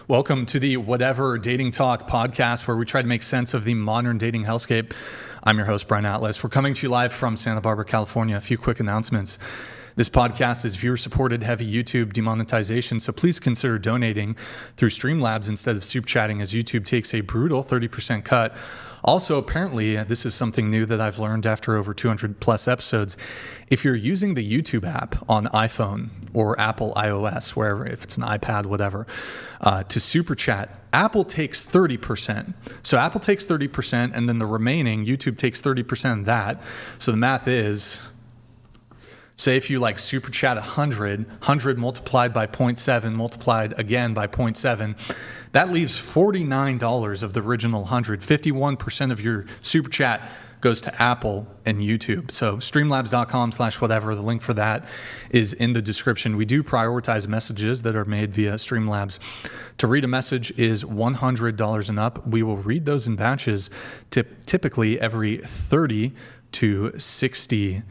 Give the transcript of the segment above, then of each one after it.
Welcome to the Whatever Dating Talk podcast, where we try to make sense of the modern dating hellscape. I'm your host, Brian Atlas. We're coming to you live from Santa Barbara, California. A few quick announcements. This podcast is viewer-supported, heavy YouTube demonetization, so please consider donating through Streamlabs instead of super chatting, as YouTube takes a brutal 30% cut. Also, apparently, this is something new that I've learned after over 200 plus episodes. If you're using the YouTube app on iPhone or Apple iOS, wherever, if it's an iPad, whatever, to super chat, Apple takes 30%. So Apple takes 30%, and then the remaining, YouTube takes 30% of that. So the math is, say if you like super chat 100 multiplied by 0.7 multiplied again by 0.7, that leaves $49 of the original 100. 51% of your super chat goes to Apple and YouTube. So streamlabs.com/whatever. The link for that is in the description. We do prioritize messages that are made via Streamlabs. To read a message is $100 and up. We will read those in batches, typically every 30 to 60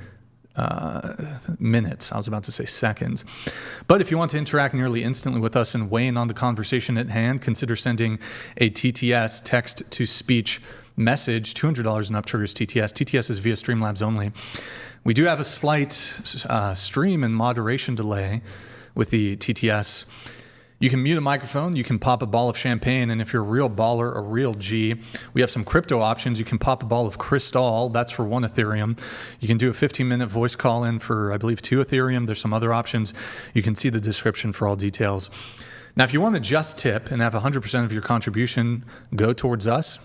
minutes. I was about to say seconds. But if you want to interact nearly instantly with us and weigh in on the conversation at hand, consider sending a TTS, text-to-speech message. $200 and up triggers TTS. TTS is via Streamlabs only. We do have a slight stream and moderation delay with the TTS. You can mute a microphone, you can pop a ball of champagne, and if you're a real baller, a real G, we have some crypto options. You can pop a ball of crystal, that's for 1 Ethereum. You can do a 15-minute voice call in for, I believe, 2 Ethereum. There's some other options. You can see the description for all details. Now, if you want to just tip and have 100% of your contribution go towards us,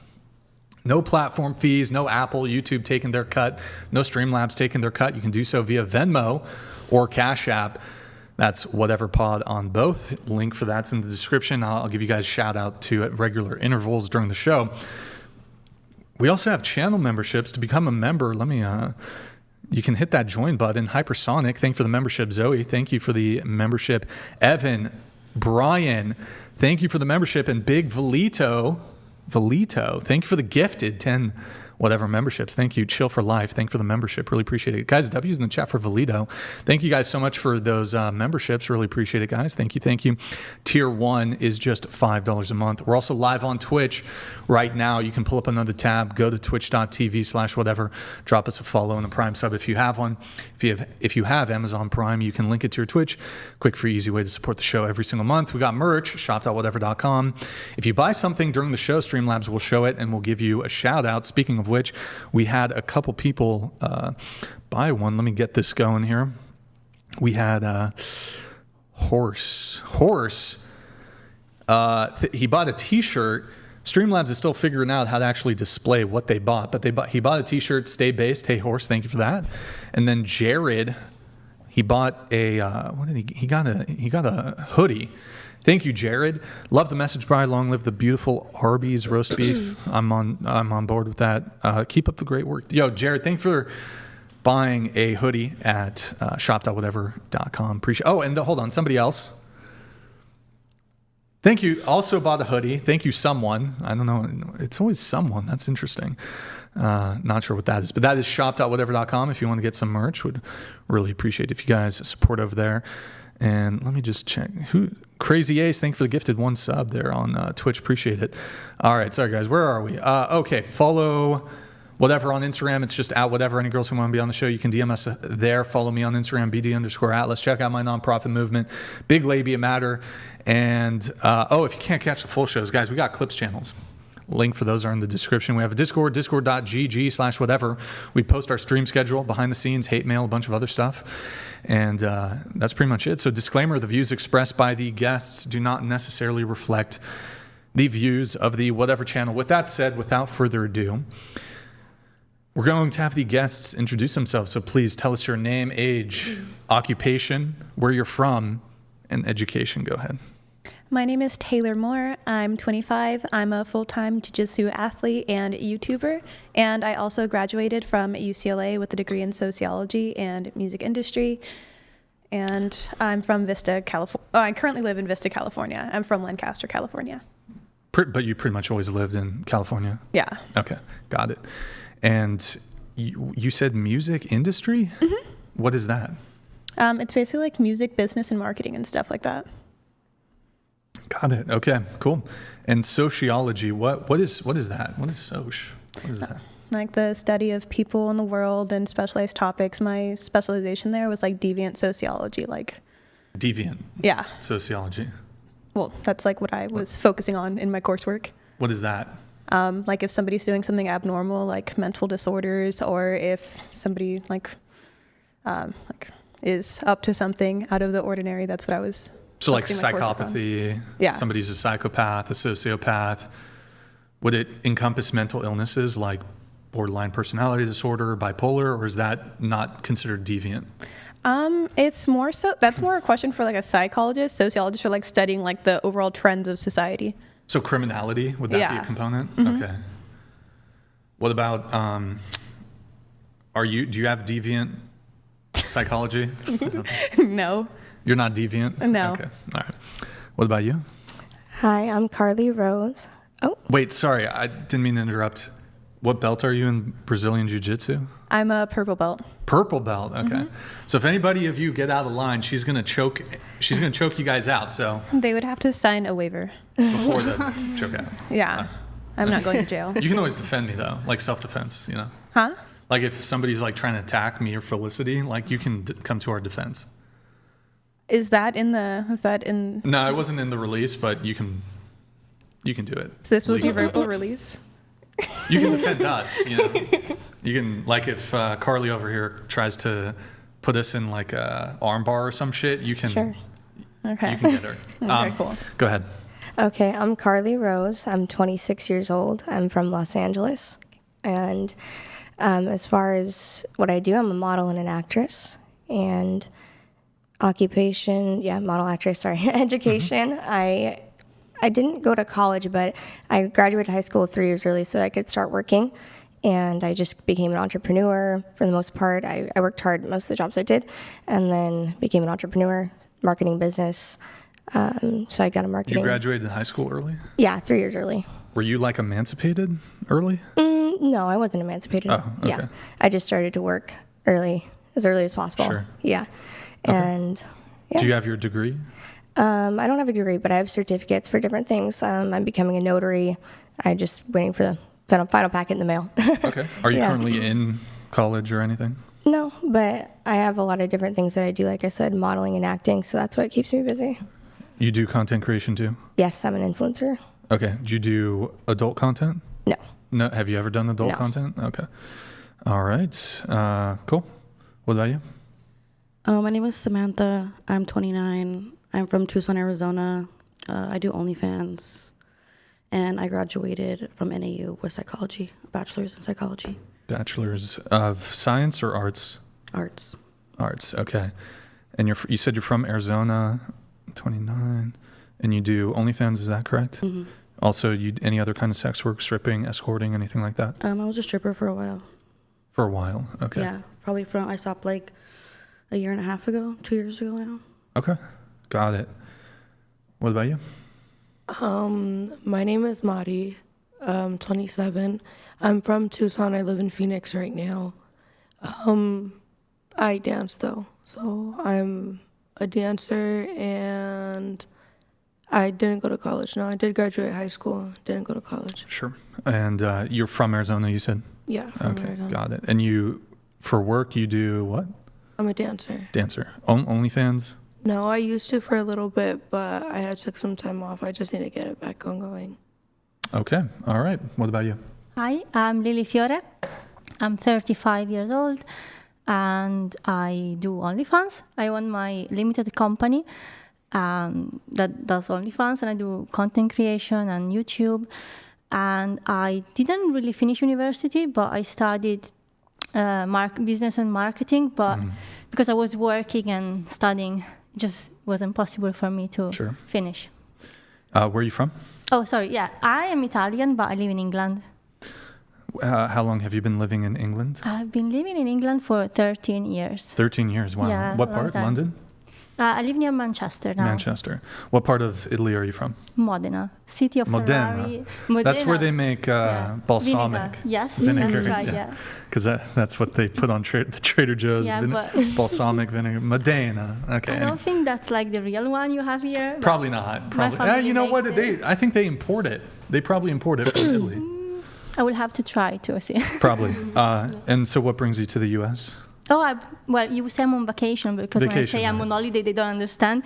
no platform fees, no Apple, YouTube taking their cut, no Streamlabs taking their cut. You can do so via Venmo or Cash App. That's Whatever Pod on both. Link for that's in the description. I'll give you guys a shout out to at regular intervals during the show. We also have channel memberships. To become a member, you can hit that join button. Hypersonic, thank you for the membership. Zoe, thank you for the membership. Evan, Brian, thank you for the membership. And Big Valito, thank you for the gifted 10 whatever memberships. Thank you. Chill for Life. Thank you for the membership. Really appreciate it. Guys, W's in the chat for Valito. Thank you guys so much for those memberships. Really appreciate it, guys. Thank you. Thank you. Tier 1 is just $5 a month. We're also live on Twitch right now. You can pull up another tab, go to twitch.tv/whatever, drop us a follow and a Prime sub if you have one. If you have Amazon Prime, you can link it to your Twitch. Quick, free, easy way to support the show every single month. We got merch, shop.whatever.com. If you buy something during the show, Streamlabs will show it and we'll give you a shout out. Speaking of which, we had a couple people buy one. Let me get this going here. We had Horse. He bought a t-shirt. Streamlabs is still figuring out how to actually display what they bought, but he bought a t-shirt, Stay Based. Hey Horse, thank you for that. And then Jared, he bought a he got a hoodie. Thank you, Jared. Love the message, Brian. Long live the beautiful Arby's roast beef. I'm on board with that. Keep up the great work. Yo, Jared, thank you for buying a hoodie at shop.whatever.com. Appreciate. Oh, and hold on, somebody else. Thank you. Also bought a hoodie. Thank you, someone. I don't know. It's always someone. That's interesting. Not sure what that is, but that is shop.whatever.com. If you want to get some merch, would really appreciate if you guys support over there. And let me just check. Crazy Ace, thank you for the gifted 1 sub there on Twitch. Appreciate it. All right, sorry guys, where are we? Okay, follow Whatever on Instagram. It's just at Whatever. Any girls who want to be on the show, you can DM us there. Follow me on Instagram, BD_Atlas. Check out my nonprofit movement, Big Labia Matter. And if you can't catch the full shows, guys, we got Clips channels. Link for those are in the description. We have a Discord, discord.gg/whatever. We post our stream schedule, behind the scenes, hate mail, a bunch of other stuff. And that's pretty much it. So disclaimer, the views expressed by the guests do not necessarily reflect the views of the Whatever channel. With that said, without further ado, we're going to have the guests introduce themselves. So please tell us your name, age, occupation, where you're from, and education. Go ahead. My name is Taylor Moore. I'm 25. I'm a full-time jiu-jitsu athlete and YouTuber, and I also graduated from UCLA with a degree in sociology and music industry. And I'm from Vista, California. I currently live in Vista, California. I'm from Lancaster, California. But you pretty much always lived in California? Yeah. Okay, got it. And you said music industry? Mm-hmm. What is that? It's basically like music business and marketing and stuff like that. Got it. Okay, cool. And sociology, what is that? What is soc? What is that? Like the study of people in the world and specialized topics. My specialization there was like deviant sociology, like Deviant. Yeah. Sociology. Well, that's like what I was focusing on in my coursework. What is that? Like if somebody's doing something abnormal, like mental disorders, or if somebody like is up to something out of the ordinary, that's what I was. So like focusing my coursework on. psychopathy, Yeah. somebody's a psychopath, a sociopath. Would it encompass mental illnesses like borderline personality disorder, bipolar, or is that not considered deviant? It's more so, that's more a question for like a psychologist. Sociologists are like studying like the overall trends of society. So criminality, would that be Yeah. a component? Mm-hmm. Okay. What about, do you have deviant psychology? No. You're not deviant? No. Okay. All right. What about you? Hi, I'm Carly Rose. Oh, Wait, sorry. I didn't mean to interrupt. What belt are you in Brazilian Jiu-Jitsu? I'm a purple belt. Purple belt. Okay. Mm-hmm. So if anybody of you get out of line, she's going to choke you guys out. So They would have to sign a waiver. before the choke out. Yeah. I'm not going to jail. You can always defend me though, like self-defense, you know? Huh? Like if somebody's like trying to attack me or Felicity, like you can come to our defense. Was that in, No, it wasn't in the release, but you can do it. so this was your legally. verbal release? You can defend us, you know. You can, like if Carly over here tries to put us in like a arm bar or some shit, you can, sure. Okay. you can get her. Okay, cool. Go ahead. Okay, I'm Carly Rose. I'm 26 years old. I'm from Los Angeles. And as far as what I do, I'm a model and an actress. And occupation, model actress, sorry, education. Mm-hmm. I didn't go to college, but I graduated high school 3 years early so I could start working. And I just became an entrepreneur for the most part. I worked hard most of the jobs I did, and then became an entrepreneur, marketing business. So I got a marketing. You graduated high school early? Yeah, 3 years early. Were you like emancipated early? No, I wasn't emancipated. Oh, okay. Yeah, I just started to work as early as possible. Sure. Yeah, Okay. and yeah. Do you have your degree? I don't have a degree, but I have certificates for different things. I'm becoming a notary. I'm just waiting for the final packet in the mail. Okay. Are you Yeah. currently in college or anything? No, but I have a lot of different things that I do. Like I said, modeling and acting. So that's what keeps me busy. You do content creation too? Yes, I'm an influencer. Okay. Do you do adult content? No. No. Have you ever done adult No. content? Okay. All right. Cool. What about you? My name is Samantha. I'm 29. I'm from Tucson, Arizona. I do OnlyFans. And I graduated from NAU with psychology, a bachelor's in psychology. Bachelor's of Science or Arts? Arts. Arts. Okay. And you said you're from Arizona, 29, and you do OnlyFans. Is that correct? Mm-hmm. Also, any other kind of sex work, stripping, escorting, anything like that? I was a stripper for a while. For a while. Okay. Yeah, probably I stopped like a year and a half ago, 2 years ago now. Okay. Got it. What about you? My name is Mari. I'm 27. I'm from Tucson. I live in Phoenix right now. I dance though. So I'm a dancer and I didn't go to college. No, I did graduate high school. Didn't go to college. Sure. And you're from Arizona, you said? Yeah, from Okay, Arizona. got it. And for work, you do what? I'm a dancer. Dancer. OnlyFans? No, I used to for a little bit, but I had took some time off. I just need to get it back going. Okay. All right. What about you? Hi, I'm Lily Fiore. I'm 35 years old and I do OnlyFans. I own my limited company that does OnlyFans, and I do content creation and YouTube. And I didn't really finish university, but I studied business and marketing. But because I was working and studying, it just wasn't possible for me to Sure. finish. Where are you from? Oh, sorry. Yeah, I am Italian, but I live in England. How long have you been living in England? I've been living in England for 13 years. 13 years. Wow. Yeah, What long part? time. London? I live near Manchester now. Manchester. What part of Italy are you from? Modena, city of Ferrari. Modena. That's where they make balsamic vinegar. Yes, vinegar. that's right, yeah. Because that's what they put on the Trader Joe's, balsamic vinegar. Modena. Okay. I don't think that's like the real one you have here. Probably not. My family You know what? makes it. I think they import it. They probably import it from Italy. I will have to try to see. Probably. And so what brings you to the U.S.? Oh, well, you say I'm on vacation because when I say I'm on holiday, they don't understand.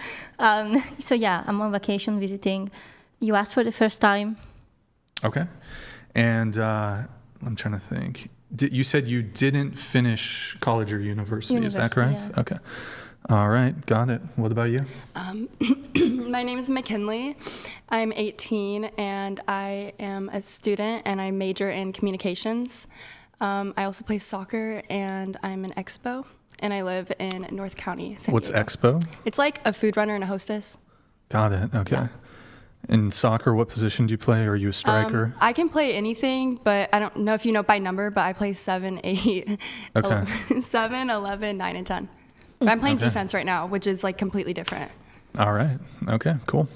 So yeah, I'm on vacation visiting US for the first time. Okay. And I'm trying to think. You said you didn't finish college or university. Is that correct? Yeah. Okay. All right. Got it. What about you? My name is McKinley. I'm 18 and I am a student and I major in communications. I also play soccer, and I'm an expo, and I live in North County, San What's Diego. expo? It's like a food runner and a hostess. Got it. Okay. Yeah. In soccer, what position do you play? Are you a striker? I can play anything, but I don't know if you know by number, but I play 7, 8, Okay. 7, 11, 9, and 10. But I'm playing defense right now, which is like completely different. All right. Okay, cool.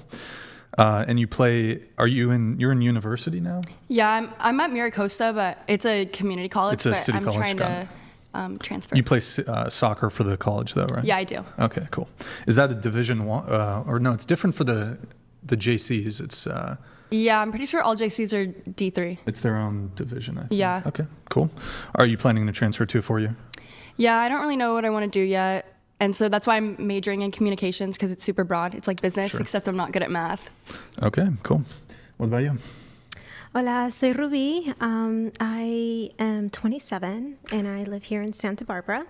And you play, you're in university now? Yeah, I'm at Miracosta, but it's a community college. It's a city I'm college, trying to transfer. You play soccer for the college though, right? Yeah, I do. Okay, cool. Is that a Division One, or no, it's different for the JCs. It's Yeah, I'm pretty sure all JCs are D3. It's their own division, I think. Yeah. Okay, cool. Are you planning to transfer to a 4-year? Yeah, I don't really know what I want to do yet. And so that's why I'm majoring in communications, because it's super broad. It's like business, except I'm not good at math. Okay, cool. What about you? Hola, soy Ruby. I am 27 and I live here in Santa Barbara.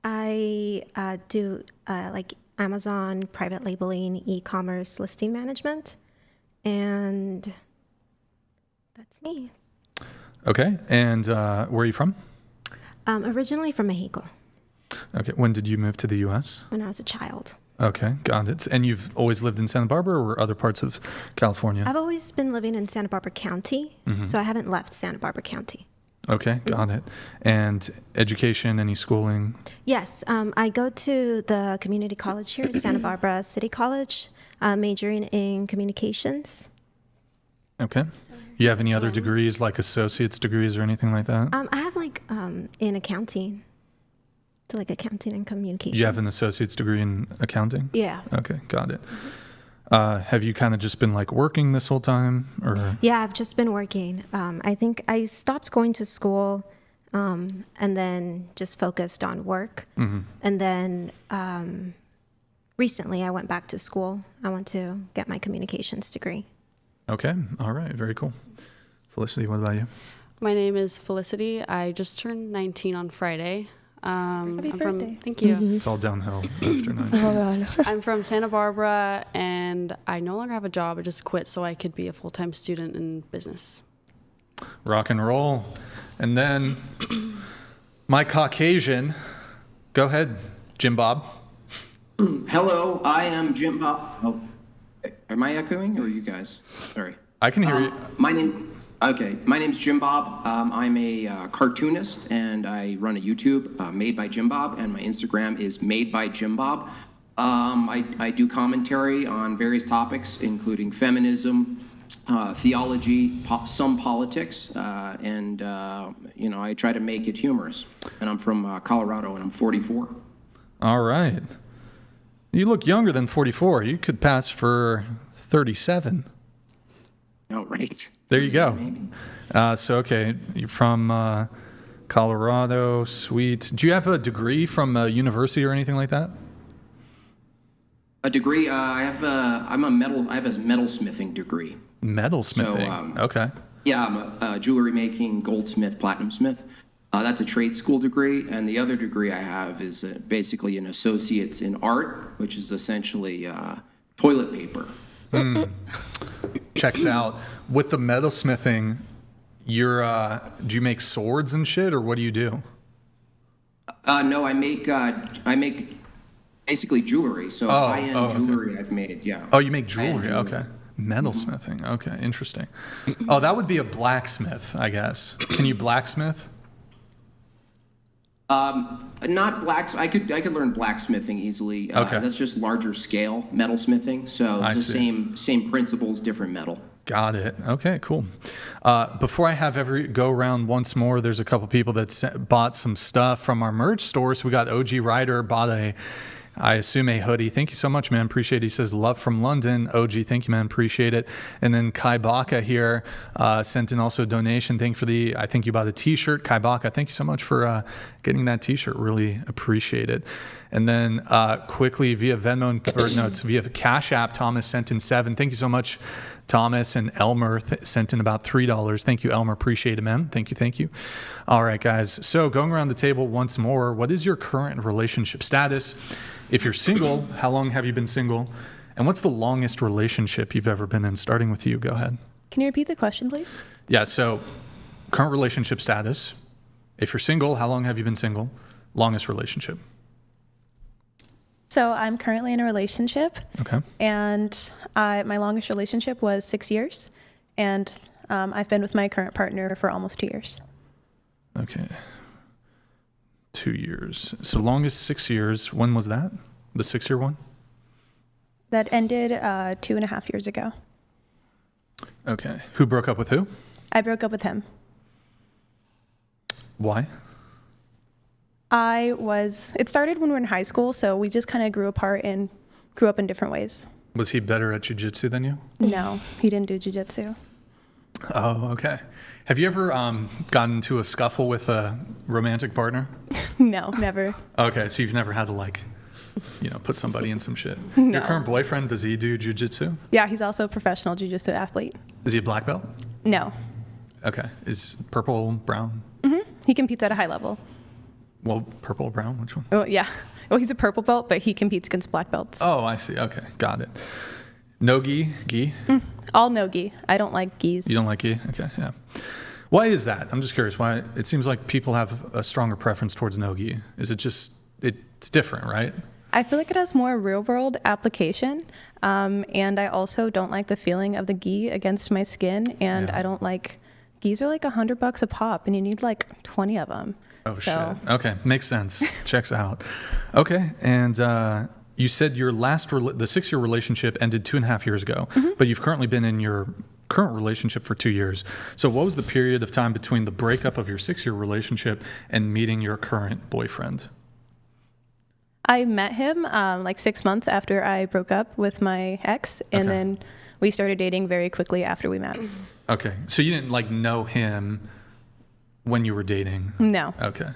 I do like Amazon private labeling, e-commerce listing management, and that's me. Okay, and where are you from? Originally from Mexico. Okay, when did you move to the U.S.? When I was a child. Okay, got it. And you've always lived in Santa Barbara or other parts of California? I've always been living in Santa Barbara County, so I haven't left Santa Barbara County. Okay, got it. And education, any schooling? Yes, I go to the community college here, Santa Barbara City College, majoring in communications. Okay. You have any other degrees, like associate's degrees or anything like that? I have like in accounting, so like accounting and communication. You have an associate's degree in accounting? Yeah. Okay, got it. Have you kind of just been like working this whole time, or? Yeah, I've just been working. I think I stopped going to school and then just focused on work. And then recently I went back to school. I went to get my communications degree. Okay, all right, very cool. Felicity, what about you? My name is Felicity. I just turned 19 on Friday. Happy birthday. Thank you. It's all downhill after 19. Oh, God. I'm from Santa Barbara, and I no longer have a job. I just quit so I could be a full-time student in business. Rock and roll. And then my Caucasian, go ahead, JimBob. Hello, I am JimBob. Oh, am I echoing or are you guys? Sorry. I can hear you. My name's JimBob. I'm a cartoonist and I run a YouTube made by JimBob, and my Instagram is made by JimBob. I do commentary on various topics, including feminism, theology, some politics, and I try to make it humorous. And I'm from Colorado, and I'm 44. All right. You look younger than 44. You could pass for 37. Oh, right. There you go. Maybe. Okay, you're from Colorado. Sweet. Do you have a degree from a university or anything like that? A degree? I have a metalsmithing degree. Metalsmithing. So, okay. Yeah, I'm a jewelry making, goldsmith, platinum smith. That's a trade school degree, and the other degree I have is basically an associate's in art, which is essentially toilet paper. Checks out. With the metalsmithing, do you make swords and shit, or what do you do? No, I make basically jewelry. So high-end jewelry I've made. Yeah. Oh, you make jewelry. Okay. Metalsmithing. Okay, interesting. Oh, that would be a blacksmith, I guess. Can you blacksmith? Not blacks. I could learn blacksmithing easily. Okay. That's just larger scale metalsmithing. So I the see. same principles, different metal. Got it. Okay, cool. Before I have go around once more, there's a couple people that bought some stuff from our merch store. So we got OG Ryder bought I assume a hoodie. Thank you so much, man. Appreciate it. He says, love from London. OG, thank you, man. Appreciate it. And then Kai Baka here sent in also a donation. Thank you I think you bought a t-shirt. Kai Baka, thank you so much for getting that t-shirt. Really appreciate it. And then quickly via Venmo, it's via Cash App, Thomas sent in $7. Thank you so much, Thomas. And Elmer sent in about $3. Thank you, Elmer. Appreciate it, man. Thank you. All right, guys. So going around the table once more, what is your current relationship status? If you're single, how long have you been single? And what's the longest relationship you've ever been in? Starting with you, go ahead. Can you repeat the question, please? Yeah, so current relationship status. If you're single, how long have you been single? Longest relationship. So I'm currently in a relationship. Okay. And my longest relationship was 6 years. And I've been with my current partner for almost 2 years. Okay. 2 years. So longest 6 years. When was that? The 6 year one? That ended 2.5 years ago. Okay. Who broke up with who? I broke up with him. Why? It started when we were in high school, so we just kind of grew apart and grew up in different ways. Was he better at jiu-jitsu than you? No, he didn't do jiu-jitsu. Oh, okay. Have you ever gotten into a scuffle with a romantic partner? No, never. Okay, so you've never had to put somebody in some shit. No. Your current boyfriend, does he do jiu-jitsu? Yeah, he's also a professional jiu-jitsu athlete. Is he a black belt? No. Okay. Is purple, brown? He competes at a high level. Well, purple or brown? Which one? Oh, yeah. Well, he's a purple belt, but he competes against black belts. Oh, I see. Okay, got it. No gi? Gi? All no gi. I don't like gis. You don't like gi? Okay, yeah. Why is that? I'm just curious. Why? It seems like people have a stronger preference towards no gi. Is it just, it's different, right? I feel like it has more real world application. And I also don't like the feeling of the gi against my skin. And Yeah. I don't like, gis are like $100 a pop and you need like 20 of them. Oh, shit. Okay, makes sense. Checks out. Okay, and you said your the 6 year relationship ended 2.5 years ago, but you've currently been in your current relationship for 2 years. So what was the period of time between the breakup of your 6 year relationship and meeting your current boyfriend? I met him like 6 months after I broke up with my ex, and Okay. then we started dating very quickly after we met. Okay, so you didn't know him when you were dating? No. Okay,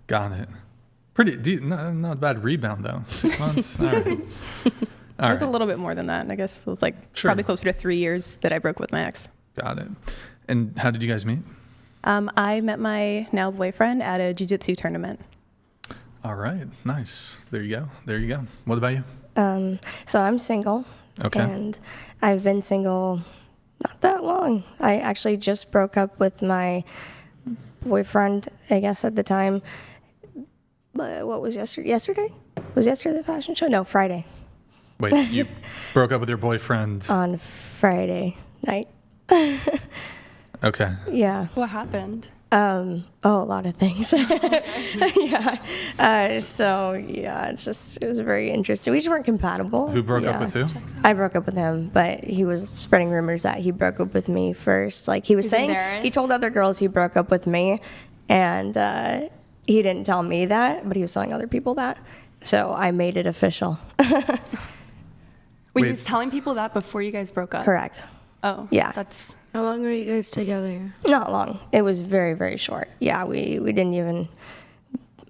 got it. Not a bad rebound though. 6 months. All right. It was a little bit more than that. I guess it was like probably closer to 3 years that I broke with my ex. Got it. And how did you guys meet? I met my now boyfriend at a jiu-jitsu tournament. All right, nice. There you go. What about you? So I'm single. Okay. And I've been single not that long. I actually just broke up with my boyfriend, I guess at the time. What was yesterday? Yesterday? Was yesterday the fashion show? No, Friday. Wait, you broke up with your boyfriend? On Friday night. Okay. Yeah. What happened? A lot of things. Yeah. It was very interesting. We just weren't compatible. Who broke up with who? I broke up with him, but he was spreading rumors that he broke up with me first. Like he was saying, he told other girls he broke up with me, and he didn't tell me that, but he was telling other people that. So I made it official. Wait, he was telling people that before you guys broke up? Correct. Oh, Yeah. That's How long were you guys together? Not long. It was very, very short. Yeah, we didn't even,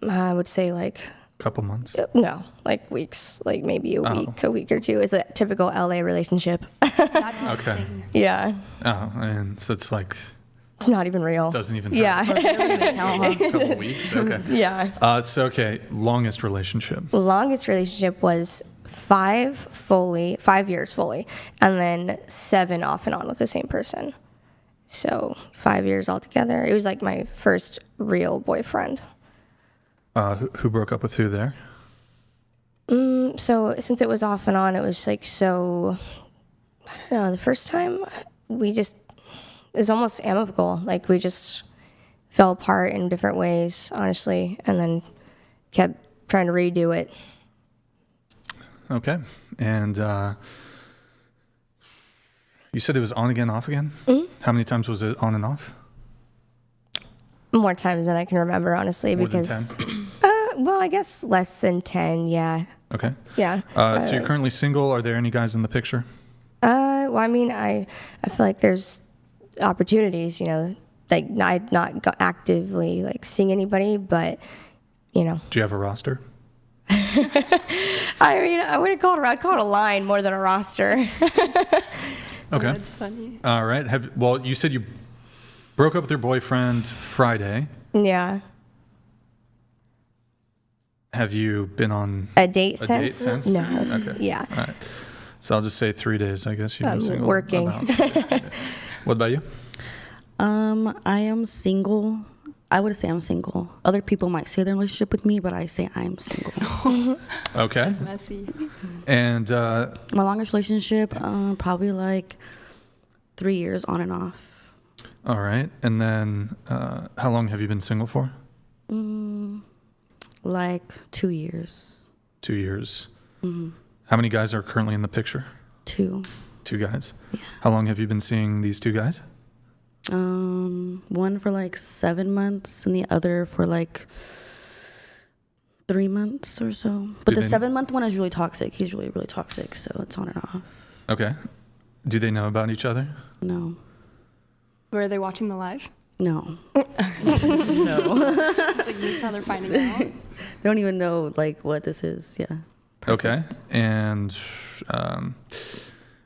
I would say like, Couple months. no, like weeks, like maybe a week or two. It's a typical LA relationship. that's Okay. insane. Yeah. Oh, and so it's like It's not even real. doesn't even Yeah. a couple weeks. Okay. Yeah. So longest relationship. Longest relationship was 5 years fully, and then 7 off and on with the same person. So 5 years altogether. It was like my first real boyfriend. Who broke up with who there? So since it was off and on, it was like so, I don't know, the first time it was almost amicable. Like we just fell apart in different ways, honestly. And then kept trying to redo it. Okay. And you said it was on again, off again? How many times was it on and off? More times than I can remember, honestly. More because than 10? Well, I guess less than 10, yeah. Okay. Yeah. So you're currently single. Are there any guys in the picture? Well, I mean, I feel like there's opportunities, you know, like I'm not actively like seeing anybody, but, you know. Do you have a roster? I mean, I'd call it a line more than a roster. Okay. That's funny. All right. Well, you said you broke up with your boyfriend Friday. Yeah. Have you been on A date a date since? No. Okay. Yeah. All right. So I'll just say 3 days, I guess. You've been single. Working. About 3 days. What about you? I am single. I would say I'm single. Other people might say they're in a relationship with me, but I say I'm single. Okay. That's messy. And My longest relationship, probably like 3 years on and off. all right. And then how long have you been single for? Like 2 years. 2 years. How many guys are currently in the picture? 2. 2 guys. Yeah. How long have you been seeing these 2 guys? One for like 7 months and the other for like 3 months or so. But Do the they- 7-month one is really toxic. He's really, really toxic, so it's on and off. Okay. Do they know about each other? No. Were they watching the live? No. No. It's like this is how they're finding out. They don't even know like what this is. Yeah. Okay. And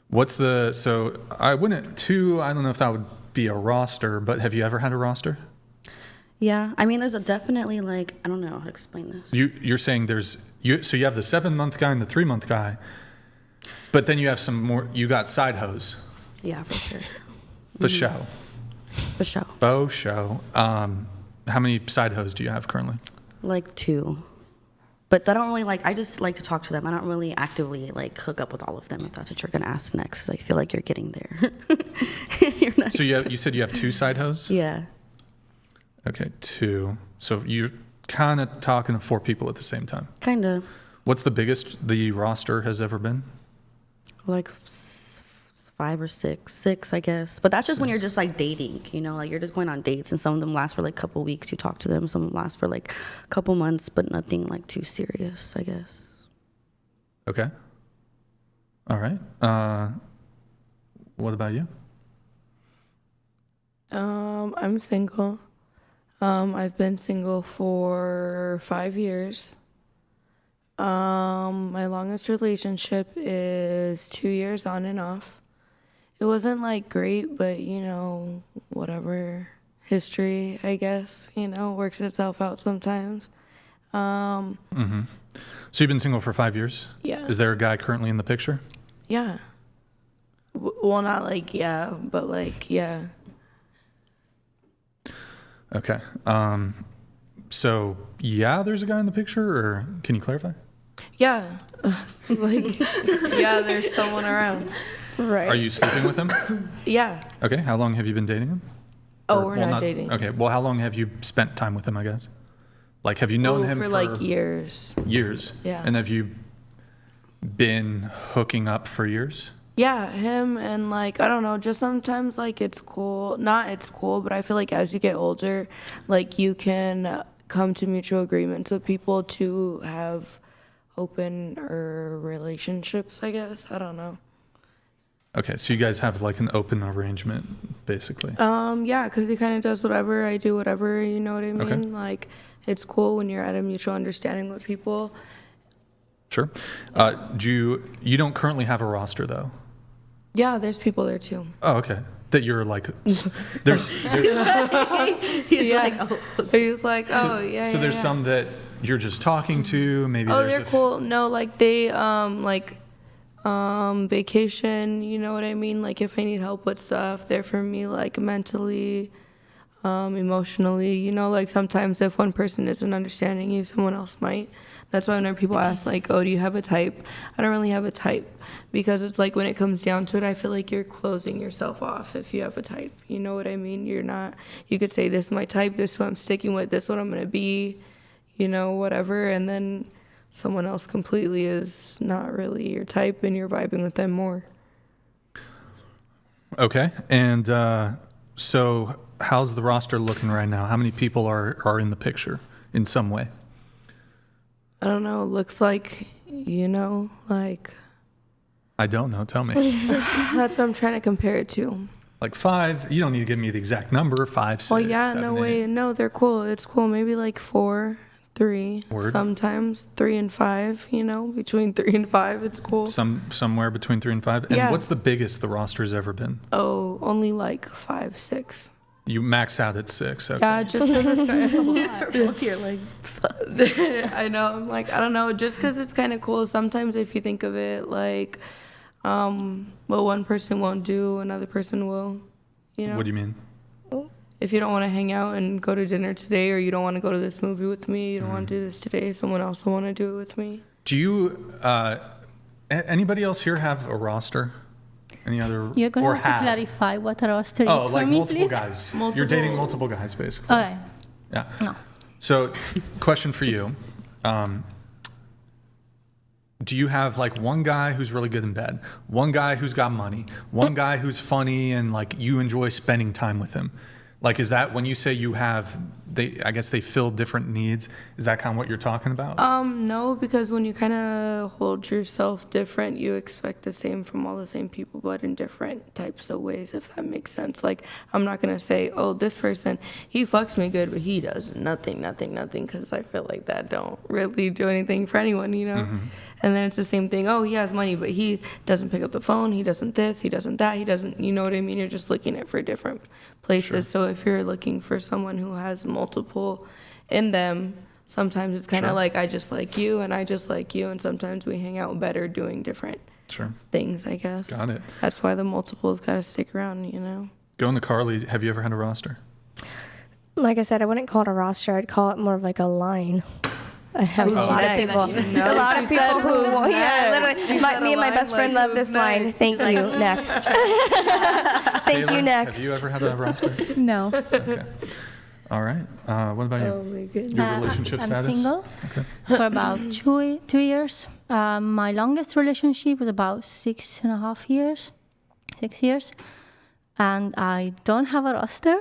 what's the, so I wouldn't, 2, I don't know if that would be a roster, but have you ever had a roster? Yeah. I mean, there's a definitely like, I don't know how to explain this. You're saying so you have the 7-month guy and the 3-month guy, but then you have some more, you got side hoes. Yeah, for sure. For show. For sure. Faux show. How many side hoes do you have currently? Like 2. But I don't really like, I just like to talk to them. I don't really actively like hook up with all of them if that's what you're going to ask next. I feel like you're getting there. You're not So you said you have 2 side hoes? Yeah. Okay, 2. So you're kind of talking to 4 people at the same time. Kind of. What's the biggest the roster has ever been? Like 5 or 6. 6, I guess. But that's just when you're just like dating, you know, like you're just going on dates and some of them last for like a couple weeks. You talk to them. Some last for like a couple months, but nothing like too serious, I guess. Okay. All right. What about you? I'm single. I've been single for 5 years. My longest relationship is 2 years on and off. It wasn't like great, but you know, whatever. History, I guess, you know, works itself out sometimes. So you've been single for 5 years? Yeah. Is there a guy currently in the picture? Yeah. Well, not like yeah, but like yeah. Okay. So yeah, there's a guy in the picture, or can you clarify? Yeah. Like yeah, there's someone around. Right. Are you sleeping with him? Yeah. Okay. How long have you been dating him? Oh, we're not dating. Okay. Well, how long have you spent time with him, I guess? Like, have you known him for like years. Years? Yeah. And have you been hooking up for years? Yeah, him and like I don't know, just sometimes like it's cool. Not it's cool, but I feel like as you get older, like you can come to mutual agreements with people to have open relationships, I guess. I don't know. Okay, so you guys have like an open arrangement, basically. Yeah, because he kind of does whatever, I do whatever, you know what I mean? Okay. Like, it's cool when you're at a mutual understanding with people. Sure. You don't currently have a roster, though? Yeah, there's people there too. Oh, okay. That you're like, there's He's like, oh, yeah, so there's some that you're just talking to, maybe Oh, there's they're cool. No, like they, vacation, you know what I mean? Like if I need help with stuff, they're for me, like mentally, emotionally, you know, like sometimes if one person isn't understanding you, someone else might. That's why whenever people ask like, oh, do you have a type? I don't really have a type because it's like when it comes down to it, I feel like you're closing yourself off if you have a type. You know what I mean? You're not, you could say this is my type, this is what I'm sticking with, this is what I'm going to be. you know, whatever, and then someone else completely is not really your type and you're vibing with them more. Okay. And so how's the roster looking right now? How many people are in the picture in some way? I don't know. It looks like, you know, like... I don't know. Tell me. That's what I'm trying to compare it to. Like 5? You don't need to give me the exact number. 5, 6, Well, yeah, 7, no 8. way. No, they're cool. It's cool. Maybe like 4, 3, Word. sometimes 3 and 5, you know, between 3 and 5. It's cool. Somewhere between 3 and 5. And Yeah. what's the biggest the roster's ever been? Oh, only like 5, 6. You max out at 6. Okay. Yeah, just because it's a lot. You're like, I know. I'm like, I don't know. Just because it's kind of cool. Sometimes if you think of it like, what one person won't do, another person will. You know. What do you mean? If you don't want to hang out and go to dinner today, or you don't want to go to this movie with me, you don't want to do this today, someone else will want to do it with me. Do you, anybody else here have a roster? Any other? You're going or to have to clarify what a roster is Oh, for like me, multiple please. guys. Multiple. You're dating multiple guys, basically. Okay. Yeah. No. So, question for you. Do you have like one guy who's really good in bed, one guy who's got money, one guy who's funny and like you enjoy spending time with him? Like, is that when you say you have, I guess they fill different needs, is that kind of what you're talking about? No, because when you kind of hold yourself different, you expect the same from all the same people, but in different types of ways, if that makes sense. Like, I'm not going to say, oh, this person, he fucks me good, but he does nothing, because I feel like that don't really do anything for anyone, you know? Mm-hmm. And then it's the same thing, oh, he has money, but he doesn't pick up the phone, he doesn't this, he doesn't that, he doesn't, you know what I mean? You're just looking at for different places. Sure. So if you're looking for someone who has multiple in them, sometimes it's kind of Sure. like I just like you and I just like you, and sometimes we hang out better doing different Sure. things, I guess. Got it. That's why the multiples got to stick around, you know? Going to Carly, have you ever had a roster? Like I said, I wouldn't call it a roster. I'd call it more of like a line. I have a lot of people. No, A lot she of people said who, who's well, yeah, next. literally. She said Me a and my line best friend like love who's this line. next. Thank you. Next. Thank Taylor, you. Next. Have you ever had a roster? No. Okay. All right. What about you? Oh my goodness. Your relationship I'm status? single Okay. for about 2 years. My longest relationship was about 6.5 years, 6 years. And I don't have a roster.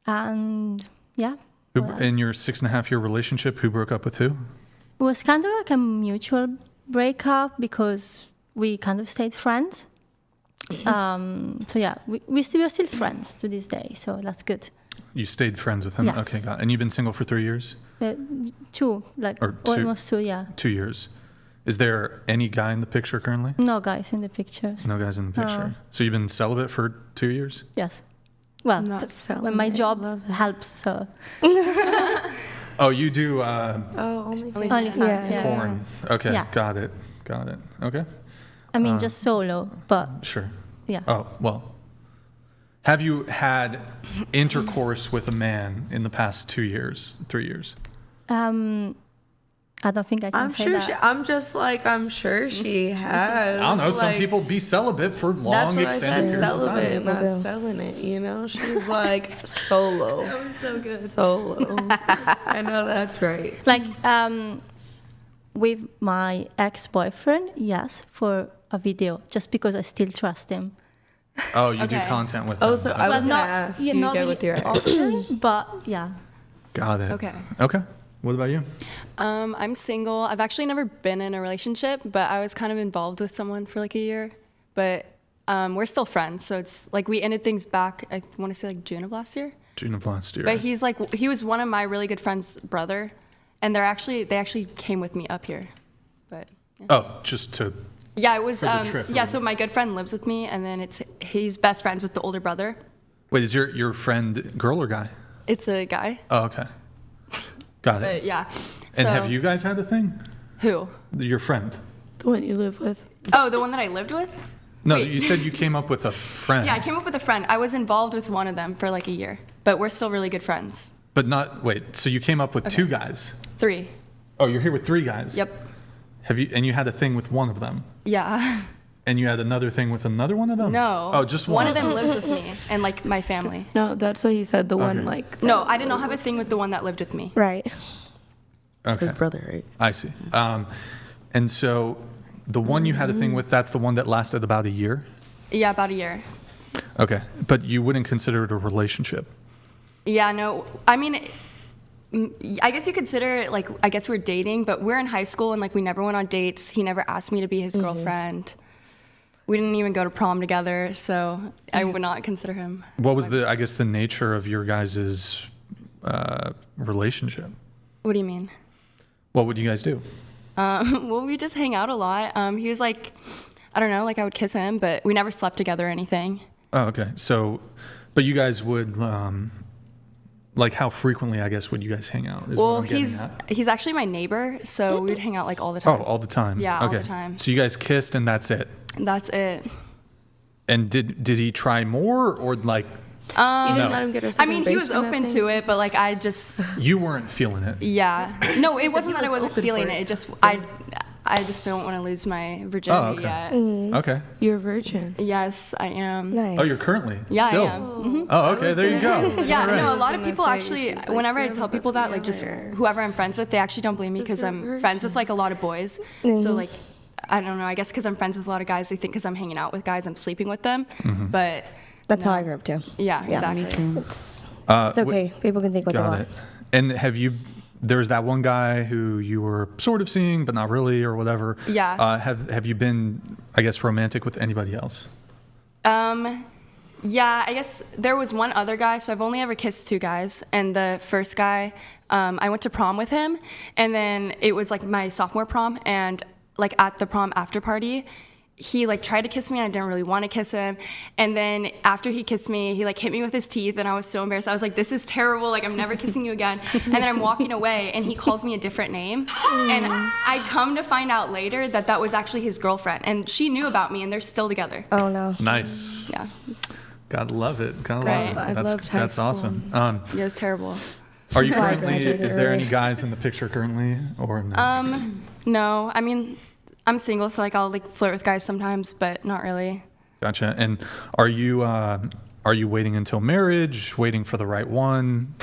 And yeah. In your 6.5-year relationship, who broke up with who? It was kind of like a mutual breakup because we kind of stayed friends. So yeah, we're still friends to this day, so that's good. You stayed friends with him? Yes. Okay, got it. And you've been single for 3 years? 2, like Or two. almost 2, yeah. 2 years. Is there any guy in the picture currently? No guys in the pictures. No guys in the picture. So you've been celibate for 2 years? Yes. Well, Not but selling when my it. job Love it. helps, so Oh, you do Oh, OnlyFans, yeah. porn. Okay, Yeah. got it. Okay, I mean just solo, but sure. yeah. Oh, well. Have you had intercourse with a man in the past 2 years, 3 years? I don't think I can I'm say sure that. I'm sure she has. I don't know. Some like, people be celibate for that's long, what extended I said, periods of celibate, time. not People do. selling it, you know? She's like solo. That was so good. Solo. I know that's right. Like with my ex-boyfriend, yes, for a video, just because I still trust him. Oh, you do Okay. content with them. Oh, so I was But going to ask, do you not get really with your ex? often, but yeah. Got it. Okay. Okay. What about you? I'm single. I've actually never been in a relationship, but I was kind of involved with someone for like a year. But we're still friends, so it's like we ended things back. I want to say like June of last year. June of last year. But he was one of my really good friends' brother, and they actually came with me up here. But yeah. Oh, just to. Yeah, it was. For the trip, yeah, or- so my good friend lives with me, and then he's best friends with the older brother. Wait, is your friend girl or guy? It's a guy. Oh, okay. Got it. But yeah. And So, have you guys had a thing? Who? Your friend? The one you live with. Oh, the one that I lived with? No, Wait. you said you came up with a friend. Yeah, I came up with a friend. I was involved with one of them for like a year, but we're still really good friends. But not. Wait. So you came up with 2 guys? 3. Oh, you're here with 3 guys. Yep. And you had a thing with one of them? Yeah. And you had another thing with another one of them? No. Oh, just one. One of them lives with me and like my family. No, that's what he said. The one Okay. like. No, I did not have a thing with the one that lived with me. Right. Okay. His brother, right? I see. And so the one you had a thing with, that's the one that lasted about a year? Yeah, about a year. Okay. But you wouldn't consider it a relationship? Yeah, no. I mean, I guess you consider it like, I guess we're dating, but we're in high school and like we never went on dates. He never asked me to be his girlfriend. We didn't even go to prom together, so I would not consider him. What was the nature of your guys' relationship? What do you mean? What would you guys do? Well, we just hang out a lot. He was like, I don't know, like I would kiss him, but we never slept together or anything. Oh, okay. So, but you guys would, like how frequently, I guess, would you guys hang out? Well, he's actually my neighbor, so we would hang out like all the time. Oh, all the time? Yeah, all okay. the time. So you guys kissed and that's it? That's it. And did he try more or like? You didn't let him get a I second mean, he was base from that open thing? to it, but like I just, You weren't feeling it? yeah. No, it wasn't that I wasn't open feeling for it. it. It just, I just don't want to lose my virginity yet. Okay. You're a virgin. Yes, I am. Nice. Oh, you're currently? Yeah, Still? I am. Mhm. Oh, okay. There you go. Yeah, All right. no, a lot of gonna people say, actually, she's like, whenever I "Grams tell people that, like just together." whoever I'm friends with, they actually don't believe me because I'm friends with like a lot of boys. So like, I don't know, I guess because I'm friends with a lot of guys, they think because I'm hanging out with guys, I'm sleeping with them. But That's how I grew up too. yeah, exactly. It's okay. People can think what they Got want. it. And there's that one guy who you were sort of seeing, but not really or whatever. Yeah. Have you been, I guess, romantic with anybody else? Yeah, I guess there was one other guy, so I've only ever kissed two guys. And the first guy, I went to prom with him, and then it was like my sophomore prom, and like at the prom after party, he like tried to kiss me and I didn't really want to kiss him. And then after he kissed me, he like hit me with his teeth and I was so embarrassed. I was like, this is terrible. Like, I'm never kissing you again. And then I'm walking away and he calls me a different name. And I come to find out later that that was actually his girlfriend. And she knew about me and they're still together. Oh no. Nice. Yeah. Gotta love it. Gotta Right. love it. I loved high That's school. awesome. It was terrible. Are you why I currently, graduated is there early. any guys in the picture currently or no? No, I mean, I'm single, so like I'll like flirt with guys sometimes, but not really. Gotcha. And are you waiting until marriage, waiting for the right one?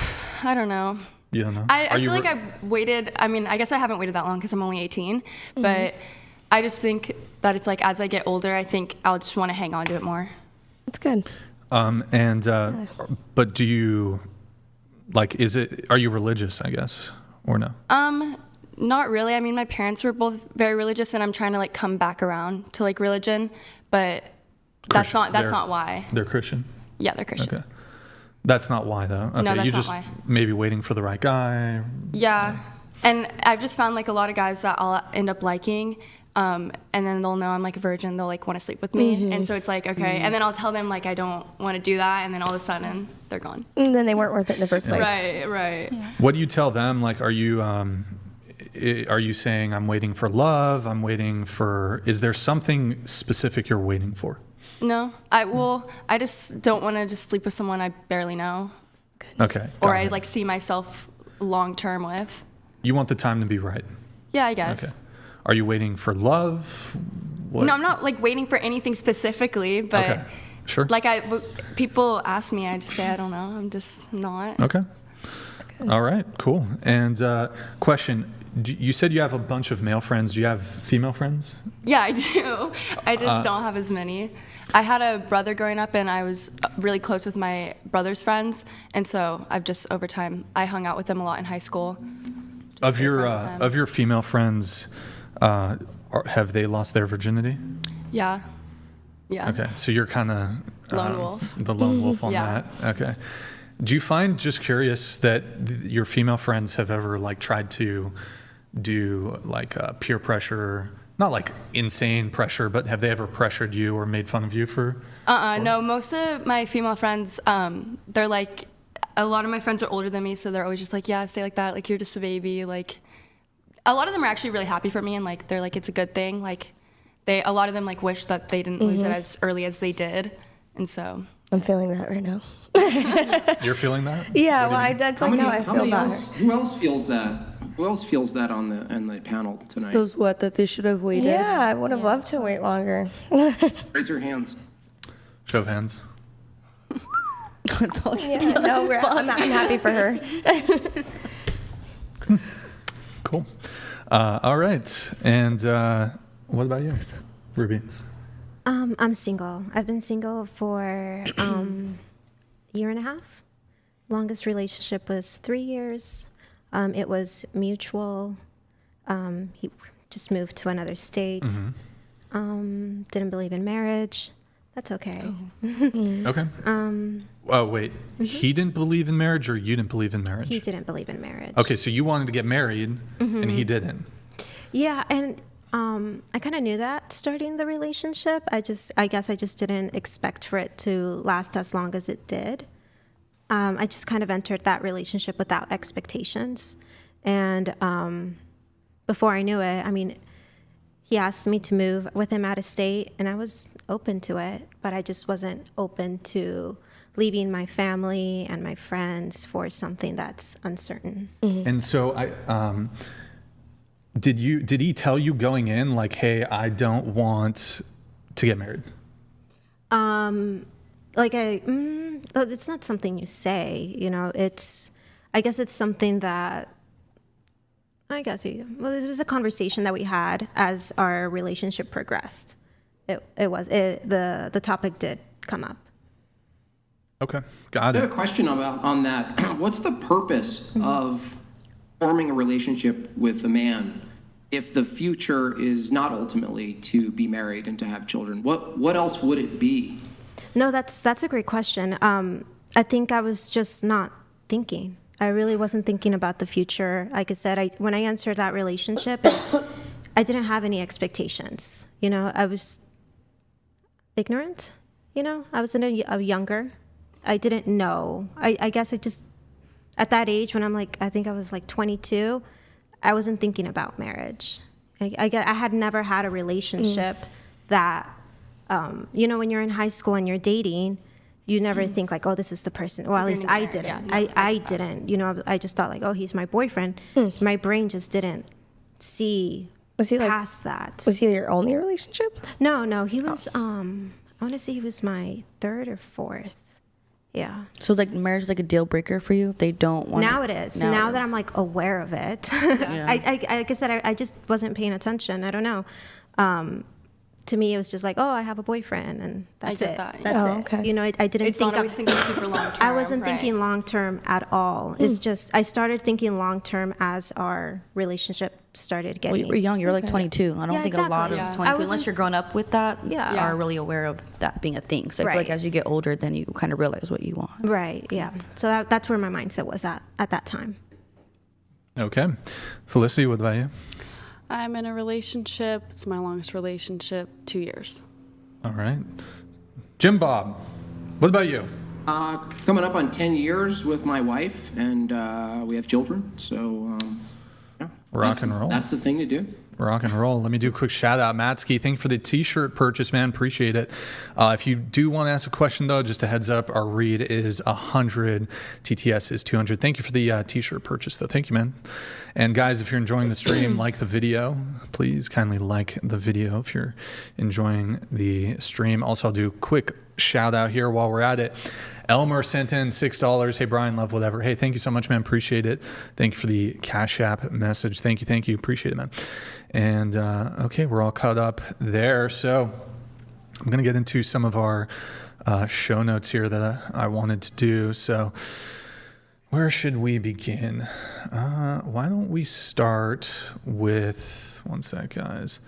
I don't know. You don't know? I feel like I've waited. I mean, I guess I haven't waited that long because I'm only 18. But I just think that it's like as I get older, I think I'll just want to hang on to it more. It's good. But do you, like, are you religious, I guess, or no? Not really. I mean, my parents were both very religious, and I'm trying to like come back around to like religion, but that's not why. They're Christian? Yeah, they're Christian. Okay. That's not why, though. Okay. No, that's you not just why. maybe waiting for the right guy. Yeah, and I've just found like a lot of guys that I'll end up liking, and then they'll know I'm like a virgin. They'll like want to sleep with me, and so it's like okay, and then I'll tell them like I don't want to do that, and then all of a sudden they're gone. And then they weren't worth it in the first place. Right. Yeah. What do you tell them? Like, are you saying I'm waiting for love? Is there something specific you're waiting for? No, I just don't want to just sleep with someone I barely know, Okay. or got I it. like see myself long term with. You want the time to be right. Yeah, I guess. Okay. Are you waiting for love? What? No, I'm not like waiting for anything specifically, but Okay. Sure. like people ask me, I just say I don't know. I'm just not. Okay. All right. Cool. And question: you said you have a bunch of male friends. Do you have female friends? Yeah, I do. I just don't have as many. I had a brother growing up, and I was really close with my brother's friends, and so I've just over time I hung out with them a lot in high school. Of stayed friends with them. your female friends, have they lost their virginity? Yeah. Yeah. Okay, so you're kind of Lone wolf. The lone wolf on Yeah. that. Okay. Do you find, just curious, that your female friends have ever like tried to do like peer pressure? Not like insane pressure, but have they ever pressured you or made fun of you for? No, most of my female friends, they're like, a lot of my friends are older than me, so they're always just like, yeah, stay like that, like you're just a baby. Like, a lot of them are actually really happy for me, and like they're like, it's a good thing. Like, a lot of them like wish that they didn't lose it as early as they did, and so. I'm feeling that right now. You're feeling that? Yeah, What do well, you mean? that's like how I feel about her. Who else feels that? Who else feels that on the panel tonight? Feels what? That they should have waited? Yeah, I would have loved to wait longer. Raise your hands. Show of hands. That's all she Yeah, no, I'm happy for her. Cool. All right. And what about you, Ruby? I'm single. I've been single for a year and a half. Longest relationship was 3 years. It was mutual. He just moved to another state. Didn't believe in marriage. That's okay. Okay. Oh, wait. He didn't believe in marriage, or you didn't believe in marriage? He didn't believe in marriage. Okay, so you wanted to get married, and he didn't. Yeah, and I kind of knew that starting the relationship. I guess I just didn't expect for it to last as long as it did. I just kind of entered that relationship without expectations. And before I knew it, I mean, he asked me to move with him out of state, and I was open to it, but I just wasn't open to leaving my family and my friends for something that's uncertain. And so did he tell you going in, like, hey, I don't want to get married? It's not something you say, you know, I guess it's something that, it was a conversation that we had as our relationship progressed. The topic did come up. Okay, got I it. have a question on that. What's the purpose of forming a relationship with a man if the future is not ultimately to be married and to have children? What else would it be? No, that's a great question. I think I was just not thinking. I really wasn't thinking about the future. Like I said, when I entered that relationship, I didn't have any expectations. You know, I was ignorant. You know, I was younger. I didn't know. I guess at that age when I think I was like 22, I wasn't thinking about marriage. I had never had a relationship that, you know, when you're in high school and you're dating, you never think like, oh, this is the person. Well, at least I didn't. Yeah, I didn't. You know, I just thought like, oh, he's my boyfriend. My brain just didn't see past that. Was he your only relationship? No, he was, I want to say he was my third or fourth. Yeah. So it's like marriage is like a deal breaker for you if they don't want Now it is. Now that I'm like aware of it. Yeah. Like I said, I just wasn't paying attention. I don't know. To me, it was just like, oh, I have a boyfriend, and that's it. That, That's it. Okay. You know, I didn't It's think not always thinking super long term. I wasn't right? thinking long term at all. It's just I started thinking long term as our relationship started Well, getting. you were young. You're like 22. I don't Yeah, think a lot exactly. of Yeah. 22, unless you're growing up with that, Yeah. are really aware of that being a thing. So I feel like Right. as you get older, then you kind of realize what you want. Right. Yeah. So that's where my mindset was at that time. Okay. Felicity, what about you? I'm in a relationship. It's my longest relationship, 2 years. All right. JimBob, what about you? Coming up on 10 years with my wife, and we have children. So, yeah. Rock and roll. That's the thing to do. Rock and roll. Let me do a quick shout out. Matsky, thank you for the t-shirt purchase, man. Appreciate it. If you do want to ask a question, though, just a heads up, our read is 100. TTS is 200. Thank you for the t-shirt purchase, though. Thank you, man. And guys, if you're enjoying the stream, like the video. Please kindly like the video if you're enjoying the stream. Also, I'll do a quick shout out here while we're at it. Elmer sent in $6. Hey, Brian, love, whatever. Hey, thank you so much, man. Appreciate it. Thank you for the Cash App message. Thank you. Appreciate it, man. And okay, we're all caught up there. So I'm going to get into some of our show notes here that I wanted to do. So where should we begin? Why don't we start with, one sec, guys.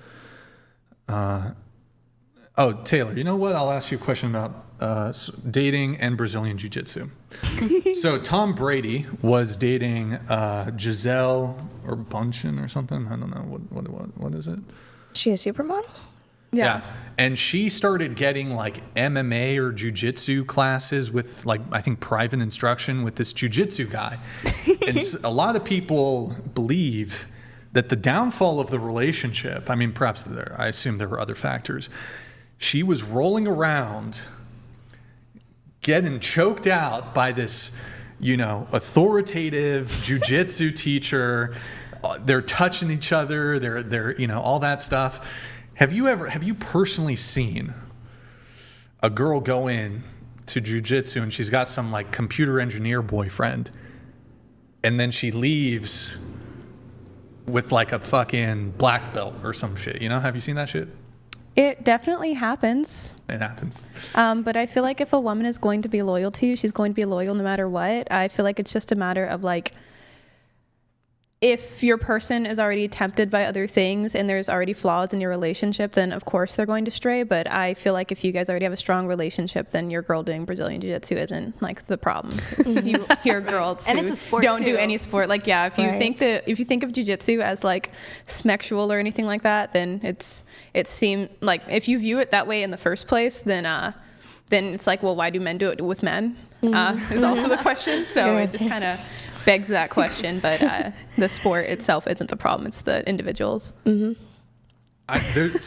Oh, Taylor, you know what? I'll ask you a question about dating and Brazilian Jiu-Jitsu. So Tom Brady was dating Giselle or Bundchen or something. I don't know. What is it? She a supermodel? Yeah. And she started getting like MMA or jiu-jitsu classes with like, I think, private instruction with this jiu-jitsu guy. And a lot of people believe that the downfall of the relationship, I mean, perhaps I assume there were other factors. She was rolling around getting choked out by this, you know, authoritative jiu-jitsu teacher. they're touching each other, they're you know, all that stuff. Have you personally seen a girl go in to jujitsu and she's got some like computer engineer boyfriend, and then she leaves with like a fucking black belt or some shit? You know, have you seen that shit? It definitely happens. It happens. But I feel like if a woman is going to be loyal to you, she's going to be loyal no matter what. I feel like it's just a matter of like, if your person is already tempted by other things and there's already flaws in your relationship, then of course they're going to stray. But I feel like if you guys already have a strong relationship, then your girl doing Brazilian Jiu-Jitsu isn't like the problem. You hear girls And who it's a sport, don't do too. any sport. Like, yeah, if you if you think of Jiu-Jitsu as like smexual or anything like that, then it seems like if you view it that way in the first place, then it's like, well, why do men do it with men? Is also the question. So it just kind of begs that question, but the sport itself isn't the problem, it's the individuals. So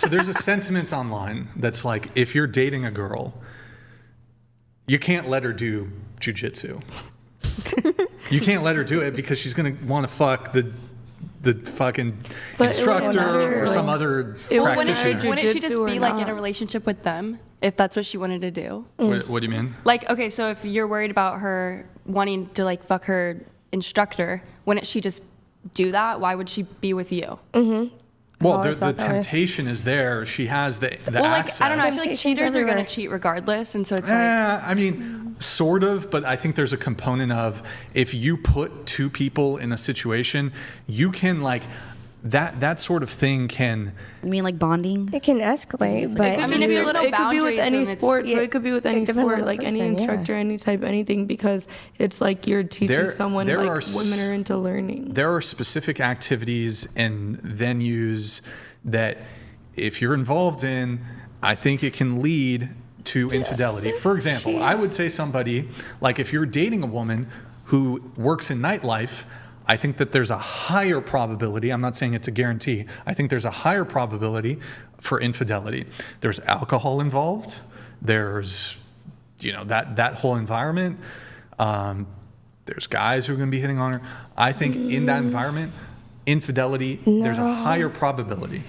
there's a sentiment online that's like, if you're dating a girl, you can't let her do jujitsu. You can't let her do it because she's gonna want to fuck the fucking instructor or some other practitioner. Wouldn't she just be like in a relationship with them if that's what she wanted to do? What do you mean? Like, okay, so if you're worried about her wanting to like fuck her instructor, wouldn't she just do that? Why would she be with you? Well, the temptation is there. She has the Well, like, access. I don't know. I feel like cheaters are going to cheat regardless, and so it's like. I mean, sort of, but I think there's a component of if you put two people in a situation, you can like that sort of thing can. You mean like bonding? It can escalate, but I mean, if there's no it could be with boundaries, any then it's- sport. So it could be with any depends on sport, the like any person, yeah. instructor, any type, anything, because it's like you're teaching someone there like are women are into learning. There are specific activities and venues that if you're involved in, I think it can lead to infidelity. For example, I would say somebody, like if you're dating a woman who works in nightlife, I think that there's a higher probability, I'm not saying it's a guarantee, I think there's a higher probability for infidelity. There's alcohol involved, there's, you know, that whole environment. There's guys who are gonna be hitting on her. I think in that environment, infidelity, there's a higher probability.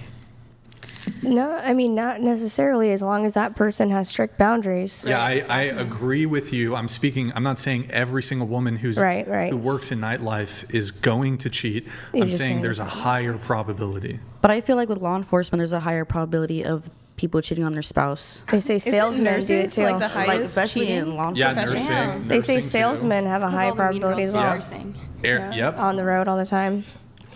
no, I mean, not necessarily as long as that person has strict boundaries. Yeah, I agree with you. I'm not saying every single woman who works in nightlife is going to cheat. I'm saying there's a higher probability. But I feel like with law enforcement, there's a higher probability of people cheating on their spouse. They say salesmen do it too. Like the highest Like especially cheating? in law Yeah, enforcement. They say nursing too. salesmen have a high probability as well. Yep. On the road all the time.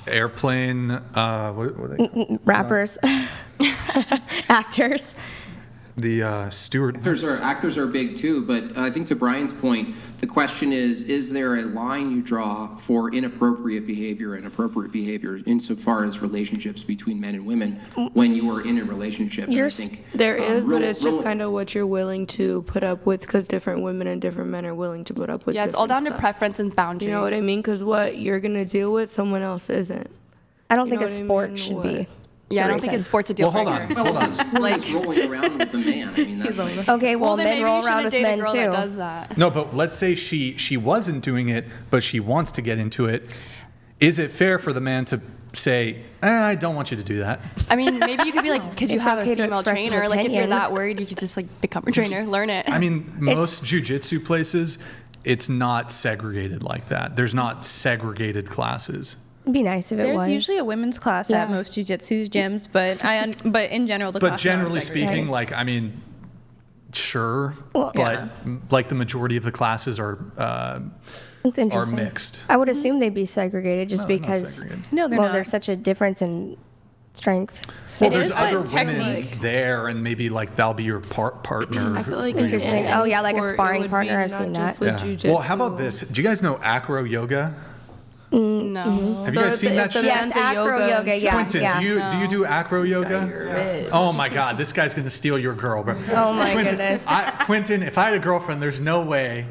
Airplane. What are they? Rappers, actors. The steward. Actors are big too, but I think to Brian's point, the question is there a line you draw for inappropriate behavior and appropriate behavior insofar as relationships between men and women when you are in a relationship? And I think, There is, but it's just kind of what you're willing to put up with, because different women and different men are willing to put up with. Yeah, it's all down different to stuff. preference and boundaries. You know what I mean? Because what you're gonna deal with, someone else isn't. I don't You think know a what I sport mean? should What? be. Yeah, I don't think a sport's a deal Well, breaker. hold on. the sport is rolling around with a man. I mean, that's Okay, well, then men maybe roll you around shouldn't with date a men girl too. that does that. No, but let's say she wasn't doing it, but she wants to get into it. Is it fair for the man to say, I don't want you to do that? I mean, maybe you could be like, could you It's have okay a to female express his trainer? Like, if you're opinion. that worried, you could just like become a trainer, learn it. I mean, most jujitsu places, it's not segregated like that. There's not segregated classes. It'd be nice if it There's was. usually a women's class at most jiu-jitsu gyms, but but in general, the But classes generally aren't segregated. speaking, like, I mean, sure, Well, but like the majority of the classes are It's interesting. mixed. I would assume they'd be segregated just No, they're not because. segregated. No, they're well, not. there's such a difference in strength. So Well, there's is, but other women technically- there, and maybe like that'll be your partner. I feel like Interesting. in any Oh, yeah, like a sport, it sparring would partner, be I've not seen just that. with Yeah. jiu-jitsu. Well, how about this? Do you guys know acro yoga? No. Have you guys seen that shit? Yes, acro yoga, yeah. Quentin, yeah. do you do acro yoga? Oh my God, this guy's gonna steal your girl, bro. Oh my Quentin, goodness. Quentin, if I had a girlfriend, there's no way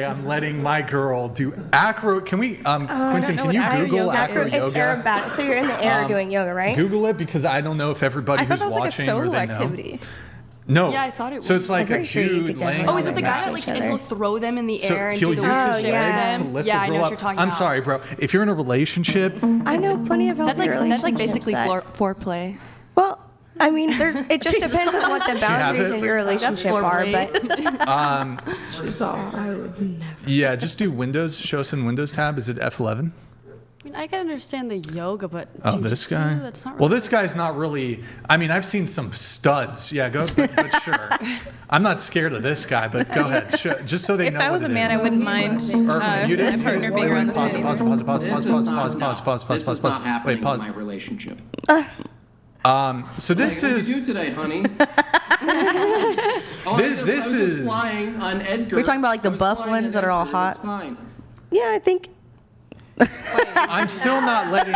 I'm letting my girl do acro. Can we, Quentin, can you Google acro yoga? It's aerobatic. So you're in the air doing yoga, right? Google it because I don't know if everybody I thought who's that was like a watching solo or they know. activity. No. Yeah, I thought it So was. it's like a pretty sure you dude could laying definitely Oh, is on it the a guy mat. that like each other. and he'll throw them in the So air and he'll do the use his worship legs to them? lift Yeah, the I know girl what up. you're talking I'm about. sorry, bro. If you're in a relationship, I know plenty of healthy That's like basically relationships that- foreplay. Well, I mean, it just depends on what the boundaries it? in your relationship are. But She's all, I would never. yeah, just do Windows. Show us in Windows tab. Is it F11? I mean, I can understand the yoga, but Oh, this jujitsu, guy. That's not really Well, this guy's not really. I mean, I've seen some studs. Yeah, but sure. I'm not scared of this guy, but go ahead. Just so they know. If I was what a it man, is. I wouldn't mind You did? my partner being around the Pause it. same. Pause it. Pause it. Pause it. This Pause. is not- Pause. no, Pause. Pause. Pause. This Pause. is not Pause. happening Wait. Pause. in my relationship. So this What is. did you do today, honey? This I was is- flying on Edgar. We're talking about, like, the I was buff flying ones on that are all Edgar, hot? It's fine. yeah, I think I'm still not letting.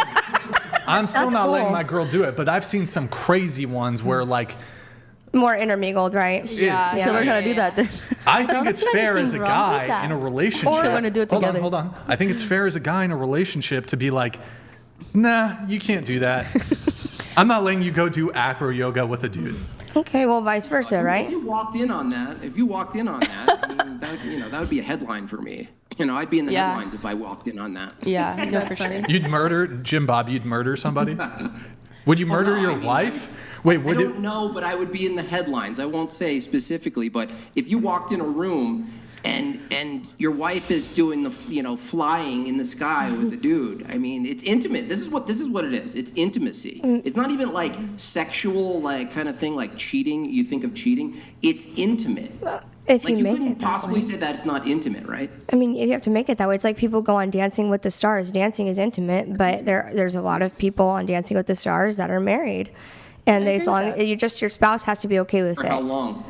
I'm still That's not letting cool. my girl do it, but I've seen some crazy ones where like. more intermingled, right? Yeah. So learn how to do that then. I think it's see fair as a anything wrong with guy that. in a relationship. Or learn to do it hold together. On, hold on. I think it's fair as a guy in a relationship to be like, nah, you can't do that. I'm not letting you go do acro yoga with a dude. Okay, well, vice versa, If right? you walked in on that, I mean, that would be a headline for me. I'd be in the Yeah. headlines if I walked in on that. Yeah, no, for sure. You'd murder JimBob. You'd murder somebody. Would you murder no, your I mean, wife? Wait, I would it? don't know, but I would be in the headlines. I won't say specifically, but if you walked in a room and your wife is doing the flying in the sky with a dude, I mean, it's intimate. This is what it is. It's intimacy. It's not even like sexual like kind of thing like cheating. You think of cheating. It's intimate. If Like you you make couldn't it that possibly way. say that it's not intimate, right? I mean, you have to make it that way. It's like people go on Dancing with the Stars. Dancing is intimate, but there's a lot of people on Dancing with the Stars that are married, and as long your spouse has to be okay with For it. how long?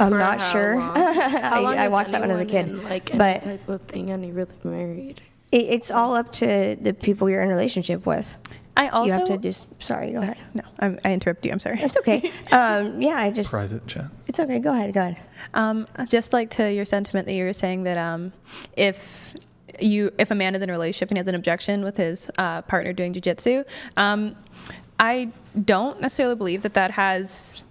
I'm For not how sure. long? How long I is watched that when I was a anyone kid, in, like any but type of thing, and you really married. it's all up to the people you're in a relationship with. I also You have to just. Sorry, go ahead. No, I interrupt you. I'm sorry. It's okay. Yeah, I just. Private chat. It's okay. Go ahead. Go ahead. Just like to your sentiment that you were saying that if a man is in a relationship and he has an objection with his partner doing jujitsu, I don't necessarily believe that has.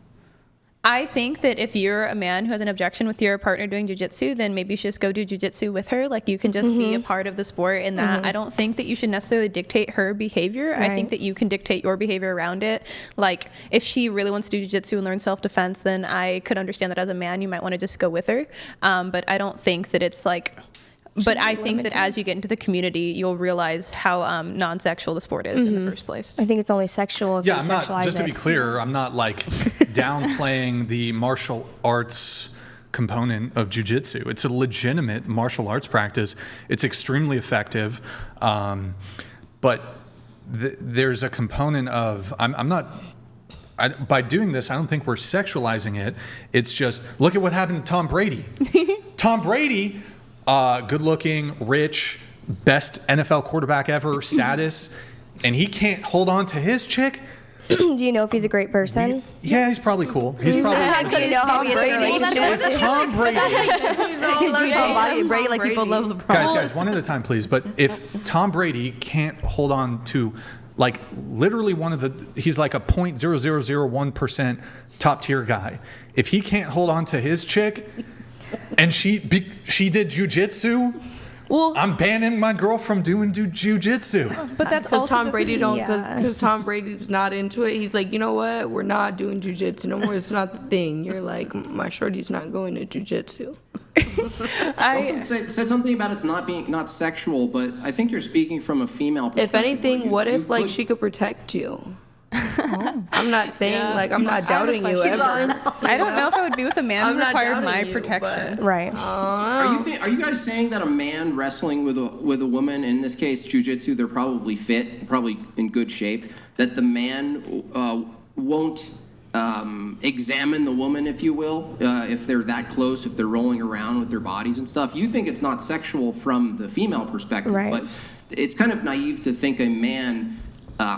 I think that if you're a man who has an objection with your partner doing jujitsu, then maybe you should just go do jujitsu with her. Like you can just be a part of the sport in that. I don't think that you should necessarily dictate her behavior. I think Right. that you can dictate your behavior around it. Like if she really wants to do jujitsu and learn self-defense, then I could understand that as a man, you might want to just go with her. But I don't think that it's like. But I think that as you get into the community, you'll realize how non-sexual the sport is in the first place. I think it's only sexual if Yeah, you I'm sexualize not. Just to be it. clear, I'm not like downplaying the martial arts component of jujitsu. It's a legitimate martial arts practice. It's extremely effective, but there's a component of I'm not. By doing this, I don't think we're sexualizing it. It's just look at what happened to Tom Brady. Tom Brady, good-looking, rich, best NFL quarterback ever, status, and he can't hold on to his chick. Do you know if he's a great person? Yeah, he's probably cool. He's probably. Do you know how he is in a relationship? If Tom Brady. Did you know Brady like people love LeBron? Guys, one at a time, please. But if Tom Brady can't hold on to, like, literally he's like a 0.0001% top tier guy. If he can't hold on to his chick, and she did jujitsu, Well, I'm banning my girl from doing jujitsu. But that's Because also Tom the Brady thing. don't, Yeah. because Tom Brady's not into it. He's like, you know what? We're not doing jujitsu no more. It's not the thing. You're like, my shorty's not going to jujitsu. Also said something about it's not sexual, but I think you're speaking from a female perspective. If anything, where what you if like put- she could protect you? I'm not saying like I'm not doubting you ever. I don't know if I would be with a man I'm who not required doubting my you, protection. Right. Are you guys saying that a man wrestling with a woman, in this case jujitsu, they're probably fit, probably in good shape, that the man won't examine the woman, if you will, if they're that close, if they're rolling around with their bodies and stuff? You think it's not sexual from the female perspective, Right. but it's kind of naive to think a man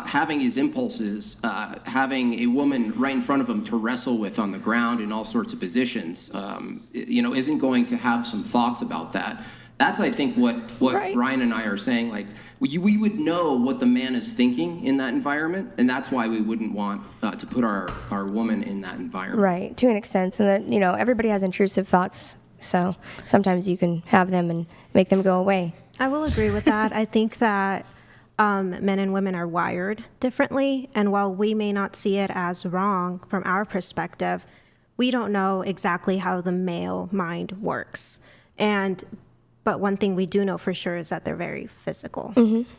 having his impulses, having a woman right in front of him to wrestle with on the ground in all sorts of positions, isn't going to have some thoughts about that. That's, I think, what Brian and I are saying. Like, we would know what the man is thinking in that environment, and that's why we wouldn't want to put our woman in that environment. Right, to an extent. And that, you know, everybody has intrusive thoughts, so sometimes you can have them and make them go away. I will agree with that. I think that men and women are wired differently, and while we may not see it as wrong from our perspective, we don't know exactly how the male mind works. But one thing we do know for sure is that they're very physical.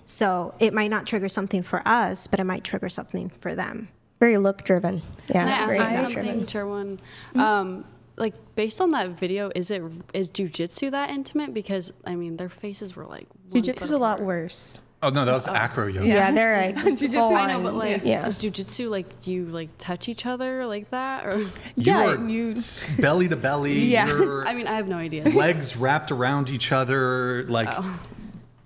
So it might not trigger something for us, but it might trigger something for them. Very look driven. Yeah. Can I very ask look something, driven. Sherwin? Like, based on that video, is jujitsu that intimate? Because, I mean, their faces were like... Jiu-jitsu's a lot worse. Oh, no, that was acro yoga. Yeah, they're like Jiu-jitsu, full I know, on. but like, yeah. is jujitsu like, do you like touch each other like that? Or You are belly to belly. Yeah. Your I mean, I have no idea. legs wrapped around each other, like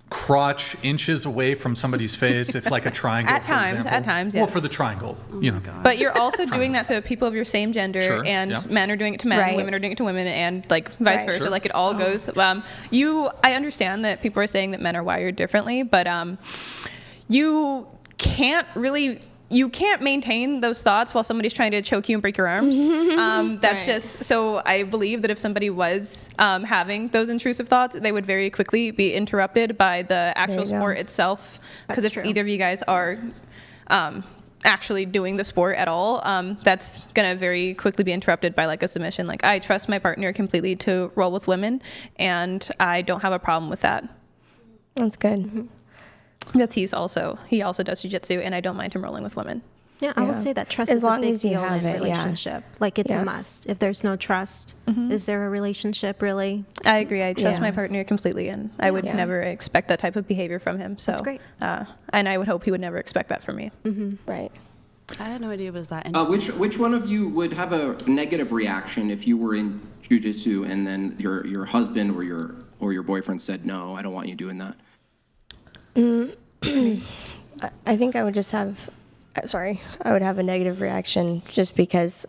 crotch inches away from somebody's face, if like a triangle, At for times, example. at times, Well, yes. for the triangle, you know. But you're also doing that to people of your same gender, Sure, and yeah. men are doing it to men, Right. women are doing it to women, and like vice Right. versa. Sure. Like it all goes. I understand that people are saying that men are wired differently, but you can't maintain those thoughts while somebody's trying to choke you and break your arms. That's just, so I believe that if somebody was having those intrusive thoughts, they would very quickly be interrupted by the actual you go. sport itself. Because if That's true. either of you guys are actually doing the sport at all, that's gonna very quickly be interrupted by like a submission. Like, I trust my partner completely to roll with women, and I don't have a problem with that. That's good. He also does jiu-jitsu, and I don't mind him rolling with women. Yeah, I will Yeah. say that trust As is a long big as you deal have in it, a yeah. relationship. Like, it's Yeah. a must. If there's no trust, is there a relationship really? I agree. I trust Yeah. my partner completely, and I would Yeah. never expect that type of behavior from him. So That's great. And I would hope he would never expect that from me. Right. I had no idea it was that intimate. Which one of you would have a negative reaction if you were in jiu-jitsu and then your husband or your boyfriend said, no, I don't want you doing that? I think I would just have, I would have a negative reaction just because,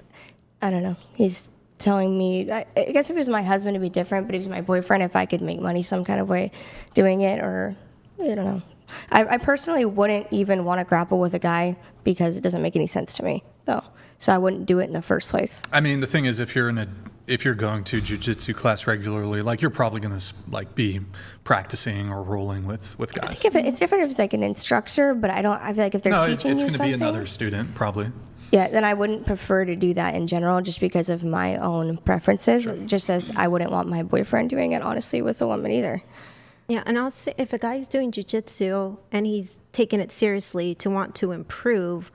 I don't know, he's telling me, I guess if it was my husband, it'd be different, but if he was my boyfriend, if I could make money some kind of way doing it, or, I don't know. I personally wouldn't even want to grapple with a guy because it doesn't make any sense to me, though. So I wouldn't do it in the first place. I mean, the thing is, if you're going to jiu-jitsu class regularly, like you're probably going to like be practicing or rolling with I guys. think it's different if it's like an instructor, but I feel like if they're No, teaching it's you going to something. be another student, probably. Yeah, then I wouldn't prefer to do that in general just because of my own preferences. Just as I wouldn't want my boyfriend doing it, honestly, with a woman either. Yeah, and I'll say if a guy's doing jiu-jitsu and he's taking it seriously to want to improve,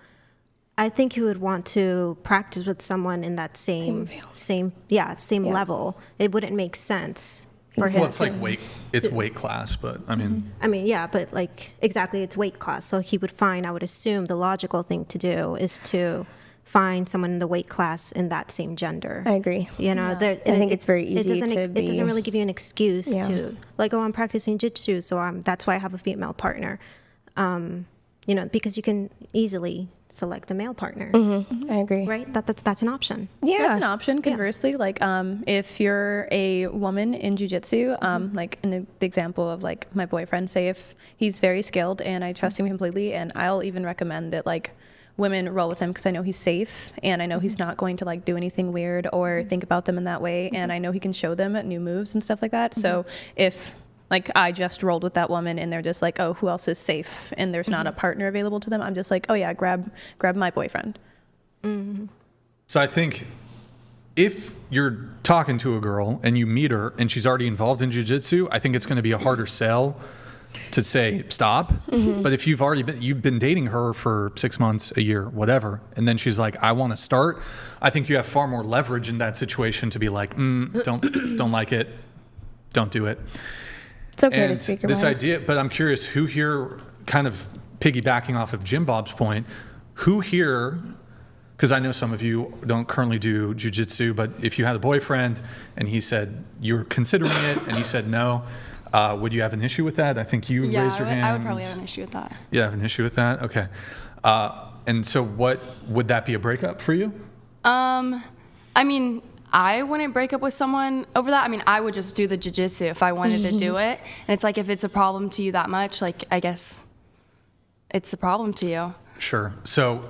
I think he would want to practice with someone in that same level. It wouldn't make sense for him. Well, it's like weight class, but I mean, Yeah, but like exactly, it's weight class. So he would I would assume the logical thing to do is to find someone in the weight class in that same gender. I agree. You know, I think it's very easy it doesn't really give you an excuse to like, oh, I'm practicing jiu-jitsu, so that's why I have a female partner. You know, because you can easily select a male partner. I agree. Right? That's an option. Yeah. That's an option. Conversely, like if you're a woman in jiu-jitsu, like in the example of like my boyfriend, say if he's very skilled and I trust him completely, and I'll even recommend that like women roll with him because I know he's safe and I know he's not going to like do anything weird or think about them in that way, and I know he can show them new moves and stuff like that. So if like I just rolled with that woman and they're just like, oh, who else is safe, and there's not a partner available to them, I'm just like, oh yeah, grab my boyfriend. so I think if you're talking to a girl and you meet her and she's already involved in jiu-jitsu, I think it's going to be a harder sell to say stop. But if you've been dating her for 6 months, a year, whatever, and then she's like, I want to start, I think you have far more leverage in that situation to be like, don't like it, don't do it. It's okay And to speak your this mind. idea, but I'm curious, who here, kind of piggybacking off of JimBob's point, who here, because I know some of you don't currently do jiu-jitsu, but if you had a boyfriend and he said you were considering it and he said no, would you have an issue with that? I think you raised your hand. I would probably have an issue with that. You have an issue with that? Okay. And so what, would that be a breakup for you? I mean, I wouldn't break up with someone over that. I mean, I would just do the jiu-jitsu if I wanted to do it. And it's like, if it's a problem to you that much, like, I guess it's a problem to you. Sure. So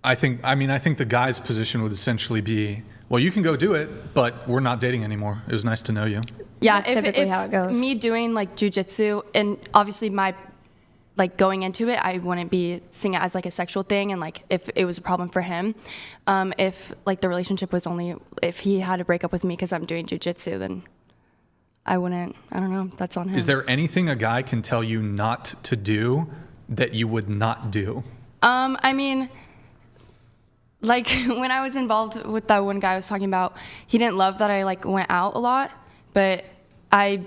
I think the guy's position would essentially be, well, you can go do it, but we're not dating anymore. It was nice to know you. Yeah, That's typically how it goes. Me doing like jujitsu, and obviously my like going into it, I wouldn't be seeing it as like a sexual thing, and like if it was a problem for him, if like the relationship was only if he had to break up with me because I'm doing jujitsu, then I wouldn't. I don't know. That's on him. Is there anything a guy can tell you not to do that you would not do? I mean, like when I was involved with that one guy I was talking about, he didn't love that I like went out a lot, but I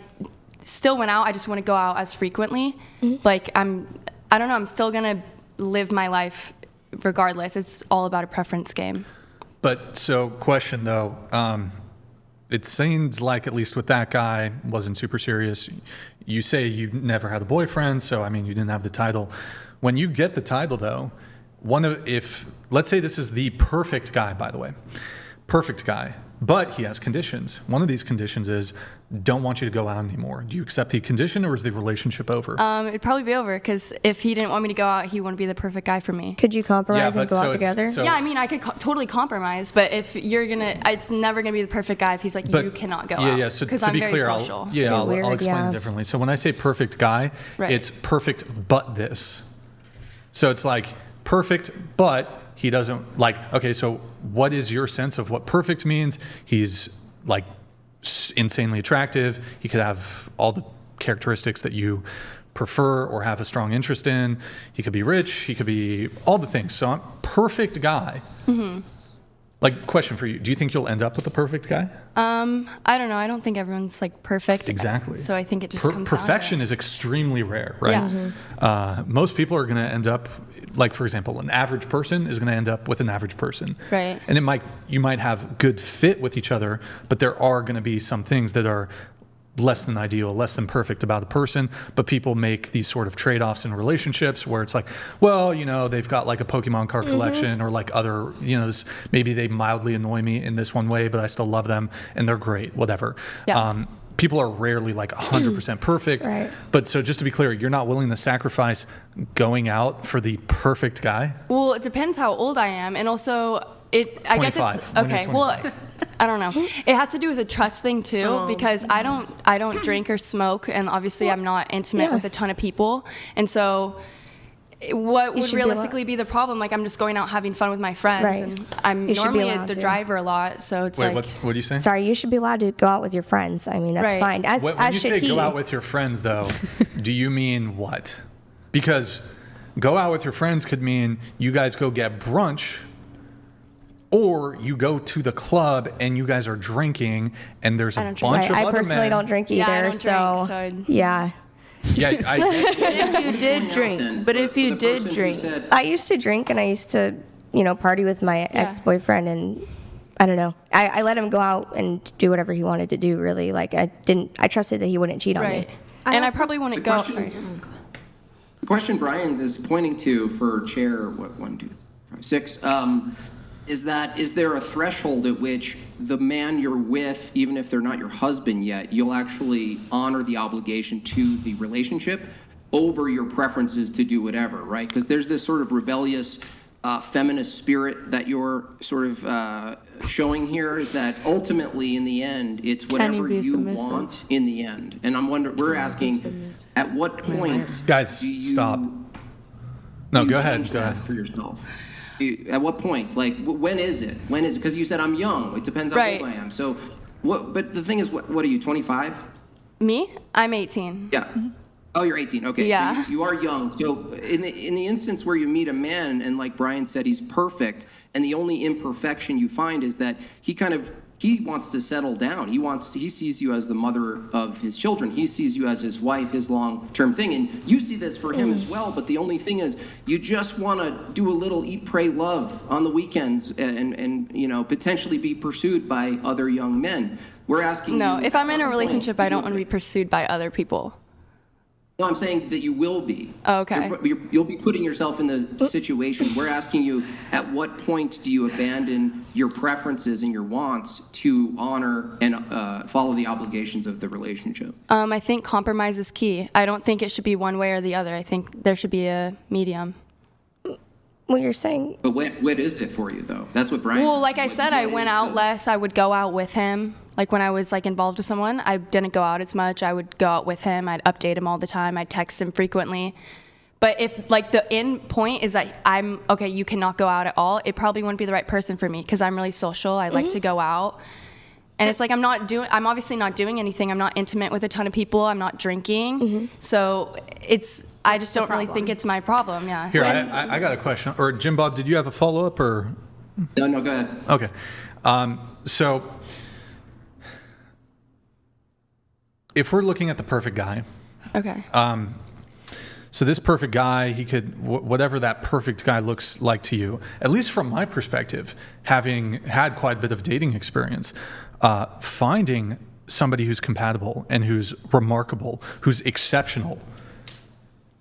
still went out. I just want to go out as frequently. Like I don't know, I'm still gonna live my life regardless. It's all about a preference game. But so question though, it seems like at least with that guy wasn't super serious. You say you never had a boyfriend, so I mean you didn't have the title. When you get the title though, let's say this is the perfect guy, by the way, perfect guy, but he has conditions. One of these conditions is don't want you to go out anymore. Do you accept the condition, or is the relationship over? It'd probably be over, because if he didn't want me to go out, he wouldn't be the perfect guy for me. Could you compromise and go out together? Yeah, I mean, I could totally compromise, but if it's never gonna be the perfect guy if he's like, you cannot go out. Yeah, so because to I'm be very clear, social. I'll explain differently. So when I say perfect guy, Right. it's perfect but this. So it's like perfect, but he doesn't like, okay, so what is your sense of what perfect means? He's like insanely attractive. He could have all the characteristics that you prefer or have a strong interest in. He could be rich. He could be all the things. So I'm perfect guy. Like, question for you. Do you think you'll end up with a perfect guy? I don't know. I don't think everyone's like perfect. Exactly. So I think it just comes perfection is extremely rare, right? Yeah. Most people are going to end up, like, for example, an average person is going to end up with an average person. Right. And you might have good fit with each other, but there are going to be some things that are less than ideal, less than perfect about a person. But people make these sort of trade-offs in relationships where it's like, well, they've got like a Pokemon card collection, or like other, maybe they mildly annoy me in this one way, but I still love them and they're great, whatever. Yeah. People are rarely like 100% perfect. Right. But so just to be clear, you're not willing to sacrifice going out for the perfect guy? Well, it depends how old I am, and also I guess it's 25. okay. Well, I don't know. It has to do with a trust thing too, because I don't drink or smoke, and obviously I'm not intimate with a ton of people, and so what would realistically be the problem? Like, I'm just going out having fun with my friends, and I'm normally the driver a lot, so it's Wait, like. what do you say? Sorry, you should be allowed to go out with your friends. I mean, that's fine. When you say go out with your friends, though, do you mean what? Because go out with your friends could mean you guys go get brunch, or you go to the club and you guys are drinking, and there's a bunch of other men. I personally don't drink either, I don't drink, yeah. Yeah, if you did drink, I used to drink, and I used to, party with my ex-boyfriend, and I don't know. I let him go out and do whatever he wanted to do, really. Like, I trusted that he wouldn't cheat on me. And I probably wouldn't go. Sorry. The question Brian is pointing to for chair, 1, 2, 5, 6, is there a threshold at which the man you're with, even if they're not your husband yet, you'll actually honor the obligation to the relationship over your preferences to do whatever, right? Because there's this sort of rebellious feminist spirit that you're sort of showing here, is that ultimately in the end, it's whatever you want in the end. And we're asking, at what point guys, stop. No, go ahead. For yourself. At what point? Like, when is it? Because you said I'm young. It depends how old I am. So, but the thing is, what are you, 25? Me? I'm 18. Yeah. Oh, you're 18. Okay. Yeah. So you are young. So in the instance where you meet a man, and like Brian said, he's perfect, and the only imperfection you find is that he wants to settle down. He sees you as the mother of his children. He sees you as his wife, his long-term thing. And you see this for him as well, but the only thing is you just want to do a little eat, pray, love on the weekends, and potentially be pursued by other young men. We're asking No, if I'm in a relationship, I don't want to be pursued by other people. No, I'm saying that you will be. Oh, okay. You'll be putting yourself in the situation. We're asking you, at what point do you abandon your preferences and your wants to honor and follow the obligations of the relationship? I think compromise is key. I don't think it should be one way or the other. I think there should be a medium. What you're saying. But what is it for you, though? That's what Brian. Well, like I said, I went out less. I would go out with him. Like when I was like involved with someone, I didn't go out as much. I would go out with him. I'd update him all the time. I'd text him frequently. But if like the end point is that I'm okay, you cannot go out at all, it probably wouldn't be the right person for me because I'm really social. I like to go out. And it's like I'm obviously not doing anything. I'm not intimate with a ton of people. I'm not drinking. So I just don't really think it's my problem. Yeah. Here, I got a question. Or JimBob, did you have a follow-up or? No, go ahead. Okay. So if we're looking at the perfect guy. Okay. So this perfect guy, he could, whatever that perfect guy looks like to you, at least from my perspective, having had quite a bit of dating experience, finding somebody who's compatible and who's remarkable, who's exceptional.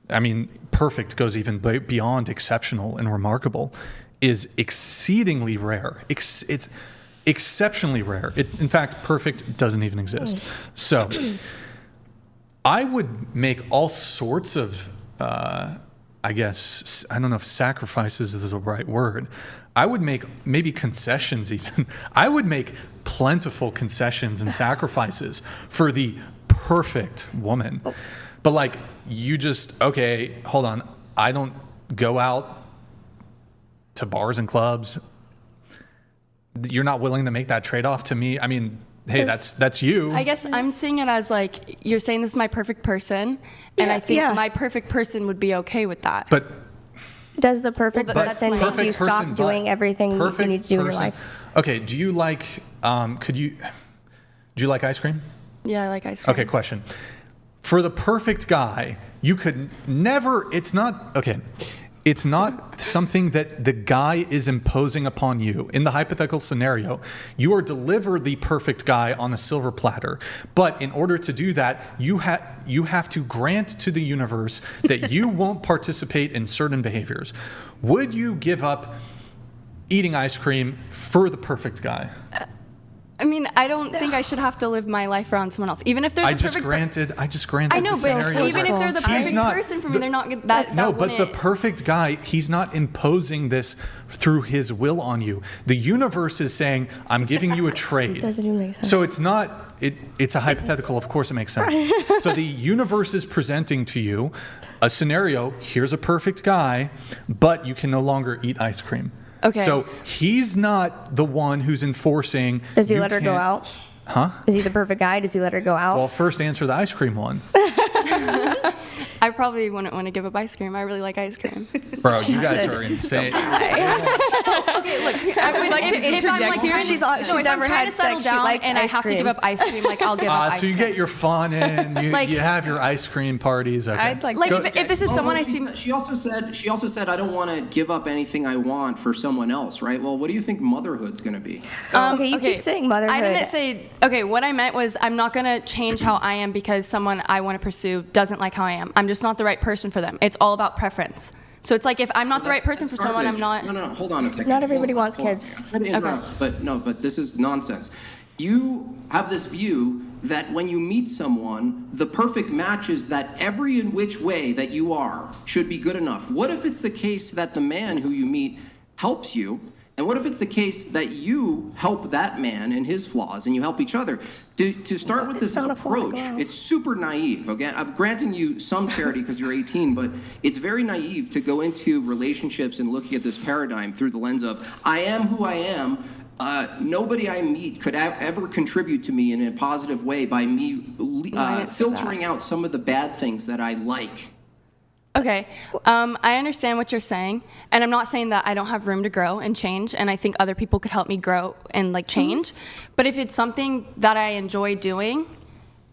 I mean, perfect goes even beyond exceptional and remarkable, is exceedingly rare. It's exceptionally rare. In fact, perfect doesn't even exist. So I would make all sorts of, I guess, I don't know if sacrifices is the right word. I would make maybe concessions even. I would make plentiful concessions and sacrifices for the perfect woman. But like, you just, okay, hold on. I don't go out to bars and clubs. You're not willing to make that trade-off to me. I mean, hey, that's you. I guess I'm seeing it as like, you're saying this is my perfect person, and I think my perfect person would be okay with that. But does the perfect person make you stop doing everything you need to do in your life? Okay, do you like do you like ice cream? Yeah, I like ice cream. Okay, question. For the perfect guy, you could never, it's not something that the guy is imposing upon you. In the hypothetical scenario, you are delivered the perfect guy on a silver platter. But in order to do that, you have to grant to the universe that you won't participate in certain behaviors. Would you give up eating ice cream for the perfect guy? I mean, I don't think I should have to live my life around someone else, even if there's I just granted. I know, but even if they're the perfect person for me, they're not that. No, but the perfect guy, he's not imposing this through his will on you. The universe is saying, "I'm giving you a trade." Doesn't even make sense. So it's not. It's a hypothetical. Of course, it makes sense. So the universe is presenting to you a scenario. Here's a perfect guy, but you can no longer eat ice cream. Okay. So he's not the one who's enforcing. Does he let her go out? Huh? Is he the perfect guy? Does he let her go out? Well, first answer the ice cream one. I probably wouldn't want to give up ice cream. I really like ice cream. Bro, you guys are insane. Okay, look, I would like to interject here. She's if never I'm trying had to settle sex. She down likes and I ice have to cream. give up ice cream, like I'll give up ice So you cream. get your fun in, you have your ice cream parties. Okay. I'd like if this is someone I see. She also said, I don't want to give up anything I want for someone else, right? Well, what do you think motherhood's going to be? Okay, you keep saying motherhood. I didn't say, okay, what I meant was I'm not going to change how I am because someone I want to pursue doesn't like how I am. I'm just not the right person for them. It's all about preference. So it's like if I'm not the right person for someone, I'm not. No, hold on a second. Not everybody wants kids. I'm trying to interrupt, but this is nonsense. You have this view that when you meet someone, the perfect match is that every in which way that you are should be good enough. What if it's the case that the man who you meet helps you? And what if it's the case that you help that man in his flaws and you help each other? To start with this approach, it's super naive, okay? I'm granting you some charity because you're 18, but it's very naive to go into relationships and looking at this paradigm through the lens of, I am who I am. Nobody I meet could ever contribute to me in a positive way by me filtering out some of the bad things that I like. Okay, I understand what you're saying, and I'm not saying that I don't have room to grow and change, and I think other people could help me grow and like change. But if it's something that I enjoy doing,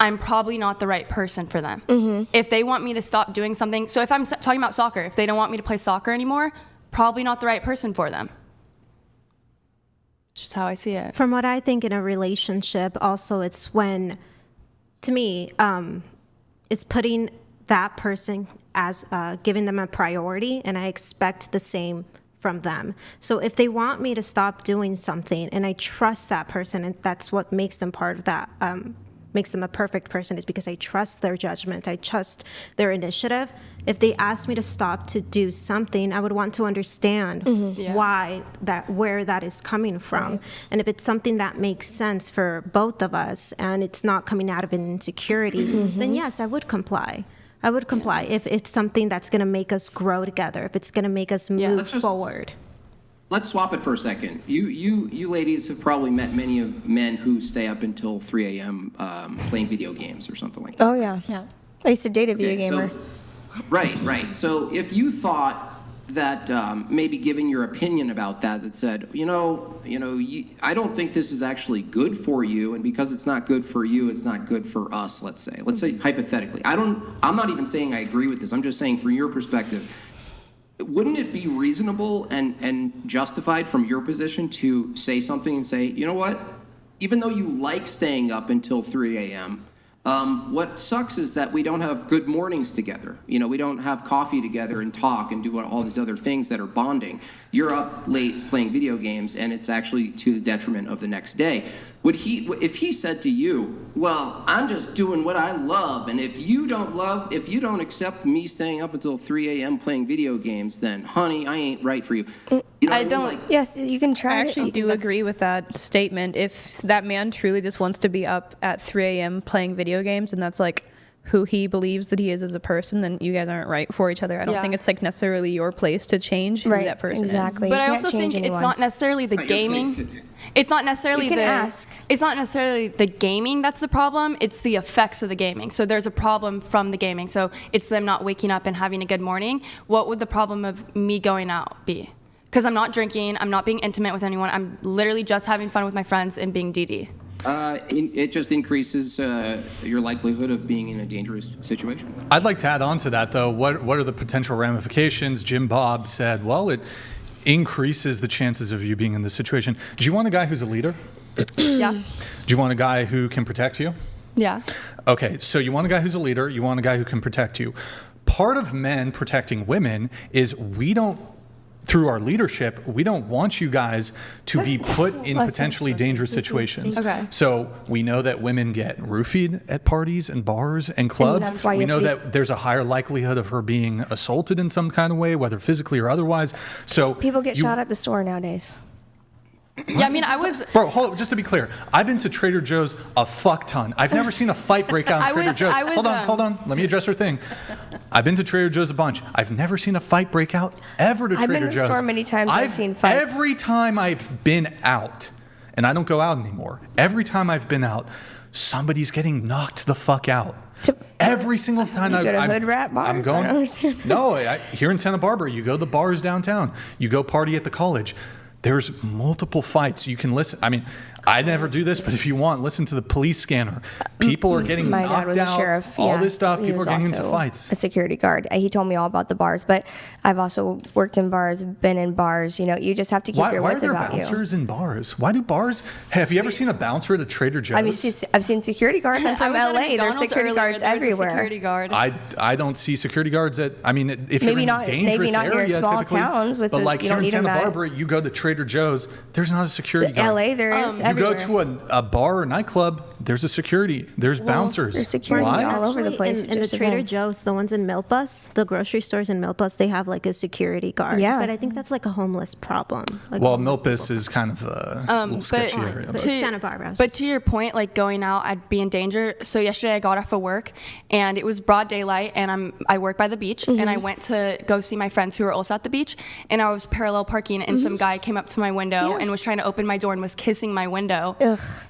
I'm probably not the right person for them. If they want me to stop doing something, so if I'm talking about soccer, if they don't want me to play soccer anymore, probably not the right person for them. Just how I see it. From what I think in a relationship, also it's when, to me, it's putting that person as giving them a priority, and I expect the same from them. So if they want me to stop doing something and I trust that person, and that's what makes them part of that, makes them a perfect person, is because I trust their judgment, I trust their initiative. If they ask me to stop to do something, I would want to understand why where that is coming from. And if it's something that makes sense for both of us and it's not coming out of an insecurity, then yes, I would comply. I would comply if it's something that's going to make us grow together, if it's going to make us move forward. Let's swap it for a second. You ladies have probably met many of men who stay up until 3 a.m. Playing video games or something like that. Oh, yeah. I used to date a video gamer. Right. So if you thought that maybe giving your opinion about that said, I don't think this is actually good for you, and because it's not good for you, it's not good for us, let's say hypothetically. I'm not even saying I agree with this. I'm just saying from your perspective, wouldn't it be reasonable and justified from your position to say something and say, you know what, even though you like staying up until 3 a.m., what sucks is that we don't have good mornings together. We don't have coffee together and talk and do all these other things that are bonding. You're up late playing video games, and it's actually to the detriment of the next day. If he said to you, well, I'm just doing what I love, and if you don't accept me staying up until 3 a.m. playing video games, then honey, I ain't right for you. I don't. Yes, you can try. I actually do agree with that statement. If that man truly just wants to be up at 3 a.m. playing video games, and that's like who he believes that he is as a person, then you guys aren't right for each other. I don't think it's like necessarily your place to change who that person is. But I also think it's not necessarily the gaming. It's not necessarily It's not necessarily the gaming that's the problem. It's the effects of the gaming. So there's a problem from the gaming. So it's them not waking up and having a good morning. What would the problem of me going out be? Because I'm not drinking, I'm not being intimate with anyone. I'm literally just having fun with my friends and being DD. It just increases your likelihood of being in a dangerous situation. I'd like to add on to that, though. What are the potential ramifications? JimBob said, well, it increases the chances of you being in this situation. Do you want a guy who's a leader? Yeah. Do you want a guy who can protect you? Yeah. Okay, so you want a guy who's a leader, you want a guy who can protect you. Part of men protecting women is through our leadership, we don't want you guys to be put in potentially dangerous situations. Okay. So we know that women get roofied at parties and bars and clubs. And that's why we know that there's a higher likelihood of her being assaulted in some kind of way, whether physically or otherwise. So people get shot at the store nowadays. Yeah, I mean, I was... Bro, hold on, just to be clear, I've been to Trader Joe's a fuck ton. I've never seen a fight break out in Trader Joe's. Hold on. Let me address her thing. I've been to Trader Joe's a bunch. I've never seen a fight break out ever to Trader Joe's. I've been to the store many times. I've seen fights. Every time I've been out, and I don't go out anymore, every time I've been out, somebody's getting knocked the fuck out. Every single time you go to hood rat bars? I'm going. I don't understand. No, here in Santa Barbara, you go to the bars downtown. You go party at the college. There's multiple fights. You can listen. I mean, I never do this, but if you want, listen to the police scanner. People are getting knocked out. My dad was a sheriff. All this stuff. People are getting into fights. A security guard. He told me all about the bars, but I've also worked in bars, been in bars. You just have to keep your wits about you. Why are there bouncers in bars? Why do bars? Have you ever seen a bouncer at a Trader Joe's? I mean, I've seen security guards. I'm from LA. There's security guards everywhere. Security guard. I don't see security guards at. I mean, if maybe you're in a dangerous area, near small towns with but like here in Santa Barbara, you go to Trader Joe's. There's not a security guard. LA, there is everywhere. You go to a bar or nightclub, there's a security. There's bouncers. There's security all over the place. In the Trader Joe's, the ones in Milpas, the grocery stores in Milpas, they have like a security guard. Yeah. But I think that's like a homeless problem. Well, Milpas is kind of a little sketchy area. But it's Santa Barbara. But to your point, like going out, I'd be in danger. So yesterday I got off of work and it was broad daylight and I work by the beach and I went to go see my friends who were also at the beach and I was parallel parking and some guy came up to my window and was trying to open my door and was kissing my window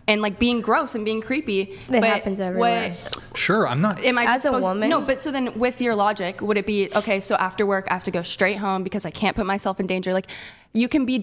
and like being gross and being creepy. That happens everywhere. Sure, I'm not. Am I as a woman? No, but so then with your logic, would it be, okay, so after work I have to go straight home because I can't put myself in danger? Like you can be,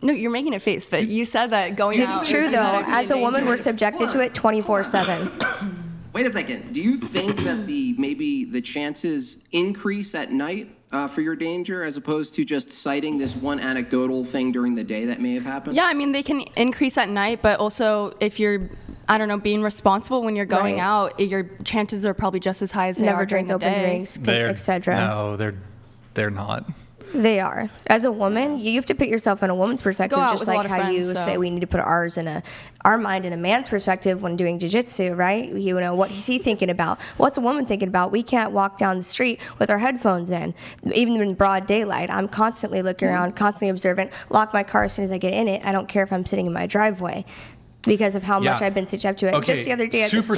no, you're making a face, but you said that going out. It's true though. As a woman, we're subjected to it 24/7. Wait a second. Do you think that maybe the chances increase at night for your danger as opposed to just citing this one anecdotal thing during the day that may have happened? Yeah, I mean, they can increase at night, but also if you're I don't know, being responsible when you're going Right. out, your chances are probably just as high as they Never are during drink the open day. drinks, They're- etc. No, they're not. They are. As a woman, you have to put yourself in a woman's perspective, Go out just with a lot like of how you friends, so- say we need to put our mind in a man's perspective when doing jiu-jitsu, right? You know, what is he thinking about? What's a woman thinking about? We can't walk down the street with our headphones in, even in broad daylight. I'm constantly looking around, constantly observant, lock my car as soon as I get in it. I don't care if I'm sitting in my driveway because of how much I've been stitched up to it. Okay, Just the other day at the store.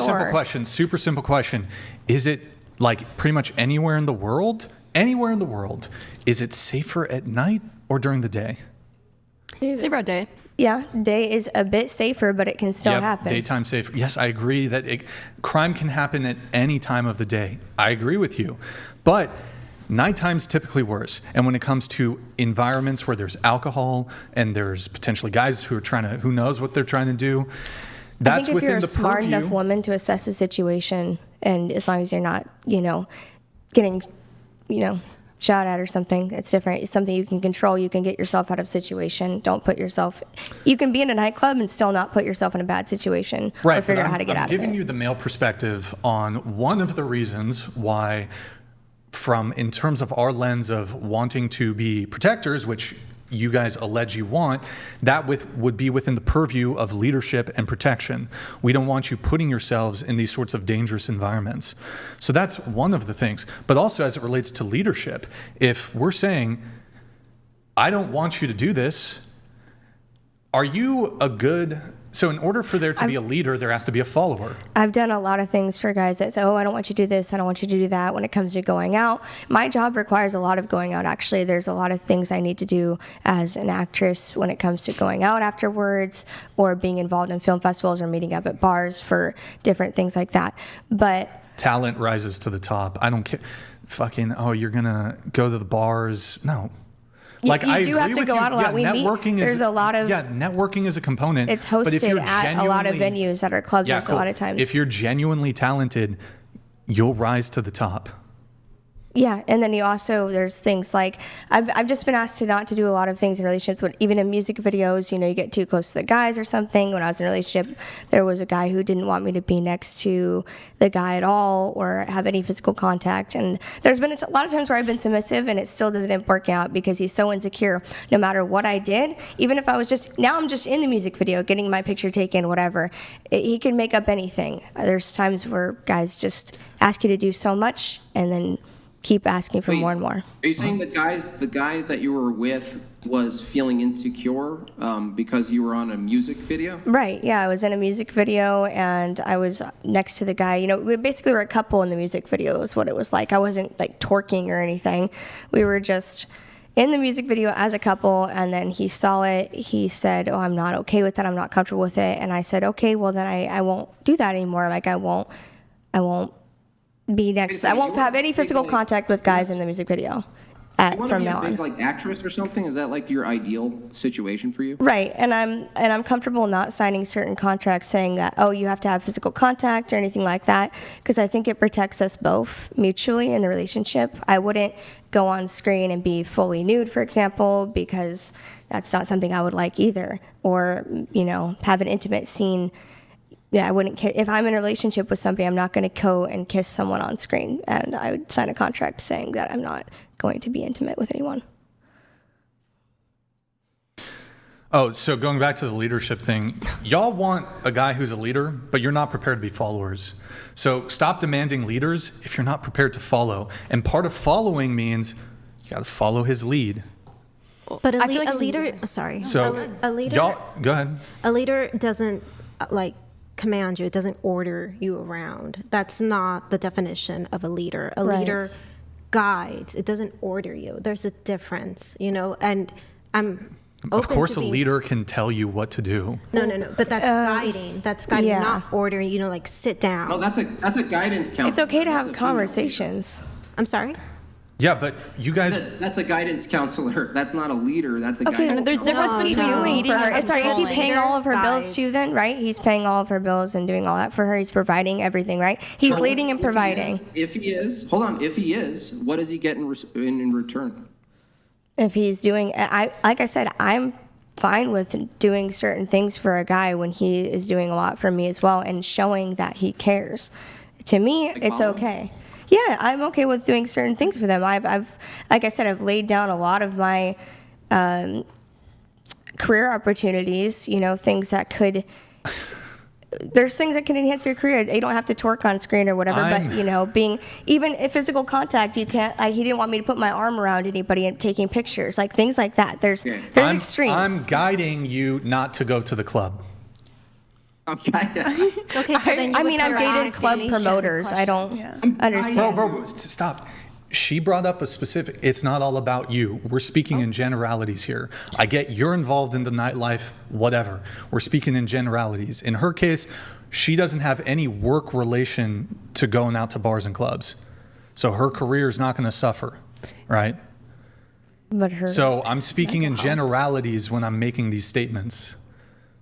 Super simple question. Is it like pretty much anywhere in the world? Anywhere in the world, is it safer at night or during the day? Safer at day. Yeah, day is a bit safer, but it can still happen. Daytime safer. Yes, I agree that crime can happen at any time of the day. I agree with you. But nighttime's typically worse. And when it comes to environments where there's alcohol and there's potentially guys who are who knows what they're trying to do, that's I think if within you're a the smart purview. enough woman to assess the situation, and as long as you're not, getting, shot at or something, it's different. It's something you can control. You can get yourself out of situation. Don't put yourself. You can be in a nightclub and still not put yourself in a bad situation, Right, or figure but out how to get I'm out of it. giving you the male perspective on one of the reasons why, in terms of our lens of wanting to be protectors, which you guys allege you want, that would be within the purview of leadership and protection. We don't want you putting yourselves in these sorts of dangerous environments. So that's one of the things. But also as it relates to leadership, if we're saying, I don't want you to do this, are you so in order for there to be a leader, there has to be a follower. I've done a lot of things for guys that say, oh, I don't want you to do this, I don't want you to do that. When it comes to going out, my job requires a lot of going out, actually. There's a lot of things I need to do as an actress when it comes to going out afterwards or being involved in film festivals or meeting up at bars for different things like that. But Talent rises to the top. I don't care. You're going to go to the bars. No. Like, you I do agree have to with go you. out a lot. Networking there's a lot of. Networking is a component. It's but if hosted you're at a lot of genuinely- venues that are clubs Yeah, a cool. lot of times. If you're genuinely talented, you'll rise to the top. Yeah, and then there's things like, I've just been asked not to do a lot of things in relationships, but even in music videos, you get too close to the guys or something. When I was in a relationship, there was a guy who didn't want me to be next to the guy at all or have any physical contact. And there's been a lot of times where I've been submissive and it still doesn't work out because he's so insecure no matter what I did. Even if now I'm just in the music video, getting my picture taken, whatever. He can make up anything. There's times where guys just ask you to do so much and then keep asking for more and more. Are you saying the guy that you were with was feeling insecure because you were on a music video? Right, yeah, I was in a music video and I was next to the guy. We basically were a couple in the music video is what it was like. I wasn't like twerking or anything. We were just in the music video as a couple, and then he saw it. He said, oh, I'm not okay with that. I'm not comfortable with it. And I said, okay, well then I won't do that anymore. Like I won't be next. I won't have any physical contact with guys in the music video from now on. You want to be a big actress or something? Is that like your ideal situation for you? Right, and I'm comfortable not signing certain contracts saying that, oh, you have to have physical contact or anything like that, because I think it protects us both mutually in the relationship. I wouldn't go on screen and be fully nude, for example, because that's not something I would like either, or have an intimate scene. Yeah, I wouldn't. If I'm in a relationship with somebody, I'm not going to go and kiss someone on screen, and I would sign a contract saying that I'm not going to be intimate with anyone. Oh, so going back to the leadership thing, y'all want a guy who's a leader, but you're not prepared to be followers. So stop demanding leaders if you're not prepared to follow. And part of following means you got to follow his lead. But a leader. Sorry. So a leader. y'all, go ahead. A leader doesn't command you. It doesn't order you around. That's not the definition of a leader. A leader guides. It doesn't order you. There's a difference, and I'm open Of course, to a leader can tell you what to do. No. But that's guiding. That's guiding, yeah. not ordering. Like sit down. No, that's a guidance counselor. It's okay to That's have a conversations. I'm sorry. Yeah, but you guys. That's a guidance counselor. That's not a leader. That's a Okay, guidance. There's difference What's he between doing leading for her? and Sorry, is he controlling. paying all of her bills Guides. too then, right? He's paying all of her bills and doing all that for her. He's providing everything, right? He's leading and providing. If he is, if he is, what does he get in return? If he's doing, like I said, I'm fine with doing certain things for a guy when he is doing a lot for me as well and showing that he cares. To me, it's okay. Yeah, I'm okay with doing certain things for them. I've like I said, I've laid down a lot of my career opportunities, you know, things that could... There's things that can enhance your career. You don't have to twerk on screen or whatever, but, you know, being... Even if physical contact, you can't... he didn't want me to put my arm around anybody and taking pictures. Like, things like that. There's extremes. I'm guiding you not to go to the club. Okay. Okay, so then I mean, I've dated club promoters. I don't understand. Bro, stop. She brought up a specific, it's not all about you. We're speaking in generalities here. I get you're involved in the nightlife, whatever. We're speaking in generalities. In her case, she doesn't have any work relation to going out to bars and clubs. So her career is not going to suffer, right? So I'm speaking in generalities when I'm making these statements.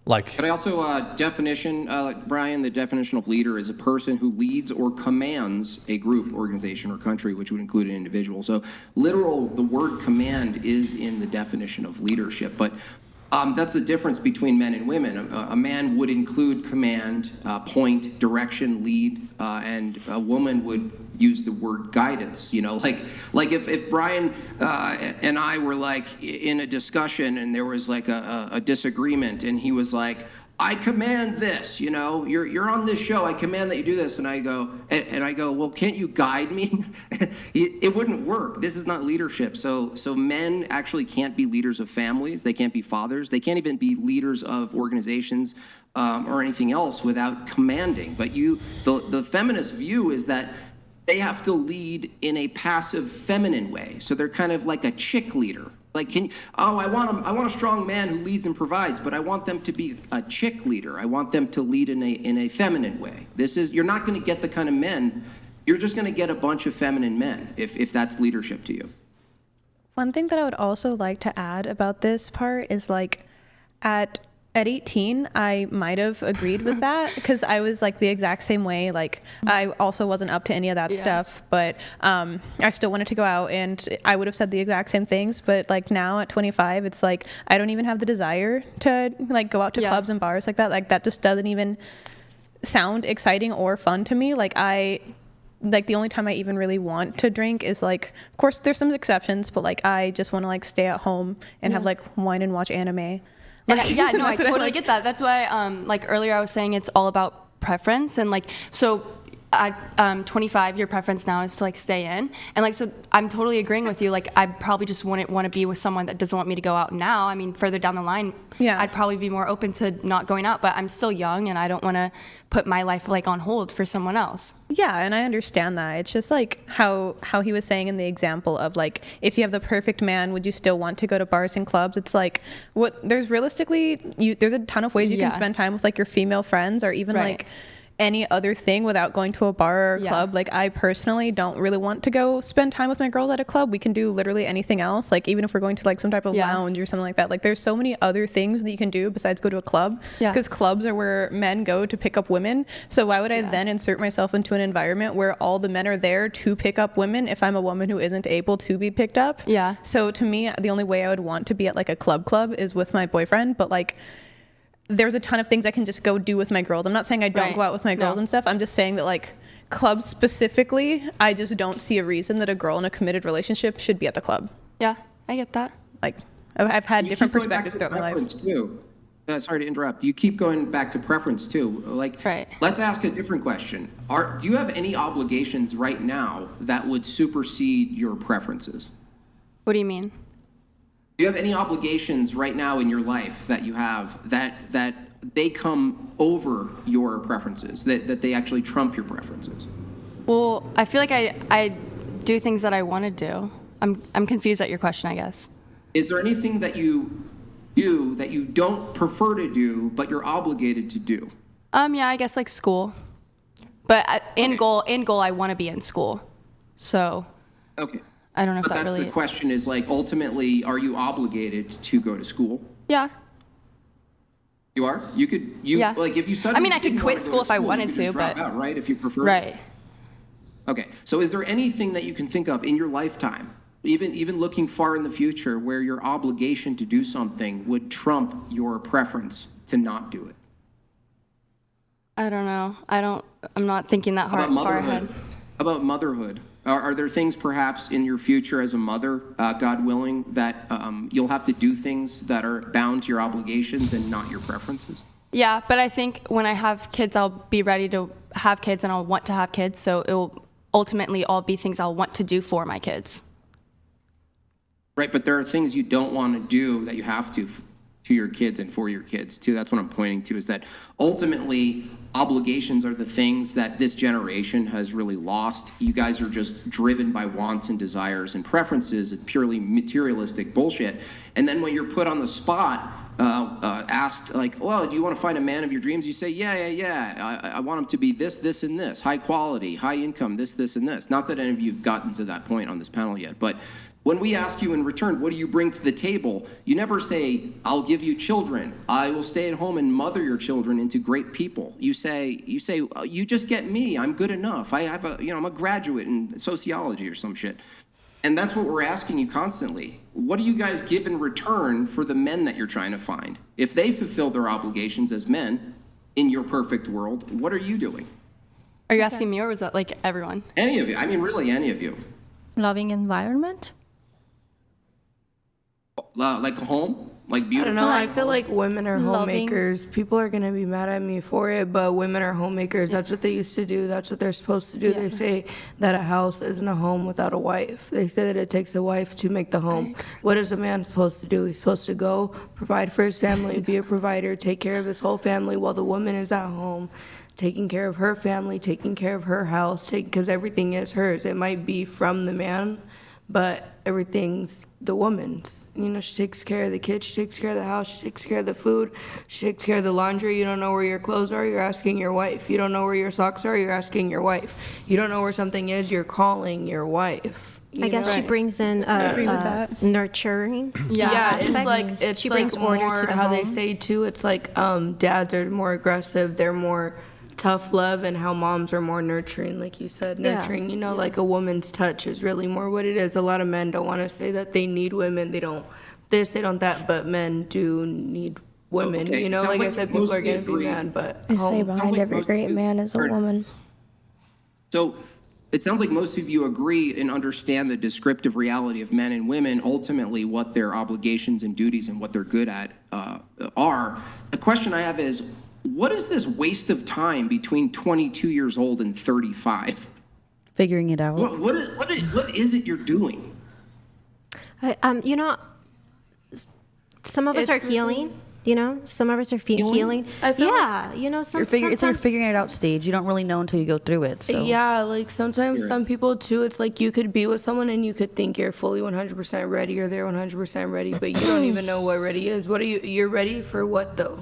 Like, but I also definition, Brian, the definition of leader is a person who leads or commands a group, organization, or country, which would include an individual. So literal, the word command is in the definition of leadership, but that's the difference between men and women. A man would include command, point, direction, lead, and a woman would use the word guidance. You know, like if Brian and I were like in a discussion and there was like a disagreement, and he was like, I command this, you know, you're on this show, I command that you do this, and I go, well, can't you guide me? It wouldn't work. This is not leadership. So men actually can't be leaders of families. They can't be fathers. They can't even be leaders of organizations or anything else without commanding. But the feminist view is that they have to lead in a passive feminine way. So they're kind of like a chick leader. Like, I want a strong man who leads and provides, but I want them to be a chick leader. I want them to lead in a feminine way. You're not going to get the kind of men. You're just going to get a bunch of feminine men if that's leadership to you. One thing that I would also like to add about this part is, like, at 18, I might have agreed with that because I was like the exact same way. Like, I also wasn't up to any of that stuff, but I still wanted to go out, and I would have said the exact same things. But like now at 25, it's like I don't even have the desire to like go out to clubs and bars like that. Like, that just doesn't even sound exciting or fun to me. Like, the only time I even really want to drink is like, of course there's some exceptions, but like I just want to like stay at home and have like wine and watch anime. And I totally get that. That's why, like earlier I was saying it's all about preference, and like, so at 25, your preference now is to like stay in, and like, so I'm totally agreeing with you. Like, I probably just wouldn't want to be with someone that doesn't want me to go out now. I mean, further down the line, I'd probably be more open to not going out, but I'm still young and I don't want to put my life like on hold for someone else. Yeah, and I understand that. It's just like how he was saying in the example of like, if you have the perfect man, would you still want to go to bars and clubs? It's like, there's a ton of ways you can spend time with like your female friends, or even like any other thing without going to a bar or club. Like, I personally don't really want to go spend time with my girls at a club. We can do literally anything else. Like, even if we're going to like some type of lounge or something like that, like there's so many other things that you can do besides go to a club, because clubs are where men go to pick up women. So why would I then insert myself into an environment where all the men are there to pick up women if I'm a woman who isn't able to be picked up? So to me, the only way I would want to be at like a club is with my boyfriend. But like, there's a ton of things I can just go do with my girls. I'm not saying I don't go out with my girls and stuff. I'm just saying that like clubs specifically, I just don't see a reason that a girl in a committed relationship should be at the club. Yeah, I get that. Like, I've had different perspectives throughout my life. Too. Sorry to interrupt. You keep going back to preference too. Like, let's ask a different question. Do you have any obligations right now that would supersede your preferences? What do you mean? Do you have any obligations right now in your life that you have that they come over your preferences, that they actually trump your preferences? Well, I feel like I do things that I want to do. I'm confused at your question, I guess. Is there anything that you do that you don't prefer to do, but you're obligated to do? Yeah, I guess like school. But in goal, I want to be in school. So. Okay. I don't know if that really... But the question is, like, ultimately, are you obligated to go to school? Yeah. You are? You could, like, if you suddenly... I mean, I could quit school if I wanted to, but... Drop out, right, if you prefer? Right. Okay, so is there anything that you can think of in your lifetime Even looking far in the future, where your obligation to do something would trump your preference to not do it? I don't know. I'm not thinking that How about far ahead. motherhood? How about motherhood? Are there things perhaps in your future as a mother, God willing, that you'll have to do things that are bound to your obligations and not your preferences? Yeah, but I think when I have kids, I'll be ready to have kids and I'll want to have kids. So it will ultimately all be things I'll want to do for my kids. Right, but there are things you don't want to do that you have to your kids and for your kids too. That's what I'm pointing to, is that ultimately obligations are the things that this generation has really lost. You guys are just driven by wants and desires and preferences, purely materialistic bullshit. And then when you're put on the spot, asked like, well, do you want to find a man of your dreams? You say, yeah. I want him to be this, and this, high quality, high income, this, and this. Not that any of you have gotten to that point on this panel yet, but when we ask you in return, what do you bring to the table? You never say, I'll give you children. I will stay at home and mother your children into great people. You say, you just get me. I'm good enough. I'm a graduate in sociology or some shit. And that's what we're asking you constantly. What do you guys give in return for the men that you're trying to find? If they fulfill their obligations as men in your perfect world, what are you doing? Are you asking me, or was that like everyone? Any of you. I mean, really any of you. Loving environment. Like a home? Like beautiful? I don't know. I feel like women are Loving. homemakers. People are going to be mad at me for it, but women are homemakers. That's what they used to do. That's what they're supposed to do. They say that a house isn't a home without a wife. They say that it takes a wife to make the home. What is a man supposed to do? He's supposed to go provide for his family, be a provider, take care of his whole family, while the woman is at home taking care of her family, taking care of her house, because everything is hers. It might be from the man, but everything's the woman's. You know, she takes care of the kids, she takes care of the house, she takes care of the food, she takes care of the laundry. You don't know where your clothes are, you're asking your wife. You don't know where your socks are, you're asking your wife. You don't know where something is, you're calling your wife. I guess she brings in nurturing. Yeah, it's aspect. like She brings order more to the how they home. say too. It's like dads are more aggressive, they're more tough love, and how moms are more nurturing, like you said, nurturing. You know, like a woman's touch is really more what it is. A lot of men don't want to say that they need women. They don't this, they don't that, but men do need women. Okay. You know, Sounds like I like said, people most are of you gonna be agree. mad, but I say home. behind like every most great of you man is a heard- woman. So it sounds like most of you agree and understand the descriptive reality of men and women, ultimately what their obligations and duties and what they're good at are. The question I have is, what is this waste of time between 22 years old and 35? Figuring it out. What is it you're doing? You know, some of us are healing. You know, some of us are healing. I feel you know, It's like you're sometimes figuring it out stage. You don't really know until you go through it. So Yeah, like sometimes some people too, it's like you could be with someone and you could think you're fully 100% ready or they're 100% ready, but you don't even know what ready is. What are you're ready for what though?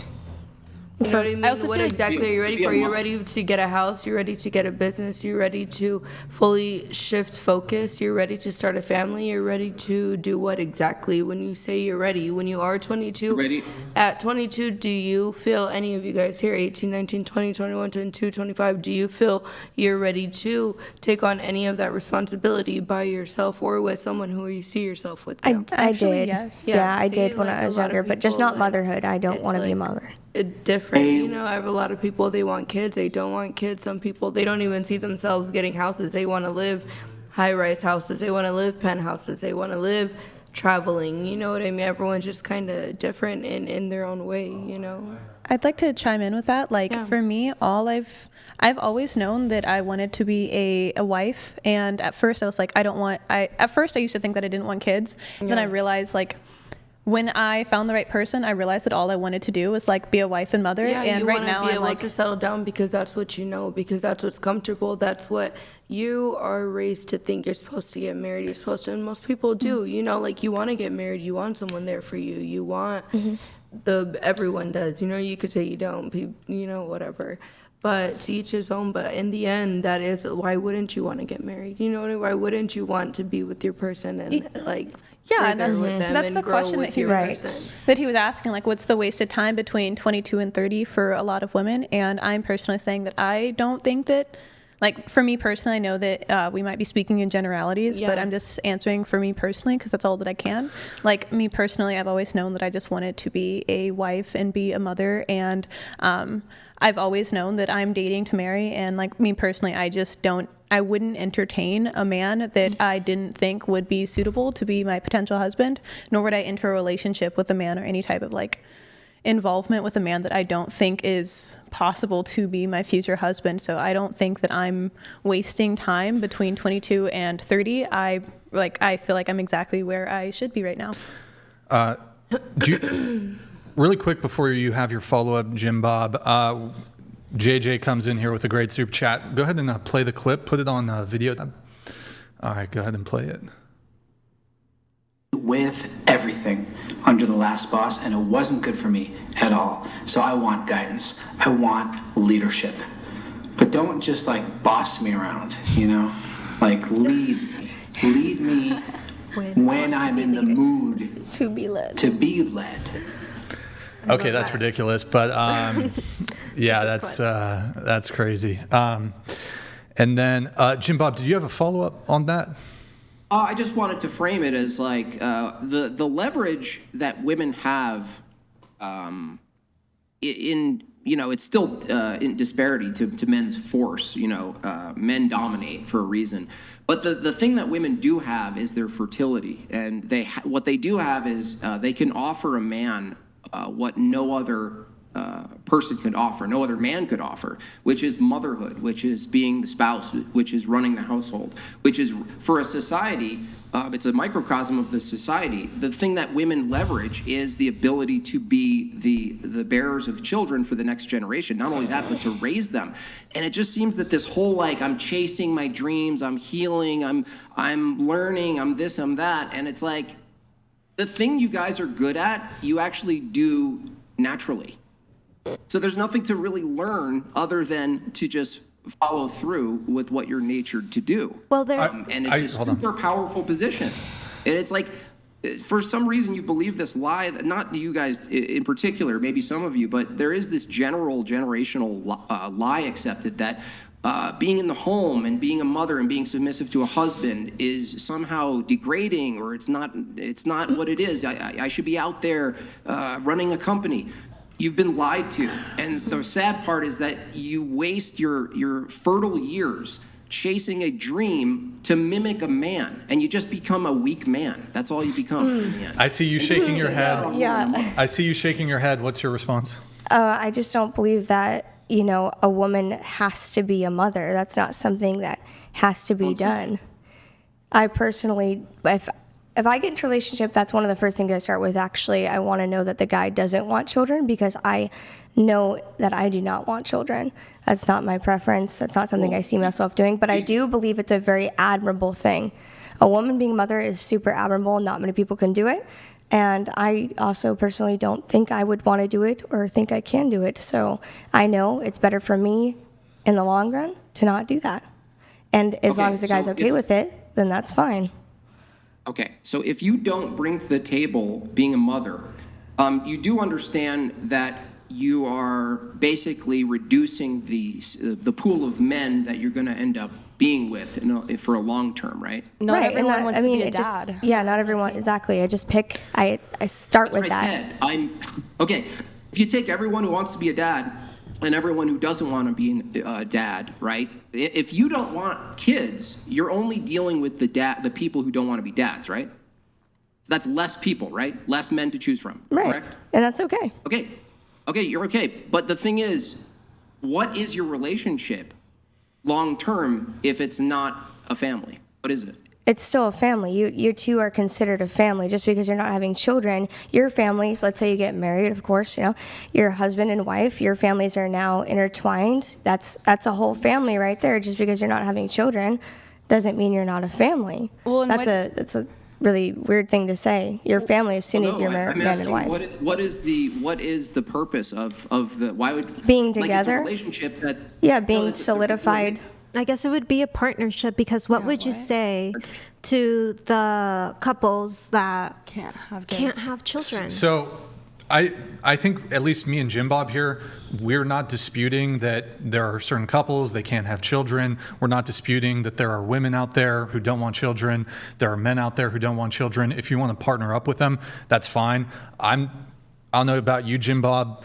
You know what I mean? also What feel like exactly are you ready for? You're ready to get a house, you're ready to get a business, you're ready to fully shift focus, you're ready to start a family, you're ready to do what exactly when you say you're ready? When you are 22, Ready. at 22, do you feel, any of you guys here, 18, 19, 20, 21, 22, 25, do you feel you're ready to take on any of that responsibility by yourself or with someone who you see yourself with now? I Actually, did. yes. Yeah, I see, did when like, I a was lot of younger, but just people, not like, motherhood. I don't it's want to be a like- mother. It's different, you know. I have a lot of people, they want kids, they don't want kids. Some people, they don't even see themselves getting houses. They want to live high-rise houses, they want to live penthouses, they want to live traveling, you know what I mean? Everyone's just kind of different in their own way, you know. I'd like to chime in with that. Like Yeah. for me, I've always known that I wanted to be a wife, and at first I was like, at first I used to think that I didn't want kids. Then I realized, like, when I found the right person, I realized that all I wanted to do was like be a wife and mother. Yeah, and you right want now to be I'm able like, to settle down because that's what you know, because that's what's comfortable. That's what you are raised to think. You're supposed to get married. You're supposed to, and most people do. You know, like you want to get married. You want someone there for you. You want everyone does. You know, you could say you don't. You know, whatever. But to each his own. But in the end, that is why wouldn't you want to get married? You know, why wouldn't you want to be with your person and like yeah, further with them that's and the grow question with that he your was person? that he was asking, like, what's the wasted time between 22 and 30 for a lot of women? And I'm personally saying that I don't think that, like for me personally, I know that we might be speaking in generalities, but I'm just answering for me personally because that's all that I can. Like me personally, I've always known that I just wanted to be a wife and be a mother, and I've always known that I'm dating to marry, and like me personally, I wouldn't entertain a man that I didn't think would be suitable to be my potential husband, nor would I enter a relationship with a man or any type of like involvement with a man that I don't think is possible to be my future husband. So I don't think that I'm wasting time between 22 and 30. I feel like I'm exactly where I should be right now. Really quick before you have your follow-up, JimBob, JJ comes in here with a great super chat. Go ahead and play the clip. Put it on video. All right, go ahead and play it. With everything under the last boss, and it wasn't good for me at all. So I want guidance. I want leadership. But don't just like boss me around, you know? Like lead me when I'm in the mood To be led. Okay, that's ridiculous, but yeah, that's crazy. And then JimBob, did you have a follow-up on that? I just wanted to frame it as like the leverage that women have in it's still in disparity to men's force. Men dominate for a reason, but the thing that women do have is their fertility, and what they do have is they can offer a man what no other person could offer, no other man could offer, which is motherhood, which is being the spouse, which is running the household, which is for a society, it's a microcosm of the society. The thing that women leverage is the ability to be the bearers of children for the next generation. Not only that, but to raise them. And it just seems that this whole like, I'm chasing my dreams, I'm healing, I'm learning, I'm this, I'm that. And it's like, the thing you guys are good at, you actually do naturally. So there's nothing to really learn other than to just follow through with what you're natured to do. Well, and it's a super powerful position. And it's like, for some reason you believe this lie, not you guys in particular, maybe some of you, but there is this generational lie accepted that being in the home and being a mother and being submissive to a husband is somehow degrading, or it's not what it is. I should be out there running a company. You've been lied to. And the sad part is that you waste your fertile years chasing a dream to mimic a man, and you just become a weak man. That's all you become in the end. I see you shaking your head. Yeah. I see you shaking your head. What's your response? I just don't believe that, a woman has to be a mother. That's not something that has to be done. I personally, if I get into a relationship, that's one of the first things I start with. Actually, I want to know that the guy doesn't want children, because I know that I do not want children. That's not my preference. That's not something I see myself doing. But I do believe it's a very admirable thing. A woman being a mother is super admirable. Not many people can do it. And I also personally don't think I would want to do it or think I can do it. So I know it's better for me in the long run to not do that. And as long as the guy's okay with it, then that's fine. Okay, so if you don't bring to the table being a mother, you do understand that you are basically reducing the pool of men that you're going to end up being with for a long term, right? Not everyone wants to be a dad. Not everyone, exactly. I just pick, I start with that. Okay, if you take everyone who wants to be a dad and everyone who doesn't want to be a dad, right? If you don't want kids, you're only dealing with the people who don't want to be dads, right? So that's less people, right? Less men to choose from, correct? And that's okay. Okay, you're okay. But the thing is, what is your relationship long term if it's not a family? What is it? It's still a family. You two are considered a family. Just because you're not having children, your families, let's say you get married, of course, your husband and wife, your families are now intertwined. That's a whole family right there. Just because you're not having children doesn't mean you're not a family. Well, that's a really weird thing to say. Your family as soon as you're married, man and wife. What is the purpose of the why would being together? Like it's a relationship that being solidified. I guess it would be a partnership, because what would you say to the couples that can't have children? So I think at least me and JimBob here, we're not disputing that there are certain couples, they can't have children. We're not disputing that there are women out there who don't want children. There are men out there who don't want children. If you want to partner up with them, that's fine. I don't know about you, JimBob.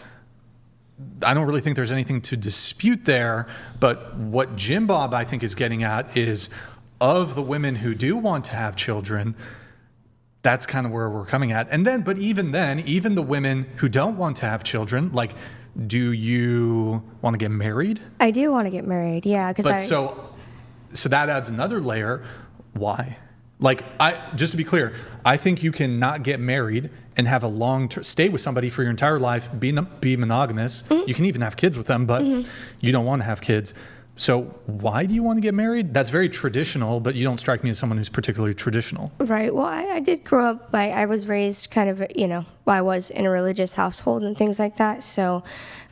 I don't really think there's anything to dispute there, but what JimBob I think is getting at is, of the women who do want to have children, that's kind of where we're coming at. And then, but even then, even the women who don't want to have children, like, do you want to get married? I do want to get married, yeah. So that adds another layer. Why? Like, just to be clear, I think you can not get married and have a stay with somebody for your entire life, be monogamous. Mm-hmm. You can even have kids with them, but you don't want to have kids. So why do you want to get married? That's very traditional, but you don't strike me as someone who's particularly traditional. Right. Well, I did grow up, I was raised kind of, I was in a religious household and things like that. So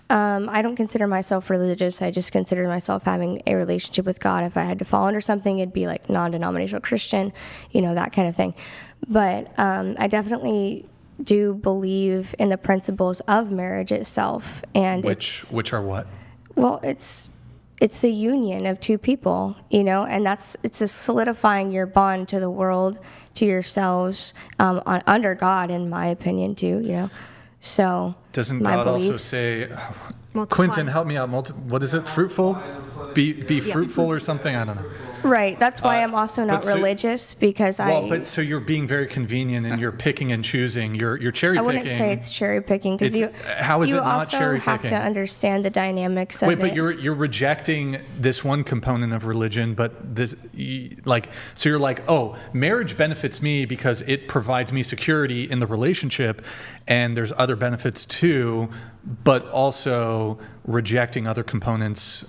I don't consider myself religious. I just consider myself having a relationship with God. If I had to fall under something, it'd be like non-denominational Christian, that kind of thing. But I definitely do believe in the principles of marriage itself. And which are what? Well, it's the union of two people, and it's just solidifying your bond to the world, to yourselves, under God, in my opinion, too, So doesn't God also say, Quentin, help me out, what is it, fruitful? Be fruitful or something? I don't know. Right. That's why I'm also not religious, because so you're being very convenient and you're picking and choosing. You're cherry picking. I wouldn't say it's cherry picking, because how is it not cherry picking? You also have to understand the dynamics of it. But you're rejecting this one component of religion, but so you're like, oh, marriage benefits me because it provides me security in the relationship, and there's other benefits too, but also rejecting other components.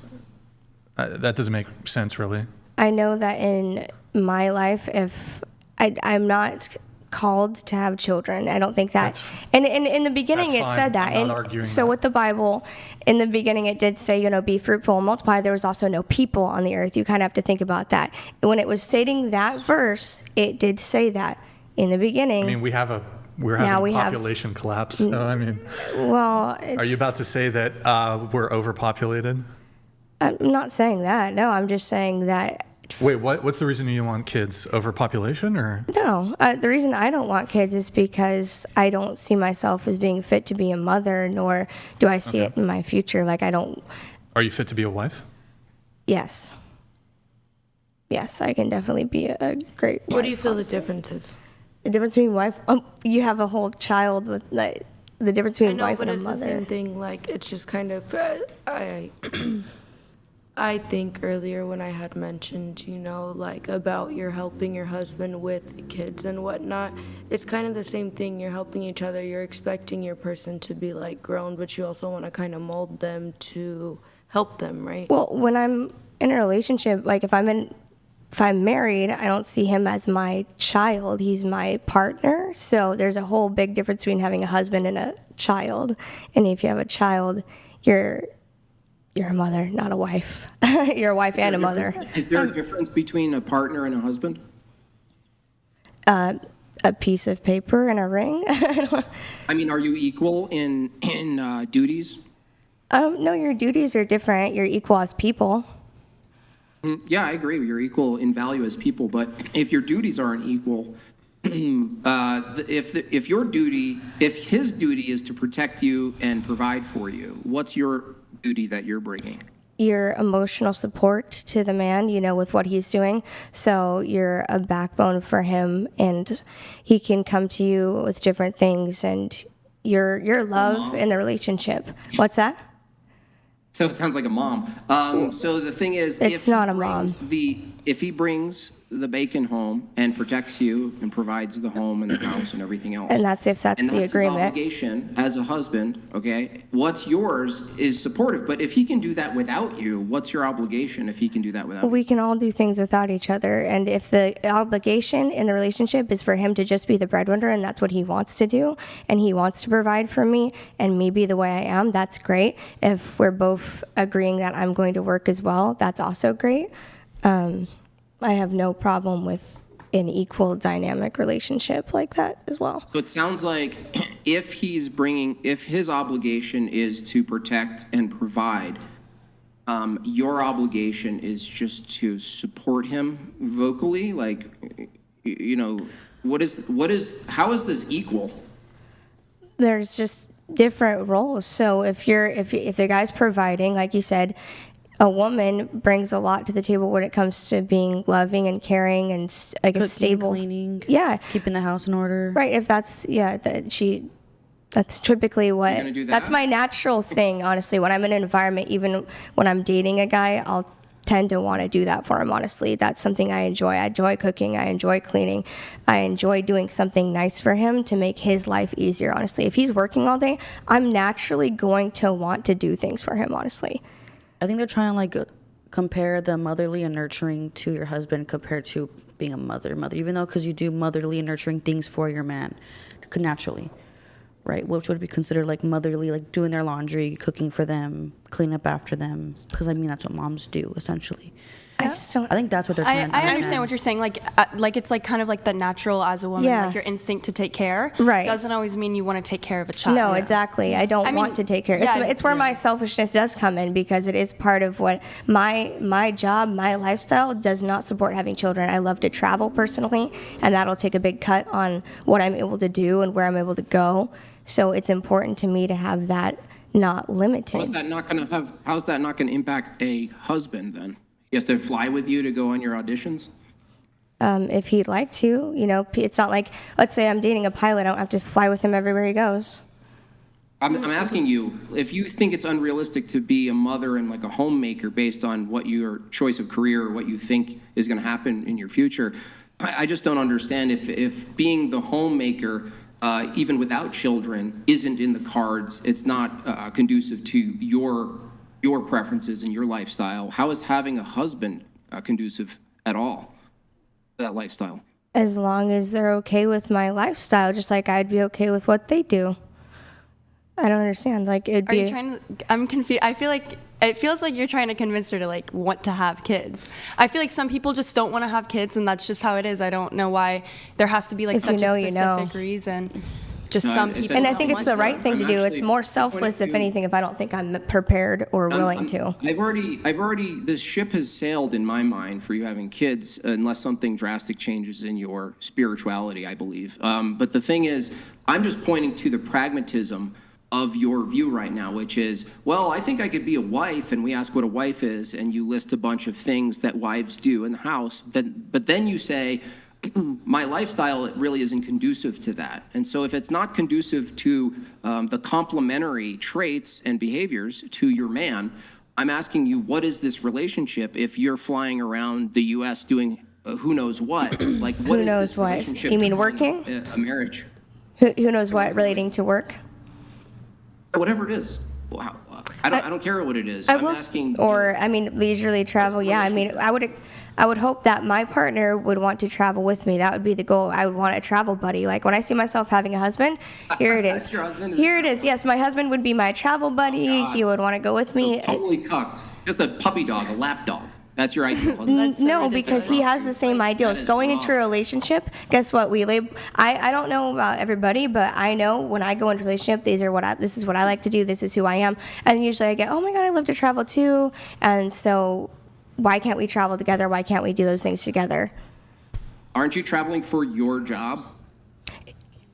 That doesn't make sense, really. I know that in my life, if I'm not called to have children, I don't think that. And in the beginning, it said that. I'm not arguing so that. with the Bible, in the beginning, it did say, be fruitful and multiply. There was also no people on the earth. You kind of have to think about that. And when it was stating that verse, it did say that in the beginning. I mean, we're having population collapse. So, are you about to say that we're overpopulated? I'm not saying that. No, I'm just saying that. Wait, what's the reason you want kids? Overpopulation, or? No, the reason I don't want kids is because I don't see myself as being fit to be a mother, nor do I see it in my future. Like, I don't. Are you fit to be a wife? Yes. Yes, I can definitely be a great wife. What do you feel the difference is? The difference between wife? You have a whole child with the difference between wife and a mother. I know, but it's the same thing. Like, it's just kind of I think earlier when I had mentioned, about you're helping your husband with kids and whatnot, it's kind of the same thing. You're helping each other. You're expecting your person to be grown, but you also want to kind of mold them to help them, right? Well, when I'm in a relationship, if I'm married, I don't see him as my child. He's my partner. So there's a whole big difference between having a husband and a child. And if you have a child, you're a mother, not a wife. You're a wife and a mother. Is there a difference between a partner and a husband? A piece of paper and a ring. I mean, are you equal in duties? No, your duties are different. You're equal as people. Yeah, I agree. You're equal in value as people, but if your duties aren't equal, if his duty is to protect you and provide for you, what's your duty that you're bringing? Your emotional support to the man, with what he's doing. So you're a backbone for him, and he can come to you with different things, and your love in the relationship. What's that? So it sounds like a mom. So the thing is, it's not a mom. If he brings the bacon home and protects you and provides the home and the house and everything else, and that's the agreement. His obligation as a husband. Okay, what's yours is supportive. But if he can do that without you, what's your obligation? If he can do that without you? We can all do things without each other, and if the obligation in the relationship is for him to just be the breadwinner, and that's what he wants to do, and he wants to provide for me, and me be the way I am, that's great. If we're both agreeing that I'm going to work as well, that's also great. I have no problem with an equal dynamic relationship like that as well. So it sounds like if his obligation is to protect and provide, your obligation is just to support him vocally, like, you know, how is this equal? There's just different roles. So if the guy's providing, like you said, a woman brings a lot to the table when it comes to being loving and caring and like Cooking, a stable, cleaning, keeping the house in order. Right. If that's that's typically what that's my natural thing. Honestly, when I'm in an environment, even when I'm dating a guy, I'll tend to want to do that for him. Honestly, that's something I enjoy. I enjoy cooking. I enjoy cleaning. I enjoy doing something nice for him to make his life easier. Honestly, if he's working all day, I'm naturally going to want to do things for him. Honestly, I think they're trying to like compare the motherly and nurturing to your husband compared to being a mother, even though because you do motherly and nurturing things for your man naturally. Right, which would be considered like motherly, like doing their laundry, cooking for them, cleaning up after them. Because I mean, that's what moms do essentially. I just don't. I think that's what they're trying to I understand what you're saying. Like it's like kind of like the natural as a woman, like your instinct to take care. Right. Doesn't always mean you want to take care of a child. No, exactly. I don't want to take care. It's where my selfishness does come in because it is part of what my job, my lifestyle does not support having children. I love to travel personally, and that'll take a big cut on what I'm able to do and where I'm able to go. So it's important to me to have that not limited. How's that not going to impact a husband then? He has to fly with you to go on your auditions? If he'd like to, you know, it's not like, let's say I'm dating a pilot, I don't have to fly with him everywhere he goes. I'm asking you, if you think it's unrealistic to be a mother and like a homemaker based on what your choice of career or what you think is going to happen in your future, I just don't understand if being the homemaker, even without children, isn't in the cards, it's not conducive to your preferences and your lifestyle. How is having a husband conducive at all to that lifestyle? As long as they're okay with my lifestyle, just like I'd be okay with what they do. I don't understand. Like it'd be. Are you trying to? I'm confused. I feel like it feels like you're trying to convince her to like want to have kids. I feel like some people just don't want to have kids, and that's just how it is. I don't know why there has to be like such a specific reason. Just some people. And I think it's the right thing to do. It's more selfless, if anything, if I don't think I'm prepared or willing to. I've already. This ship has sailed in my mind for you having kids, unless something drastic changes in your spirituality, I believe. But the thing is, I'm just pointing to the pragmatism of your view right now, which is, well, I think I could be a wife, and we ask what a wife is, and you list a bunch of things that wives do in the house, but then you say, my lifestyle really isn't conducive to that. And so if it's not conducive to the complementary traits and behaviors to your man, I'm asking you, what is this relationship if you're flying around the U.S. doing who knows what? Like, what who knows is this what? relationship? You mean working? A marriage. Who knows what relating to work? Whatever it is. Well, I don't care what it is. I'm asking. Or I mean, leisurely travel. Yeah, I mean, I would hope that my partner would want to travel with me. That would be the goal. I would want a travel buddy. Like when I see myself having a husband, here it is. Your husband? Here it is. Yes, my husband would be my travel buddy. He would want to go with me. So totally cucked. Just a puppy dog, a lap dog. That's your ideal husband. No, because he has the same ideals. Going into a relationship, guess what? I don't know about everybody, but I know when I go into a relationship, this is what I like to do. This is who I am. And usually I get, oh my God, I love to travel too. And so why can't we travel together? Why can't we do those things together? Aren't you traveling for your job?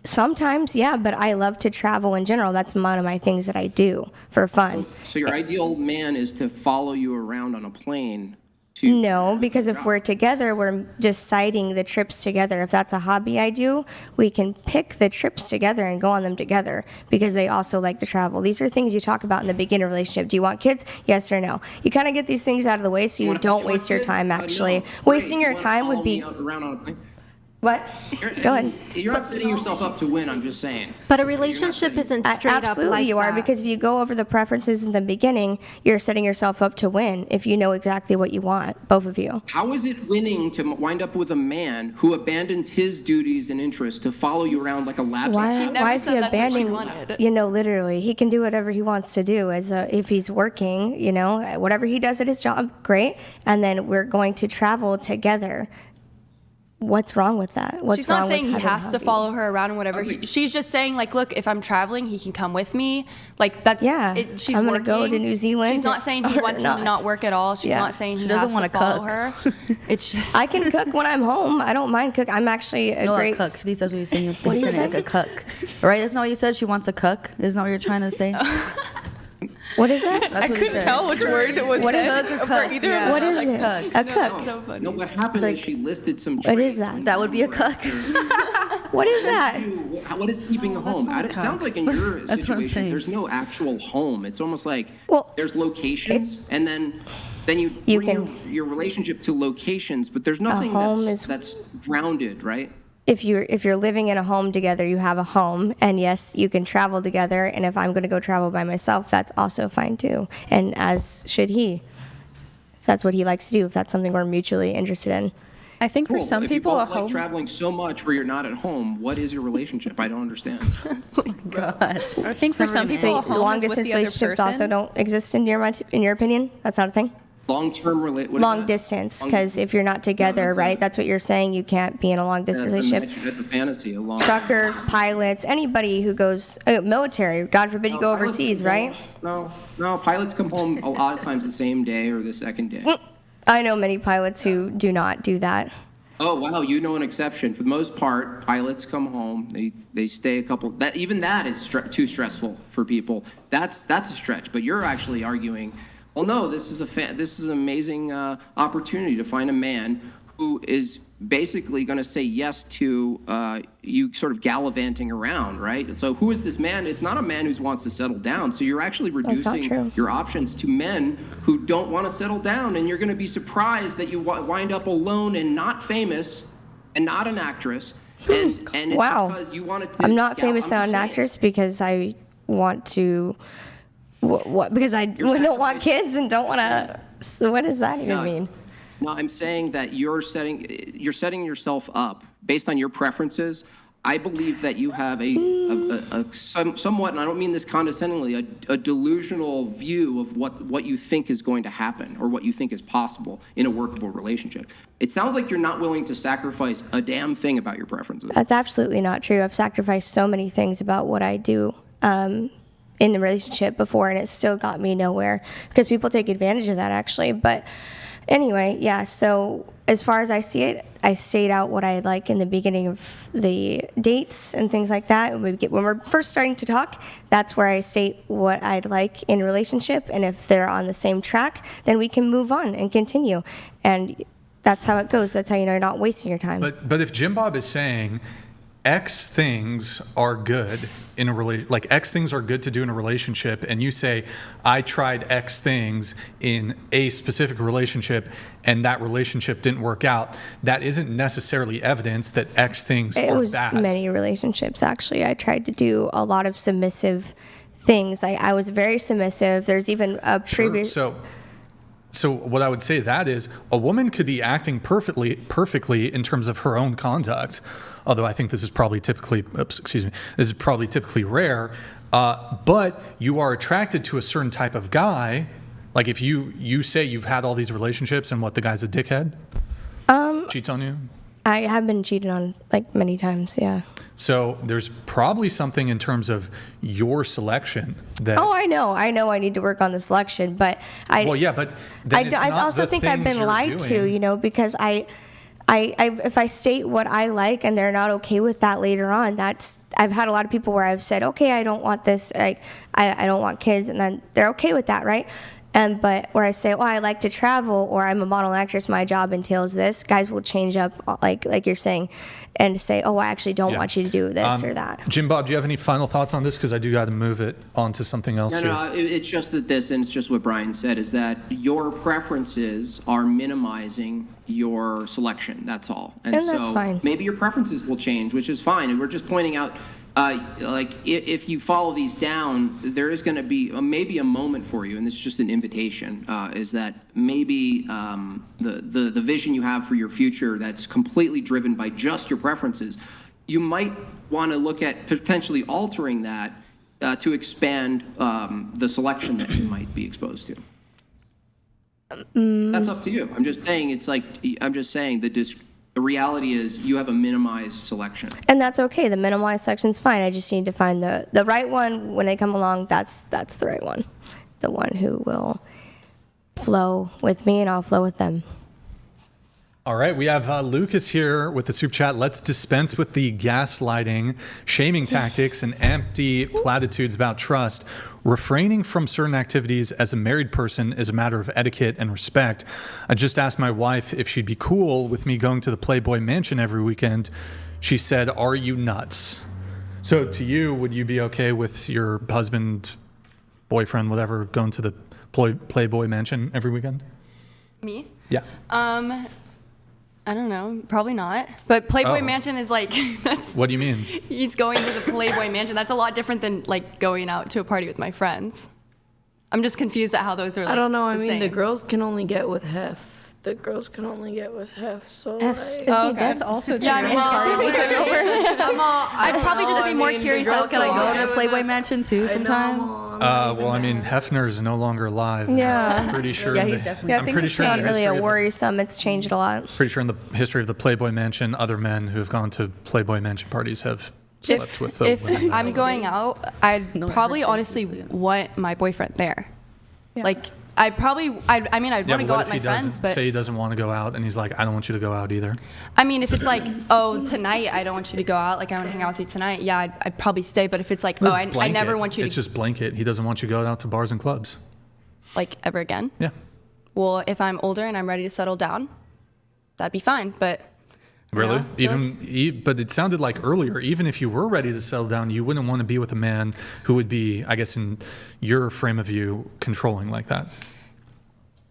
Sometimes, yeah, but I love to travel in general. That's one of my things that I do for fun. So your ideal man is to follow you around on a plane? No, because if we're together, we're deciding the trips together. If that's a hobby I do, we can pick the trips together and go on them together because they also like to travel. These are things you talk about in the beginning of a relationship. Do you want kids? Yes or no? You kind of get these things out of the way so you don't waste your time, actually. No. Wasting your time would be... Around on a plane? What? Go ahead. You're not setting yourself up to win, I'm just saying. But a relationship isn't straight up like that. Absolutely you are, because if you go over the preferences in the beginning, you're setting yourself up to win if you know exactly what you want, both of you. How is it winning to wind up with a man who abandons his duties and interests to follow you around like a lap dog? Why is he abandoning? You know, literally, he can do whatever he wants to do if he's working, you know, whatever he does at his job, great. And then we're going to travel together. what's wrong with that? What's She's wrong not saying with he having a has to hobby? follow her around and whatever. She's just saying, like, look, if I'm traveling, he can come with me. Like, that's she's I'm gonna working. go to New Zealand. She's not saying he or wants him to not work at all. She's not saying he has to follow her. It's just I can cook when I'm home. I don't mind cook. I'm actually a great cook. He says what you're saying. What do you say? Like a cook, right? Isn't that what you said? She wants a cook. Isn't that what you're trying to say? What is that? I couldn't tell which word it was. What is said it? for either of What us. is it? A cook. So funny. No, what happened is she listed some What traits is that? on That would be a cook. What is that? What is keeping a home? It sounds like in your That's what I'm situation, saying. there's no actual home. It's almost like Well, there's locations, and then you You bring can- your relationship to locations, but there's nothing home that's grounded, right? If you're living in a home together, you have a home, and yes, you can travel together. And if I'm going to go travel by myself, that's also fine too, and as should he. If that's what he likes to do, if that's something we're mutually interested in. I think for Cool. some If people, you a both like home. traveling so much where you're not at home, what is your relationship? I don't understand. I think for some people, a So home long is with distance the other relationships person. also don't exist in your opinion. That's not a thing. Long-term Long distance, because if you're not together, right? That's what you're saying. You can't be in a long distance relationship. That's a fantasy. A long Truckers, pilots, anybody who goes military. God forbid you go pilots overseas, come right? home- No, pilots come home a lot of times the same day or the second day. I know many pilots who do not do that. Oh wow, you know an exception. For the most part, pilots come home. They stay a couple. Even that is too stressful for people. That's a stretch. But you're actually arguing. Well, no, this is an amazing opportunity to find a man who is basically going to say yes to you sort of gallivanting around, right? So who is this man? It's not a man who wants to settle down. So you're actually reducing your options to men who don't want to settle down, and you're going to be surprised that you wind up alone and not famous and not an actress. And it's because you wanted to. I'm not famous I'm now, just an saying. actress, because I want to. What? Because I don't want kids and don't want to. So what does that even mean? No, I'm saying that you're setting yourself up based on your preferences. I believe that you have a somewhat, and I don't mean this condescendingly, a delusional view of what you think is going to happen or what you think is possible in a workable relationship. It sounds like you're not willing to sacrifice a damn thing about your preferences. That's absolutely not true. I've sacrificed so many things about what I do in a relationship before, and it still got me nowhere because people take advantage of that, actually. But anyway, yeah, so as far as I see it, I state out what I like in the beginning of the dates and things like that. When we're first starting to talk, that's where I state what I'd like in a relationship, and if they're on the same track, then we can move on and continue. And that's how it goes. That's how you know you're not wasting your time. But if JimBob is saying X things are good in a like X things are good to do in a relationship, and you say I tried X things in a specific relationship and that relationship didn't work out, that isn't necessarily evidence that X things It are was bad. many relationships, actually. I tried to do a lot of submissive things. I was very submissive. There's even a previous. So what I would say to that is a woman could be acting perfectly in terms of her own conduct, although I think this is probably typically rare, but you are attracted to a certain type of guy. Like if you say you've had all these relationships and what, the guy's a dickhead? Cheats on you? I have been cheated on like many times, yeah. So there's probably something in terms of your selection that. Oh, I know I need to work on the selection, but Well, yeah, but then it's I not also the think I've things been you're lied to, doing. you know, because I if I state what I like and they're not okay with that later on, I've had a lot of people where I've said, okay, I don't want this, like I don't want kids, and then they're okay with that, right? But where I say, well, I like to travel, or I'm a model actress, my job entails this, guys will change up, like you're saying, and say, oh, I actually don't want you to do this or that. JimBob, do you have any final thoughts on this? Because I do got to move it on to something else here. No, it's just that and it's just what Brian said, is that your preferences are minimizing your selection. That's all. And that's so fine. Maybe your preferences will change, which is fine. And we're just pointing out, like if you follow these down, there is going to be maybe a moment for you, and this is just an invitation, is that maybe the vision you have for your future that's completely driven by just your preferences, you might want to look at potentially altering that to expand the selection that you might be exposed to. That's up to you. I'm just saying the The reality is you have a minimized selection. And that's okay. The minimalized section's fine. I just need to find the right one. When they come along, that's the right one. The one who will flow with me and I'll flow with them. All right, we have Lucas here with the super chat. Let's dispense with the gaslighting, shaming tactics, and empty platitudes about trust. Refraining from certain activities as a married person is a matter of etiquette and respect. I just asked my wife if she'd be cool with me going to the Playboy Mansion every weekend. She said, "Are you nuts?" So to you, would you be okay with your husband, boyfriend, whatever, going to the Playboy Mansion every weekend? Me? Yeah. I don't know. Probably not. But Playboy Mansion is like, that's. What do you mean? He's going to the Playboy Mansion. That's a lot different than like going out to a party with my friends. I'm just confused at how those are. Like, I don't know. I the mean, same. the girls can only get with Hef. The girls can only get with Hef. So like, That's also true. Yeah, I mean, I'd probably just be more curious as to Can I go to the Playboy Mansion too sometimes? Well, I mean, Hefner's no longer alive. Yeah. I'm pretty sure. Yeah, he definitely- I'm pretty sure. It's in not the really history a of the- worrisome. It's changed a lot. Pretty sure in the history of the Playboy Mansion, other men who have gone to Playboy Mansion parties have slept with the If women. I'm going out, I'd probably honestly want my boyfriend there. Like, I'd want to Yeah, go but out what with if my he friends, doesn't but say he doesn't want to go out, and he's like, "I don't want you to go out either." I mean, if it's like, oh, tonight I don't want you to go out, like I want to hang out with you tonight, yeah, I'd probably stay. But if it's like, oh, I Blanket. never want you It's to just blanket. He doesn't want you to go out to bars and clubs. like ever again. Yeah. Well, if I'm older and I'm ready to settle down, that'd be fine. But Really? I feel But it sounded like earlier, even if you were ready to settle down, you wouldn't want to be with a man who would be, I guess, in your frame of view, controlling like that.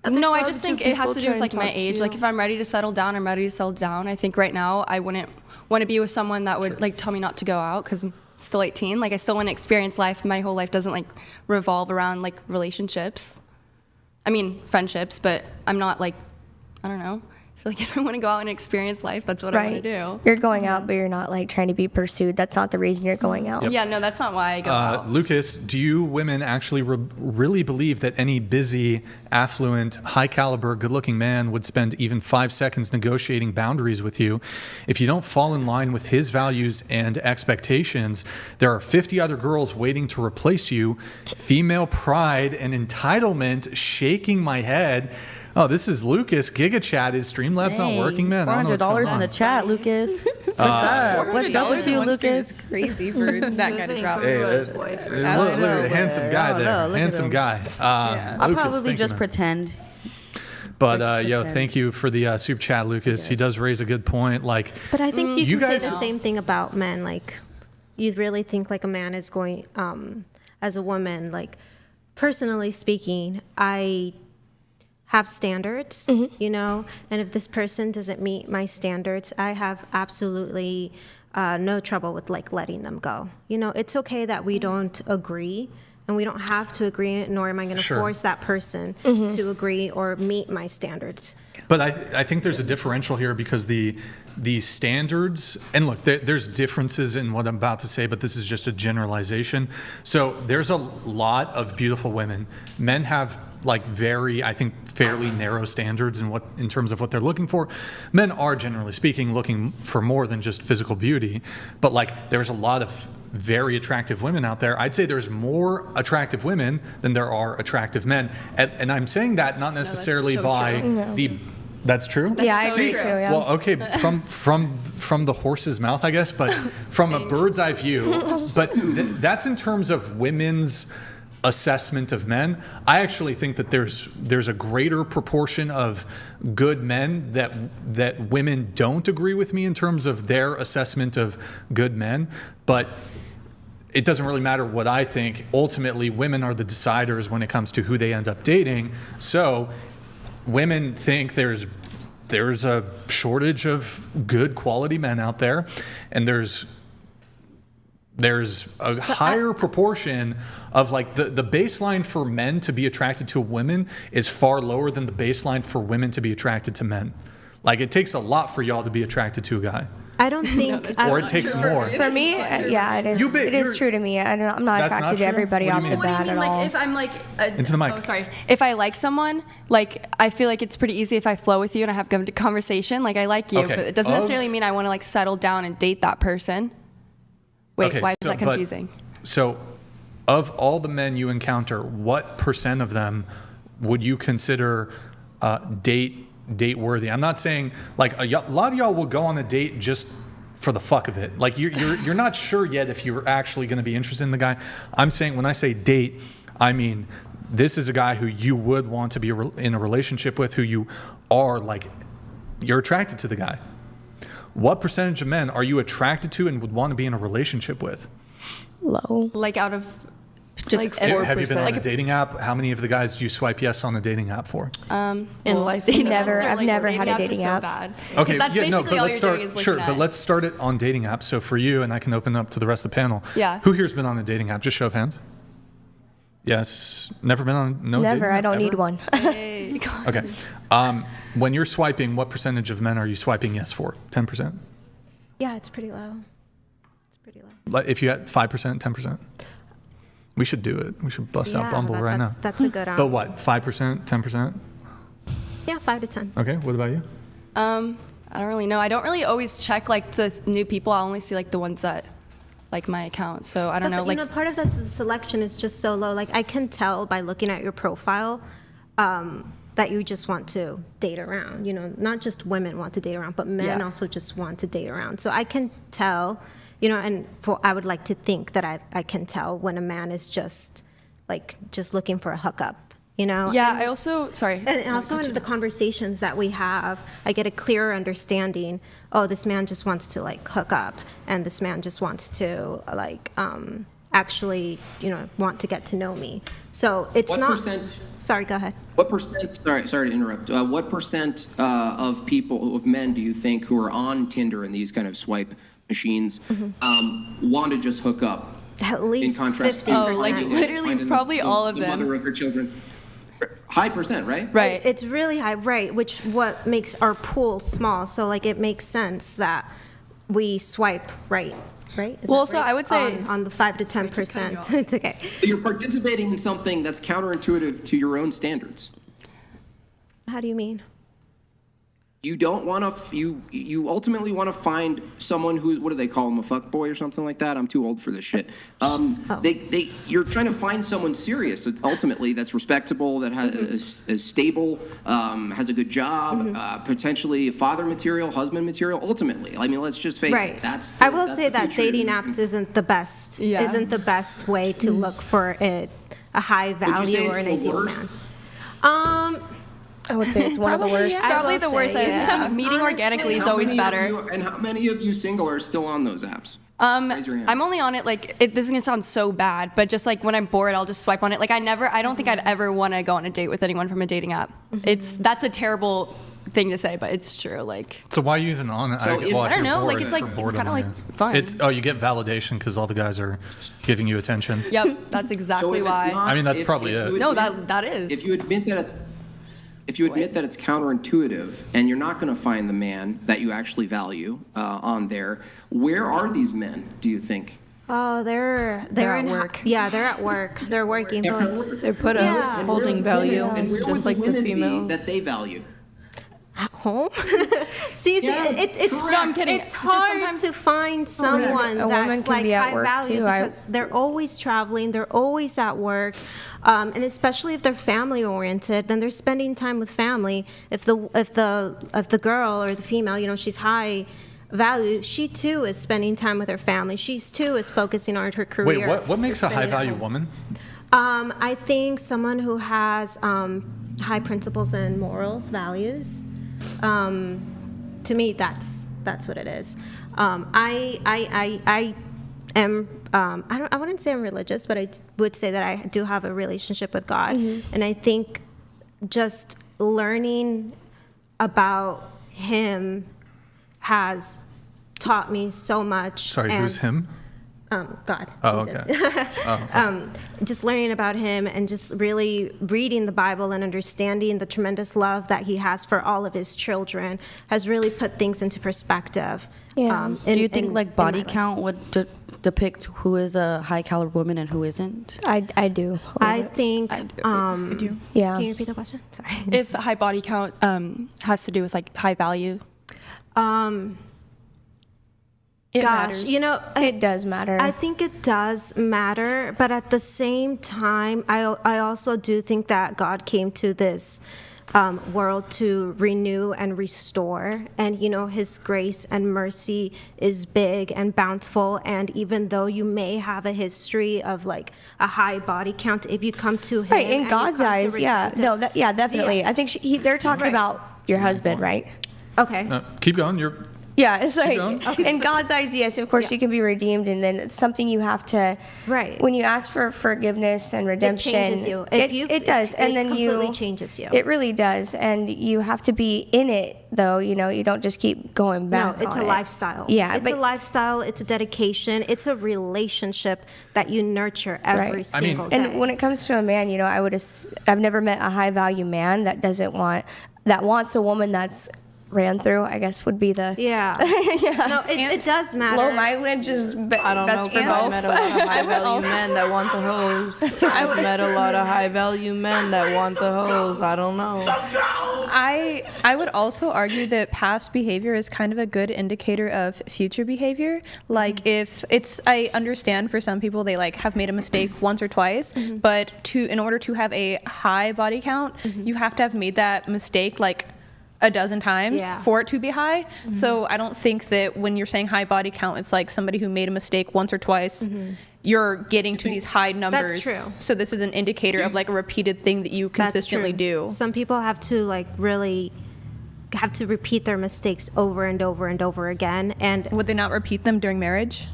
no, I just think it has to do with like my age. Like if I'm ready to settle down, I'm ready to settle down. I think right now I wouldn't want to be with someone that would like tell me not to go out because I'm still 18. Like I still want to experience life. My whole life doesn't like revolve around like relationships. I mean friendships, but I'm not like, I don't know. I feel like if I want to go out and experience life, that's what I want to do. You're going out, but you're not like trying to be pursued. That's not the reason you're going out. Yeah, no, that's not why I go out. Lucas, do you women actually really believe that any busy, affluent, high-caliber, good-looking man would spend even 5 seconds negotiating boundaries with you? If you don't fall in line with his values and expectations, there are 50 other girls waiting to replace you. Female pride and entitlement shaking my head. Oh, this is Lucas. GigaChat. Is Streamlabs not working, man? I don't know what's going $400 in on. the chat, Lucas. What's up? What's up with you, Lucas? Crazy for that kind of drop. Hey, look, handsome guy there. Handsome guy. I'll Lucas, probably thank just you, man. pretend. But yo, thank you for the super chat, Lucas. He does raise a good point. Like, But I think you you can guys- say the same thing about men. Like, you really think like a man is going, as a woman, like, personally speaking, I have standards, you know, and if this person doesn't meet my standards, I have absolutely no trouble with like letting them go. You know, it's okay that we don't agree, and we don't have to agree, nor am I going to force that person to agree or meet my standards. But I think there's a differential here because the standards, and look, there's differences in what I'm about to say, but this is just a generalization. So there's a lot of beautiful women. Men have like I think fairly narrow standards in terms of what they're looking for. Men are generally speaking looking for more than just physical beauty, but like there's a lot of very attractive women out there. I'd say there's more attractive women than there are attractive men. And I'm saying that not necessarily That's true? Yeah, I agree too. Yeah. Well, okay, from the horse's mouth, I guess, but from a bird's eye view. But that's in terms of women's assessment of men. I actually think that there's a greater proportion of good men that women don't agree with me in terms of their assessment of good men. But it doesn't really matter what I think. Ultimately, women are the deciders when it comes to who they end up dating. So women think there's a shortage of good quality men out there, and there's a higher proportion of like the baseline for men to be attracted to a woman is far lower than the baseline for women to be attracted to men. Like it takes a lot for y'all to be attracted to a guy. I don't think. Or it takes more. For me, yeah, it is. It is true to me. I'm not That's attracted not to true? everybody What off do the you mean? bat at all. Like if I'm like Into the mic. Oh, sorry. If I like someone, like I feel like it's pretty easy if I flow with you and I have good conversation. Like I like you, Okay. but it doesn't necessarily mean I want to like settle down and date that person. Wait, Okay, why is so- that confusing? So, of all the men you encounter, what % of them would you consider date worthy? I'm not saying like a lot of y'all will go on a date just for the fuck of it. Like you're not sure yet if you're actually going to be interested in the guy. I'm saying when I say date, I mean this is a guy who you would want to be in a relationship with, who you are like you're attracted to the guy. What percentage of men are you attracted to and would want to be in a relationship with? Low. Like out of just Like every- 4%. Have you been on Like a dating app? How many of the guys do you swipe yes on a dating app for? In well, life. dating Never- apps are, I've like, never had a apps are dating so app. bad. Okay, 'Cause that's yeah, no, basically but all let's you're start. doing is Sure, looking but at. let's start it on dating apps. So for you, and I can open up to the rest of the panel. Yeah. Who here's been on a dating app? Just show of hands. Yes. Never been on no. Never. dating I app, don't ever? need one. Okay. When you're swiping, what percentage of men are you swiping yes for? 10%. Yeah, it's pretty low. It's pretty low. Like if you had 5%, 10%. We should do it. We should bust out Bumble right now. That's a good. But what? 5%, 10%? Yeah, 5 to 10. Okay. What about you? I don't really know. I don't really always check like the new people. I only see like the ones that like my account. So I don't know. But, Like part of that selection is just so low. Like I can tell by looking at your profile that you just want to date around. Not just women want to date around, but men Yeah. also just want to date around. So I can tell, and I would like to think that I can tell when a man is just looking for a hookup. yeah. I also sorry. And also in the conversations that we have, I get a clearer understanding. Oh, this man just wants to hook up, and this man just wants to actually want to get to know me. So it's What not. percent? Sorry, go ahead. What percent? Sorry to interrupt. What percent of men do you think who are on Tinder and these kind of swipe machines want to just hook up? At least in contrast 50%. to Oh, like literally finding probably all of the them. mother of their children. High percent, right? Right. It's really high, right? What makes our pool small. So it makes sense that we swipe right. Right? Is Well, that so right? I would say- on the 5 to 10%. It's okay. So you're participating in something that's counterintuitive to your own standards. How do you mean? You don't want to. You ultimately want to find someone who, what do they call them, a fuck boy or something like that? I'm too old for this shit. You're trying to find someone serious. Ultimately, that's respectable, that is stable, has a good job, potentially a father material, husband material. Ultimately, I mean, let's just face Right. it. That's. I will that's say the that future. dating apps isn't the best. Yeah. Isn't the best way to look for a high Would you value say or an it's the ideal worst? man. I would say it's one of the worst. I Probably will the worst. say, yeah. I think meeting organically is How always many of better. you- and how many of you single are still on those apps? Raise your hand. I'm only on it this is gonna sound so bad, but just when I'm bored, I'll just swipe on it. I don't think I'd ever want to go on a date with anyone from a dating app. That's a terrible thing to say, but it's true. So why are you even on it? So if- I don't know, it's kinda, fun. You get validation because all the guys are giving you attention. Yep, that's exactly if it's why. not- I mean, that's if- probably if it. you No, admit- that is. If you admit that it's counterintuitive and you're not going to find the man that you actually value on there, where are these men, do you think? Oh, they're at in work. Yeah, they're at work. They're working. They put a Yeah. holding value, And where just would like the women be females. that they value? At home. See, Yeah, it's correct. No, I'm kidding. It's Just hard sometimes- to find someone A woman that's can be at high work, value too. because they're always traveling, they're always at work, and especially if they're family oriented, then they're spending time with family. If the girl or the female, she's high value, she too is spending time with her family. She too is focusing on her career. Wait, what makes a Spending high at value home. woman? I think someone who has high principles and morals, values. To me, that's what it is. I am. I wouldn't say I'm religious, but I would say that I do have a relationship with God, and I think just learning about Him has taught me so much. Sorry, and who's him? God. Oh, Jesus. okay. Just learning about him and just really reading the Bible and understanding the tremendous love that he has for all of his children has really put things into perspective. Yeah. Do you think like body count would depict who is a high caliber woman and who isn't? I do. I think. I do. Yeah. Can you repeat the question? Sorry. If high body count has to do with like high value. Gosh, matters. you know, It does matter. I think it does matter, but at the same time, I also do think that God came to this world to renew and restore, and you know, His grace and mercy is big and bountiful. And even though you may have a history of like a high body count, if you come to Him, right, in and you God's come to eyes, yeah. repent- No, yeah, definitely. Yeah. I think they're talking Right. about your husband, right? Okay. Keep going. Yeah, it's like going. in God's eyes, yes, of course you can be redeemed, and then it's something you have to. Right. When you ask for forgiveness and redemption, changes you. It does, and then completely changes you. It really does, and you have to be in it, though. You know, you don't just keep going back. No, it's on a it. lifestyle. Yeah, it's but a lifestyle. It's a dedication. It's a relationship that you nurture every Right. single day. And when it comes to a man, you know, I've never met a high value man that wants a woman that's ran through, I guess would be the yeah. No, it does matter. low mileage is I don't know best if for I've both. met a lot of high value men that want the hose. I've met a lot of high value men that want the hose. I don't know. I would also argue that past behavior is kind of a good indicator of future behavior. Like if I understand for some people they like have made a mistake once or twice, but in order to have a high body count, you have to have made that mistake like a dozen times for it to be high. So I don't think that when you're saying high body count, it's like somebody who made a mistake once or twice. You're getting to these high numbers. That's true. So this is an indicator of like a repeated thing that you consistently do. Some people have to like really have to repeat their mistakes over and over and over again. And would they not repeat them during marriage?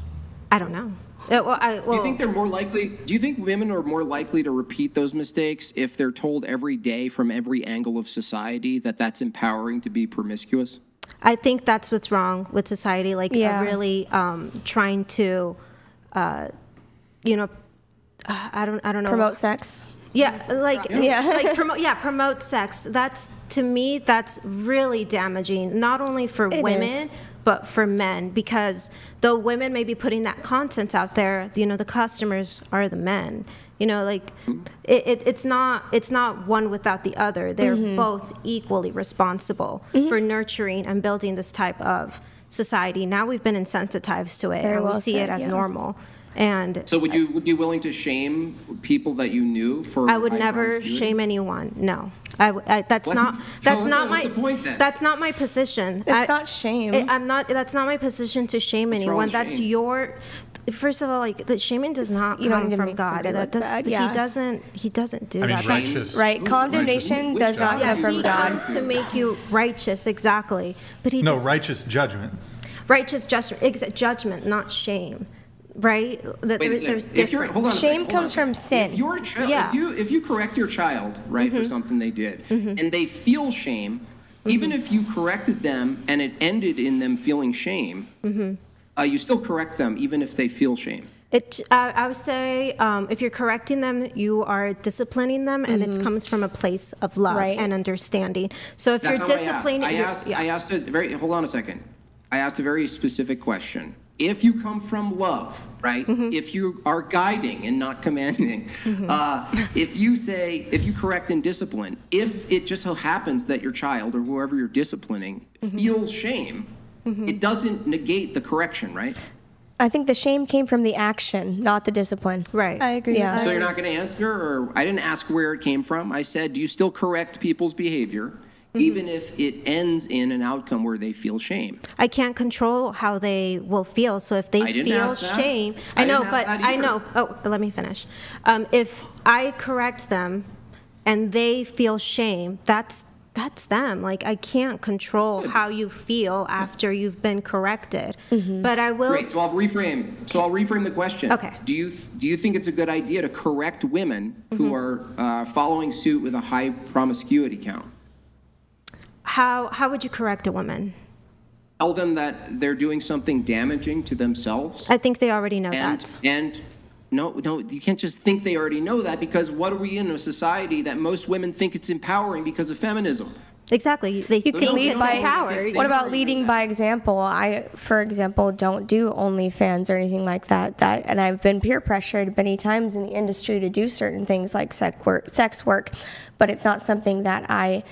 I don't know. Do you think they're more likely? Do you think women are more likely to repeat those mistakes if they're told every day from every angle of society that that's empowering to be promiscuous? I think that's what's wrong with society. Like really trying to, you know, I don't know. Promote sex. Yeah, promote sex. That's, to me, that's really damaging, not only for women, but for men, because though women may be putting that content out there, you know, the customers are the men. You know, like it's not one without the other. They're both equally responsible for nurturing and building this type of society. Now we've been insensitized to it, and we see it as normal. And so would you be willing to shame people that you knew for? I would never shame anyone. No, that's not my position. It's not shame. That's not my position to shame anyone. That's your. First of all, like the shaming does not come from God. He doesn't do that. Righteous. Right. Condemnation does not come from God. He comes to make you righteous, exactly. But righteous judgment. Righteous judgment, not shame. Right? There's difference. Shame comes from sin. If you correct your child, right, for something they did, and they feel shame, even if you corrected them and it ended in them feeling shame, you still correct them even if they feel shame. I would say if you're correcting them, you are disciplining them, and it comes from a place of love and understanding. So if you're disciplining, hold on a second. I asked a very specific question. If you come from love, right? If you are guiding and not commanding, if you correct and discipline, if it just so happens that your child or whoever you're disciplining feels shame, it doesn't negate the correction, right? I think the shame came from the action, not the discipline. Right. I agree. Yeah. So you're not going to answer, or I didn't ask where it came from. I said, do you still correct people's behavior? Even if it ends in an outcome where they feel shame. I can't control how they will feel. So if they feel shame, I know. Oh, let me finish. If I correct them and they feel shame, that's them. Like I can't control how you feel after you've been corrected. But I will. Great. So I'll reframe the question. Okay. Do you think it's a good idea to correct women who are following suit with a high promiscuity count? How would you correct a woman? tell them that they're doing something damaging to themselves. I think they already know that. And no, you can't just think they already know that, because what are we in a society that most women think it's empowering because of feminism? Exactly. They You can think lead it's by empowered. What about leading by example? I, for example, don't do OnlyFans or anything like that. And I've been peer pressured many times in the industry to do certain things like sex work, but it's not something that I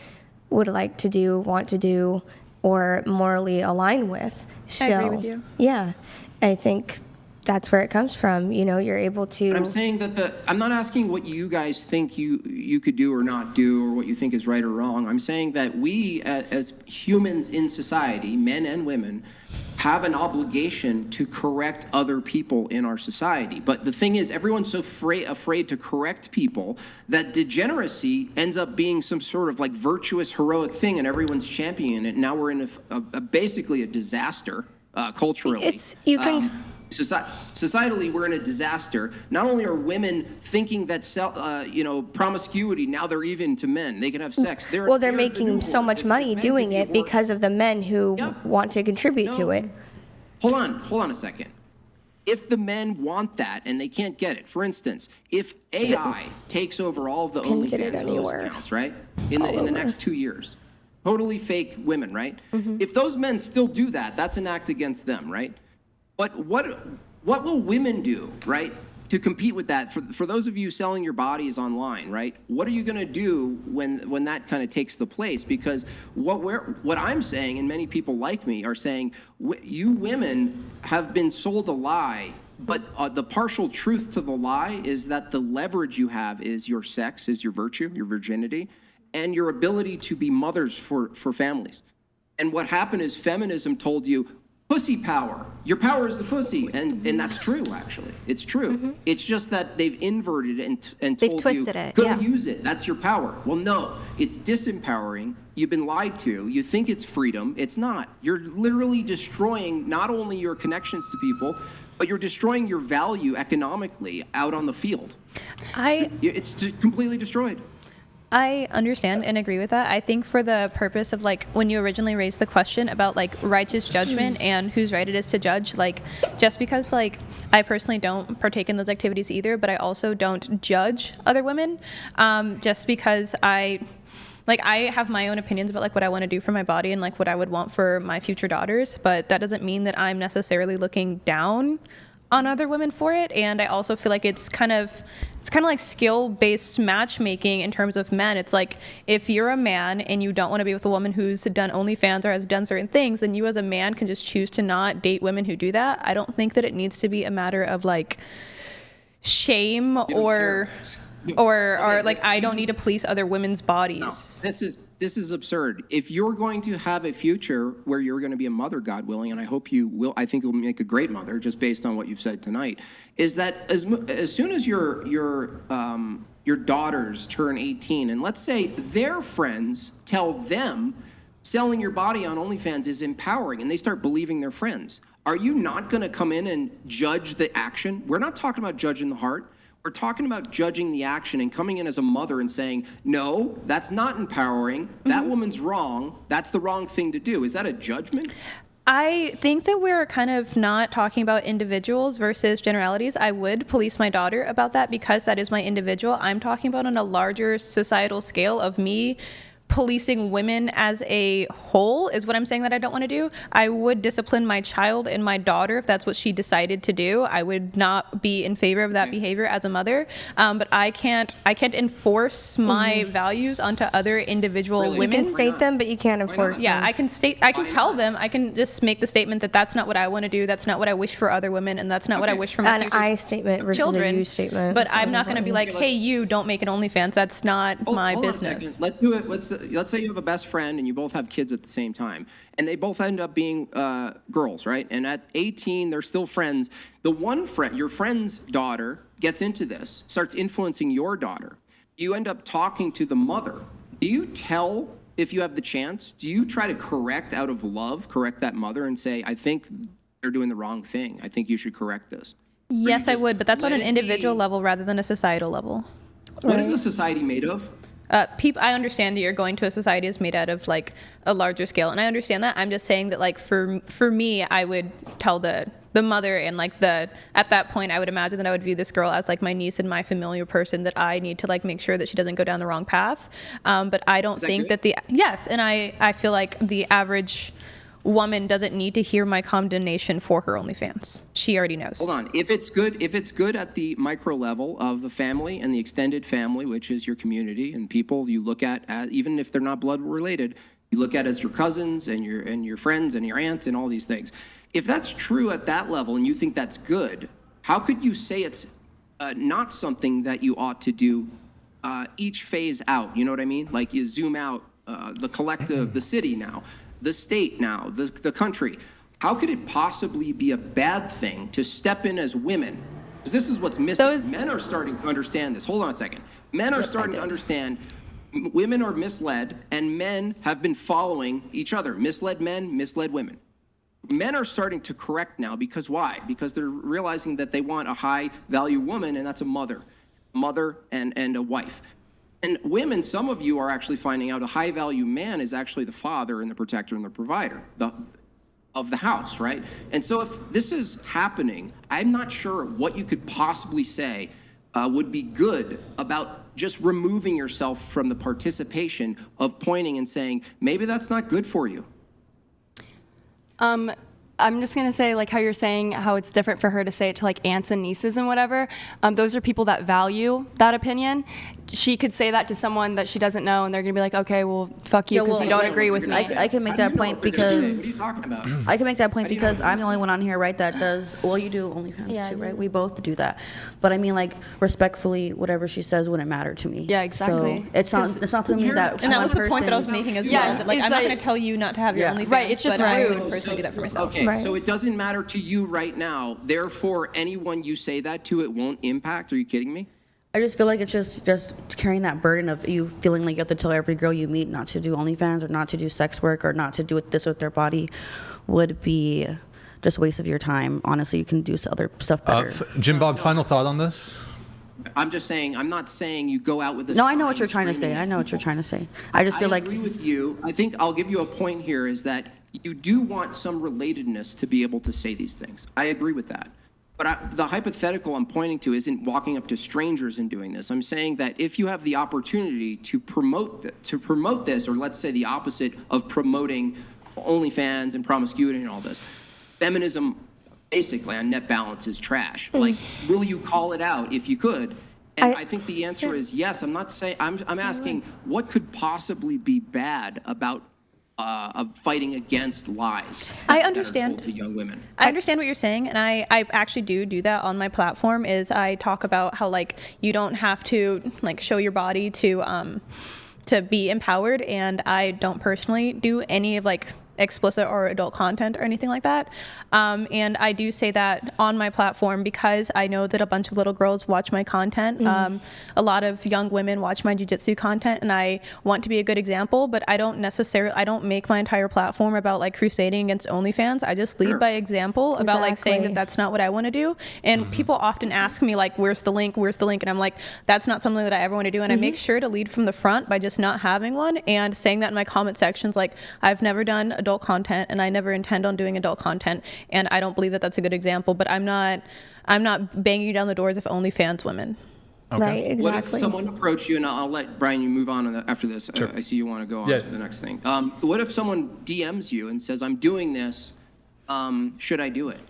would like to do, want to do, or morally align with. So, I agree with you. Yeah, I think that's where it comes from. You know, you're able to. But I'm saying that I'm not asking what you guys think you could do or not do, or what you think is right or wrong. I'm saying that we, as humans in society, men and women, have an obligation to correct other people in our society. But the thing is, everyone's so afraid to correct people that degeneracy ends up being some sort of like virtuous, heroic thing, and everyone's championing it. Now we're in basically a disaster culturally. Societally, we're in a disaster. Not only are women thinking that promiscuity, now they're even to men. They can have sex. They're making so much money doing it because of the men who want to contribute to it. Hold on a second. If the men want that and they can't get it, for instance, if AI takes over all of the OnlyFans accounts, right, in the next 2 years, totally fake women, right? Mm-hmm. If those men still do that, that's an act against them, right? But what will women do, right, to compete with that? For those of you selling your bodies online, right, what are you going to do when that kind of takes the place? Because what I'm saying, and many people like me are saying, you women have been sold a lie, but the partial truth to the lie is that the leverage you have is your sex, is your virtue, your virginity, and your ability to be mothers for families. And what happened is feminism told you, pussy power. Your power is the pussy, and that's true. Actually, it's true. Mm-hmm. It's just that they've inverted it and told twisted you, go use it. That's your power. Well, no, it's disempowering. You've been lied to. You think it's freedom. It's not. You're literally destroying not only your connections to people, but you're destroying your value economically out on the field. It's completely destroyed. I understand and agree with that. I think for the purpose of like when you originally raised the question about like righteous judgment and whose right it is to judge, like just because like I personally don't partake in those activities either, but I also don't judge other women just because I have my own opinions about like what I want to do for my body and like what I would want for my future daughters, but that doesn't mean that I'm necessarily looking down on other women for it. And I also feel like it's kind of like skill-based matchmaking in terms of men. It's like if you're a man and you don't want to be with a woman who's done OnlyFans or has done certain things, then you as a man can just choose to not date women who do that. I don't think that it needs to be a matter of like shame or like I don't need to police other women's bodies. No, this is absurd. If you're going to have a future where you're going to be a mother, God willing, and I hope you will, I think you'll make a great mother just based on what you've said tonight, is that as soon as your daughters turn 18, and let's say their friends tell them selling your body on OnlyFans is empowering, and they start believing their friends, are you not going to come in and judge the action? We're not talking about judging the heart. We're talking about judging the action and coming in as a mother and saying, no, that's not empowering. That woman's wrong. That's the wrong thing to do. Is that a judgment? I think that we're kind of not talking about individuals versus generalities. I would police my daughter about that because that is my individual. I'm talking about on a larger societal scale of me policing women as a whole is what I'm saying that I don't want to do. I would discipline my child and my daughter if that's what she decided to do. I would not be in favor of that behavior as a mother. But I can't enforce my values onto other individual women. You can state them, but you can't enforce them. Yeah, I can tell them. I can just make the statement that that's not what I want to do. That's not what I wish for other women, and that's not what I wish for my future I statement versus children. a you statement. But I'm not going to be like, hey, you don't make an OnlyFans. That's not my hold business. On a second. Let's do it. Let's say you have a best friend and you both have kids at the same time, and they both end up being girls, right? And at 18, they're still friends. The one friend, your friend's daughter, gets into this, starts influencing your daughter. You end up talking to the mother. Do you tell, if you have the chance, do you try to correct out of love, correct that mother and say, I think they're doing the wrong thing. I think you should correct this? Yes, I would, but that's on an individual level rather than a societal level. What is a society made of? I understand that you're going to a society that's made out of like a larger scale, and I understand that. I'm just saying that like for me, I would tell the mother and like at that point, I would imagine that I would view this girl as like my niece and my familiar person that I need to like make sure that she doesn't go down the wrong path. But I don't think that yes, and I feel like the average woman doesn't need to hear my condemnation for her OnlyFans. She already knows. Hold on. If it's good at the micro level of the family and the extended family, which is your community and people you look at, even if they're not blood related, you look at as your cousins and your friends and your aunts and all these things. If that's true at that level and you think that's good, how could you say it's not something that you ought to do each phase out? You know what I mean? Like you zoom out the collective, the city now, the state now, the country. How could it possibly be a bad thing to step in as women? Because this is what's missing. Men are starting to understand this. Hold on a second. Men are starting to understand women are misled, and men have been following each other. Misled men, misled women. Men are starting to correct now because why? Because they're realizing that they want a high-value woman, and that's a mother and a wife. And women, some of you are actually finding out a high-value man is actually the father and the protector and the provider of the house, right? And so if this is happening, I'm not sure what you could possibly say would be good about just removing yourself from the participation of pointing and saying, maybe that's not good for you. I'm just going to say, like how you're saying how it's different for her to say it to like aunts and nieces and whatever. Those are people that value that opinion. She could say that to someone that she doesn't know, and they're going to be like, okay, well, fuck you because you don't agree with me. I can make that point because... What are you talking about? I can make that point because I'm the only one on here, right, that does... Well, you do OnlyFans too, right? We both do that. But I mean, like, respectfully, whatever she says wouldn't matter to me. Yeah, exactly. So it's not to me that... And that was the point that I was making as well. That, like, I'm not going to tell you not to have your OnlyFans. Right, it's just rude. I would personally do that for myself. Okay, so it doesn't matter to you right now. Therefore, anyone you say that to, it won't impact. Are you kidding me? I just feel like it's just carrying that burden of you feeling like you have to tell every girl you meet not to do OnlyFans or not to do sex work or not to do this with their body would be just a waste of your time. Honestly, you can do other stuff better. JimBob, final thought on this? I'm just saying, I'm not saying you go out with this. No, I know what you're trying to say. I know what you're trying to say. I just feel like... I agree with you. I think I'll give you a point here is that you do want some relatedness to be able to say these things. I agree with that. But the hypothetical I'm pointing to isn't walking up to strangers and doing this. I'm saying that if you have the opportunity to promote this, or let's say the opposite of promoting OnlyFans and promiscuity and all this, feminism basically on net balance is trash. Like, will you call it out if you could? And I think the answer is yes. I'm not saying, I'm asking what could possibly be bad about of fighting against lies. I understand. To young women. I understand what you're saying, and I actually do that on my platform. Is I talk about how like you don't have to like show your body to be empowered, and I don't personally do any of like explicit or adult content or anything like that. And I do say that on my platform because I know that a bunch of little girls watch my content. A lot of young women watch my jiu-jitsu content, and I want to be a good example, but I don't make my entire platform about like crusading against OnlyFans. I just lead by example about like saying that that's not what I want to do. And people often ask me like, where's the link? And I'm like, that's not something that I ever want to do. And I make sure to lead from the front by just not having one and saying that in my comment sections, like I've never done adult content and I never intend on doing adult content, and I don't believe that that's a good example, but I'm not banging down the doors of OnlyFans women. Okay. Right, exactly. What if someone approached you, and I'll let Brian you move on after this. Sure. I see you want to go on to the next thing. What if someone DMs you and says, I'm doing this, should I do it?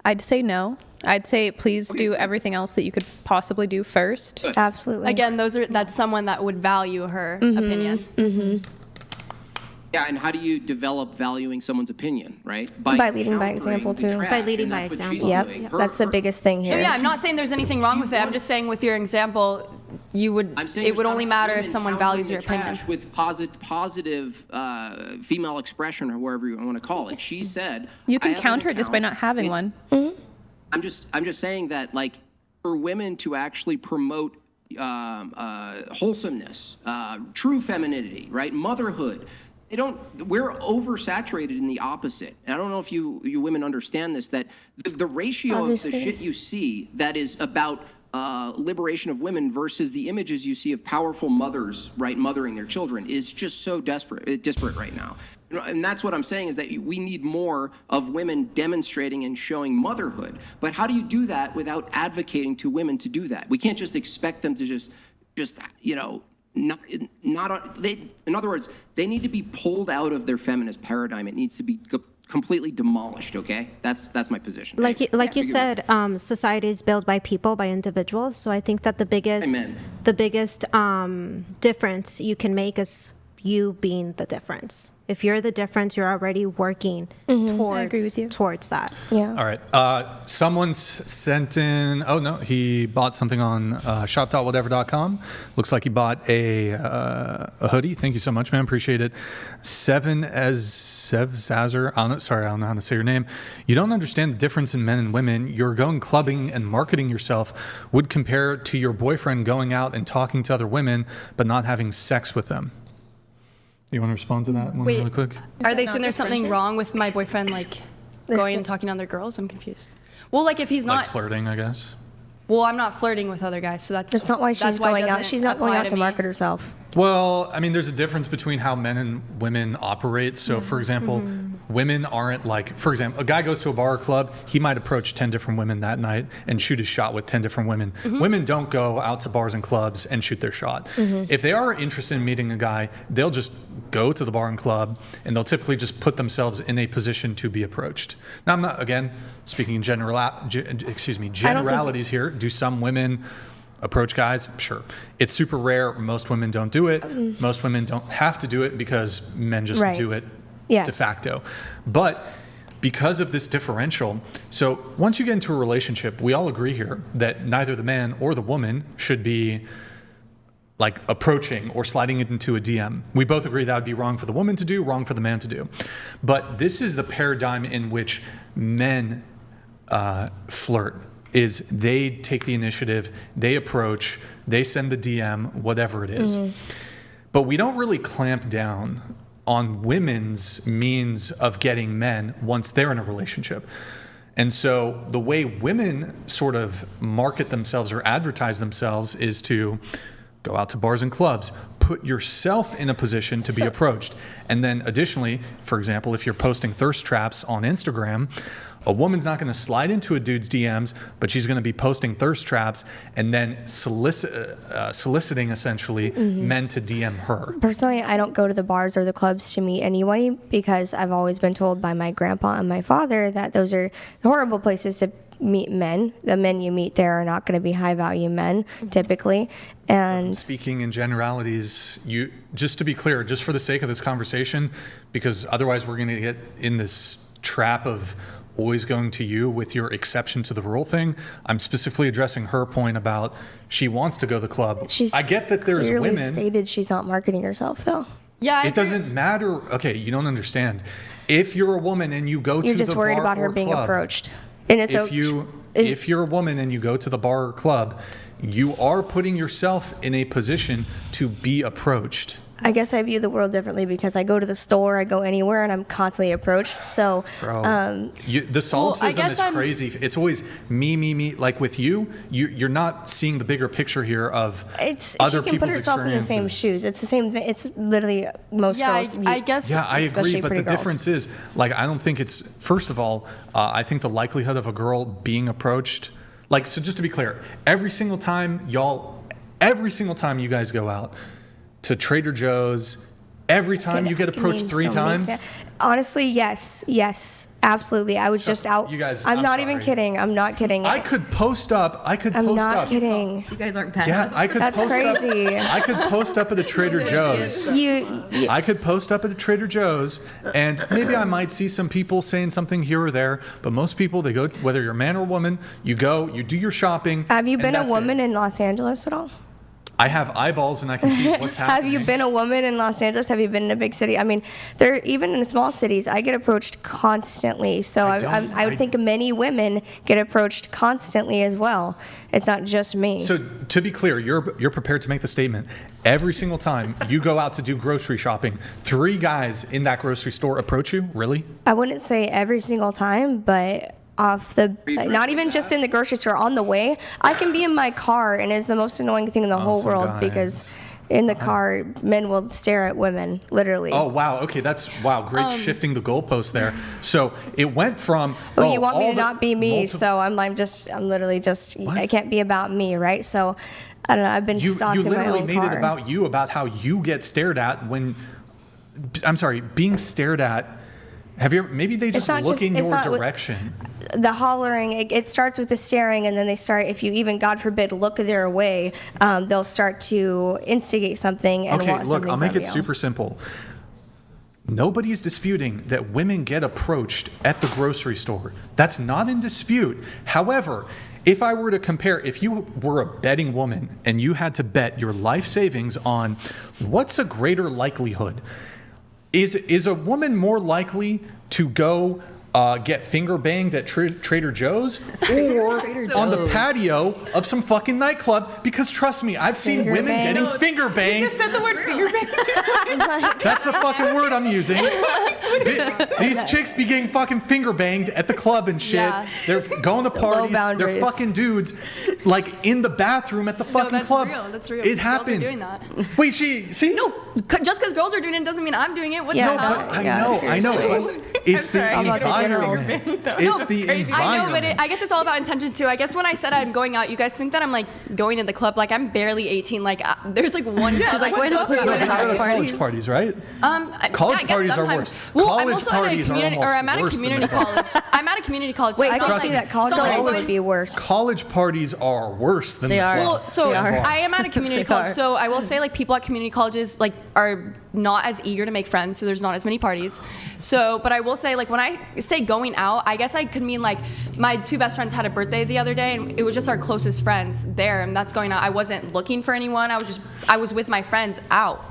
I'd say no. I'd say please do everything else that you could possibly do first. Good. Absolutely. Again, that's someone that would value her opinion. Yeah, and how do you develop valuing someone's opinion, right? By leading by example, too. By leading by example. Yep, that's the biggest thing here. So yeah, I'm not saying there's anything wrong with it. I'm just saying with your example, it would only matter if someone values your opinion. With positive female expression, or whatever you want to call it. She said you can counter it just by not having one. I'm just saying that, like, for women to actually promote wholesomeness, true femininity, right, motherhood. We're oversaturated in the opposite. And I don't know if you women understand this, that the ratio of the shit you see that is about liberation of women versus the images you see of powerful mothers, right, mothering their children is just so disparate right now. And that's what I'm saying, is that we need more of women demonstrating and showing motherhood. But how do you do that without advocating to women to do that? We can't just expect them to just you know, in other words, they need to be pulled out of their feminist paradigm. It needs to be completely demolished. Okay, that's my position. Like you said, society is built by people, by individuals. So I think that the biggest difference you can make is you being the difference. If you're the difference, you're already working towards that. Yeah. All right. Someone sent in, oh no, he bought something on shop.whatever.com. Looks like he bought a hoodie. Thank you so much, man. Appreciate it. Sevzazer, I don't know how to say your name. You don't understand the difference in men and women. You're going clubbing and marketing yourself would compare to your boyfriend going out and talking to other women, but not having sex with them. You want to respond to that one really quick? Are they saying there's something wrong with my boyfriend, like going and talking to other girls? I'm confused. Well, like if he's not like flirting, I guess. Well, I'm not flirting with other guys, so that's not why she's going out. She's not going out to market herself. Well, I mean, there's a difference between how men and women operate. So, for example, women aren't like, for example, a guy goes to a bar or club, he might approach 10 different women that night and shoot his shot with 10 different women. Women don't go out to bars and clubs and shoot their shot. If they are interested in meeting a guy, they'll just go to the bar and club, and they'll typically just put themselves in a position to be approached. Now, I'm not, again, speaking in generalities here. Do some women approach guys? Sure. It's super rare. Most women don't do it. Most women don't have to do it because men just do it de facto. But because of this differential, so once you get into a relationship, we all agree here that neither the man or the woman should be like approaching or sliding it into a DM. We both agree that would be wrong for the woman to do, wrong for the man to do. But this is the paradigm in which men flirt, is they take the initiative, they approach, they send the DM, whatever it is. But we don't really clamp down on women's means of getting men once they're in a relationship. And so the way women sort of market themselves or advertise themselves is to go out to bars and clubs, put yourself in a position to be approached. And then additionally, for example, if you're posting thirst traps on Instagram, a woman's not going to slide into a dude's DMs, but she's going to be posting thirst traps and then soliciting essentially men to DM her. Personally, I don't go to the bars or the clubs to meet anyone because I've always been told by my grandpa and my father that those are horrible places to meet men. The men you meet there are not going to be high value men typically. And speaking in generalities, you, just to be clear, just for the sake of this conversation, because otherwise we're going to get in this trap of always going to you with your exception to the rule thing. I'm specifically addressing her point about she wants to go to the club. I get that there's clearly women stated she's not marketing herself though. Yeah, it doesn't matter. Okay, you don't understand. If you're a woman and you go to the bar or club, you're just worried about her being approached. And it's if you're a woman and you go to the bar or club, you are putting yourself in a position to be approached. I guess I view the world differently because I go to the store, I go anywhere, and I'm constantly approached. So, the solipsism is crazy. It's always me. Like with you're not seeing the bigger picture here of other people's experiences. She can put herself in the same shoes. It's the same thing. It's literally most girls. I guess. Yeah, I agree. But the difference is, like, I don't think it's. First of all, I think the likelihood of a girl being approached, like, so just to be clear, every single time you guys go out to Trader Joe's, every time you get approached 3 times? Honestly, yes, absolutely. I was just out. You guys, I'm not even kidding. I'm not kidding. I could post up. I'm not kidding. You guys aren't bad. Yeah, I could. That's post crazy. I could post up at a Trader Joe's. I could post up at a Trader Joe's, and maybe I might see some people saying something here or there. But most people, they go, whether you're a man or woman, you go, you do your shopping. Have you been a woman in Los Angeles at all? I have eyeballs and I can see what's happening. Have you been a woman in Los Angeles? Have you been in a big city? I mean, even in small cities, I get approached constantly. So I would think many women get approached constantly as well. It's not just me. So to be clear, you're prepared to make the statement. Every single time you go out to do grocery shopping, 3 guys in that grocery store approach you? Really? I wouldn't say every single time, but off the, not even just in the grocery store, on the way. I can be in my car, and it's the most annoying thing in the whole world because in the car, men will stare at women, literally. Oh, wow. Okay, great shifting the goalpost there. So it went from... Well, you want me to not be me, so I'm literally just, I can't be about me, right? So, I don't know, I've been stalked in my own car. You literally made it about you, about how you get stared at when... I'm sorry, being stared at... Have you ever, maybe they just look in your direction. The hollering, it starts with the staring, and then they start, if you even, God forbid, look their way, they'll start to instigate something and want something. Look, I'll make it super simple. Nobody's disputing that women get approached at the grocery store. That's not in dispute. However, if I were to compare, if you were a betting woman and you had to bet your life savings on what's a greater likelihood, is a woman more likely to go get finger banged at Trader Joe's or on the patio of some fucking nightclub? Because trust me, I've seen women getting finger banged. You just said the word finger banged. That's the fucking word I'm using. These chicks be getting fucking finger banged at the club and shit. Yeah. They're going to parties. They're fucking dudes like in the bathroom at the fucking club. That's real. It happens. Girls are doing that. Wait, see? No, just because girls are doing it doesn't mean I'm doing it. What the hell? I know. It's the environment. It's the environment. I know, but I guess it's all about intention too. I guess when I said I'm going out, you guys think that I'm like going to the club. Like I'm barely 18. Like there's like one. She's like going to college parties, right? College parties are worse. Well, I'm also at a community, or I'm at a community college. I'm at a community college. Wait, I can see that college would be worse. College parties are worse than they are. Well, so I am at a community college. So I will say, like, people at community colleges like are not as eager to make friends, so there's not as many parties. So, but I will say, like, when I say going out, I guess I could mean like my two best friends had a birthday the other day, and it was just our closest friends there, and that's going out. I wasn't looking for anyone. I was with my friends out.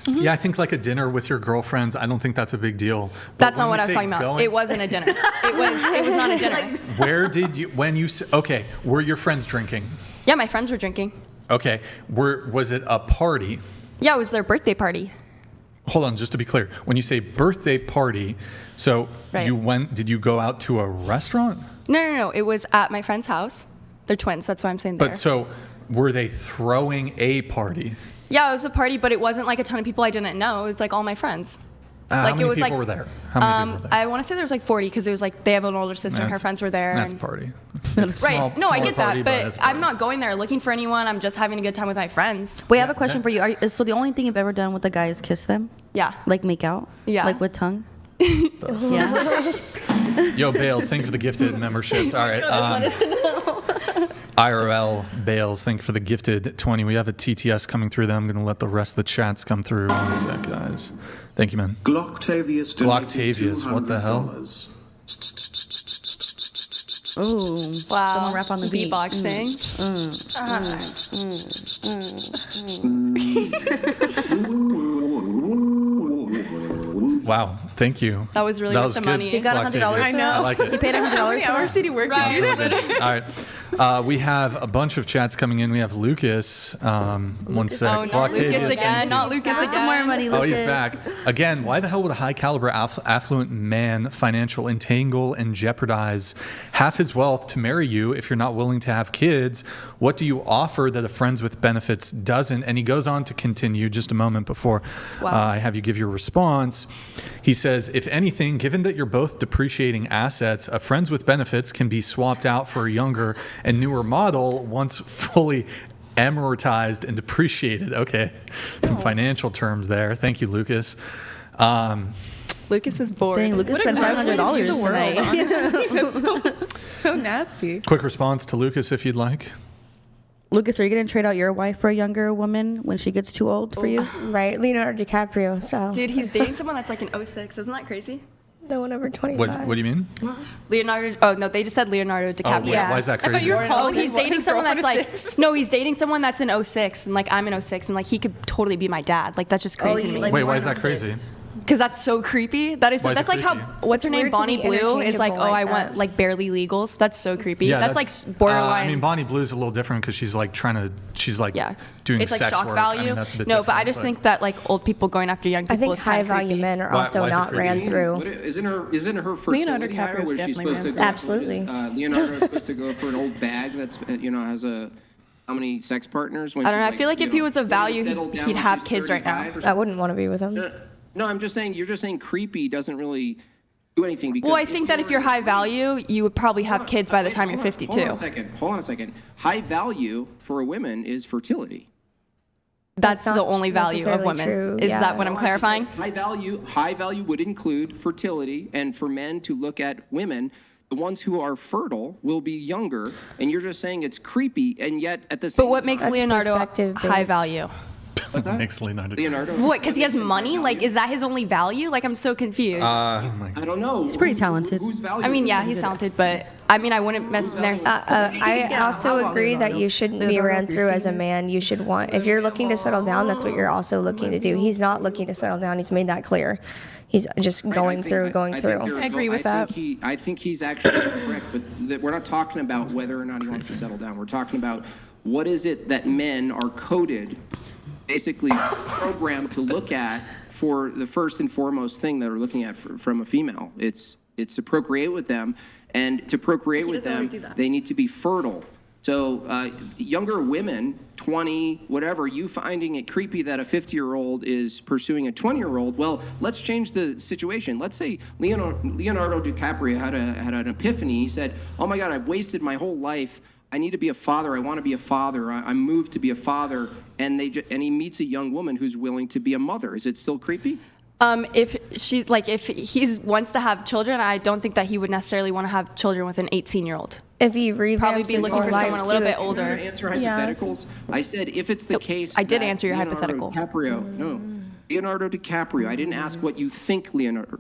Mm-hmm. Yeah, I think like a dinner with your girlfriends, I don't think that's a big deal. But that's not what I was talking about. It wasn't a dinner. It was not a dinner. Where did you, were your friends drinking? Yeah, my friends were drinking. Okay, was it a party? Yeah, it was their birthday party. Hold on, just to be clear. When you say birthday party, so did you go out to a restaurant? No. It was at my friend's house. They're twins, that's why I'm saying there. But so, were they throwing a party? Yeah, it was a party, but it wasn't like a ton of people I didn't know. It was like all my friends. How many people were there? I want to say there was like 40 because it was like they have an older sister and her friends were there. That's a party. Right. No, I get that, but I'm not going there looking for anyone. I'm just having a good time with my friends. Wait, I have a question for you. So the only thing you've ever done with the guy is kiss them? Yeah. Like make out? Yeah. Like with tongue? Yeah. Yo, Bales, thank you for the gifted memberships. All right. IRL Bales, thank you for the gifted 20. We have a TTS coming through them. I'm going to let the rest of the chats come through. 1 sec, guys. Thank you, man. Glocktavius, what the hell? Ooh. Wow. Someone rap on the beat. Beatboxing. Wow, thank you. That was really worth the money. He got $100. I know. I like it. You paid $100. How many hours did he work? That's really good. All right. We have a bunch of chats coming in. We have Lucas. 1 sec. Oh, not Lucas again. Not Lucas again. Some more money, Lucas. Oh, he's back. Again, why the hell would a high caliber affluent man financial entangle and jeopardize half his wealth to marry you if you're not willing to have kids? What do you offer that a friends with benefits doesn't? And he goes on to continue just a moment before I have you give your response. He says, if anything, given that you're both depreciating assets, a friends with benefits can be swapped out for a younger and newer model once fully amortized and depreciated. Okay, some financial terms there. Thank you, Lucas. Lucas is bored. Dang, Lucas spent $500 tonight. So nasty. Quick response to Lucas, if you'd like. Lucas, are you going to trade out your wife for a younger woman when she gets too old for you? Right, Leonardo DiCaprio style. Dude, he's dating someone that's like an 06. Isn't that crazy? No one over 25. What do you mean? Leonardo. Oh no, they just said Leonardo DiCaprio. Why is that crazy? He's dating someone that's like he's dating someone that's an 06, and like I'm an 06, and like he could totally be my dad. Like that's just crazy to me. Wait, why is that crazy? Because that's so creepy. That is so, Why is that's it like how creepy? what's her name, weird to Bonnie be Blue, is like, oh, interchangeable I like want that. like barely legals. That's so creepy. Yeah, that's like borderline. I mean, Bonnie Blue's a little different because she's like she's like yeah, doing it's like sex shock work. value. I mean, that's a bit no, different, but I just think that like old people going after young people I think is kind high of value creepy. men are Why- also why is it not creepy? ran through. Isn't her fertility Leonardo higher? DiCaprio's Was she definitely supposed to ran go? Absolutely. Leonardo's supposed to go for an old bag that's has a how many sex partners? When I don't she's know. I feel like if he was of ready to value, settle down he'd when have she's kids right now. 35 or I wouldn't want to be with him. No, I'm just saying. You're just saying creepy doesn't really do anything. Because Well, I think that if you're high value, you would probably have kids by the time you're 52. Hold on a second. High value for a woman is fertility. That's not the only value of necessarily women. true, Is yeah. that what I'm clarifying? High value would include fertility, and for men to look at women, the ones who are fertile will be younger, and you're just saying it's creepy, and yet at the same But what makes time, Leonardo perspective high based. value? What's that? Makes Leonardo. What? Because he has money? Like, is that his only value? Like, I'm so confused. I don't know. He's pretty talented. Whose value? I mean, yeah, he's talented, but I mean, I wouldn't mess there. I also agree that you shouldn't be ran through as a man. You should want, if you're looking to settle down, that's what you're also looking to do. He's not looking to settle down. He's made that clear. He's just going through. I agree with that. I think he's actually correct, but we're not talking about whether or not he wants to settle down. We're talking about what is it that men are coded, basically programmed to look at for the first and foremost thing that we're looking at from a female. It's to procreate with them, and to procreate with them, they need to be fertile. So younger women, 20, whatever, you finding it creepy that a 50-year-old is pursuing a 20-year-old, well, let's change the situation. Let's say Leonardo DiCaprio had an epiphany. He said, oh my God, I've wasted my whole life. I need to be a father. I want to be a father. I'm moved to be a father. And he meets a young woman who's willing to be a mother. Is it still creepy? If he wants to have children, I don't think that he would necessarily want to have children with an 18-year-old. If he revamps Probably be his looking whole for someone a life little too, bit it's- older. Answer hypotheticals. I said if it's the case. I did that answer your Leonardo hypothetical. DiCaprio, no. Leonardo DiCaprio. I didn't ask what you think Leonardo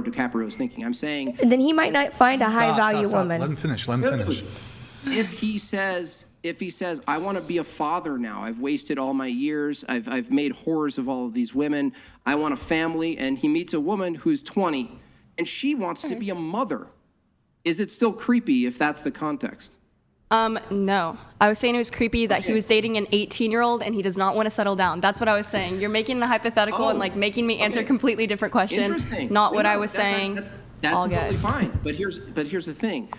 DiCaprio is thinking. I'm saying. Then he might not find a high value Stop. woman. Let him finish. Let him finish. If he says, I want to be a father now. I've wasted all my years. I've made whores of all of these women. I want a family. And he meets a woman who's 20, and she wants to be a mother. Is it still creepy if that's the context? No. I was saying it was creepy that he was dating an 18-year-old and he does not want to settle down. That's what I was saying. You're making a hypothetical and like making me answer a completely different question. Interesting. Not what No, I was saying. That's All totally good. fine. But here's the thing.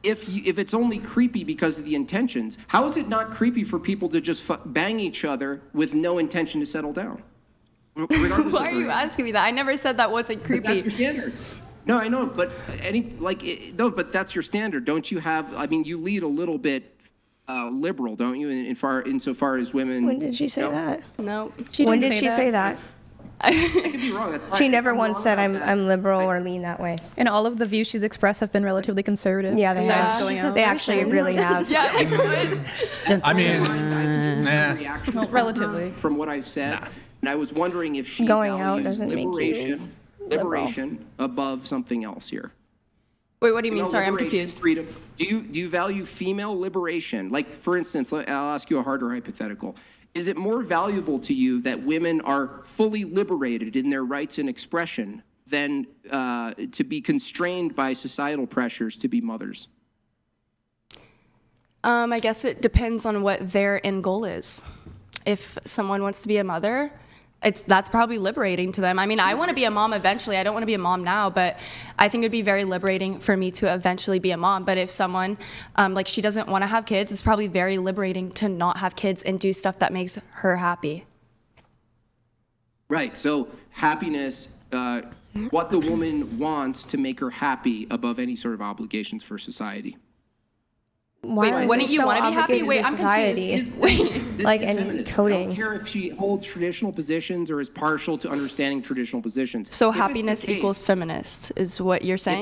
If it's only creepy because of the intentions, how is it not creepy for people to just bang each other with no intention to settle down? Regardless Why of are you asking me that? I never said that wasn't creepy. That's your standard. No, I know, but but that's your standard. Don't you have? I mean, you lead a little bit liberal, don't you? Insofar as women. When did she say that? No. When did she say that? I could be wrong. That's She fine. never I'm once wrong said about that. I'm liberal or lean that way. And all of the views she's expressed have been relatively conservative. Yeah, they besides have. going out. They actually really have. Yeah, I could. I mean, I've seen some reaction Well, relatively. from what I've said, and I was wondering if she Going out values doesn't make you liberation above something else here. Wait, what do you mean? know, Sorry, I'm liberation, confused. Freedom. Do you value female liberation? Like, for instance, I'll ask you a harder hypothetical. Is it more valuable to you that women are fully liberated in their rights and expression than to be constrained by societal pressures to be mothers? I guess it depends on what their end goal is. If someone wants to be a mother, that's probably liberating to them. I mean, I want to be a mom eventually. I don't want to be a mom now, but I think it'd be very liberating for me to eventually be a mom. But if someone, like she doesn't want to have kids, it's probably very liberating to not have kids and do stuff that makes her happy. Right. So happiness, what the woman wants to make her happy above any sort of obligations for society. Why wouldn't you want to be happy? Wait, I'm confused. Like is in feminist. I coding. don't care if she holds traditional positions or is partial to understanding traditional positions. So If it's the happiness case- equals feminist is what you're saying?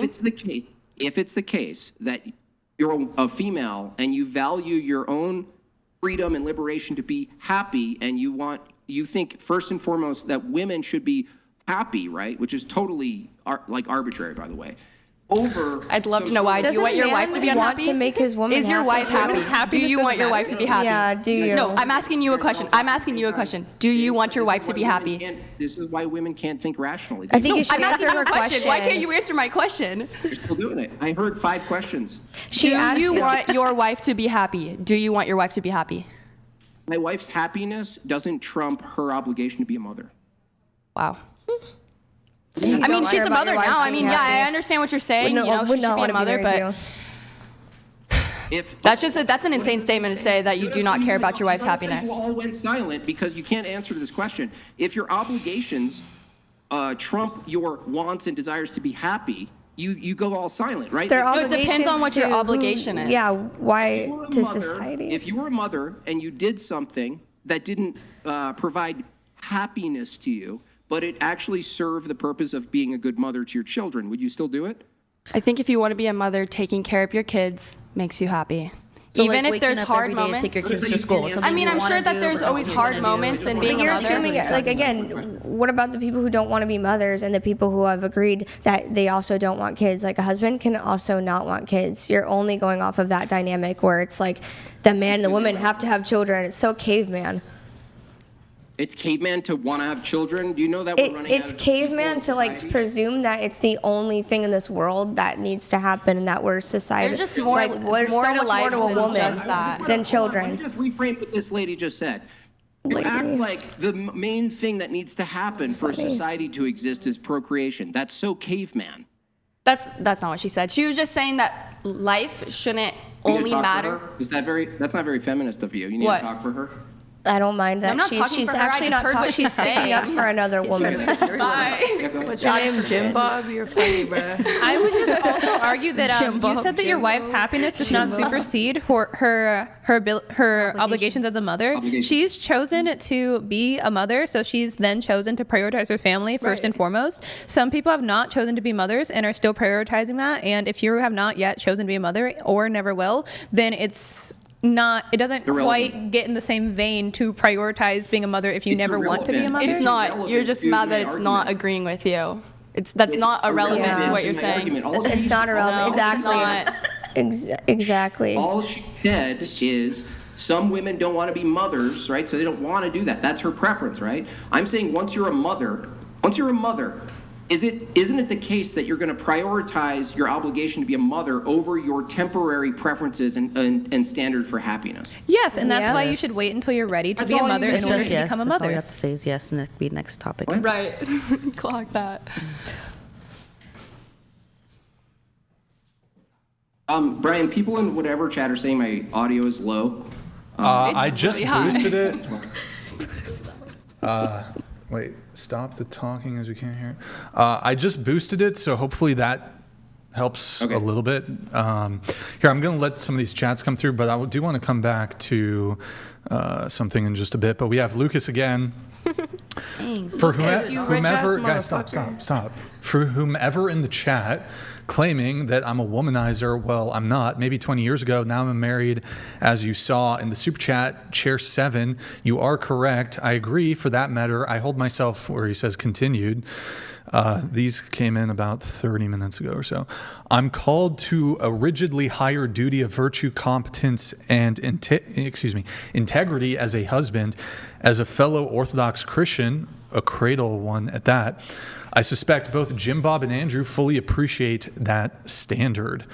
If it's the case that you're a female and you value your own freedom and liberation to be happy, and you think first and foremost that women should be happy, right? Which is totally arbitrary, by the way. over. I'd love to know why. Do you want your wife to be want unhappy? to make his woman Is your wife happy? Do you want your wife to be happy? Yeah, do you? No, I'm asking you a question. Do you want your wife to be happy? This is why women can't think rationally. I think you should I'm asking answer you her a question. Why can't question. you answer my question? You're still doing it. I heard 5 questions. Do you want your wife to be happy? Do you want your wife to be happy? My wife's happiness doesn't trump her obligation to be a mother. Wow. So you I mean, don't she's care a about mother your wife now. I being mean, yeah, happy. I understand what you're saying. Would You know, not she should be wanna a mother, married but you. that's an insane statement to say that you do not care about your wife's happiness. You all went silent because you can't answer this question. If your obligations trump your wants and desires to be happy, you go all silent, right? Their No, it depends on what your obligations to obligation is. Yeah, why to Mother, society? if you were a mother and you did something that didn't provide happiness to you, but it actually served the purpose of being a good mother to your children, would you still do it? I think if you want to be a mother, taking care of your kids makes you happy. So, Even like, if there's waking up hard every day and moments. take your kids to school. Something I mean, you I'm wanna sure that do, there's but always you're hard gonna do. moments in being But a you're mother. assuming, like, again, what about the people who don't want to be mothers and the people who have agreed that they also don't want kids? Like, a husband can also not want kids. You're only going off of that dynamic where it's like the man and the woman have to have children. It's so caveman. It's caveman to want to have children. Do you know that we're running It's out of caveman people to, in like, society? presume that it's the only thing in this world that needs to happen and that we're society. There's just more- like, there's more so to much life more to a than woman just that. than Let me children. just reframe what this lady just said. You Lady. act like the main thing that needs to happen for funny. society to exist is procreation. That's so caveman. That's not what she said. She was just saying that life shouldn't You gonna only talk for matter. her? That's not very feminist of you. You need What? to talk for her. I don't mind that. I'm not talking she's for her, I actually just not heard what talking. she's She's sticking up saying. for another woman. Yeah, go ahead. What's your name, JimBob? You're funny, bruh. I would just also argue that you said that your wife's happiness does not supersede her obligations as a mother. Obligations. She's chosen to be a mother, so she's then chosen to prioritize her family first and foremost. Some people have not chosen to be mothers and are still prioritizing that. And if you have not yet chosen to be a mother or never will, then it doesn't Irrelevant. quite get in the same vein to prioritize being a mother if you It's never want to be a irrelevant. mother. It's not. irrelevant You're just to mad my that it's not argument. agreeing with you. That's not irrelevant Yeah. to what to you're my saying. argument. All It's she- not irrelevant. No, it's Exactly. not. Exactly. All she said is some women don't want to be mothers, right? So they don't want to do that. That's her preference, right? I'm saying once you're a mother, isn't it the case that you're going to prioritize your obligation to be a mother over your temporary preferences and standard for happiness? Yes, and that's Yeah. why you should wait until you're ready to That's be a all you mother need in to order say. Just to yes. become a That's all mother. you have to say is yes, and that could be next topic. What? Right. Clock that. Brian, people in whatever chat are saying my audio is low. I just really high. boosted it. Wait, stop the talking as we can't hear it. I just boosted it, so hopefully that helps Okay. a little bit. Here, I'm going to let some of these chats come through, but I do want to come back to something in just a bit. But we have Lucas again. For whomever, guys, stop. For whomever in the chat claiming that I'm a womanizer, well, I'm not. Maybe 20 years ago, now I'm married. As you saw in the super chat, Chair 7, you are correct. I agree. For that matter, I hold myself, where he says continued. These came in about 30 minutes ago or so. I'm called to a rigidly higher duty of virtue, competence, and integrity as a husband, as a fellow Orthodox Christian, a cradle one at that. I suspect both JimBob and Andrew fully appreciate that standard.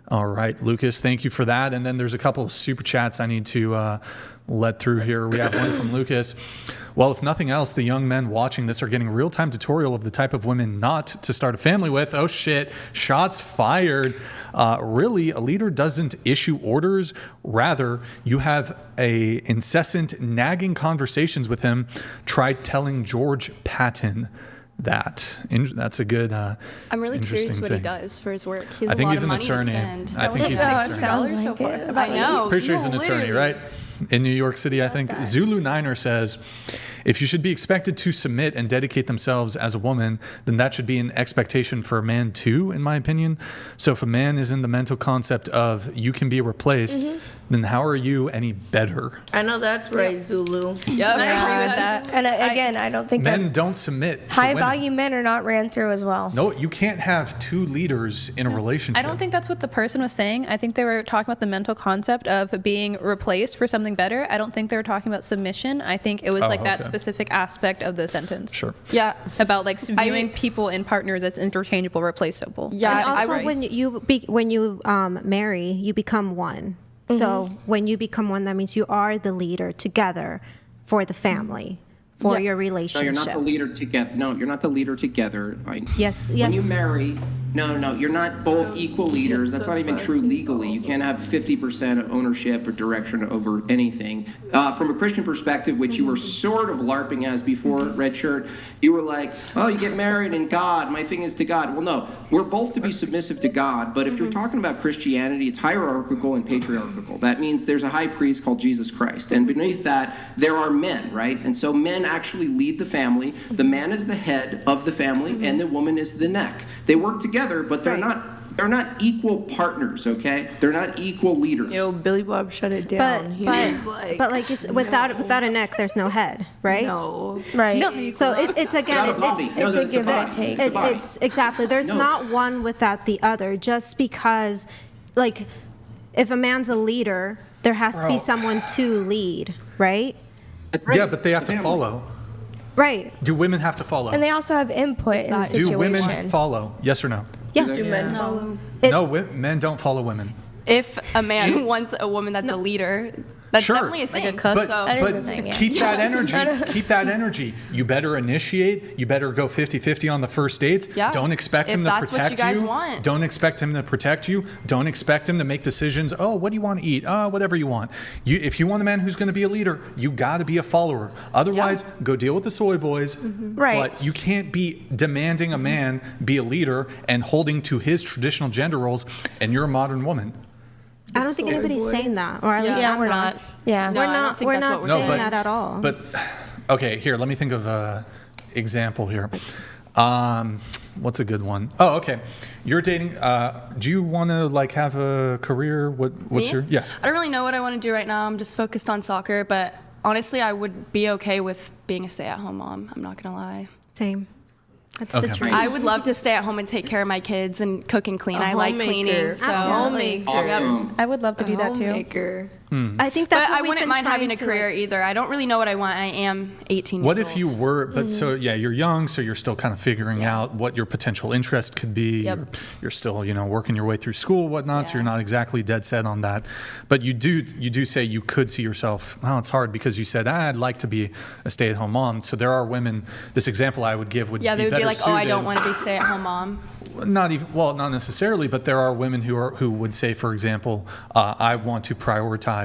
All right, Lucas, thank you for that. And then there's a couple of super chats I need to let through here. We have one from Lucas. Well, if nothing else, the young men watching this are getting real-time tutorial of the type of women not to start a family with. Oh shit, shots fired. Really, a leader doesn't issue orders. Rather, you have a incessant nagging conversations with him. Try telling George Patton that. That's a good I'm really curious interesting what thing. he does for his work. He has I think a lot he's of an money attorney. to spend. I think he's an attorney. Sounds like it. I know. Pretty sure he's an No, attorney, literally. right? In New York City, I think. Zulu Niner says, if you should be expected to submit and dedicate themselves as a woman, then that should be an expectation for a man too, in my opinion. So if a man is in the mental concept of you can be replaced, then how are you any better? I know that's right, Zulu. Yep, I agree with that. And again, I don't think Men don't submit to high women. value men are not ran through as well. No, you can't have two leaders in a relationship. I don't think that's what the person was saying. I think they were talking about the mental concept of being replaced for something better. I don't think they were talking about submission. I think it was that specific aspect of the sentence. Sure. Yeah. About like viewing people and partners as interchangeable, replaceable. Yeah. And also, when you marry, you become one. So when you become one, that means you are the leader together for the family, for your relationship. No, you're not the leader together. No, you're not the leader together. Yes. When you marry, no, you're not both equal leaders. That's not even true legally. You can't have 50% ownership or direction over anything. From a Christian perspective, which you were sort of LARPing as before, Red Shirt, you were like, oh, you get married and God, my thing is to God. Well, no, we're both to be submissive to God, but if you're talking about Christianity, it's hierarchical and patriarchal. That means there's a high priest called Jesus Christ, and beneath that, there are men, right? And so men actually lead the family. The man is the head of the family, and the woman is the neck. They work together, but they're not equal partners, okay? They're not equal leaders. Yo, Billy Bob shut it down. But like you said, without a neck, there's no head, right? No. Right. No. So it's again, it's a give and a take. It's exactly. There's not one without the other. Just because, like, if a man's a leader, there has to be someone to lead, right? Yeah, but they have to follow. Right. Do women have to follow? And they also have input in the situation. Do women follow? Yes or no? Yes. Do men follow? No, men don't follow women. If a man wants a woman that's a leader, that's definitely a thing. But keep that energy. Keep that energy. You better initiate. You better go 50-50 on the first dates. Yeah. Don't expect If him to that's protect what you guys want. Don't expect him to protect you. Don't expect him to make decisions. Oh, what do you want to eat? Whatever you want. If you want a man who's going to be a leader, you got to be a follower. Otherwise, go deal with the soy boys. Right. But you can't be demanding a man be a leader and holding to his traditional gender roles, and you're a modern woman. I don't think anybody's saying that, or at least we're not. Yeah, we're not. We're not saying that at all. But okay, here, let me think of an example here. What's a good one? Oh, okay. You're dating. Do you want to like have a career? What's your? Yeah. I don't really know what I want to do right now. I'm just focused on soccer, but honestly, I would be okay with being a stay-at-home mom. I'm not gonna lie. Same. That's the dream. I would love to stay at home and take care of my kids and cook and clean. I like cleaning. So Absolutely. Awesome. I would love to do that too. I think that's But what I we've wouldn't been mind having a trying to, career either. I don't really know what I want. I am 18 What years if old. you were? But so yeah, you're young, so you're still kind of figuring out what your potential interest could be. Yep. You're still working your way through school, whatnot. So you're not exactly dead set on that. But you do say you could see yourself. Well, it's hard because you said I'd like to be a stay-at-home mom. So there are women. This example I would give would they would be like, oh, I don't want to to be stay-at-home mom. Not necessarily, but there are women who would say, for example, I want to prioritize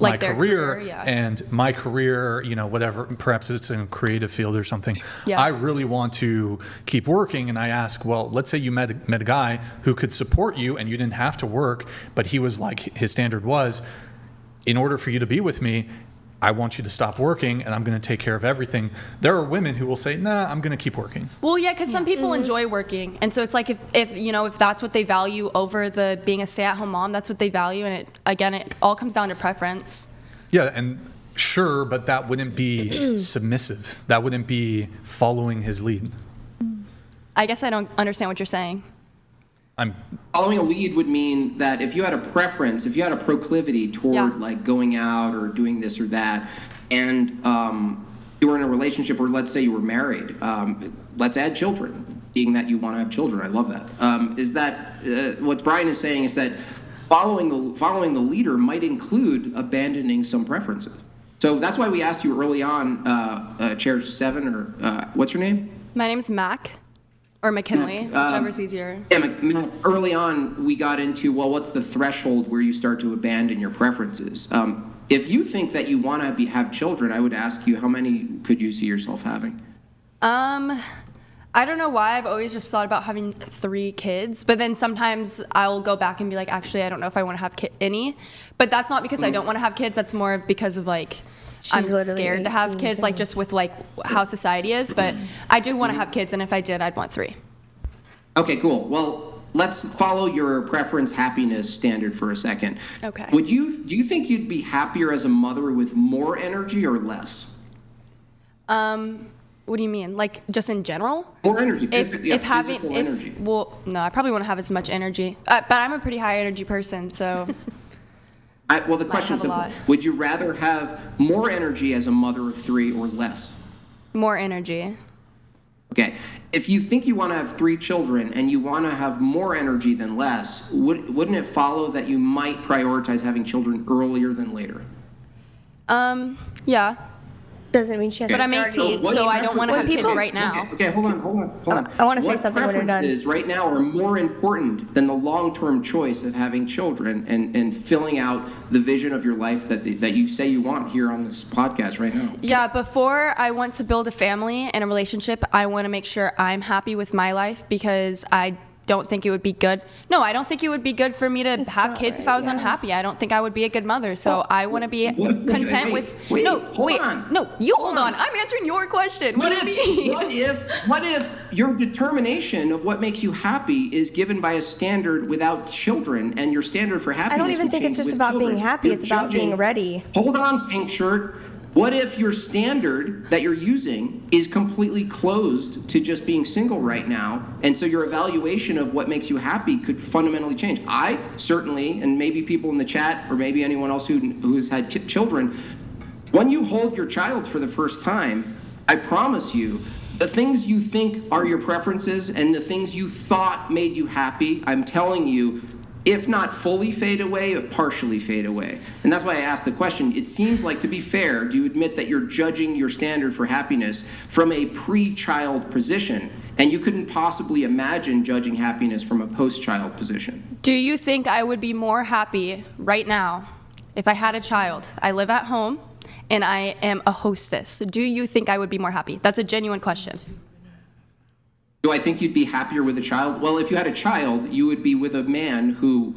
my Like their career, yeah. and my career, whatever, perhaps it's in a creative field or something. Yeah. I really want to keep working, and I ask, well, let's say you met a guy who could support you and you didn't have to work, but he was like, his standard was, in order for you to be with me, I want you to stop working and I'm going to take care of everything. There are women who will say, nah, I'm going to keep working. Well, yeah, because some people enjoy working. And so it's like if that's what they value over the being a stay-at-home mom, that's what they value. And it all comes down to preference. Yeah, and sure, but that wouldn't be submissive. That wouldn't be following his lead. I guess I don't understand what you're saying. Following a lead would mean that if you had a preference, if you had a proclivity toward like going out or doing this or that, and you were in a relationship, or let's say you were married, let's add children, being that you want to have children. I love that. Is that what Brian is saying is that following the leader might include abandoning some preferences. So that's why we asked you early on, Chair 7, or what's your name? My name's Mac. Or McKinley, whichever's easier. Yeah, early on, we got into, well, what's the threshold where you start to abandon your preferences? If you think that you want to have children, I would ask you, how many could you see yourself having? I don't know why. I've always just thought about having 3 kids, but then sometimes I'll go back and be like, actually, I don't know if I want to have any. But that's not because I don't want to have kids. That's more because of like, I'm scared to have kids, like just with like how society is. But I do want to have kids, and if I did, I'd want 3. Okay, cool. Well, let's follow your preference happiness standard for a second. Okay. Do you think you'd be happier as a mother with more energy or less? What do you mean? Like just in general? More energy. Physical energy. Well, no, I probably wouldn't have as much energy. But I'm a pretty high energy person, so. Well, the question's simple. Would you rather have more energy as a mother of 3 or less? More energy. Okay. If you think you want to have 3 children and you want to have more energy than less, wouldn't it follow that you might prioritize having children earlier than later? Yeah. Doesn't mean she has But to I'm start 18, so I don't want to have kids right now. Okay, hold on. I want to say something when you're done. What preferences right now are more important than the long-term choice of having children and filling out the vision of your life that you say you want here on this podcast right now? Yeah, before I want to build a family and a relationship, I want to make sure I'm happy with my life because I don't think it would be good. No, I don't think it would be good for me to have kids if I was unhappy. I don't think I would be a good mother. So I want to be content with. Hold on. No, you hold on. I'm answering your question. What if your determination of what makes you happy is given by a standard without children, and your standard for happiness? I don't even think it's just about being happy. It's about being ready. Hold on, pink shirt. What if your standard that you're using is completely closed to just being single right now, and so your evaluation of what makes you happy could fundamentally change? I certainly, and maybe people in the chat, or maybe anyone else who has had children, when you hold your child for the first time, I promise you, the things you think are your preferences and the things you thought made you happy, I'm telling you, if not fully fade away, partially fade away. And that's why I asked the question. It seems like, to be fair, do you admit that you're judging your standard for happiness from a pre-child position, and you couldn't possibly imagine judging happiness from a post-child position? Do you think I would be more happy right now if I had a child? I live at home, and I am a hostess. Do you think I would be more happy? That's a genuine question. Do I think you'd be happier with a child? Well, if you had a child, you would be with a man who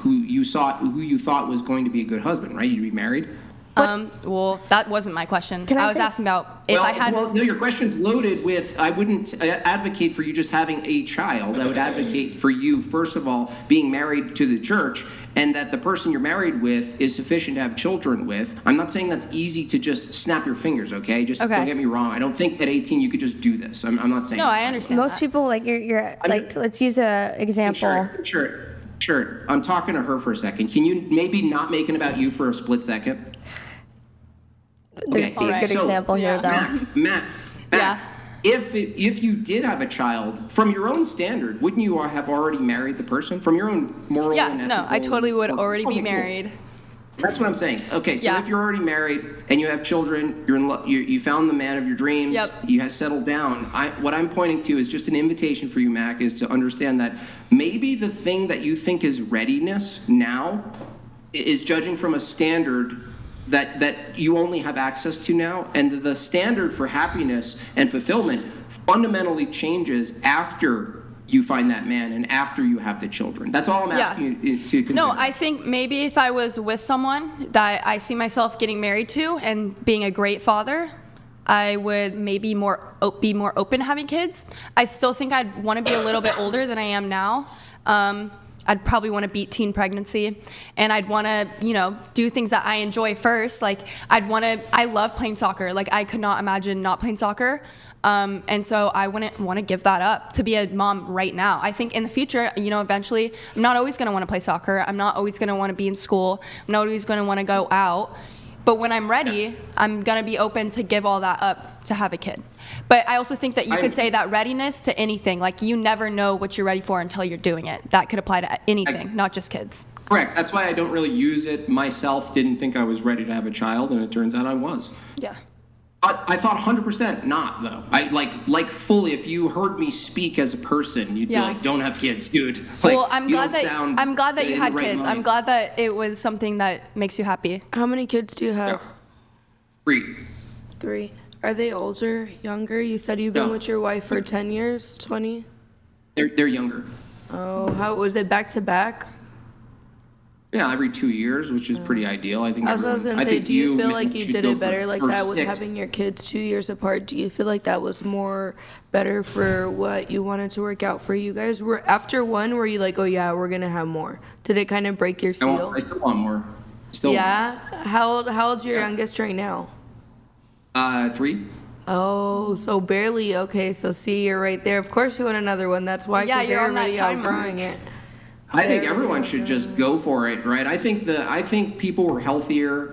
you thought was going to be a good husband, right? You'd be married. Well, that wasn't my question. I was asking about if I had. Well, no, your question's loaded with. I wouldn't advocate for you just having a child. I would advocate for you, first of all, being married to the church, and that the person you're married with is sufficient to have children with. I'm not saying that's easy to just snap your fingers, okay? Don't get me wrong. I don't think at 18 you could just do this. I'm not saying. No, I understand. Most people, like you're like, let's use a example. Sure. I'm talking to her for a second. Can you maybe not make it about you for a split second? There'd be a good example here, though. Matt. Yeah. If you did have a child, from your own standard, wouldn't you have already married the person? From your own moral and ethical... Yeah, no, I totally would already be married. Cool. That's what I'm saying. Okay, so if you're already married and you have children, you're in love, you found the man of your dreams, you have settled down. What I'm pointing to is just an invitation for you, Mac, is to understand that maybe the thing that you think is readiness now is judging from a standard that you only have access to now, and the standard for happiness and fulfillment fundamentally changes after you find that man and after you have the children. That's all I'm asking you to consider. No, I think maybe if I was with someone that I see myself getting married to and being a great father, I would maybe be more open to having kids. I still think I'd want to be a little bit older than I am now. I'd probably want to beat teen pregnancy, and I'd want to, do things that I enjoy first. Like I love playing soccer. Like I could not imagine not playing soccer. And so I wouldn't want to give that up to be a mom right now. I think in the future, eventually I'm not always going to want to play soccer. I'm not always going to want to be in school. I'm not always going to want to go out. But when I'm ready, I'm going to be open to give all that up to have a kid. But I also think that you could say that readiness to anything, like you never know what you're ready for until you're doing it. That could apply to anything, not just kids. Correct. That's why I don't really use it. Myself didn't think I was ready to have a child, and it turns out I was. Yeah. I thought 100% not, though. I like fully. If you heard me speak as a person, you'd be like, "Don't have kids, dude." Well, I'm glad that you had kids. I'm glad that it was something that makes you happy. How many kids do you have? 3. Are they older, younger? You said you've been with your wife for 10 years, 20? They're younger. Oh, how was it back to back? Yeah, every 2 years, which is pretty ideal. I think. I was going to say, do you feel like you did it better like that with 6. having your kids 2 years apart? Do you feel like that was more better for what you wanted to work out for you guys? After one, were you like, oh yeah, we're going to have more? Did it kind of break your seal? I still want more. Yeah? How old's your youngest right now? 3. Oh, so barely. Okay, so see, you're right there. Of course you want another one. That's why, because you're already outgrowing it. I think everyone should just go for it, right? I think people were healthier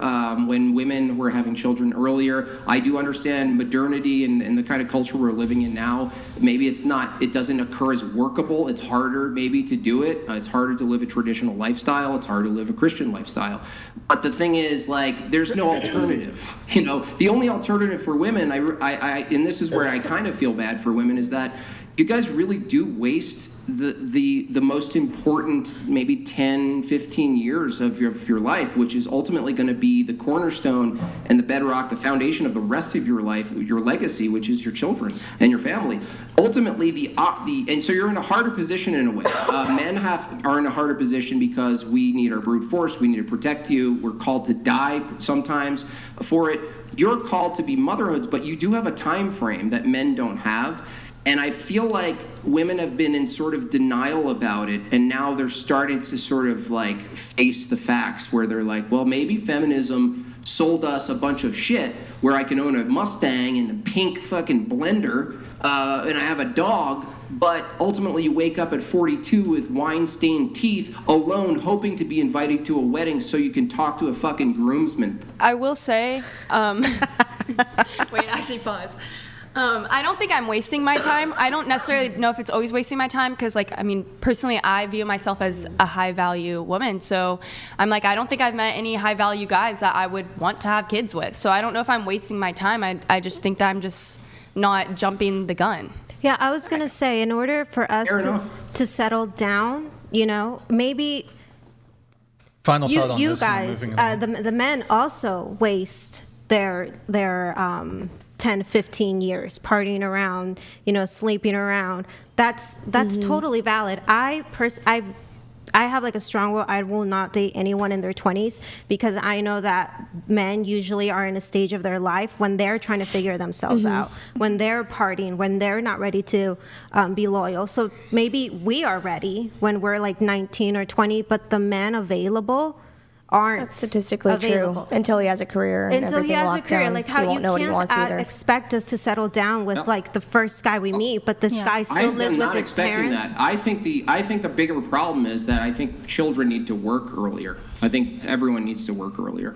when women were having children earlier. I do understand modernity and the kind of culture we're living in now. Maybe it doesn't occur as workable. It's harder maybe to do it. It's harder to live a traditional lifestyle. It's harder to live a Christian lifestyle. But the thing is, like, there's no alternative. You know, the only alternative for women, and this is where I kind of feel bad for women, is that you guys really do waste the most important maybe 10, 15 years of your life, which is ultimately going to be the cornerstone and the bedrock, the foundation of the rest of your life, your legacy, which is your children and your family. Ultimately, and so you're in a harder position in a way. Men are in a harder position because we need our brute force. We need to protect you. We're called to die sometimes for it. You're called to be motherhoods, but you do have a time frame that men don't have. And I feel like women have been in sort of denial about it, and now they're starting to sort of like face the facts where they're like, well, maybe feminism sold us a bunch of shit where I can own a Mustang and a pink fucking blender, and I have a dog, but ultimately you wake up at 42 with wine-stained teeth, alone, hoping to be invited to a wedding so you can talk to a fucking groomsman. I will say, wait, actually pause. I don't think I'm wasting my time. I don't necessarily know if it's always wasting my time because, like, I mean, personally, I view myself as a high-value woman. So I'm like, I don't think I've met any high-value guys that I would want to have kids with. So I don't know if I'm wasting my time. I just think that I'm just not jumping the gun. Yeah, I was going to say, in order for us to settle down, you know, maybe Final thought on you this. guys, the men also waste their 10, 15 years partying around, you know, sleeping around. That's totally valid. I have like a strong will. I will not date anyone in their 20s because I know that men usually are in a stage of their life when they're trying to figure themselves out, when they're partying, when they're not ready to be loyal. So maybe we are ready when we're like 19 or 20, but the men available aren't. That's statistically available. true until he has a career and until he everything has a locked career. down. Like how you can't expect us to settle down with like the first guy we meet, but this guy still lives with his parents. That. I think the bigger problem is that I think children need to work earlier. I think everyone needs to work earlier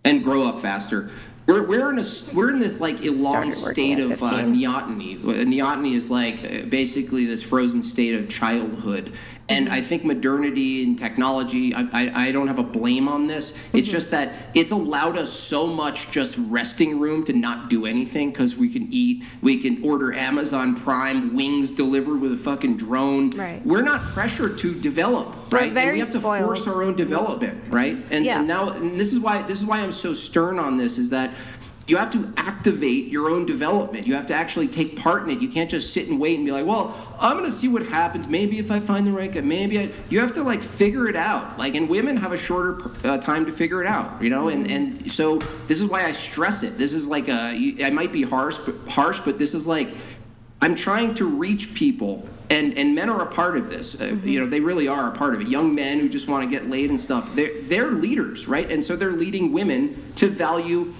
and grow up faster. We're in this like elonged state of neoteny. Neoteny is like basically this frozen state of childhood. And I think modernity and technology, I don't have a blame on this. It's just that it's allowed us so much just resting room to not do anything because we can eat, we can order Amazon Prime, wings delivered with a fucking drone. Right. We're not pressured to develop, right? And we have to force our own development, right? And now this is why I'm so stern on this is that you have to activate your own development. You have to actually take part in it. You can't just sit and wait and be like, well, I'm going to see what happens. Maybe if I find the right guy, you have to like figure it out. Like, and women have a shorter time to figure it out, you know? And so this is why I stress it. This is like I might be harsh, but this is like, I'm trying to reach people, and men are a part of this. You know, they really are a part of it. Young men who just want to get laid and stuff, they're leaders, right? And so they're leading women to value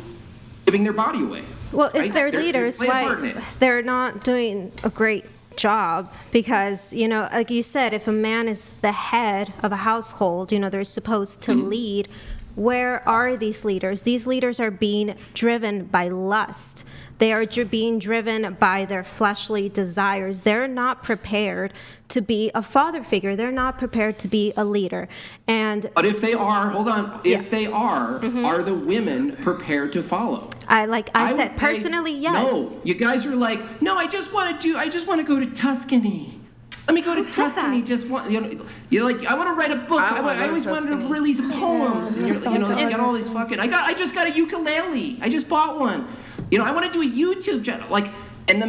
giving their body away. Well, if they're leaders, why they're not doing a great job? Because, you know, like you said, if a man is the head of a household, you know, they're supposed to lead. Where are these leaders? These leaders are being driven by lust. They are being driven by their fleshly desires. They're not prepared to be a father figure. They're not prepared to be a leader. But if they are, hold on. If they are the women prepared to follow? I said personally, yes. No, you guys are like, no, I just want to go to Tuscany. Let me go to Tuscany. You're like, I want to write a book. I always wanted to release poems. And you got all these fucking. I just got a ukulele. I just bought one. You know, I want to do a YouTube channel. Like, And the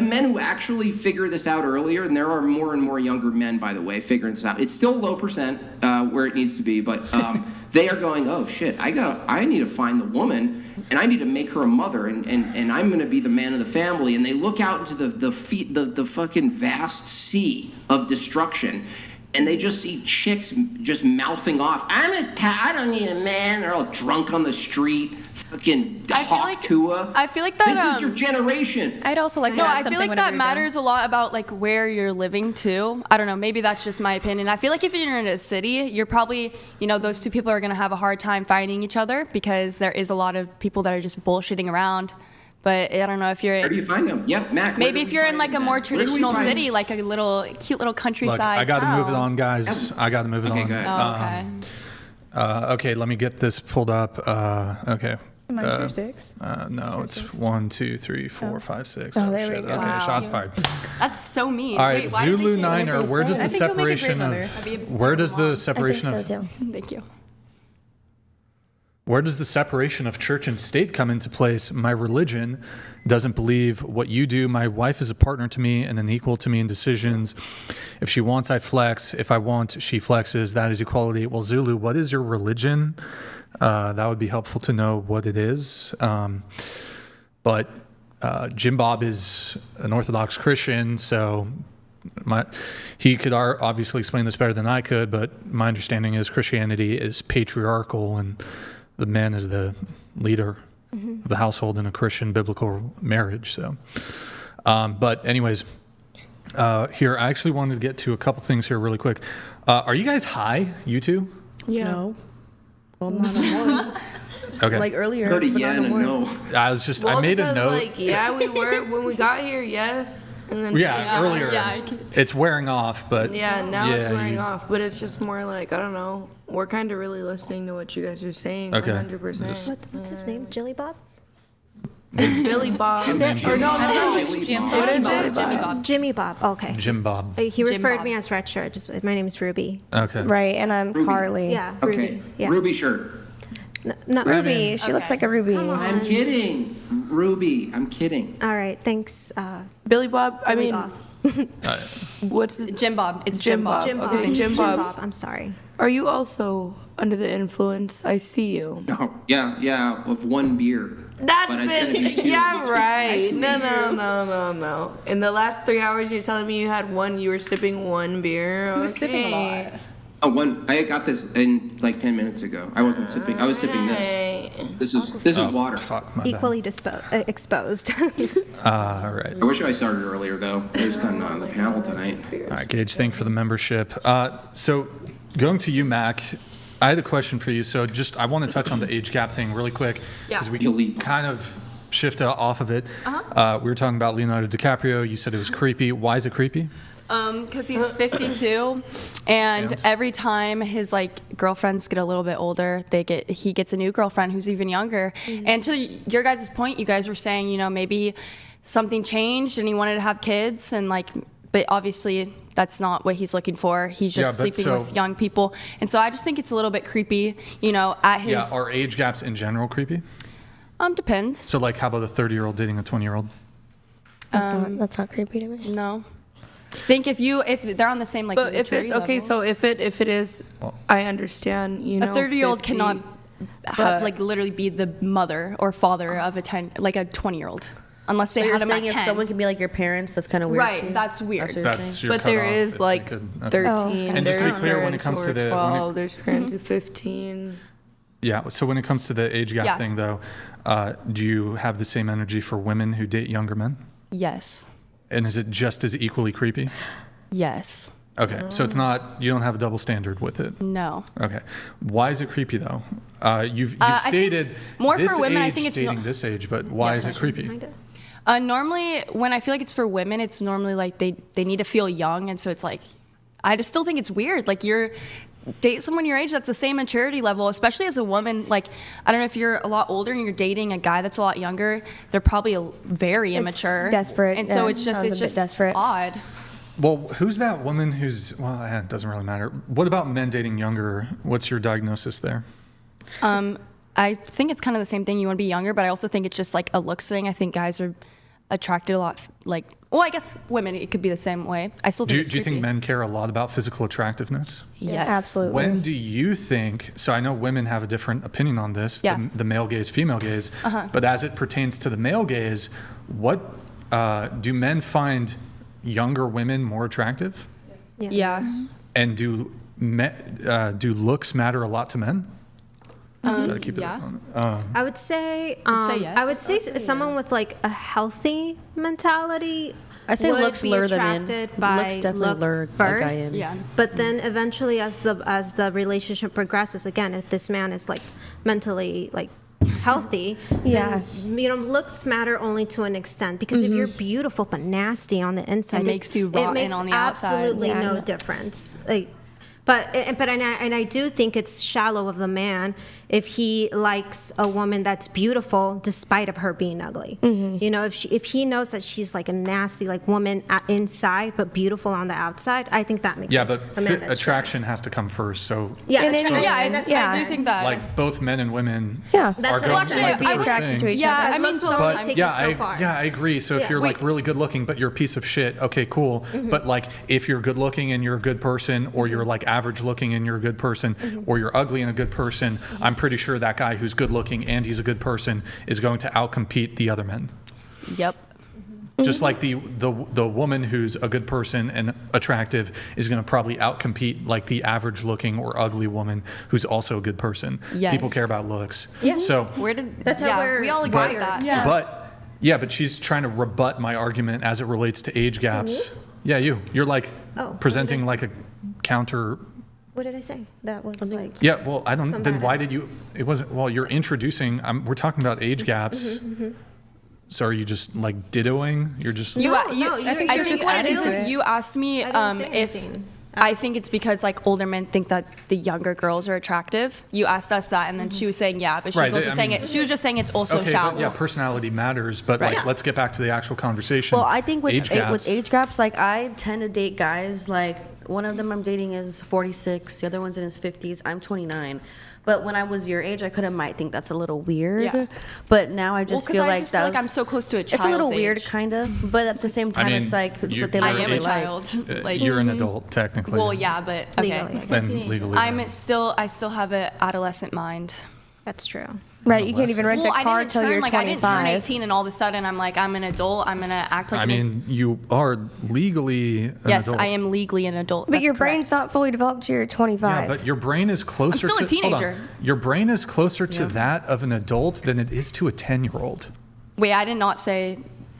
men who actually figure this out earlier, and there are more and more younger men, by the way, figuring this out. It's still low percent where it needs to be, but they are going, oh shit, I need to find the woman, and I need to make her a mother, and I'm going to be the man of the family. And they look out into the fucking vast sea of destruction, and they just see chicks just mouthing off. I don't need a man. They're all drunk on the street. Fucking hawk Tua. I feel like that. This is your generation. I'd also like to No, add I something feel like whenever that you're matters a lot about like where you're living too. I don't know. Maybe that's just my opinion. I feel like if you're in a city, you're probably, those two people are gonna have a hard time finding each other because there is a lot of people that are just bullshitting around. But I don't know if you're. Where do you find them? Yep, Mac. Maybe if you're in like a more traditional city, like a cute little countryside. Look, I got to town. move it on, guys. I got to move it on. Go ahead. Oh, okay. Okay, let me get this pulled up. Okay. Mine's your 6. No, it's 1, 2, 3, 4, 5, 6. Oh, Oh, there we shit. go. Okay, Wow. shots fired. That's so mean. All right, Wait, why did they Zulu say that? Niner. Where does the I think you'll make a great separation mother. of where does the I separation think so of too. Thank you. where does the separation of church and state come into place? My religion doesn't believe what you do. My wife is a partner to me and an equal to me in decisions. If she wants, I flex. If I want, she flexes. That is equality. Well, Zulu, what is your religion? That would be helpful to know what it is. But JimBob is an Orthodox Christian, so he could obviously explain this better than I could, but my understanding is Christianity is patriarchal and the man is the leader of the household in a Christian biblical marriage. So, but anyways, here, I actually wanted to get to a couple things here really quick. Are you guys high, you two? Yeah. No. Well, not anymore. Okay. Like earlier. Heard a but yeah not and a anymore. no. I was just, I made a note. Like, yeah, we were when we got here. Yes, and then Earlier. It's wearing off, but Yeah, now it's yeah, wearing off, but it's just more like, I don't know. We're kind of really listening to what you guys are saying. Okay. 100%. What's his name? JimBob? It's Billy Bob. Or no. What is it? Jimmy Bob. Jimmy Bob. Okay. JimBob. He referred Bob. me as Red Shirt. My name is Ruby. Okay. Right, and I'm Carly. Yeah, Okay. Ruby. Yeah. Ruby shirt. No, Ruby. She looks like a ruby. I'm kidding. Ruby. I'm kidding. All right. Thanks. Billy Bob. I mean, Bob. what's the, Jim Bob. It's Jim Bob. Jim Bob. Okay, Jim Bob. I'm sorry. Are you also under the influence? I see you. No. Yeah. Of one beer. That's But it's gonna be two. yeah, right. No. In the last 3 hours, you're telling me you were sipping one beer. Who's sipping a lot? Oh, one. I got this in like 10 minutes ago. I wasn't sipping. I was sipping this. This is water. Fuck, my bad. Equally exposed. All right. I wish I started earlier though. I was on the panel tonight. All right, Gage, thank you for the membership. So going to you, Mac, I had a question for you. So I want to touch on the age gap thing really quick because we kind of shift off of it. We were talking about Leonardo DiCaprio. You said it was creepy. Why is it creepy? Because he's 52, and every time his girlfriends get a little bit older, he gets a new girlfriend who's even younger. And to your guys' point, you guys were saying, maybe something changed and he wanted to have kids, and but obviously that's not what he's looking for. He's just sleeping with young people, and so I just think it's a little bit creepy, at his. Yeah, are age gaps in general creepy? Depends. So how about a 30-year-old dating a 20-year-old? That's not creepy to me. No. Think if they're on the same But if maturity it okay, level. so if it is, I understand. A 30-year-old cannot literally be the mother or father of a 20-year-old. Unless they So had you're them saying at if 10. someone can be like your parents, that's kind of weird Right, too? that's weird. That's what you're That's saying? your But there cutoff, is if they could. Okay. 13. And just to be there's clear, when it comes to parents who are the 12, there's parents who 15. Yeah. So when it comes to the age gap Yeah. thing, though, do you have the same energy for women who date younger men? Yes. And is it just as equally creepy? Yes. Okay. So it's not. You don't have a double standard with it. No. Okay. Why is it creepy though? You've I think stated more this for women, I age think it's dating this age, but why is it creepy? Normally, when I feel like it's for women, it's normally they need to feel young, and so it's I just still think it's weird. You're date someone your age that's the same maturity level, especially as a woman. I don't know if you're a lot older and you're dating a guy that's a lot younger, they're probably very immature, desperate, and so yeah, it's sounds a bit just desperate. odd. Well, who's that woman who's? Well, it doesn't really matter. What about men dating younger? What's your diagnosis there? I think it's kind of the same thing. You want to be younger, but I also think it's just a looks thing. I think guys are attracted a lot, like, well, I guess women, it could be the same way. I still think Do you think men care a lot about physical attractiveness? Yes. Absolutely. When do you think, so I know women have a different opinion on this, the male gaze, female gaze, but as it pertains to the male gaze, what do men find younger women more attractive? Yes. Yeah. And do looks matter a lot to men? Yeah. I would say, yes. I would say someone with like a healthy mentality. I say would looks be lure them in. attracted by Looks definitely lure a guy first. in. Yeah. But then eventually, as the relationship progresses, again, if this man is like mentally like healthy, then, looks matter only to an extent, because if you're beautiful but nasty on the inside, It makes you rotten makes on the outside. absolutely no difference. But I do think it's shallow of the man if he likes a woman that's beautiful despite of her being ugly. You know, if he knows that she's like a nasty like woman inside but beautiful on the outside, I think that makes Yeah, a but man that's attraction has to come first. So I do think that. like both men and women That's are what going I'm to saying. like the Be first attracted thing. to each Yeah, other. I mean, looks will so, only But take yeah, you so far. I agree. So if you're like really good looking, but you're a piece of shit, okay, cool. But like if you're good looking and you're a good person, or you're like average looking and you're a good person, or you're ugly and a good person, I'm pretty sure that guy who's good looking and he's a good person is going to outcompete the other men. Yep. Just like the woman who's a good person and attractive is going to probably outcompete like the average looking or ugly woman who's also a good person. Yes. People care about looks. Yeah. So That's how we all agree with that. Yeah. but she's trying to rebut my argument as it relates to age gaps. Yeah, you're like presenting like a counter. What did I say? That was like. Yeah, well, I don't. Then combative. why did you? It wasn't. Well, you're introducing. We're talking about age gaps. So are you just like dittoing? You're just. I think what it is you asked me I didn't say if anything. I think it's because like older men think that the younger girls are attractive. You asked us that, and then she was saying but she was also saying it. She was just saying it's also okay, shallow. but yeah, personality matters, but Right. like let's get back to the actual conversation. Well, I think with age age gaps, like I tend to date guys like one of them I'm dating is 46, the other one's in his 50s. I'm 29. But when I was your age, I could have might think that's a little weird. Yeah. But now I just feel like that. I'm so close to a child's It's a little weird, age. kind of. But at the same time, it's like it's what they I like. am a child. Like you're an adult technically. Well, yeah, but okay. Legally. Legally. I still have an adolescent mind. That's true. Right, you can't even rent a I car didn't till turn you're like I didn't turn 25. 18 and all of a sudden I'm like I'm an adult. I'm gonna act like. I mean, you are legally an yes, adult. I am legally an adult. But That's your correct. brain's not fully developed till you're 25. Yeah, but your brain is closer still a to. Hold on. teenager. Your brain is closer to that of an adult than it is to a 10-year-old. Wait, I did not say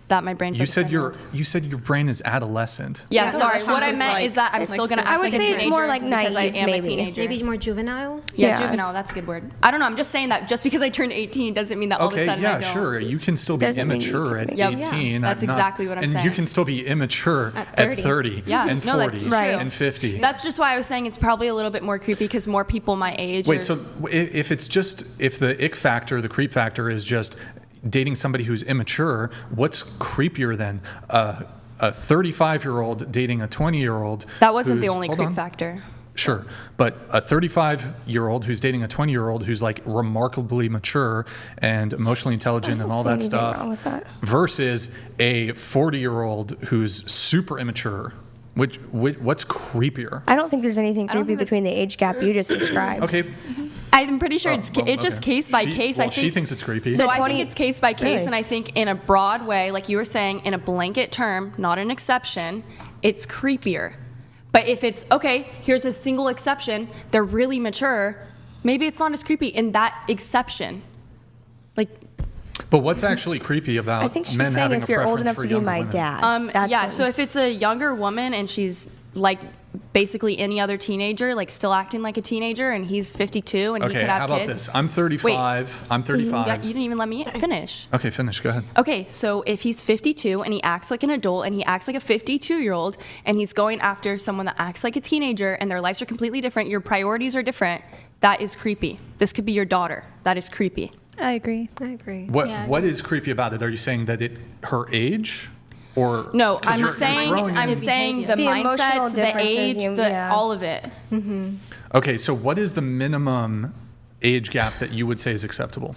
that my brain's. You like said 10-year-old. you said your brain is adolescent. Yeah, sorry. What I meant is that I'm still gonna act I would like a say it's teenager more like because I naive, am a maybe. teenager. Maybe more juvenile. Yeah, juvenile. That's a good word. I don't know. I'm just saying that just because I turned 18 doesn't mean that all of a Okay, sudden yeah, I don't. sure. You can still be Doesn't mean you immature can at be- Yep. 18. That's exactly what I'm and saying. you can still be immature At at 30. 30 Yeah, and no, 40 that's true. and 50. That's just why I was saying it's probably a little bit more creepy because more people my age. Wait, so if the ick factor, the creep factor is just dating somebody who's immature, what's creepier than a 35-year-old dating a 20-year-old? That wasn't the who's- only hold creep on. factor. Sure, but a 35-year-old who's dating a 20-year-old who's like remarkably mature and emotionally intelligent and all that see anything stuff wrong with that. versus a 40-year-old who's super immature. What's creepier? I don't think there's anything creepy between the age gap you just described. Okay. I'm pretty sure it's just okay. case by case. I think she thinks it's creepy. So The I 20 think it's case by case, Really? and I think in a broad way, like you were saying, in a blanket term, not an exception, it's creepier. But if it's okay, here's a single exception, they're really mature, maybe it's not as creepy in that exception. Like, But what's actually creepy about I think she's men saying having if a you're old preference enough for to be younger my women? dad. That's yeah. when- So if it's a younger woman and she's like basically any other teenager, like still acting like a teenager, and he's 52 and he Okay, could have how about kids. this? I'm 35. I'm 35. Yeah, you didn't even let me finish. Okay, finish. Go ahead. Okay, so if he's 52 and he acts like an adult and he acts like a 52-year-old and he's going after someone that acts like a teenager and their lives are completely different, your priorities are different, that is creepy. This could be your daughter. That is creepy. I agree. I agree. What is creepy about it? Are you saying that her age? Or No, 'cause I'm you're saying throwing in- the The emotional mindsets, the differences, age, yeah. all of it. Okay, so what is the minimum age gap that you would say is acceptable?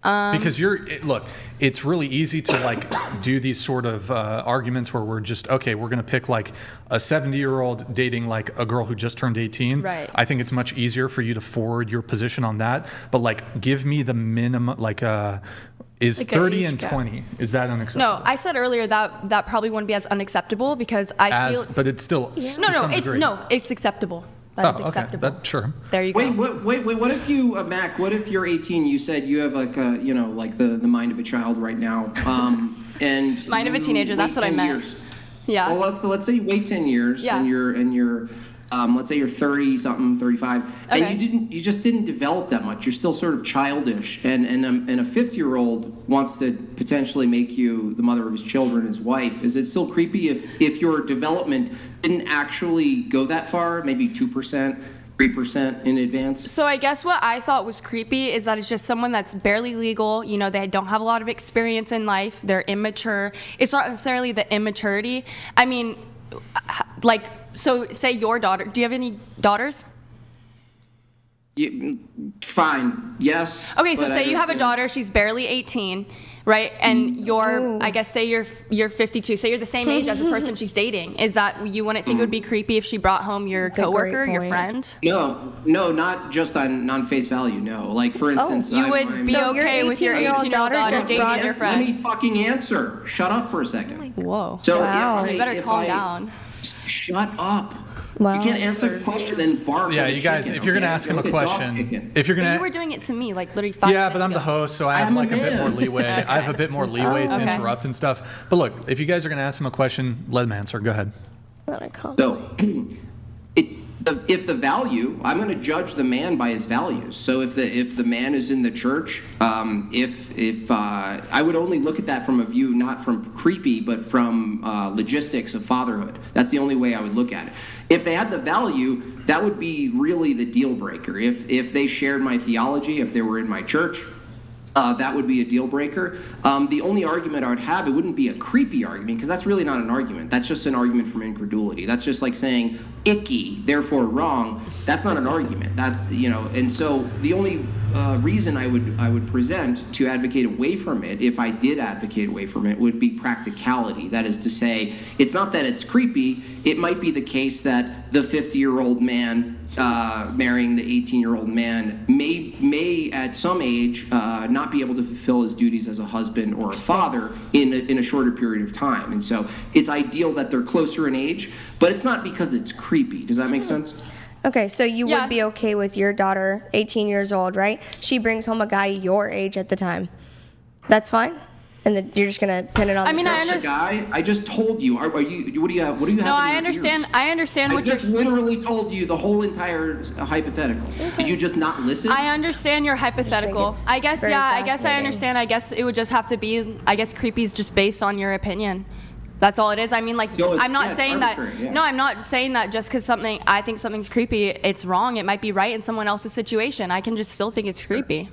Because look, it's really easy to like do these sort of arguments where we're just, okay, we're going to pick like a 70-year-old dating like a girl who just turned 18. Right. I think it's much easier for you to forward your position on that. But like, give me the minimum, like, is Like 30 age and gap. 20, is that unacceptable? No, I said earlier that probably wouldn't be as unacceptable because I feel. But it's still, to some degree. It's acceptable. That is acceptable. Okay. Sure. There you go. Wait, what if you, Mac, what if you're 18, you said you have like a, like the mind of a child right now, and Mind of a you teenager, wait that's what I 10 meant. years. Yeah. Well, let's say you wait 10 years Yeah. and you're let's say you're 30 something, 35, Okay. and you just didn't develop that much. You're still sort of childish, and a 50-year-old wants to potentially make you the mother of his children, his wife. Is it still creepy if your development didn't actually go that far, maybe 2%? 3% in advance? So I guess what I thought was creepy is that it's just someone that's barely legal. They don't have a lot of experience in life. They're immature. It's not necessarily the immaturity. I mean, like, so say your daughter. Do you have any daughters? Fine. Yes. Okay, so but say I you have a don't- daughter. She's barely 18, right? And you're, I guess, say you're 52. Say you're the same age as the person she's dating. Is that you wouldn't think it would be creepy if she brought home your That's a great coworker, your point. friend? No, not just on face value. No, like for instance, You I'm- would I'm- be So your okay with your 18-year-old 18-year-old daughter daughter just dating brought your her- Let me friend? fucking answer. Shut up for a second. Whoa. So Wow. You better calm down. Shut up. Wow. You can't answer a question and bark. Yeah, like a you guys, chicken, if you're going to okay? ask him a Like dog question, chicken. if you're But going you to... were doing it to me like literally 5 Yeah, minutes but I'm the ago. host, so I have I'm like a bit more man. leeway. I have a bit more leeway to Okay. interrupt and stuff. But look, if you guys are going to ask him a question, let him answer. Go ahead. So, if the value, I'm going to judge the man by his values. So if the man is in the church, if I would only look at that from a view not from creepy, but from logistics of fatherhood. That's the only way I would look at it. If they had the value, that would be really the deal breaker. If they shared my theology, if they were in my church. That would be a deal breaker. The only argument I would have, it wouldn't be a creepy argument, because that's really not an argument. That's just an argument from incredulity. That's just like saying icky, therefore wrong. That's not an argument. And so the only reason I would present to advocate away from it, if I did advocate away from it, would be practicality. That is to say, it's not that it's creepy. It might be the case that the 50-year-old man marrying the 18-year-old man may at some age not be able to fulfill his duties as a husband or a father in a shorter period of time. And so it's ideal that they're closer in age, but it's not because it's creepy. Does that make sense? Okay, so you Yeah. would be okay with your daughter, 18 years old, right? She brings home a guy your age at the time. That's fine? And then you're just going to pin it on I mean, I Just a guy. I just told you. Are you? What do you have? What do you have? No, in I your understand. ears? I understand I what you're. just literally told you the whole entire hypothetical. Did you just not listen? I understand your hypothetical. it's I guess, very yeah, I guess I fascinating. understand. I guess it would just have to be, I guess creepy is just based on your opinion. That's all it is. I mean, like, So it's- I'm not yeah, it's saying that, arbitrary, yeah. no, I'm not saying that just because I think something's creepy, it's wrong. It might be right in someone else's situation. I can just still think it's creepy.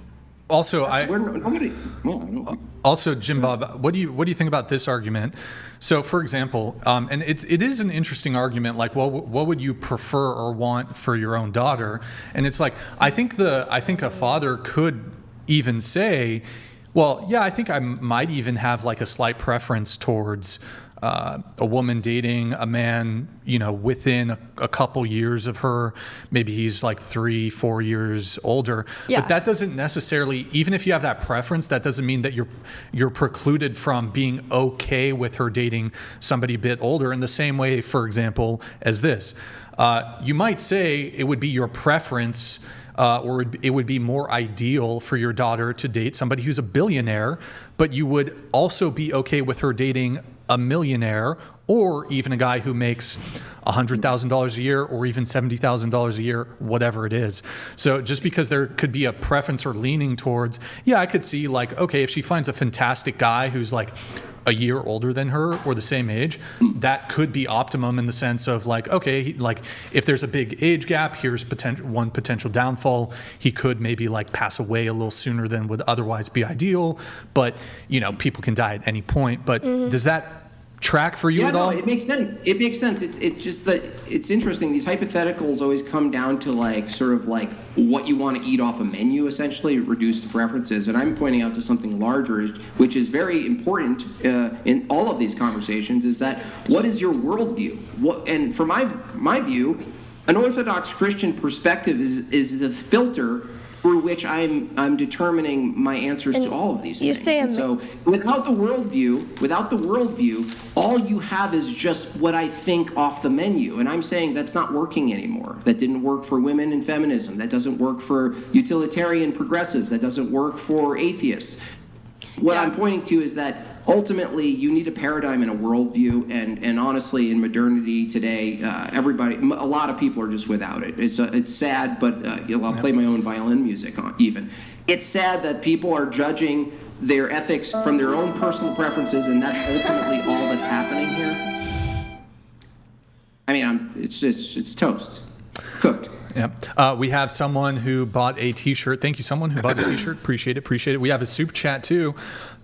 Also, Nobody. Also, JimBob, what do you think about this argument? So, for example, and it is an interesting argument. Like, well, what would you prefer or want for your own daughter? And it's like, I think a father could even say, well, yeah, I think I might even have like a slight preference towards a woman dating a man, within a couple years of her. Maybe he's like 3-4 years older. Yeah. But that doesn't necessarily, even if you have that preference, that doesn't mean that you're precluded from being okay with her dating somebody a bit older. In the same way, for example, as this, you might say it would be your preference. Or it would be more ideal for your daughter to date somebody who's a billionaire, but you would also be okay with her dating a millionaire or even a guy who makes $100,000 a year or even $70,000 a year, whatever it is. So just because there could be a preference or leaning towards, yeah, I could see like, okay, if she finds a fantastic guy who's like a year older than her or the same age, that could be optimum in the sense of like, okay, like if there's a big age gap, here's one potential downfall. He could maybe like pass away a little sooner than would otherwise be ideal, but people can die at any point. But does that track for you Yeah, at no, all? it makes sense. It makes sense. It's just that it's interesting. These hypotheticals always come down to like sort of like what you want to eat off a menu, essentially reduced to preferences. And I'm pointing out to something larger, which is very important in all of these conversations, is that what is your worldview? And from my view, an Orthodox Christian perspective is the filter through which I'm determining my answers to all of these things. And so without the worldview, all you have is just what I think off the menu. And I'm saying that's not working anymore. That didn't work for women in feminism. That doesn't work for utilitarian progressives. That doesn't work for atheists. What I'm pointing to is that ultimately you need a paradigm and a worldview, and honestly in modernity today, a lot of people are just without it. It's sad, but I'll play my own violin music even. It's sad that people are judging their ethics from their own personal preferences, and that's ultimately all that's happening here. I mean, it's toast, cooked. Yeah. We have someone who bought a t-shirt. Thank you, someone who bought a t-shirt. Appreciate it. We have a super chat too.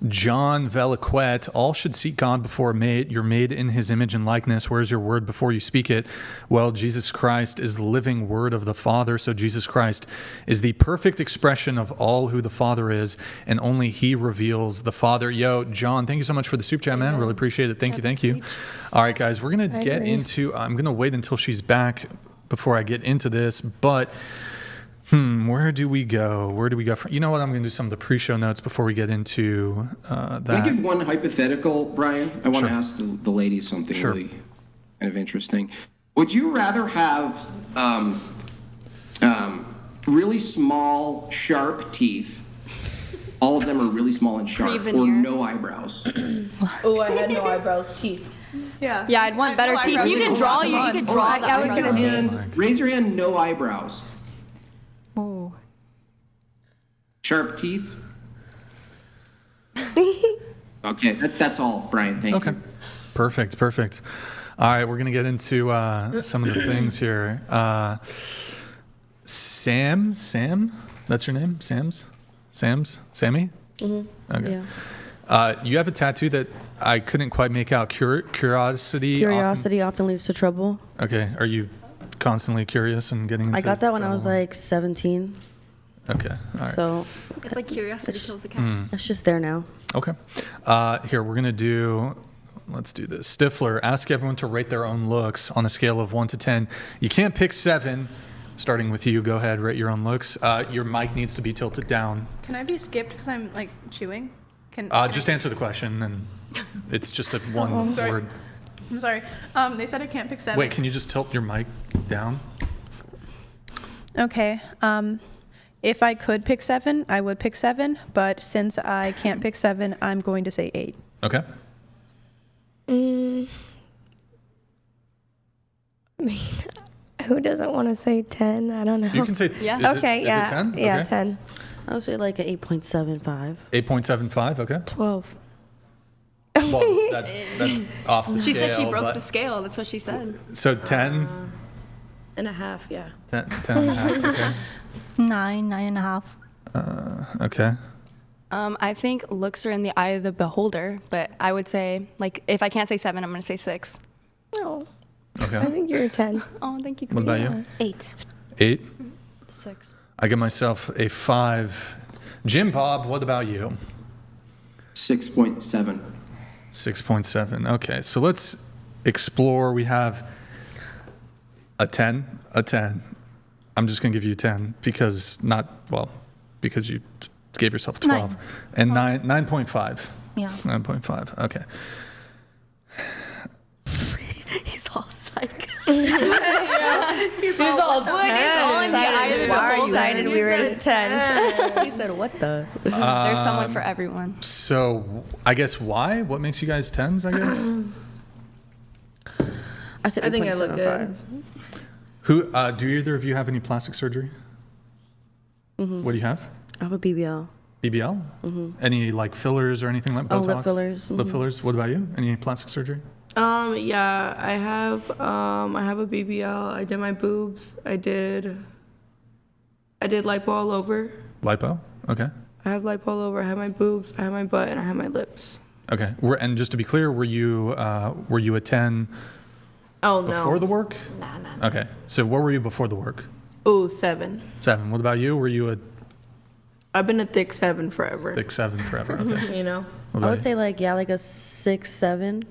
John Veliquette. All should seek God before you're made in his image and likeness. Where's your word before you speak it? Well, Jesus Christ is the living word of the Father. So Jesus Christ is the perfect expression of all who the Father is, and only he reveals the Father. Yo, John, thank you so much for the super chat, man. Really appreciate it. Thank you. All right, guys, we're going to get into, I'm going to wait until she's back before I get into this, but where do we go? From? You know what? I'm going to do some of the pre-show notes before we get into that. Can I give one hypothetical, Brian? I want to ask the ladies something really kind of interesting. Would you rather have really small, sharp teeth? All of them are really small and sharp, or no eyebrows? Oh, I had no eyebrows, teeth. Yeah, I'd want better teeth. You can draw. You can draw. I was gonna say. Raise your hand. No eyebrows. Oh. Sharp teeth. Okay, that's all, Brian. Thank you. Perfect. All right, we're gonna get into some of the things here. Sam, that's your name? Sammy? Mm-hmm. Okay. Yeah. You have a tattoo that I couldn't quite make out. Curiosity often leads to trouble. Okay. Are you constantly curious and getting into I got that when I was like 17. Okay. All right. So it's like curiosity kills the cat. It's just there now. Okay. Here, let's do this. Stifler, ask everyone to rate their own looks on a scale of 1 to 10. You can't pick 7. Starting with you, go ahead, rate your own looks. Your mic needs to be tilted down. Can I be skipped because I'm like chewing? Just answer the question, and it's just a one word. I'm sorry. They said I can't pick 7. Wait, can you just tilt your mic down? Okay. If I could pick 7, I would pick 7. But since I can't pick 7, I'm going to say 8. Okay. Who doesn't want to say 10? I don't know. You can say. Yeah. Is it 10? Yeah, Okay. 10. I would say like an 8.75. 8.75. Okay. 12. Well, that's off the She scale. said she broke but- the scale. That's what she said. So 10. And a half, yeah. 10 and a half. Okay. 9.5. Okay. I think looks are in the eye of the beholder, but I would say, like, if I can't say 7, I'm going to say 6. No. Okay. I think you're a 10. Oh, thank you. What about you? 8. 8. 6. I give myself a 5. JimBob, what about you? 6.7. 6.7. Okay, so let's explore. We have a 10. I'm just going to give you 10 because you gave yourself 12. 9. And 9.5. Yeah. 9.5. Okay. He's all psych. He's all Why are you excited we were at 10? He said, what the? There's someone for everyone. So I guess why? What makes you guys 10s, I guess? I said I think I look 8.75. Who do either of you have any plastic surgery? Mm-hmm. What do you have? I have a BBL. BBL? Mm-hmm. Any like fillers or anything like Botox? Lip fillers. Lip fillers. What about you? Any plastic surgery? Yeah, I have a BBL. I did my boobs. I did lipo all over. Lipo? Okay. I have lipo all over. I have my boobs. I have my butt, and I have my lips. Okay. And just to be clear, were you a 10 Oh no. before the work? Nah. Okay. So what were you before the work? Ooh, 7. 7. What about you? Were you a I've been a thick 7 forever. thick 7 forever? Okay. You know. What I about would you? say like a 6, 7.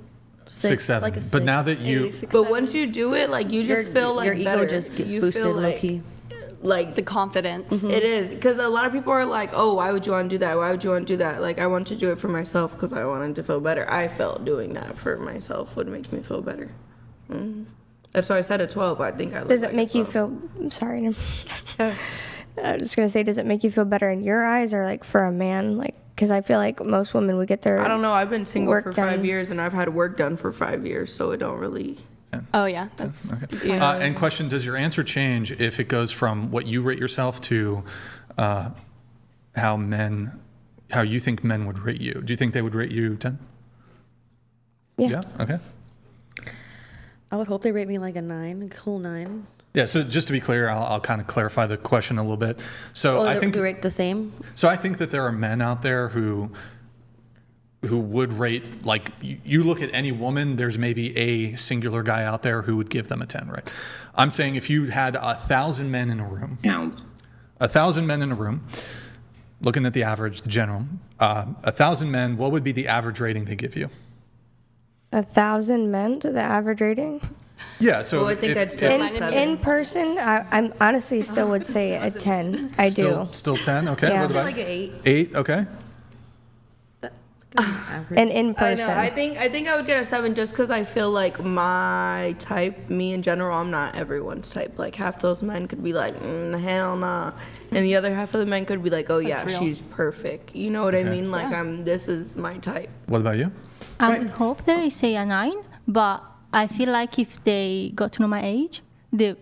6, 7. Like a But now that 6. you, But once you do it, like you just feel like your ego better. just get You boosted feel low like, key. Like The confidence. it is, because a lot of people are like, oh, why would you want to do that? Why would you want to do that? Like, I want to do it for myself because I wanted to feel better. I felt doing that for myself would make me feel better. That's why I said at 12. I think I look Does it like make a you 12. feel? Sorry. I was just gonna say, does it make you feel better in your eyes or like for a man? Like, because I feel like most women would get their. I don't know. I've been single work for 5 done. years and I've had work done for 5 years, so it don't really. Oh yeah, that's okay. Yeah. And question, does your answer change if it goes from what you rate yourself to how you think men would rate you? Do you think they would rate you 10? Yeah. Okay. I would hope they rate me like a 9, a cool 9. Yeah, so just to be clear, I'll kind of clarify the question a little bit. So Well, I think we rate the same. So I think that there are men out there who would rate, like, you look at any woman, there's maybe a singular guy out there who would give them a 10, right? I'm saying if you had 1,000 men in a room, 1,000 men in a room, looking at the average, the general, 1,000 men, what would be the average rating they give you? 1,000 men to the average rating. Yeah, so Well, I think I'd still like 7. In person, I'm honestly still would say a 10. I do. Still 10, okay. Yeah. What about Like an 8. 8, okay. And in I person. know. I think I would get a 7 just because I feel like my type, me in general, I'm not everyone's type. Like half those men could be like, hell nah, and the other half of the men could be like, oh yeah, real. she's perfect. You know what I Okay. mean? Like this is my type. What about you? I would hope they say a 9, but I feel like if they got to know my age, the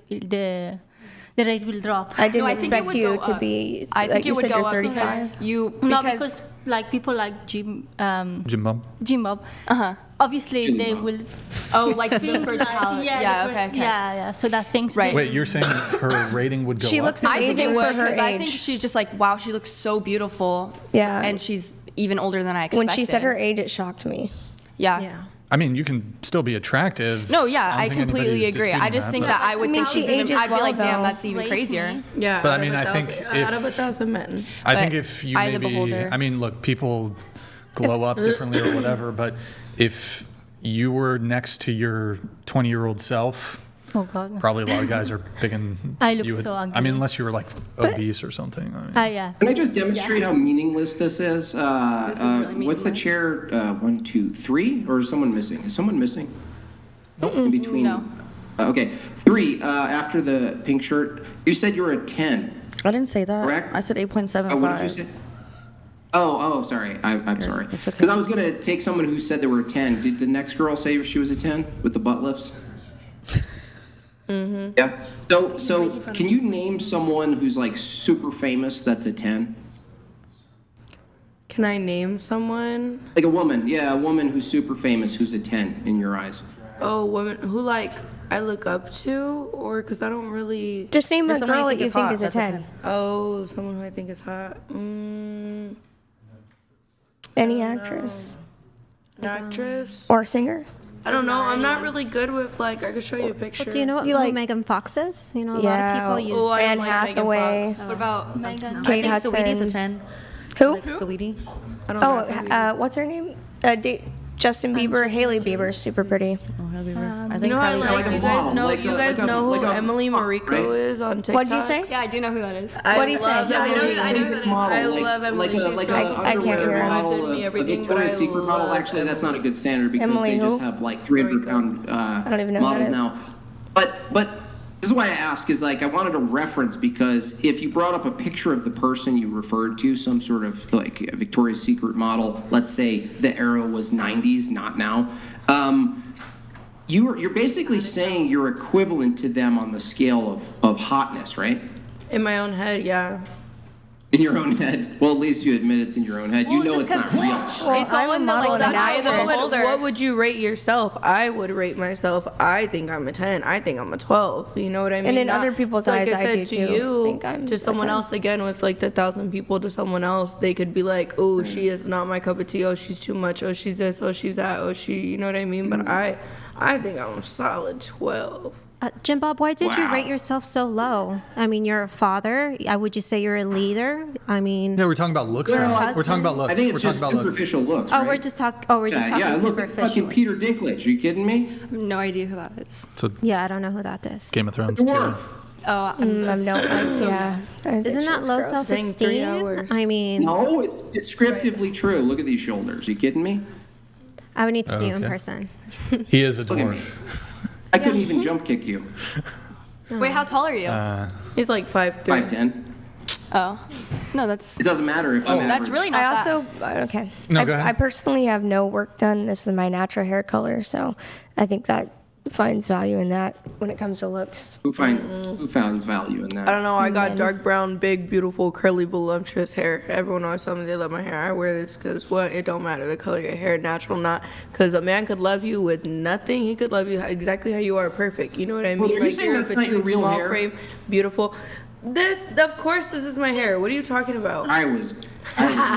rate will drop. I didn't I think it expect would you go to up. be. I like think you it would said go you're up 35. No, because like people like JimBob? JimBob, obviously they JimBob. will oh like the think like, fertility. yeah, Okay. yeah. So that things Right. Wait, you're saying her rating would go She up? looks I think amazing it for would her because I think age. she's just like, wow, she looks so beautiful. Yeah. And she's even older than I expected. When she said her age, it shocked me. Yeah. I mean, you can still be attractive. No, yeah, don't I think completely anybody's agree. I disputing just think but- that I would I mean, think she she's even, ages I'd be like, well, damn, though. that's even Rate crazier. me. Yeah. But I out of mean, a I think thousand- if- out of 1,000 men. I think But if you eye of the maybe, beholder. I mean, look, people glow up differently or whatever, but if you were next to your 20-year-old self, Oh God. probably a lot of guys are picking I look you. so I mean, ugly. unless you were like obese or something. I mean, Yeah. Can I just demonstrate how meaningless this is? really What's the meaningless. chair? 1, 2, 3, or is someone missing? Is someone missing? In between. No. Okay, 3. After the pink shirt, you said you were a 10. I didn't say that. Correct? I said 8.75. Oh, what did you say? Oh, sorry. I'm sorry. It's okay. Because I was gonna take someone who said they were a 10. Did the next girl say she was a 10 with the butt lifts? Mm-hmm. Yeah. So can you name someone who's like super famous that's a 10? Can I name someone? Like a woman, yeah, a woman who's super famous who's a 10 in your eyes. Oh, women who like I look up to, or because I don't really. Just name Or a someone girl you that you think think is is a hot, 10. Oh, someone who I think is hot. Any actress An actress. or singer. I don't know. I'm not really good with like. I could show you a picture. Do you know You who like- Megan Fox is? You know, a Yeah, lot of people Oh, use. I Anne don't like Megan Hathaway. Fox. What about Megan. Kate I think Sweetie's a Hudson. 10. Who? Like Sweetie. I don't Oh, like Sweetie. what's her name? Justin Bieber, Hailey Bieber, super pretty. Oh, Hailey Bieber. I You think know, I Kylie like. like a You guys model, know. like You a- guys like a- know like who a Emily model, Mariko right? is on TikTok. What'd you say? Yeah, I do know who that is. I What'd he say? love Yeah, I know Emily. who that Amazing is. model, I like, love Emily. like a, She's like so a I can't underwear hear her. model, Did me a everything, but Victoria's I Secret model. love Actually, that's not a good standard because Emily they who? just have like 300-pound I don't even know who models that is. now. But this is why I ask is like I wanted a reference because if you brought up a picture of the person you referred to, some sort of like a Victoria's Secret model, let's say the era was 90s, not now. You're basically saying you're equivalent to them on the scale of hotness, right? In my own head, yeah. In your own head. Well, at least you admit it's in your own head. You know it's not real. Well, It's all in the, model like, and an eye of the actress. beholder. What would you rate yourself? I would rate myself. I think I'm a 10. I think I'm a 12. You know what I mean? And in Not- other people's like eyes, I I said do to too you, think I'm to a someone 10. else again with like the 1,000 people to someone else, they could be like, oh, she is not my cup of tea. Oh, she's too much. Oh, she's this. Oh, she's that. Oh, you know what I mean? But I think I'm a solid 12. JimBob, why did you rate yourself so low? I mean, you're a father. Would you say you're a leader? I mean, Yeah, we're talking about looks now. We're talking about looks. I think we're it's talking just about looks. superficial looks. oh, right? we're just talking Yeah, look at fucking superficially. Peter Dinklage. Are you kidding me? I have no idea who that is. It's a Yeah, I don't know who that is. Game of Thrones Dwarf. too. Oh, I'm no nice, yeah. I think Isn't she that was low gross. Saying 3 self-esteem? hours. I mean, No, it's descriptively true. Look at these shoulders. Are you kidding me? I would need to see you in Okay. person. He is a Look at me. dwarf. I couldn't even jump kick you. wait, how tall are you? He's like 5'3". 5'10". Oh, no, that's It doesn't matter if I'm that's average. really not I that. also okay. No, go ahead. I personally have no work done. This is my natural hair color, so I think that finds value in that when it comes to looks. Who finds value in that? I don't know. I got dark brown, big, beautiful, curly, voluptuous hair. Everyone always tells me they love my hair. I wear this because what? It don't matter the color of your hair, natural, not. Because a man could love you with nothing. He could love you exactly how you are, perfect. You know what I mean? Well, are you like saying you're that's not your between real small hair? frame, beautiful. Of course, this is my hair. What are you talking about? I was.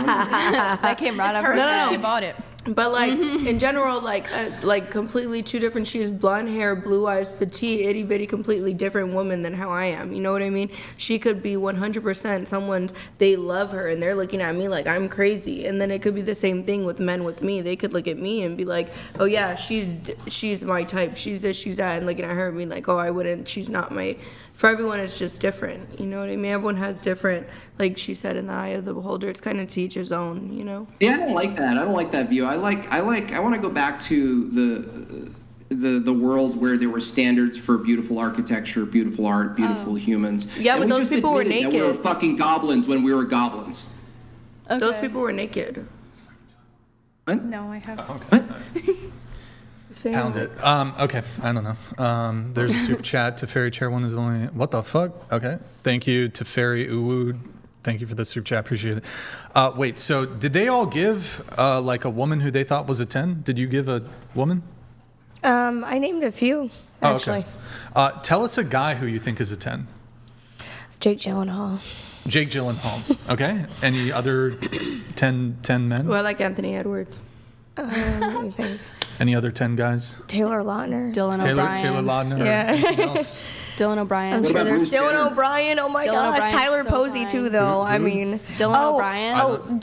That came right out of her. No. She bought it. But like in general, like completely two different. She's blonde hair, blue eyes, petite, itty bitty, completely different woman than how I am. You know what I mean? She could be 100% someone they love her and they're looking at me like I'm crazy. And then it could be the same thing with men with me. They could look at me and be like, oh yeah, she's my type. She's this, she's that, and looking at her and being like, oh I wouldn't. She's not my. For everyone, it's just different. You know what I mean? Everyone has different, like she said, in the eye of the beholder. It's kind of to each his own. You know? Yeah, I don't like that. I don't like that view. I want to go back to the world where there were standards for beautiful architecture, beautiful art, beautiful humans. Yeah, And but we those just people were admitted that we were naked. fucking goblins when we were goblins. Those people were naked. What? No, I have. Okay. Pound it. Okay, I don't know. There's a super chat. Teferi Chair 1 is only. What the fuck? Okay. Thank you, Teferi Uwood. Thank you for the super chat. Appreciate it. Wait, so did they all give like a woman who they thought was a 10? Did you give a woman? I named a few actually. Oh, okay. Tell us a guy who you think is a 10. Jake Gyllenhaal. Jake Gyllenhaal. Okay. Any other 10 men? Well, I like Anthony Edwards. Let me think. Any other 10 guys? Taylor Lautner. Dylan Taylor O'Brien. Lautner. Yeah. Anything else? Dylan O'Brien. I'm What sure about there's Bruce Dylan Jenner? O'Brien. Oh my Dylan gosh, O'Brien's Tyler so Posey fine. too, though. I mean, Dylan O'Brien.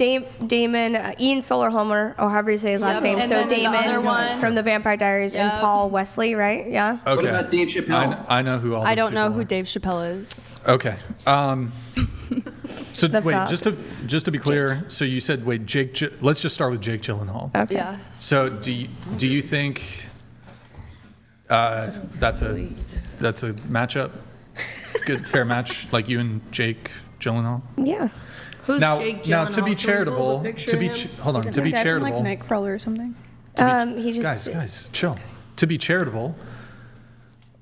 Damon, Ian Solarhomer, or however you say his last Yep. name. And so then the Damon other one. from the Vampire Diaries and Yep. Paul Wesley, right? Yeah. Okay. What about Dave Chappelle? I know who all. I those don't know people who are. Dave Chappelle is. Okay. So The wait, Frog. just to be clear, so you said wait, let's just start with Jake Gyllenhaal. Okay. Yeah. So do you think that's a matchup? Good fair match, like you and Jake Gyllenhaal. Yeah. Who's Now, Jake Gyllenhaal? now to be Can we pull a charitable, picture to of be him? hold on, to be charitable, Like Nightcrawler or something. He just guys, chill. To be charitable,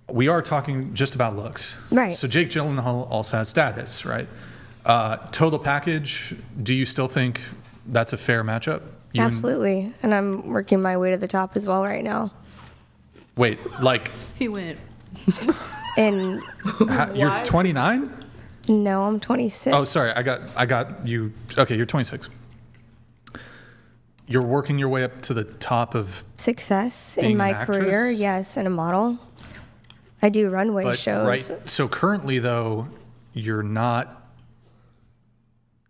we are talking just about looks, Right. So Jake Gyllenhaal also has status, right? Total package. Do you still think that's a fair matchup? You and- absolutely, and I'm working my way to the top as well right now. wait, like He went. And you're 29? no, I'm 26. Oh, sorry, I got you. Okay, you're 26. You're working your way up to the top of, Success Being in my an career, actress? yes, and a model. I do runway but shows. right. So currently, though, you're not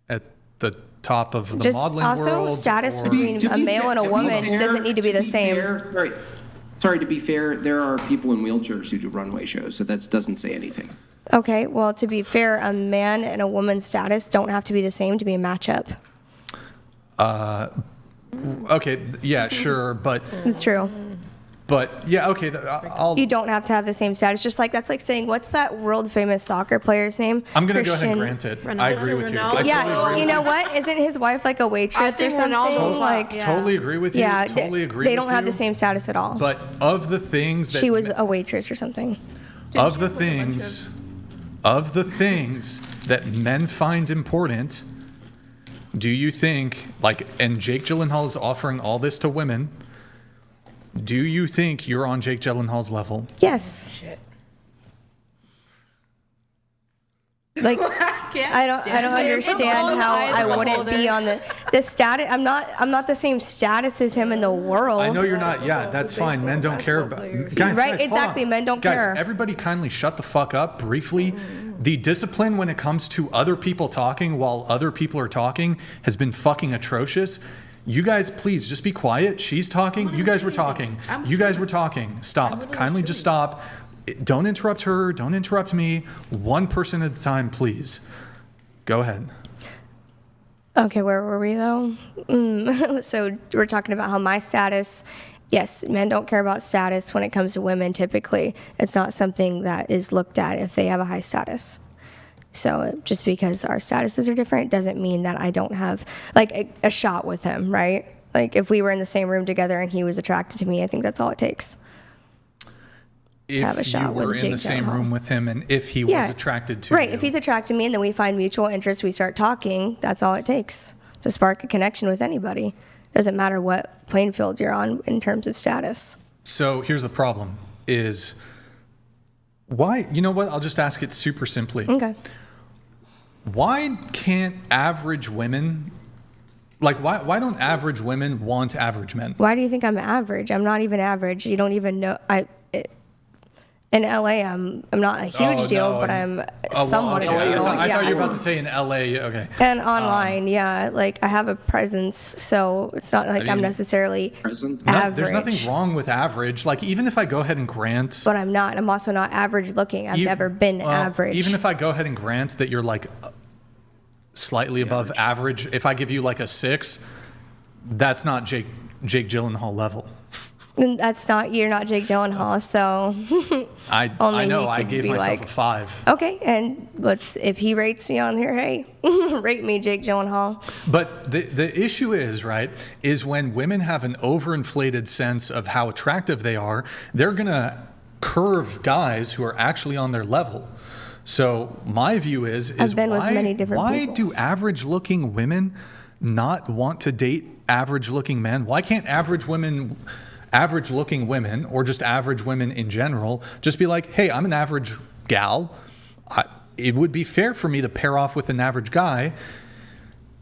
at the top of the Just modeling also world. status or- between To a be male fair- and a to be woman fair- doesn't need to be the same. Sorry, to be fair, there are people in wheelchairs who do runway shows, so that doesn't say anything. Okay, well, to be fair, a man and a woman's status don't have to be the same to be a matchup. Okay, yeah, sure, but It's true. yeah, okay. I'll. You don't have to have the same status. Just like that's like saying, what's that world famous soccer player's name? I'm gonna go ahead and Christian- grant it. I agree with you. I totally Yeah, agree you with know what? Isn't his wife like a waitress or think something? Ronaldo's Like, Totally agree with you. yeah, totally agree. they with don't have you. the same status at all. But of the things that She was a waitress or something. of the things that men find important, do you think, like, and Jake Gyllenhaal is offering all this to women, do you think you're on Jake Gyllenhaal's level? Yes. Shit. Like, I don't understand how I wouldn't be on the status. I'm not the same status as him in the world. I know you're not. Yeah, that's fine. Men don't care about guys. Right? Guys, Exactly. Men don't guys, care. Everybody kindly shut the fuck up briefly. The discipline when it comes to other people talking while other people are talking has been fucking atrocious. You guys, please just be quiet. She's talking. You guys were talking. You guys were talking. Stop. Kindly just stop. Don't interrupt her. Don't interrupt me. One person at a time, please. Go ahead. Okay, where were we though? So we're talking about how my status, yes, men don't care about status when it comes to women typically. It's not something that is looked at if they have a high status. So just because our statuses are different doesn't mean that I don't have like a shot with him, right? Like if we were in the same room together and he was attracted to me, I think that's all it takes. If you were in the same room with him and if he was attracted to you. Right, if he's attracted to me and then we find mutual interest, we start talking, that's all it takes to spark a connection with anybody. Doesn't matter what playing field you're on in terms of status. So here's the problem is why, you know what, I'll just ask it super simply. Okay. Why can't average women, like why don't average women want average men? Why do you think I'm average? I'm not even average. You don't even know. In LA, I'm not a huge deal, but I'm somewhat a deal. I thought you were about to say in LA. Okay. And online, like I have a presence, so it's not like I'm necessarily average. There's nothing wrong with average. Like even if I go ahead and grant, but I'm not. I'm also not average looking. I've never been average. Even if I go ahead and grant that you're like slightly above average, if I give you like a 6, that's not Jake Gyllenhaal level. That's not, you're not Jake Gyllenhaal, so I know I gave myself a 5. Okay, and if he rates me on here, hey, rate me, Jake Gyllenhaal. But the issue is when women have an overinflated sense of how attractive they are, they're gonna curve guys who are actually on their level. So my view is I've been with many different why people. do average looking women not want to date average looking men? Why can't average looking women, or just average women in general, just be like, hey, I'm an average gal. It would be fair for me to pair off with an average guy.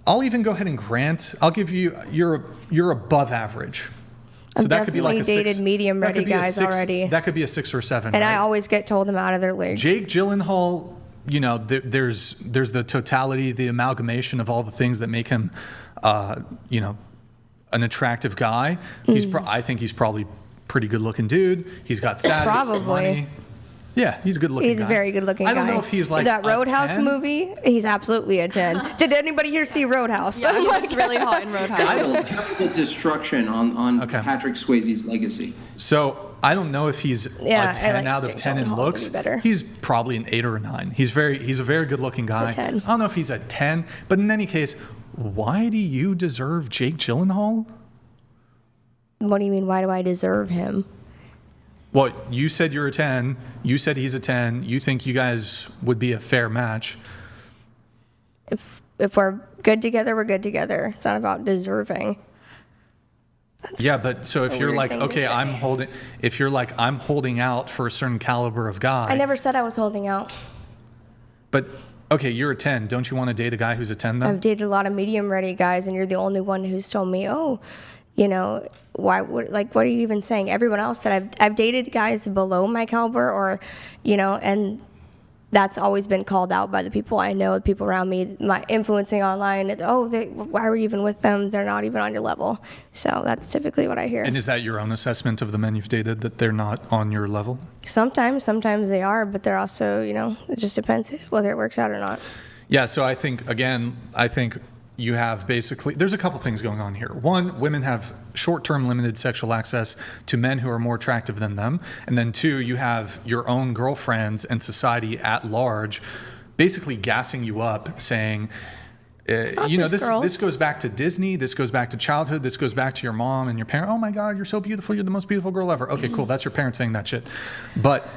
I'll even go ahead and grant, I'll give you, you're above average. So that could be like a 6. I've definitely dated medium-ready guys already. That could be a 6 or a 7. And right? I always get told them out of their league. Jake Gyllenhaal, you know, there's the totality, the amalgamation of all the things that make him, you know, an attractive guy. I think he's probably pretty good looking dude. He's got status, money. Yeah, he's a good looking guy. He's a very good looking guy. I don't know if he's like that Roadhouse 10? movie, he's absolutely a 10. Did anybody here see Roadhouse? Yeah, he looks really hot in Roadhouse. I will terrible destruction on Patrick Swayze's legacy. So I don't know if he's a 10 out of 10 in looks. He's probably an 8 or a 9. He's a very good looking guy. He's a 10. I don't know if he's a 10, but in any case, why do you deserve Jake Gyllenhaal? What do you mean, why do I deserve him? Well, you said you're a 10. You said he's a 10. You think you guys would be a fair match. If we're good together, we're good together. It's not about deserving. Yeah, but so if you're like, okay, I'm holding out for a certain caliber of guy. I never said I was holding out. But okay, you're a 10. Don't you want to date a guy who's a 10 then? I've dated a lot of medium-ready guys, and you're the only one who's told me, oh, you know, what are you even saying? Everyone else said I've dated guys below my caliber, or, you know, and that's always been called out by the people I know, the people around me, my influencing online. Why were you even with them? They're not even on your level. So that's typically what I hear. And is that your own assessment of the men you've dated, that they're not on your level? Sometimes they are, but they're also, you know, it just depends whether it works out or not. Yeah, so I think you have basically, there's a couple things going on here. One, women have short-term limited sexual access to men who are more attractive than them. And then 2, you have your own girlfriends and society at large basically gassing you up, saying, You know, this goes back to Disney. This goes back to childhood. This goes back to your mom and your parent. Oh my God, you're so beautiful. You're the most beautiful girl ever. Okay, cool. That's your parents saying that shit.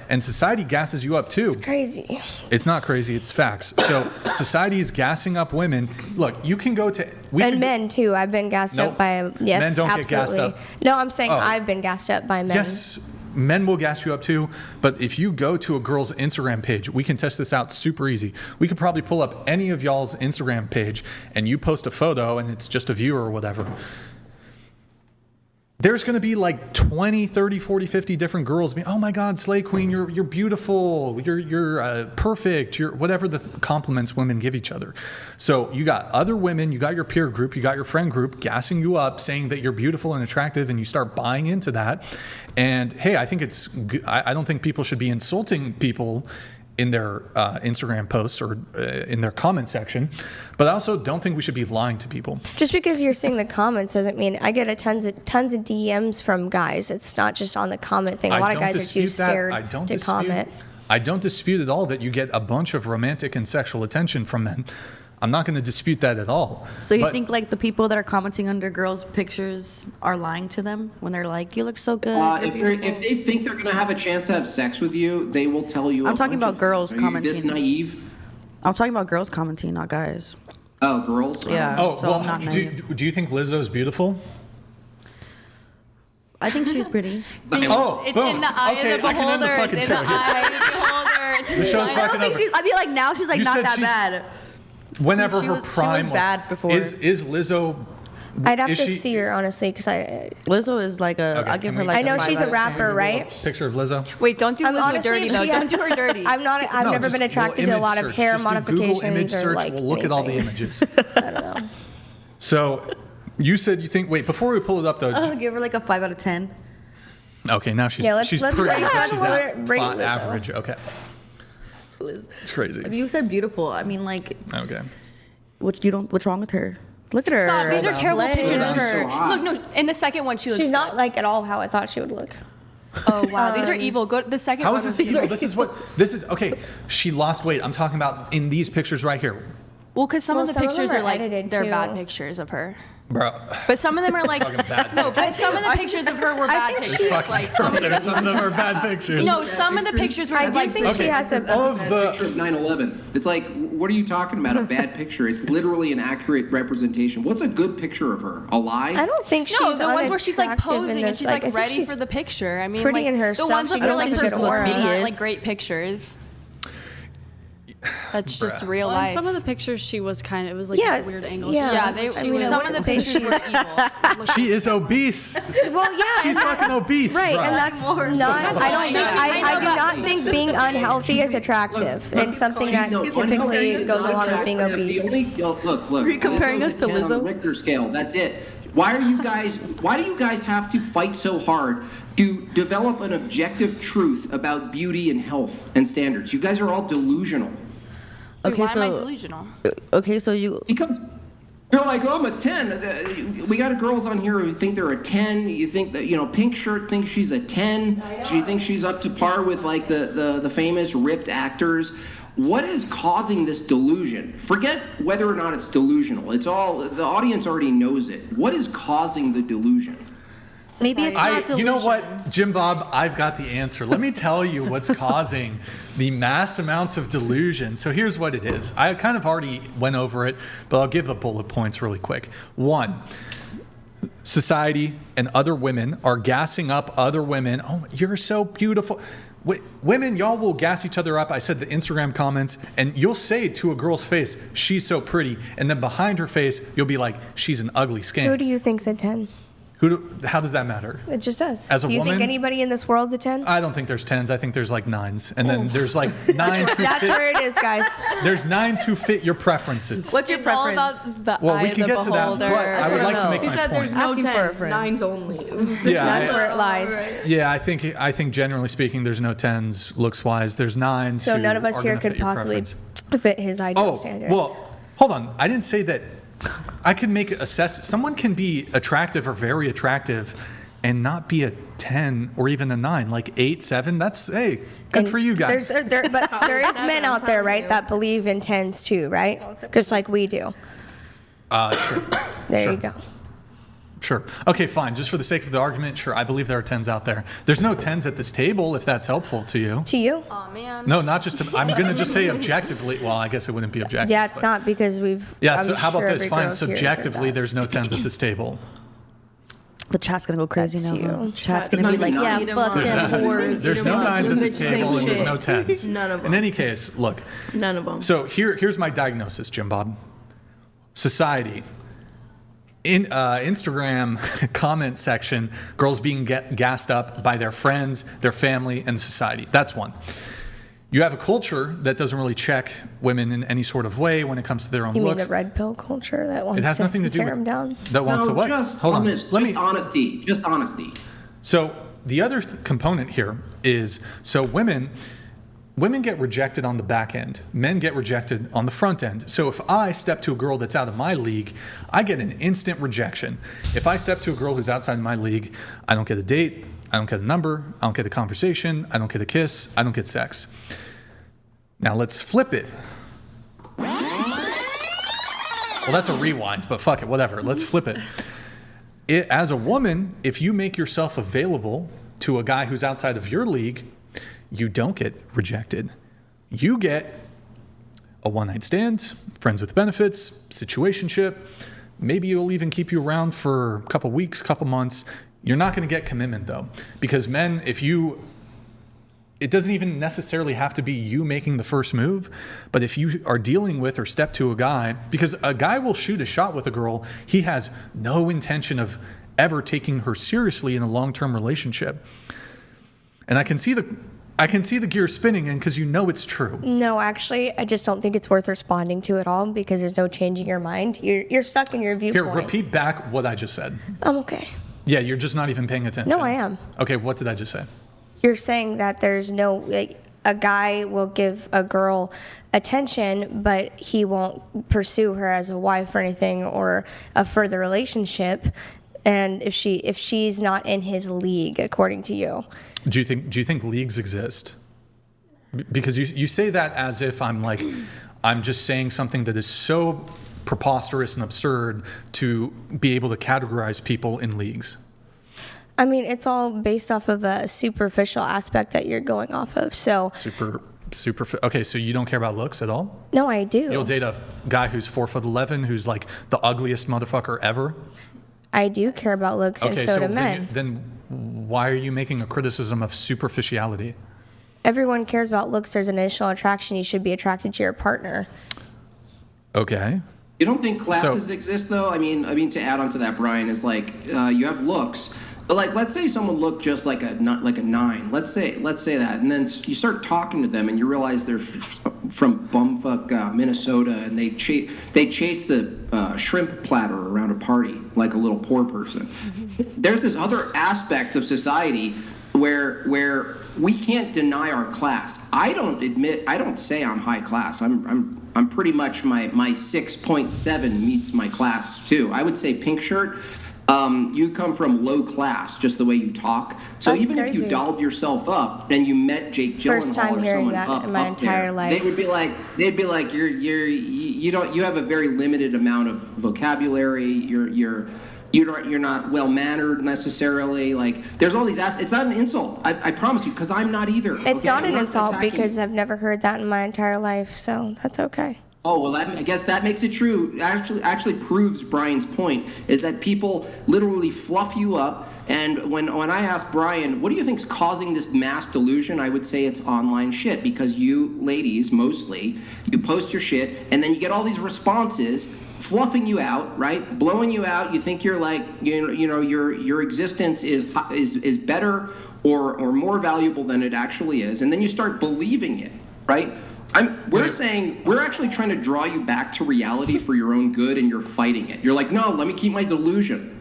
And society gasses you up too. It's crazy. It's not crazy. It's facts. So society is gassing up women. Look, you can go to men too. I've been gassed up by yes. Men don't absolutely. get gassed up. No, I'm saying I've been gassed up by men. Yes. Men will gas you up too, but if you go to a girl's Instagram page, we can test this out super easy. We could probably pull up any of y'all's Instagram page and you post a photo and it's just a view or whatever. There's going to be like 20, 30, 40, 50 different girls being, oh my God, Slay Queen, you're beautiful, you're perfect, you're whatever the compliments women give each other. So you got other women, you got your peer group, you got your friend group gassing you up, saying that you're beautiful and attractive, and you start buying into that. And hey, I think I don't think people should be insulting people in their Instagram posts or in their comment section, but I also don't think we should be lying to people. Just because you're seeing the comments doesn't mean I get tons of DMs from guys. It's not just on the comment thing. A lot of guys are too scared to comment. I don't dispute at all that you get a bunch of romantic and sexual attention from men. I'm not going to dispute that at all. So you think like the people that are commenting under girls' pictures are lying to them when they're like, "You look so good." If they think they're going to have a chance to have sex with you, they will tell you. I'm talking about girls commenting. Are you this naive? I'm talking about girls commenting, not guys. Oh, girls. Yeah. Oh, so well, do you think Lizzo's beautiful? I think she's pretty. It's in the eye of the beholder. It's in the eye of the beholder. The show's fucking over. I feel like now she's like not that bad. Whenever her prime was bad before. Is Lizzo? I'd have to see her honestly, because Lizzo is like I'll give her like. I know she's a rapper, right? Picture of Lizzo. Wait, don't do Lizzo dirty though. Don't do her dirty. I've never been attracted to a lot of hair modifications Google image search. or like. We'll look at all the images. I don't know. So, you said you think. Wait, before we pull it up though. I'll give her like a 5 out of 10. Okay, now she's let's pretty. rate She's Lizzo. average. Okay. Liz. It's crazy. You said beautiful. I mean, like. Okay. What's wrong with her? Look at her. Stop. These are terrible pictures of She's her. so hot. Look, no. In the second one, she looks. She's not like at all how I thought she would look. Oh wow, these are evil. Go to the second How one. is this evil? This is okay. She lost weight. I'm talking about in these pictures right here. Well, because some of the pictures them are like edited, they're too. bad pictures of her. Bro. But some of them are like no. But some of the pictures of her were bad pictures. Like some of them are bad pictures. No, some of the pictures were. I do think she has a picture of 9/11. It's like, what are you talking about? A bad picture? It's literally an accurate representation. What's a good picture of her? A lie? I don't think she's no, the ones where she's like unattractive in posing and this, she's like ready for the picture. I mean, pretty like in her the stuff. ones She with her doesn't like think her she's aura, pretty. not like great pictures. That's just real Well, life. in some of the pictures, she was kind of, it was like a weird angle. Yeah, some of the pictures were evil. She is obese. Well, yeah, She's fucking obese, right? bro. And that's not. I do not think being unhealthy is attractive. It's something that typically goes along with being obese. Look. Are you comparing us to Lizzo's a 10 on the Lizzo? Richter scale. That's it. Why do you guys have to fight so hard to develop an objective truth about beauty and health and standards? You guys are all delusional. Wait, why am I delusional? Okay, so you. Because you're like, oh, I'm a 10. We got girls on here who think they're a 10. You think that, Pink Shirt thinks she's a 10. She thinks she's up to par with like the famous ripped actors. What is causing this delusion? Forget whether or not it's delusional. It's all, the audience already knows it. What is causing the delusion? Maybe it's not delusion. You know what, JimBob, I've got the answer. Let me tell you what's causing the mass amounts of delusion. So here's what it is. I kind of already went over it, but I'll give the bullet points really quick. 1, society and other women are gassing up other women. Oh, you're so beautiful. Women, y'all will gas each other up. I said the Instagram comments, and you'll say to a girl's face, she's so pretty. And then behind her face, you'll be like, she's an ugly skank. Who do you think's a 10? How does that matter? It just does. As a do you woman, think anybody in this world's a 10? I don't think there's 10s. I think there's like 9s. And then there's like 9s who That's fit. where it is, guys. There's 9s who fit your preferences. What's your preference? All about the Well, eye we of can the get to that, beholder. but I would like to make He my said point. there's no Asking for a 10s, friend. 9s only. Yeah, That's where it lies. Yeah, I think generally speaking, there's no 10s looks wise. There's 9s. So who none of us are here gonna could fit your possibly preference. fit his ideal standards. Well, hold on. I didn't say that. I could assess. Someone can be attractive or very attractive and not be a 10 or even a 9, like 8, 7. That's, hey, good for you guys. But there is men out there, right, that believe in 10s too, right? Just like we do. Sure. There Sure. you go. Sure. Okay, fine. Just for the sake of the argument, sure. I believe there are 10s out there. There's no 10s at this table, if that's helpful to you. To you? Oh man. No, not just to, I'm going to just say objectively. Well, I guess it wouldn't be objective. Yeah, it's but- not because we've. Yeah, I'm so how about sure this? every Fine. girl here has heard Subjectively, that. there's no 10s at this table. The chat's gonna go crazy That's now. you. Chat's There's gonna not be like, even yeah, nine. fuck There's them not- whores. There's no 9s at this Bitches ain't table, and there's shit. no 10s. None of them. In any case, look. None of them. So here's my diagnosis, JimBob. Society. In Instagram comment section, girls being gassed up by their friends, their family, and society. That's one. You have a culture that doesn't really check women in any sort of way when it comes to their own You mean looks. the red pill culture that wants It has nothing to do tear with them down? that wants No, to what? just Hold on. honest, Let just me. honesty. Just honesty. So the other component here is women get rejected on the back end. Men get rejected on the front end. So if I step to a girl that's out of my league, I get an instant rejection. If I step to a girl who's outside my league, I don't get a date, I don't get a number, I don't get a conversation, I don't get a kiss, I don't get sex. Now let's flip it. Well, that's a rewind, but fuck it, whatever. Let's flip it. As a woman, if you make yourself available to a guy who's outside of your league, you don't get rejected. You get a one-night stand, friends with benefits, situationship. Maybe it'll even keep you around for a couple weeks, couple months. You're not going to get commitment though, because men, it doesn't even necessarily have to be you making the first move, but if you are dealing with or step to a guy, because a guy will shoot a shot with a girl, he has no intention of ever taking her seriously in a long-term relationship. And I can see the gear spinning in because you know it's true. No, actually, I just don't think it's worth responding to at all because there's no changing your mind. You're stuck in your viewpoint. Here, repeat back what I just said. I'm okay. Yeah, you're just not even paying attention. No, I am. Okay, what did I just say? You're saying that there's no, like, a guy will give a girl attention, but he won't pursue her as a wife or anything or a further relationship. And if she's not in his league, according to you. Do you think leagues exist? Because you say that as if I'm just saying something that is so preposterous and absurd to be able to categorize people in leagues. I mean, it's all based off of a superficial aspect that you're going off of. So Okay, so you don't care about looks at all? no, I do. You'll date a guy who's 4'11", who's like the ugliest motherfucker ever? I do care about looks, and so do men. Then why are you making a criticism of superficiality? Everyone cares about looks. There's initial attraction. You should be attracted to your partner. Okay. You don't think classes exist though? I mean, to add on to that, Brian, is like you have looks. But like, let's say someone looked just like a 9. Let's say that, and then you start talking to them, and you realize they're from bumfuck Minnesota, and they chase the shrimp platter around a party like a little poor person. There's this other aspect of society where we can't deny our class. I don't say I'm high class. I'm pretty much my 6.7 meets my class too. I would say pink shirt. You come from low class, just the way you talk. So That's even if crazy. you dolled yourself up and you met Jake Gyllenhaal First time or hearing someone that up, in my up entire there, life. they'd be like you have a very limited amount of vocabulary. You're not well mannered necessarily. Like there's all these it's not an insult. I promise you, because I'm not either. It's okay? not I'm an insult attacking because you. I've never heard that in my entire life, so that's okay. Oh, well, I guess that makes it true. Actually proves Brian's point, is that people literally fluff you up. And when I ask Brian, what do you think's causing this mass delusion? I would say it's online shit, because you ladies, mostly, you post your shit, and then you get all these responses fluffing you out, right? Blowing you out. You think you're like, you know, your existence is better or more valuable than it actually is. And then you start believing it, right? We're actually trying to draw you back to reality for your own good, and you're fighting it. You're like, no, let me keep my delusion.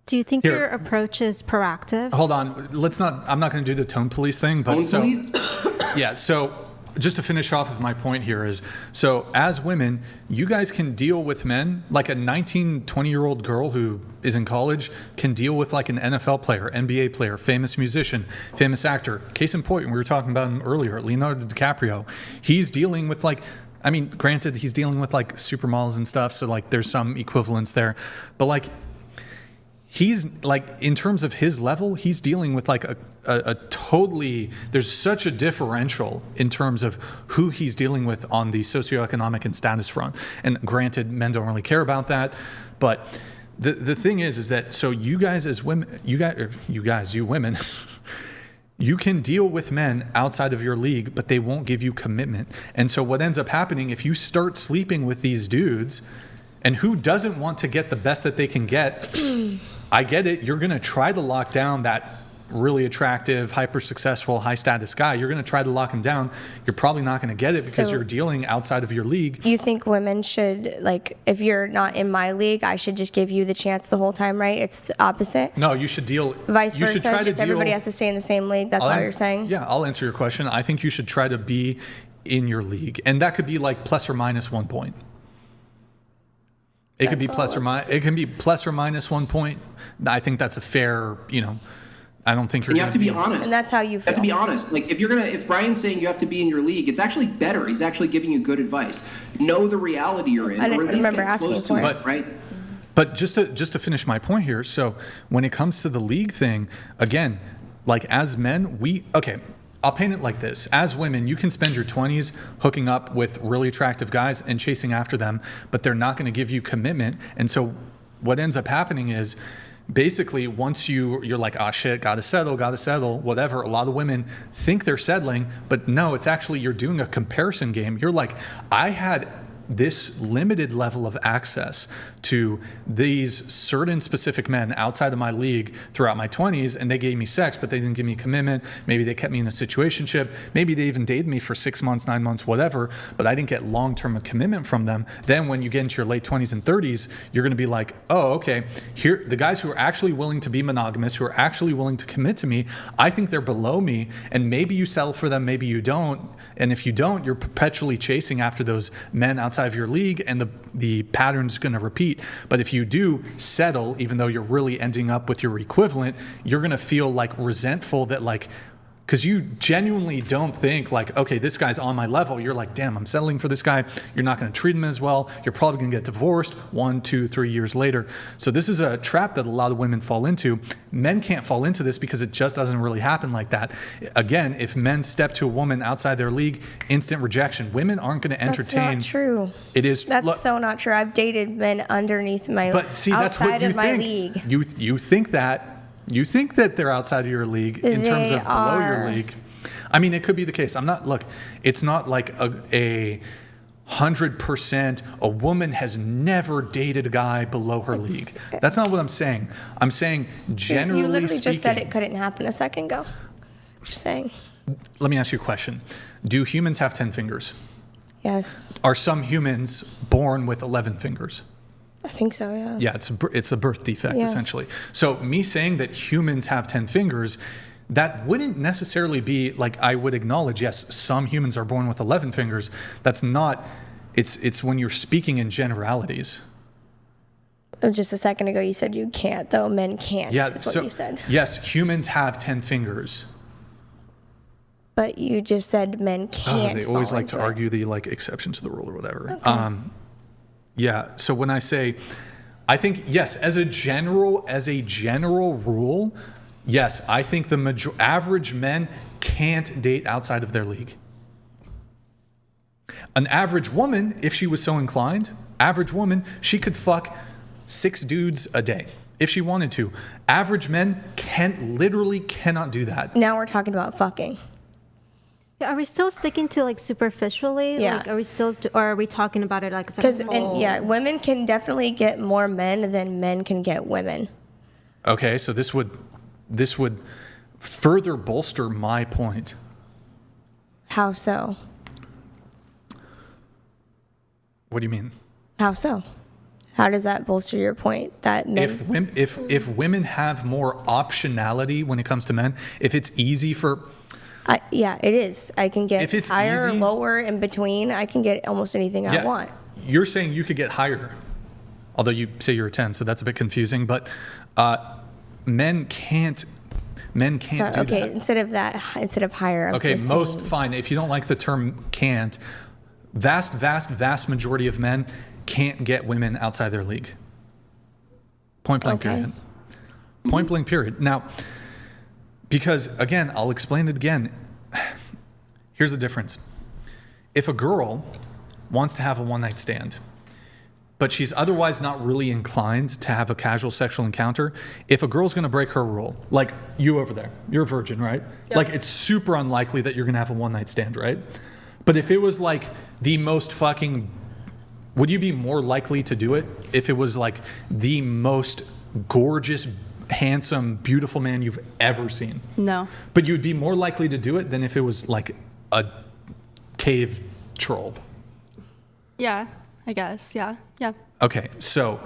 Do you think your approach is proactive? Hold on. I'm not going to do the tone police thing, but yeah, so just to finish off with my point here is, so as women, you guys can deal with men like a 19, 20-year-old girl who is in college can deal with like an NFL player, NBA player, famous musician, famous actor. Case in point, we were talking about him earlier, Leonardo DiCaprio. He's dealing with like I mean, granted, he's dealing with like supermodels and stuff, so like there's some equivalence there. But like, he's like, in terms of his level, he's dealing with like a totally, there's such a differential in terms of who he's dealing with on the socioeconomic and status front. And granted, men don't really care about that, but the thing is that, so you guys as women, you women, you can deal with men outside of your league, but they won't give you commitment. And so what ends up happening, if you start sleeping with these dudes, and who doesn't want to get the best that they can get, I get it, you're going to try to lock down that really attractive, hyper successful, high status guy. You're going to try to lock him down. You're probably not going to get it because you're dealing outside of your league. You think women should, like, if you're not in my league, I should just give you the chance the whole time, right? It's the opposite. No, you should deal. Vice you versa. Should try just to everybody deal, has to stay in the same league. That's all you're saying. Yeah, I'll answer your question. I think you should try to be in your league, and that could be like plus or minus 1 point. It could be plus or minus. It can be plus or minus 1 point. I think that's a fair. I don't think you're. You have to be honest, and that's how you feel. You have to be honest. Like if Brian's saying you have to be in your league, it's actually better. He's actually giving you good advice. Know the reality you're in, I or at least remember get asking close for to it. it, right? But just to finish my point here, so when it comes to the league thing, again, like as men, I'll paint it like this. As women, you can spend your 20s hooking up with really attractive guys and chasing after them, but they're not going to give you commitment. And so what ends up happening is basically once you're like, oh shit, gotta settle, whatever. A lot of women think they're settling, but no, it's actually you're doing a comparison game. You're like, I had this limited level of access to these certain specific men outside of my league throughout my 20s, and they gave me sex, but they didn't give me commitment. Maybe they kept me in a situationship. Maybe they even dated me for 6 months, 9 months, whatever, but I didn't get long-term commitment from them. Then when you get into your late 20s and 30s, you're going to be like, oh, okay, here, the guys who are actually willing to be monogamous, who are actually willing to commit to me, I think they're below me, and maybe you settle for them, maybe you don't. And if you don't, you're perpetually chasing after those men outside of your league, and the pattern's going to repeat. But if you do settle, even though you're really ending up with your equivalent, you're going to feel like resentful that like, because you genuinely don't think like, okay, this guy's on my level. You're like, damn, I'm settling for this guy. You're not going to treat him as well. You're probably going to get divorced 1, 2, 3 years later. So this is a trap that a lot of women fall into. Men can't fall into this because it just doesn't really happen like that. Again, if men step to a woman outside their league, instant rejection. Women aren't going to entertain. That's not true. It is. That's so not true. I've dated men underneath my, but see, that's what outside you of my think. league. You think that. You think that they're outside of your league in terms of below your league. I mean, it could be the case. It's not like a 100%, a woman has never dated a guy below her league. That's not what I'm saying. I'm saying generally You literally speaking, just said it couldn't happen a second ago. Just saying. Let me ask you a question. Do humans have 10 fingers? Yes. Are some humans born with 11 fingers? I think so, yeah. Yeah, it's a birth defect, essentially. So me saying that humans have 10 fingers, that wouldn't necessarily be like, I would acknowledge, yes, some humans are born with 11 fingers. That's not, it's when you're speaking in generalities. Just a second ago, you said you can't, though. Men can't. Yeah, that's what you said. Yes, humans have 10 fingers. But you just said men can't. They always like to argue the like exception to the rule or whatever. Okay. Yeah. So when I say, I think yes, as a general rule, yes, I think the average men can't date outside of their league. An average woman, if she was so inclined, she could fuck 6 dudes a day if she wanted to. Average men literally cannot do that. Now we're talking about fucking. Are we still sticking to like superficially? Yeah. Like, are we still, or are we talking about it like? Because women can definitely get more men than men can get women. Okay, so this would further bolster my point. How so? What do you mean? How so? How does that bolster your point that men? If women have more optionality when it comes to men, if it's easy for. Yeah, it is. I can get higher, easy, lower, in between. I can get almost anything I want. You're saying you could get higher, although you say you're a 10, so that's a bit confusing. But men can't do that. Okay, instead of higher. Fine. If you don't like the term can't, vast majority of men can't get women outside their league. Point blank period. Point blank period. Now, because again, I'll explain it again. Here's the difference. If a girl wants to have a one-night stand, but she's otherwise not really inclined to have a casual sexual encounter, if a girl's gonna break her rule, like you over there, you're a virgin, right? Yep. Like it's super unlikely that you're gonna have a one-night stand, right? But if it was like the most fucking, would you be more likely to do it if it was like the most gorgeous, handsome, beautiful man you've ever seen? No. But you'd be more likely to do it than if it was like a cave troll. Yeah, I guess. Yeah. Okay, so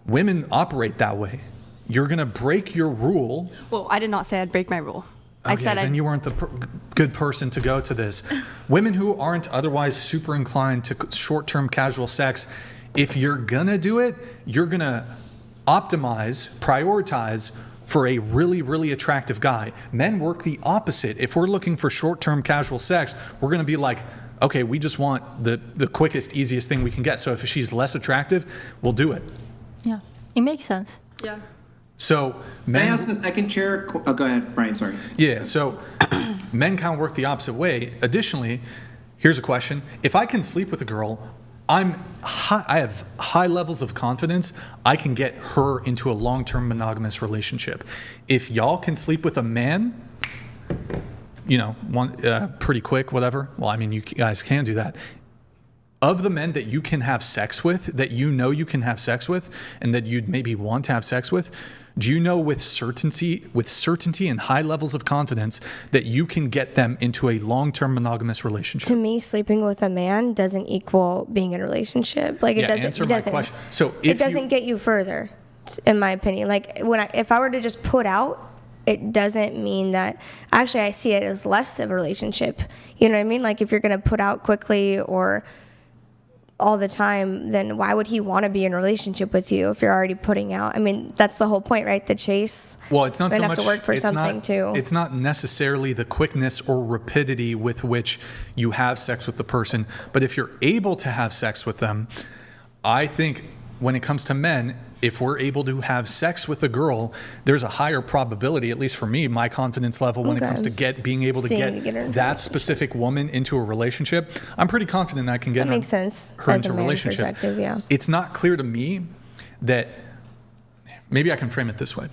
women operate that way. You're gonna break your rule. Well, I did not say I'd break my rule. Okay, I said then you weren't the good person to go to this. Women who aren't otherwise super inclined to short-term casual sex, if you're gonna do it, you're gonna optimize, prioritize for a really, really attractive guy. Men work the opposite. If we're looking for short-term casual sex, we're gonna be like, okay, we just want the quickest, easiest thing we can get. So if she's less attractive, we'll do it. Yeah, it makes sense. Yeah. So men, Can I ask the second chair? Oh, go ahead, Brian, sorry. Yeah, so men kind of work the opposite way. Additionally, here's a question. If I can sleep with a girl, I have high levels of confidence I can get her into a long-term monogamous relationship. If y'all can sleep with a man, you know, pretty quick, whatever. Well, I mean, you guys can do that. Of the men that you can have sex with, that you know you can have sex with, and that you'd maybe want to have sex with, do you know with certainty and high levels of confidence that you can get them into a long-term monogamous relationship? To me, sleeping with a man doesn't equal being in a relationship. Like it doesn't. Answer my question. So it doesn't get you further, in my opinion. Like if I were to just put out, it doesn't mean that. Actually, I see it as less of a relationship. You know what I mean? Like if you're going to put out quickly or all the time, then why would he want to be in a relationship with you if you're already putting out? I mean, that's the whole point, right? The chase. Well, it's not so much. Have to work for something too. It's not necessarily the quickness or rapidity with which you have sex with the person, but if you're able to have sex with them, I think when it comes to men, if we're able to have sex with a girl, there's a higher probability, at least for me, my confidence level when it comes to being able to get that specific woman into a relationship. I'm pretty confident I can get makes sense her as into a a man's relationship. perspective, yeah. It's not clear to me that, maybe I can frame it this way.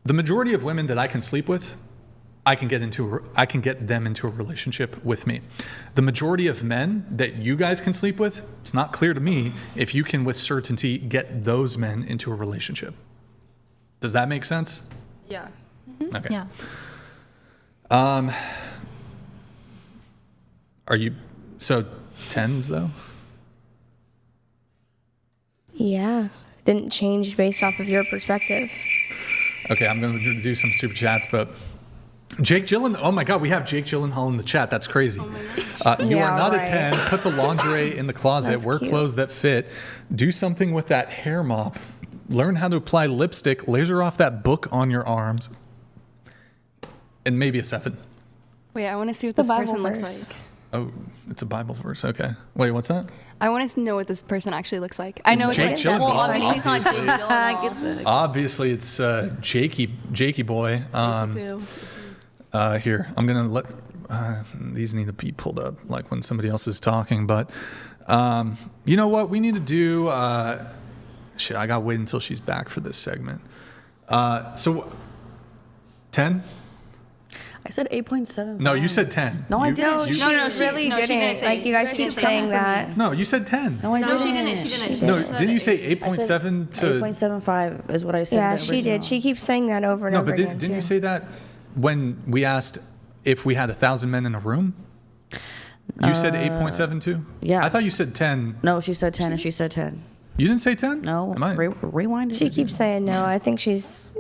The majority of women that I can sleep with, I can get them into a relationship with me. The majority of men that you guys can sleep with, it's not clear to me if you can with certainty get those men into a relationship. Does that make sense? Yeah. Okay. Yeah. Are you, so 10s though? Yeah. Didn't change based off of your perspective. Okay, I'm going to do some super chats, but Jake Gyllenhaal, oh my God, we have Jake Gyllenhaal in the chat. That's crazy. You are not a 10. Put the lingerie in the closet. That's Wear cute. clothes that fit. Do something with that hair mop. Learn how to apply lipstick. Laser off that book on your arms. And maybe a 7. Wait, I want to see what this Bible person looks verse. like. Oh, it's a Bible verse. Okay. Wait, what's that? I want to know what this person actually looks like. I know it's Jake like, Gyllenhaal. well, obviously it's not Jake Gyllenhaal. Obviously, it's Jakey boy. Here, I'm gonna let these need to be pulled up, like when somebody else is talking. But you know what we need to do? Shit, I gotta wait until she's back for this segment. So 10? I said 8.7. No, you said 10. No, I didn't. No, she really no, she didn't. say- Like you guys she keep didn't say saying 10 that. No, you said 10. No, I No, didn't. she didn't. She didn't. She No, just said didn't you it. say 8.7 to? 8.75 is what I said. Yeah, in the she did. original. She keeps saying that over and No, over but again. didn't you too. say that when we asked if we had 1,000 men in a room? You said 8.72? yeah. I thought you said 10. No, she said 10 and she said 10. You didn't say 10? No, Am I? rewind it. She keeps saying no. I think she's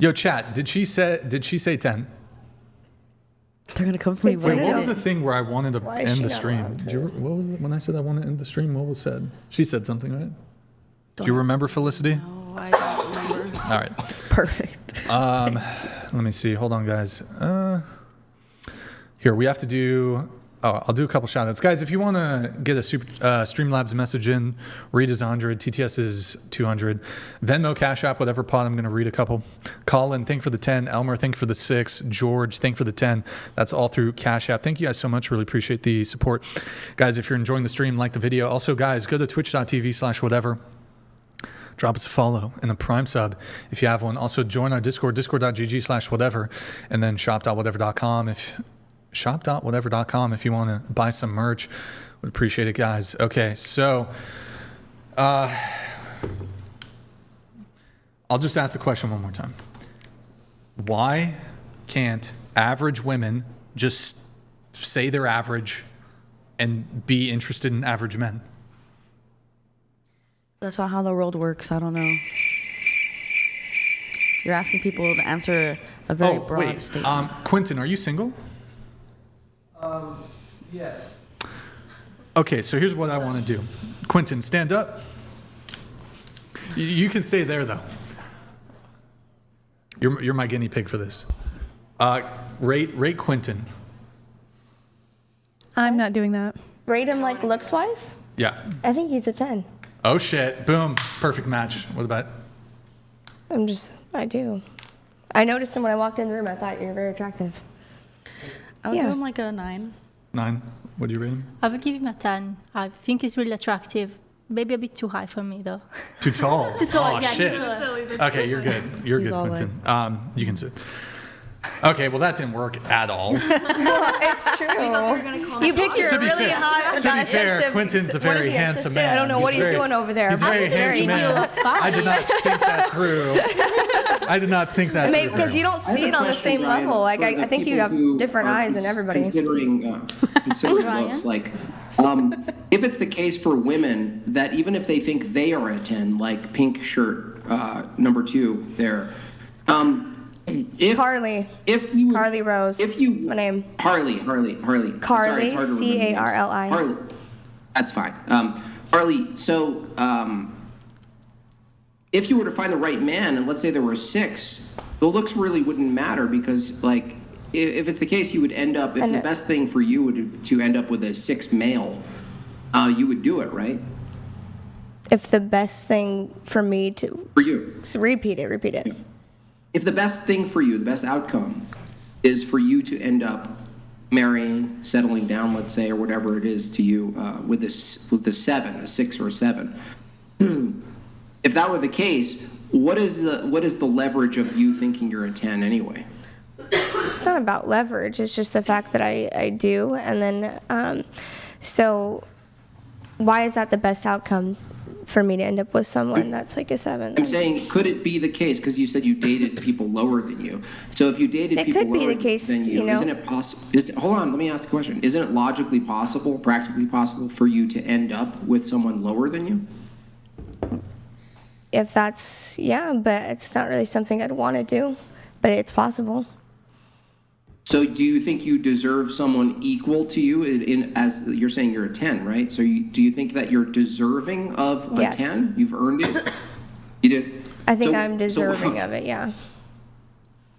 Yo, chat, did she say 10? They're going to come for me. Wait, what was the thing where I wanted to Why is end she the not stream? allowed to? What was it when I said I wanted to end the stream? What was said? She said something, right? Do you remember, Felicity? No, I don't remember. All right. Perfect. Let me see. Hold on, guys. Here, we have to do I'll do a couple shout outs. Guys, if you want to get a Streamlabs message in, Reed is 100, TTS is 200. Venmo, Cash App, whatever pod, I'm going to read a couple. Colin, thank for the 10. Elmer, thank for the 6. George, thank for the 10. That's all through Cash App. Thank you guys so much. Really appreciate the support. Guys, if you're enjoying the stream, like the video. Also, guys, go to twitch.tv/whatever. Drop us a follow and a Prime sub if you have one. Also, join our Discord, discord.gg/whatever, and then shop.whatever.com if you want to buy some merch. Would appreciate it, guys. Okay, so I'll just ask the question one more time. Why can't average women just say they're average and be interested in average men? That's not how the world works. I don't know. You're asking people to answer a very broad statement. Quentin, are you single? Yes. Okay, so here's what I want to do. Quentin, stand up. You can stay there, though. You're my guinea pig for this. Rate Quentin. I'm not doing that. Rate him like looks wise? Yeah. I think he's a 10. Oh shit! Boom! Perfect match. What about? I do. I noticed him when I walked in the room. I thought you were very attractive. I would give him like a 9. 9. What do you rate him? I would give him a 10. I think he's really attractive. Maybe a bit too high for me, though. Too tall. Too tall. Oh Yeah, shit! too tall. Okay, you're good. You're good, Quentin. You can sit. Okay, well that didn't work at all. It's true. You picture a really hot, to be fair, Quentin's a very handsome man. I don't know what he's doing over there. He's a very handsome man. I did not think that through. I did not think that through. Because you don't see it on the same level. Like I think you have different eyes than everybody. Considering looks, like if it's the case for women that even if they think they are a 10, like pink shirt number 2 there. Carly Rose. If you my name. Carly. Carly, Sorry, C-A-R-L-I. Harley. That's fine. Harley. So if you were to find the right man, and let's say there were 6, the looks really wouldn't matter because, like, if it's the case, you would end up. If the best thing for you would to end up with a 6 male, you would do it, right? If the best thing for me to for you. So repeat it. Yeah. If the best thing for you, the best outcome, is for you to end up marrying, settling down, let's say, or whatever it is to you, with a 7, a 6 or a 7. If that were the case, what is the leverage of you thinking you're a 10 anyway? It's not about leverage. It's just the fact that I do, and then so why is that the best outcome for me to end up with someone that's like a 7? I'm saying, could it be the case, because you said you dated people lower than you. So if you dated people lower than you, isn't it possible? Hold on, let me ask a question. Isn't it logically possible, practically possible for you to end up with someone lower than you? If that's, but it's not really something I'd want to do, but it's possible. So do you think you deserve someone equal to you as you're saying you're a 10, right? So do you think that you're deserving of a 10? You've earned it? You did? I think I'm deserving of it, yeah.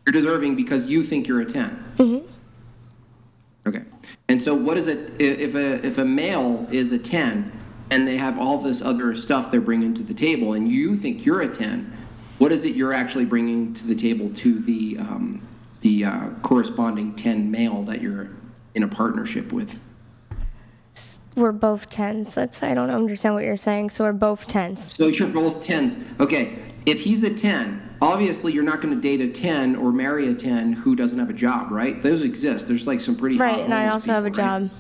You're deserving because you think you're a 10? Mm-hmm. Okay. And so what is it, if a male is a 10 and they have all this other stuff they're bringing to the table and you think you're a 10, what is it you're actually bringing to the table to the corresponding 10 male that you're in a partnership with? We're both 10s. I don't understand what you're saying. So we're both 10s. So you're both 10s. Okay. If he's a 10, obviously you're not going to date a 10 or marry a 10 who doesn't have a job, right? Those exist. There's like some pretty right, hot and I also have a job.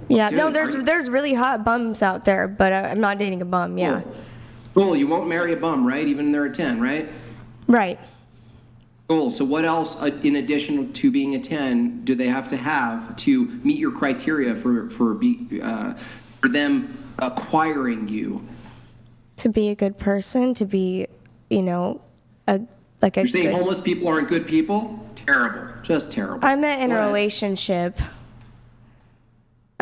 Yeah, no, there's really hot bums out there, but I'm not dating a bum. Yeah. Cool. You won't marry a bum, right? Even if they're a 10, right? Right. Cool. So what else, in addition to being a 10, do they have to meet your criteria for them acquiring you? To be a good person, to be, You're saying homeless people aren't good people? Terrible. Just terrible. I met in a relationship.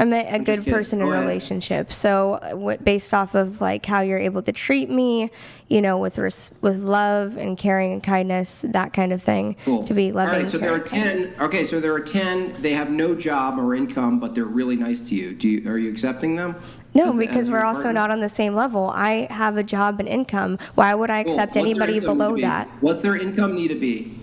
I met a good person in a relationship. So based off of like how you're able to treat me, you know, with love and caring and kindness, that kind of thing, to be loving. All right, so there are 10. Okay, so there are 10. They have no job or income, but they're really nice to you. Are you accepting them? No, because we're also not on the same level. I have a job and income. Why would I accept anybody below that? What's their income need to be?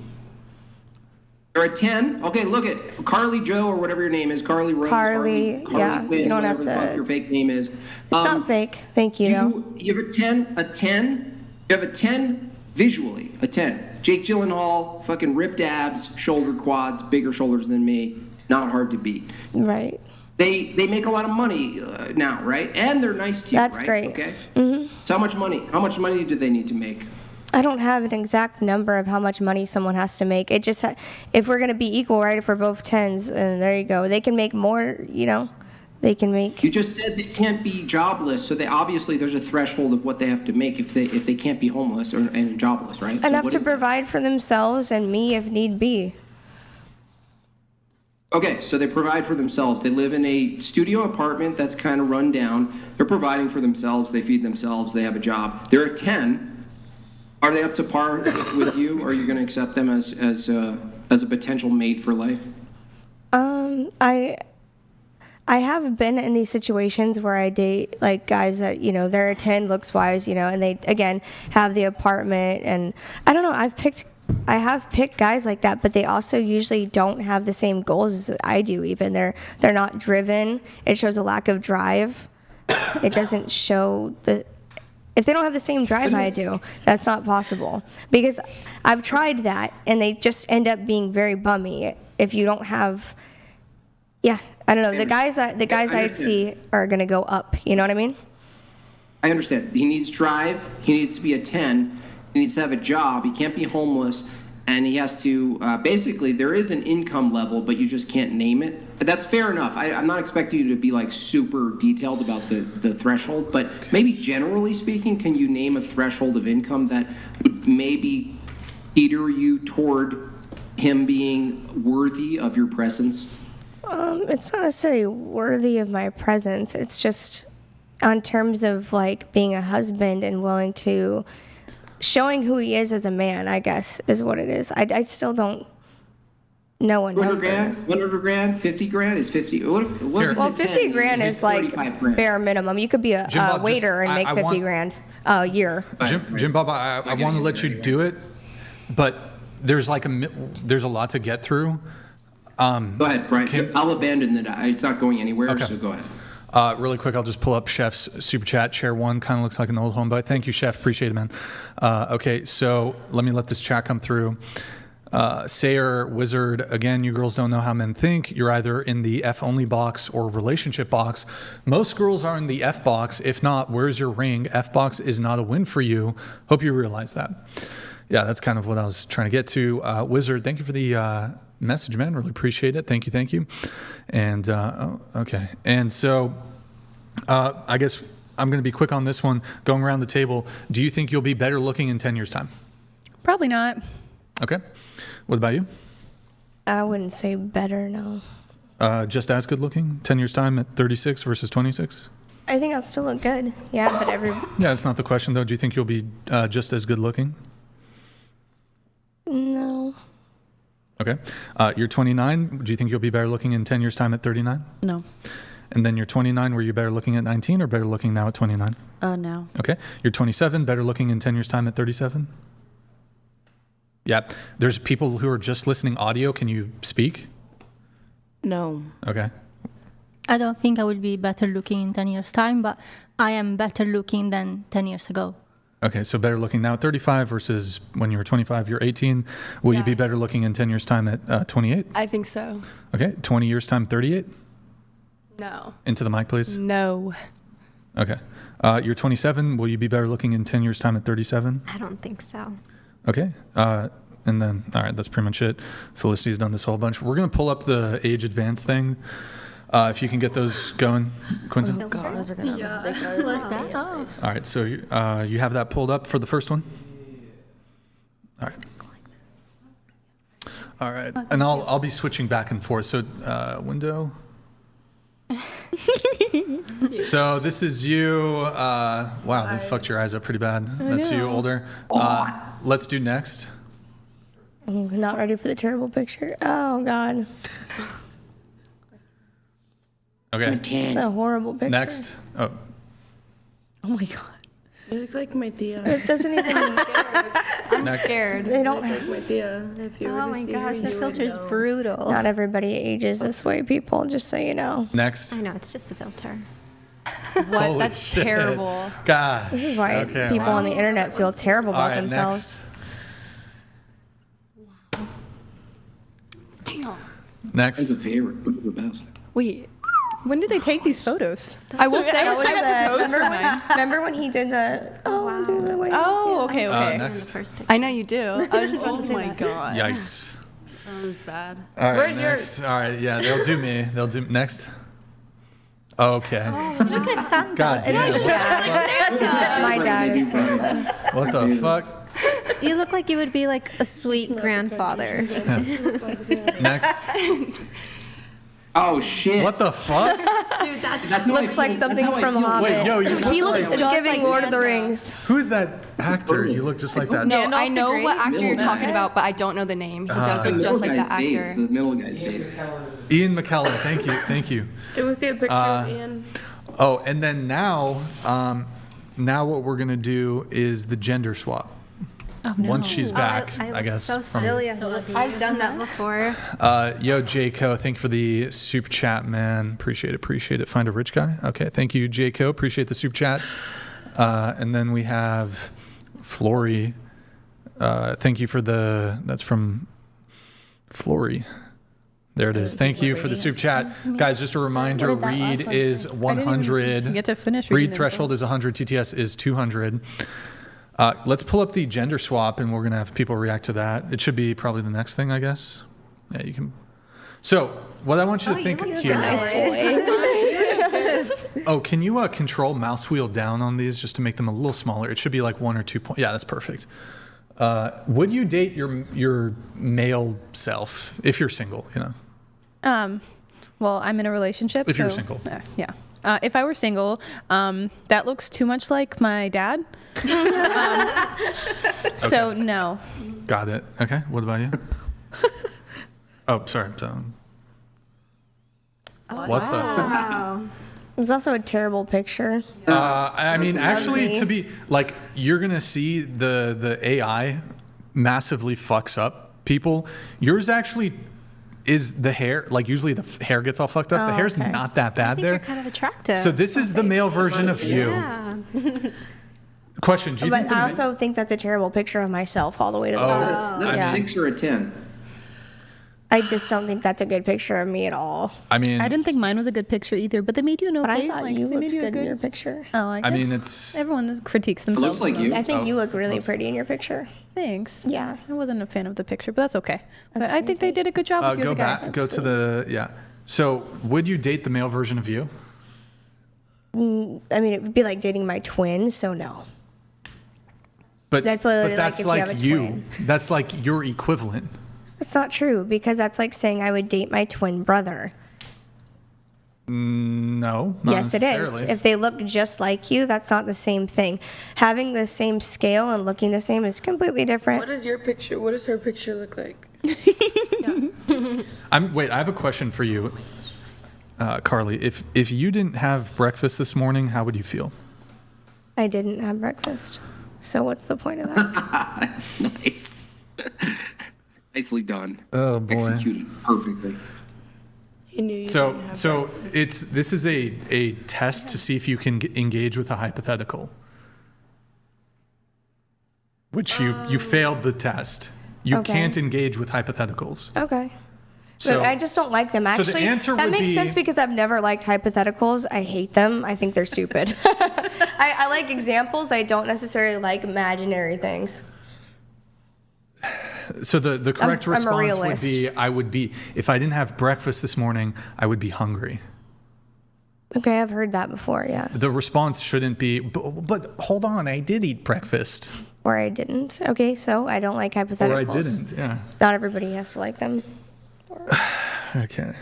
There are 10. Okay, look at Carly Joe or whatever your name is. Carly Rose. Carly yeah. Quinn, you don't have the fuck to. your fake name is. It's not fake. Thank you. You have a 10. You have a 10 visually. A 10. Jake Gyllenhaal, fucking ripped abs, shoulder quads, bigger shoulders than me. Not hard to beat. Right. They make a lot of money now, right? And they're nice to you, That's right? great. Okay. So how much money do they need to make? I don't have an exact number of how much money someone has to make. It just, if we're going to be equal, right, if we're both 10s, and there you go. They can make more, you know, they can make. You just said they can't be jobless, so they obviously there's a threshold of what they have to make if they can't be homeless and jobless, right? Enough to provide for themselves and me if need be. Okay, so they provide for themselves. They live in a studio apartment that's kind of run down. They're providing for themselves. They feed themselves. They have a job. There are 10. Are they up to par with you, or are you going to accept them as a potential mate for life? I have been in these situations where I date like guys that, you know, they're a 10 looks wise, you know, and they again have the apartment, and I don't know, I have picked guys like that, but they also usually don't have the same goals as I do. Even they're not driven. It shows a lack of drive. It doesn't show if they don't have the same drive I do, that's not possible. Because I've tried that, and they just end up being very bummy if you don't have. Yeah, I don't know. The guys I see are gonna go up. You know what I mean? I understand. He needs drive. He needs to be a 10. He needs to have a job. He can't be homeless, and he has to basically there is an income level, but you just can't name it. That's fair enough. I'm not expecting you to be like super detailed about the threshold, but maybe generally speaking, can you name a threshold of income that would maybe teeter you toward him being worthy of your presence? It's not necessarily worthy of my presence. It's just on terms of like being a husband and willing to showing who he is as a man, I guess, is what it is. I still don't know a number. 100 grand, 50 grand is 50. What if Well, 50 grand is like bare minimum. You could be a waiter and make 50 grand a year. JimBob, I want to let you do it, but there's a lot to get through. Go ahead, Brian. I'll abandon it. It's not going anywhere, okay. So go ahead. Really quick, I'll just pull up Chef's super chat. Share one, kind of looks like an old homeboy. Thank you, Chef. Appreciate it, man. Okay, so let me let this chat come through. Sayer, Wizard, again, you girls don't know how men think. You're either in the F only box or relationship box. Most girls are in the F box. If not, where's your ring? F box is not a win for you. Hope you realize that. Yeah, that's kind of what I was trying to get to. Wizard, thank you for the message, man. Really appreciate it. Thank you. And okay. And so I guess I'm going to be quick on this one. Going around the table, do you think you'll be better looking in 10 years' time? Probably not. Okay. What about you? I wouldn't say better, no. Just as good looking 10 years' time at 36 versus 26? I think I'll still look good. Yeah, but Yeah, that's not the question, though. Do you think you'll be just as good looking? No. Okay. You're 29. Do you think you'll be better looking in 10 years' time at 39? No. And then you're 29. Were you better looking at 19 or better looking now at 29? Now. Okay. You're 27. Better looking in 10 years' time at 37? Yeah. There's people who are just listening audio. Can you speak? No. Okay. I don't think I will be better looking in 10 years' time, but I am better looking than 10 years ago. Okay, so better looking now at 35 versus when you were 25, you're 18. Will you be better looking in 10 years' time at 28? I think so. Okay, 20 years' time, 38? No. Into the mic, please. No. Okay. You're 27. Will you be better looking in 10 years' time at 37? I don't think so. Okay. And then, all right, that's pretty much it. Felicity's done this whole bunch. We're going to pull up the age advance thing. If you can get those going, Quentin. Oh, God. Yeah. All right, so you have that pulled up for the first one? All right. All right, and I'll be switching back and forth. So window. So this is you. Wow, they fucked your eyes up pretty bad. That's you, older. Let's do next. I'm not ready for the terrible picture. Oh, God. Okay. It's a horrible picture. Next. Oh, Oh, my God. You look like my Thea. It doesn't even... I'm Next. scared. They don't... Like my Thea. If you were Oh to my see gosh, her, that you would filter's know. brutal. Not everybody ages this way, people, just so you know. next. I know, it's just a filter. What? Holy That's shit. terrible. Gosh. This is why Okay, people wow. on the internet feel terrible All about right, themselves. Next. That's a favorite. Look at the best. Wait, When did they take these photos? I will say. That was the- pose for mine. remember when he did the... Oh, do the way... Oh, okay, okay. Next. I know you do. I was just about to say that. God. Yikes. That was bad. All right, Where's next. All right, yeah, they'll do me. They'll do next. Okay. Look at Santa. God damn. My dad is Santa. What the fuck? You look like you would be like a sweet grandfather. Next. Oh shit. What the fuck? Dude, that's That's how I Looks like feel- something that's how I from feel. Hobbit. Wait, yo, you look He looks like, It's just giving like Lord of the Santa. Rings. who is that actor? You look just like that. No, I know Great. what actor you're Middle talking guy. about, but I don't know the name. He does The look middle just like guy's that based. actor. The middle guy's based. Ian McKellen. Thank you. Thank you. Can we see a picture of Ian? Oh, and then now what we're gonna do is the gender swap. Once she's back, I I guess. so from- silly. I've done that before. Yo, Jayco, thank you for the super chat, man. Appreciate it. Find a rich guy. Okay, thank you, Jayco. Appreciate the super chat. And then we have Flory. Thank you for that's from Flory. There it is. Thank you for the super chat. Guys, just a reminder, What did that last read one is say? 100. get to finish reading Read them, threshold is 100. TTS is 200. Let's pull up the gender swap, and we're going to have people react to that. It should be probably the next thing, I guess. Yeah, you can. So, what I want you to think here. Oh, can you control mouse wheel down on these just to make them a little smaller? It should be like 1 or 2 points. Yeah, that's perfect. Would you date your male self if you're single? You know. Well, I'm in a relationship. If you're so- single. Yeah. If I were single, that looks too much like my dad. So no. Got it. Okay. What about you? Oh, sorry. What Wow. It's also a terrible picture. I mean, actually, ugly. to be like, you're gonna see the AI massively fucks up people. Yours actually is the hair. Like usually the hair gets all fucked up. The hair's okay. not that I bad think there. you're kind of attractive. So this is the male version of you. Yeah. Question: do you But think? I also think that's a terrible picture of myself all the way to the bottom. That's Yeah. a 6 or a 10. I just don't think that's a good picture of me at all. I mean, I didn't think mine was a good picture either, but they made you an okay. But I thought like, you they looked made you a good in your picture. Oh, I mean, guess it's. everyone critiques It themselves. looks like you. I think Oh, you look really looks- pretty in your picture. Thanks. Yeah. I wasn't a fan of the picture, but that's okay. But That's I think they crazy. did a good job with you Go as a guy. back. Go to the yeah. So would you date the male version of you? I mean, it would be like dating my twin, so no. But That's literally but that's like if like you you. have a twin. That's like your equivalent. It's not true because that's like saying I would date my twin brother. No. Not Yes, it is. necessarily. If they look just like you, that's not the same thing. Having the same scale and looking the same is completely different. What is your picture? What does her picture look like? Wait, I have a question for you, Carly. If you didn't have breakfast this morning, how would you feel? I didn't have breakfast. So what's the point of that? Nice. Nicely done. Oh boy. Executed perfectly. He knew you So didn't have so breakfast. this is a test to see if you can engage with a hypothetical. Which you failed the test. You Okay. can't engage with hypotheticals. Okay. So But I just don't like them. so the Actually, answer that would makes be- sense because I've never liked hypotheticals. I hate them. I think they're stupid. I like examples. I don't necessarily like imaginary things. So the correct I'm a response would realist. be if I didn't have breakfast this morning, I would be hungry. Okay, I've heard that before, yeah. The response shouldn't be, but hold on, I did eat breakfast. Or I didn't. Okay, so I don't like hypotheticals. Or I didn't, yeah. Not everybody has to like them. Okay.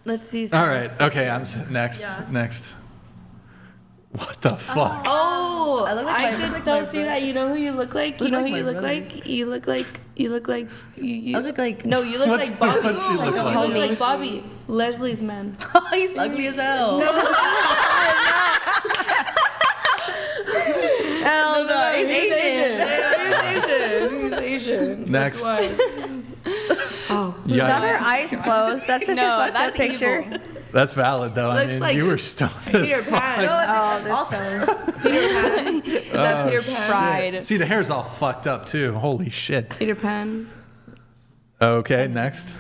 Let's see. All right. Okay. Next. Next. What the fuck? Oh, I look like I my- could look so like see my that. You know who you look like? You know Look who like you my look brother. like? You look like. I look like. No, you look like Bobby. What'd she look You like? look like Bobby. Leslie's man. He's ugly as hell. Hell no, he's Asian. He's Asian. Next. Oh. Not her Yikes. eyes closed. That's such a No, fucked up that's picture. evil. That's valid though. I Looks mean, like you were stoned as Peter fuck. Pan. Peter Pan. That's Peter Pan. Fried. See, the hair's all fucked up too. Holy shit. Peter Pan. Okay, next.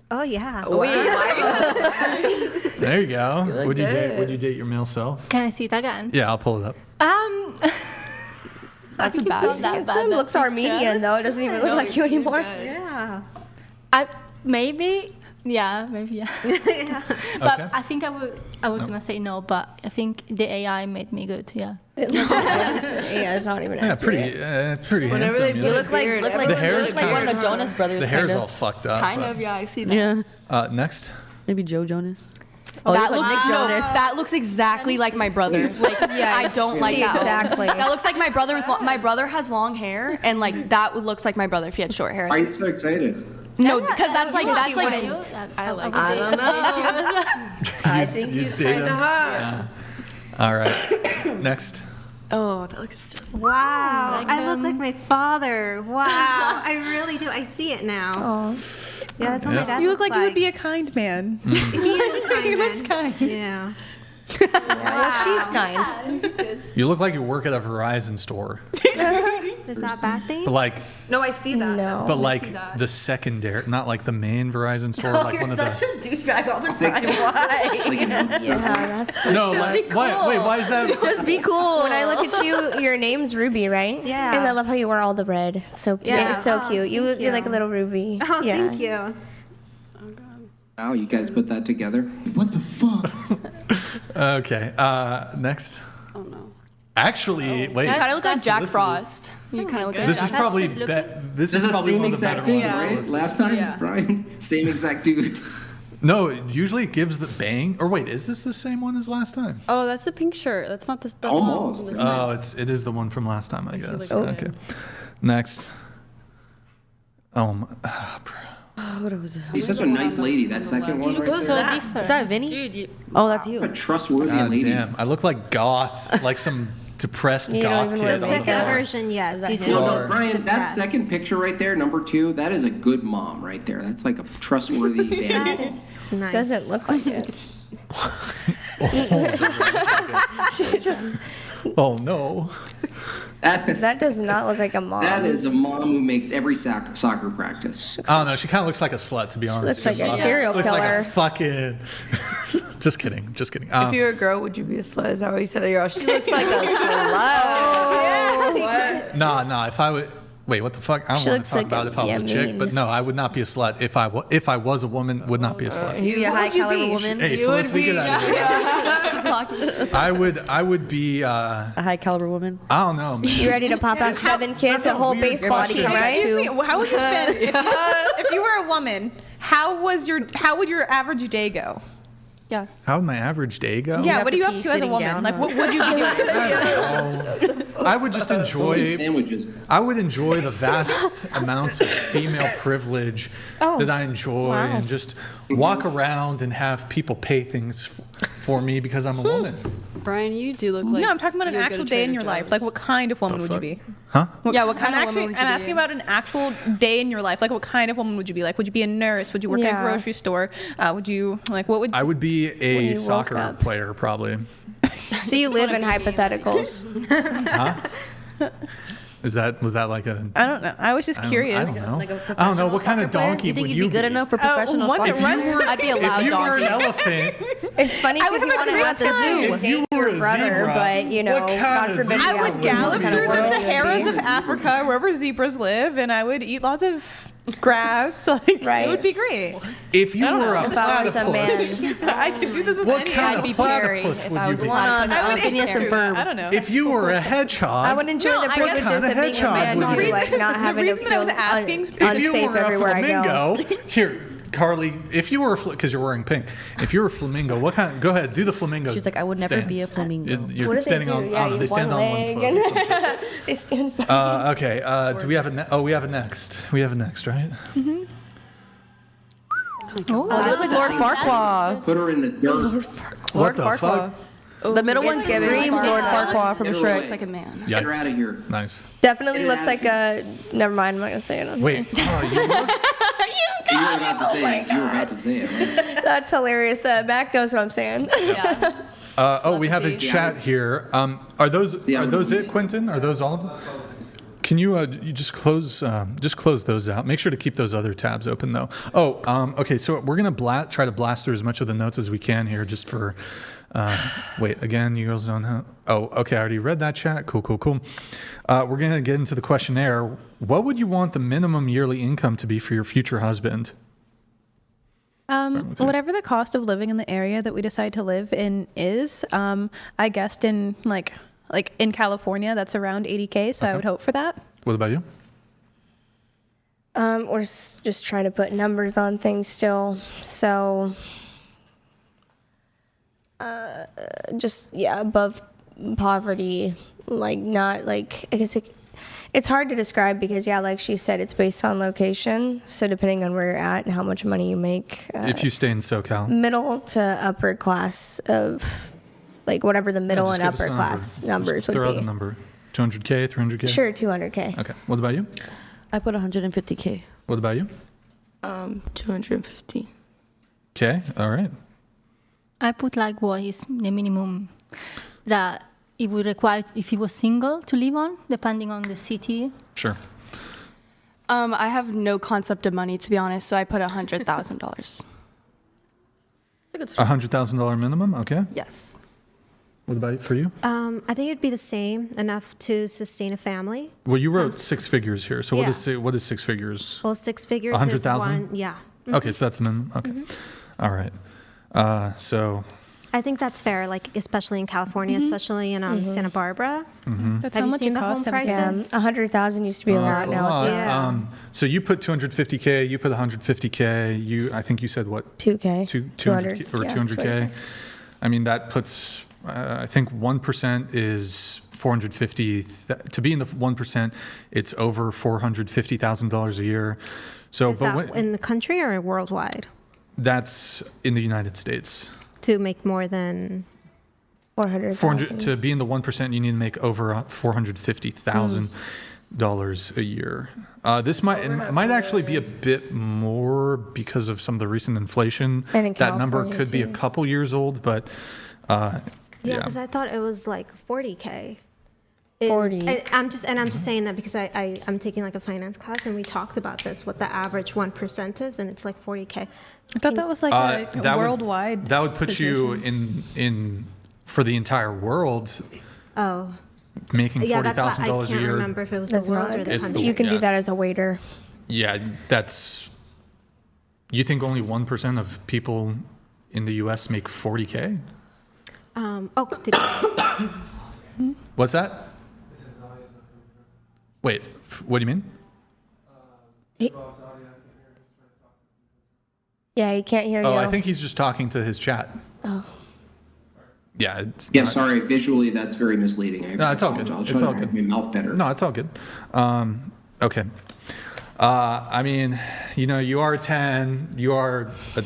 Oh yeah. There you go. look Would you date? good. Would you date your male self? Can I see it again? Yeah, I'll pull it up. That's a It's bad not that bad, Some that looks are picture. median though. It doesn't even look like you anymore. Yeah. Maybe, yeah. But Okay. I think I was gonna say no, but I think the AI made me good. Yeah. Yeah, it's not even. Yeah, accurate. pretty Whenever handsome. they you You know? look like The hair's like one of the kinda- Jonas Brothers. The hair's kinda. all fucked up. Kind but- of, yeah. I see that. Yeah, Next. maybe Joe Jonas. Oh, That you look looks like Nick Jonas. that looks exactly like my brother. Like I don't like See, that. exactly. That looks like my brother. My brother has long hair, and like that looks like my brother if he had short hair. Why are you so excited? No, because that's like I like. I don't know. I think You he's date kind of him? hot. All right. Next. Oh, that looks just. Wow. I look like my father. Wow. I really do. I see it now. Oh. Yeah, that's what my dad You look looks like you would be a kind man. He is a kind He looks man. kind. Yeah. Well, she's kind. You look like you work at a Verizon store, Is that a bad thing? but like, No, I see that. No. but like the secondary, not like the main Verizon store, like one of You're such the. a douchebag all the time. Why? Yeah, that's. No, like why? Wait, why is that? Just be cool. When I look at you, your name's Ruby, right? Yeah. And I love how you wear all the red. It's so Yeah. it's so Oh, cute. You're thank like a you. little Ruby. Oh, yeah. thank you. Wow, you guys put that together? What the fuck? Okay. Next. Oh no. Actually, wait. You kind of look like Jack This is- Frost. You kind of look like This Jack is probably good this This is is the probably same one of the better exact dude, ones. right? Last time, Brian? Same exact dude. No, usually it gives the bang. Or wait, is this the same one as last time? Oh, that's the pink shirt. That's not the. That's Almost. Not It is the one from last time, I guess. looks Okay. Next. Bro. What was this? She's such a nice lady. That second one right So there. different. Is that Vinny? Dude, you. Oh, that's A you. trustworthy God lady. damn. I look like goth, like some depressed You don't goth even kid. wear on the makeup. Second floor. version, yes. You that do. No, Lord. no, Brian, that Depressed. second picture right there, number 2, that is a good mom right there. That's like a trustworthy That family. is nice. Doesn't look like it. She just. Oh no. That does not look like a mom. That is a mom who makes every soccer practice. I don't know. She kind of looks like a slut, to be honest. looks like a serial looks like killer. a fucking. Just kidding. Just kidding. If you were a girl, would you be a slut? Is that what you said? You're all, she looks like a slut. What? Nah. If I would. Wait, what the fuck? I don't She want looks to talk like about a- if I was yeah, a chick, mean. but no, I would not be a slut. If I was a woman, would not be a slut. You be a high caliber woman. Hey, You would Felicity, be. get out of here. I would be. A high caliber woman. I don't know, man. You ready to pop out 7 kids, a whole weird baseball body team, type. right? Excuse me. How would you spend if you were a woman? How would your average day go? Yeah. How would my average day go? Yeah. have What to are you up pee to as a sitting woman? down, Like, huh? what would you be doing? I would just Only enjoy. sandwiches. I would enjoy the vast amounts of female privilege that I enjoy, and just walk around and have people pay things for me because I'm a woman. Brian, you do look like. No, I'm talking about an you would go actual to day in Trader your life. Joe's. Like, what kind of woman The would you fuck? be? Huh? Yeah, what kind of I'm woman would you I'm be? asking about an actual day in your life. Like, what kind of woman would you be? Like, would you be a nurse? Would you work at a Yeah. grocery store? Would you like what would? I would be When a you woke soccer up. player, probably. So you live in hypotheticals. Huh? Was that like a? I don't know. I was just curious. I don't know. Like a I don't know. professional What kind of soccer player? donkey You think would you'd you be good enough for professional one soccer? that runs- I'd be a loud If you were an donkey. elephant, It's funny I because was you want to about have to to say, zoo if you date were your a brother, zebra, but you know, what kind God of forbid. zebra I you was have galloped kind of through world the you would be. Saharas of Africa, wherever zebras live, and I would eat lots of grass. Like, Right. it would be great. if you I don't were know. a If I was a platypus, man. I could do this with what any kind I'd of be Perry platypus if would I you was be? a One on I would Phineas and answer Ferb. that. I don't know. If you were a hedgehog, I would enjoy No, the I guess- privileges What of kind of being a hedgehog man would too, you be? like not The having to reason I feel was asking is if you unsafe were a everywhere I go. flamingo, here, Carly, if you were because you're wearing pink, if you're a flamingo, what kind? Go ahead, do the flamingo. She's like, I would never be a flamingo. You're What do standing they do? on. Yeah, They you stand one on one leg foot. or some and shit. they stand. Okay. Do we have a? We have a next. We have a next, right? Oh, I look like Lord Farquaad. Put her in the dirt. Lord the Farquaad. The middle one giving screams Lord Farquaad from Get her Shrek. away. Looks like a man. Get her Yikes. out of here. Nice. Definitely Get it looks out like of a. Never mind. I'm not gonna say it. Wait. Oh, you look. You were about to say it. You were about to say it. Right? That's hilarious. Mac knows what I'm saying. We have a chat here. Are those it, Quentin? Are those all of them? Can you you just close those out? Make sure to keep those other tabs open though. Okay. So we're gonna try to blast through as much of the notes as we can here, just for. Wait, again, you girls don't know. Oh, okay. I already read that chat. Cool. We're gonna get into the questionnaire. What would you want the minimum yearly income to be for your future husband? Whatever the cost of living in the area that we decide to live in is, I guessed in like in California, that's around 80K. So I would hope for that. What about you? We're just trying to put numbers on things still. So, above poverty, like not like, I guess it's hard to describe because, like she said, it's based on location. So depending on where you're at and how much money you make. If you stay in SoCal. Middle to upper class of, like whatever the middle just and give us upper a class number. numbers Just would throw be. out a number. 200K, 300K? Sure, 200K. Okay. What about you? I put 150K. What about you? 250. Okay. All right. I put like what is the minimum that it would require if he was single to live on, depending on the city. Sure. I have no concept of money, to be honest, so I put $100,000. $100,000 minimum. Okay. Yes. What about for you? I think it'd be the same, enough to sustain a family. Well, you wrote six figures here. So Yeah. what is six figures? Well, six figures 100,000? is one. Yeah. Okay, so that's the minimum. Okay. All right. So I think that's fair, like especially in California, especially in Santa Barbara. That's Have how you much seen it the home costs. prices? 100,000 used to be a that's lot. a Now lot. it's Yeah. So you put 250K. You put 150K. I think you said what? 2K. 200 or yeah, 200K. I mean, that puts. I think 1% is 450. To be in the 1%, it's over $450,000 a year. So, Is that in the country or worldwide? That's in the United States. To make more than 400,000. To be in the 1%, you need to make over $450,000 a year. This might actually be a bit more because of some of the recent inflation. And in that number California, could be a too. couple years old, but Yeah, because I thought it was like 40K. 40. I'm just saying that because I'm taking like a finance class and we talked about this, what the average 1% is, and it's like 40K. I thought that was like a worldwide. That would put you situation. in for the entire world Oh, making yeah, that's why I $40,000 a can't year. remember if it was That's the world not. or the It's the- country. You can yeah, do that as a waiter. Yeah, that's. You think only 1% of people in the U.S. make 40K? What's that? Wait, what do you mean? Yeah, he can't hear you. Oh, I think he's just talking to his chat. Oh. Yeah, it's Yeah, not- sorry. Visually, that's very misleading. No, it's all good. I'll It's try all to good. make my mouth better. No, it's all good. Okay. I mean, you are a 10. You are a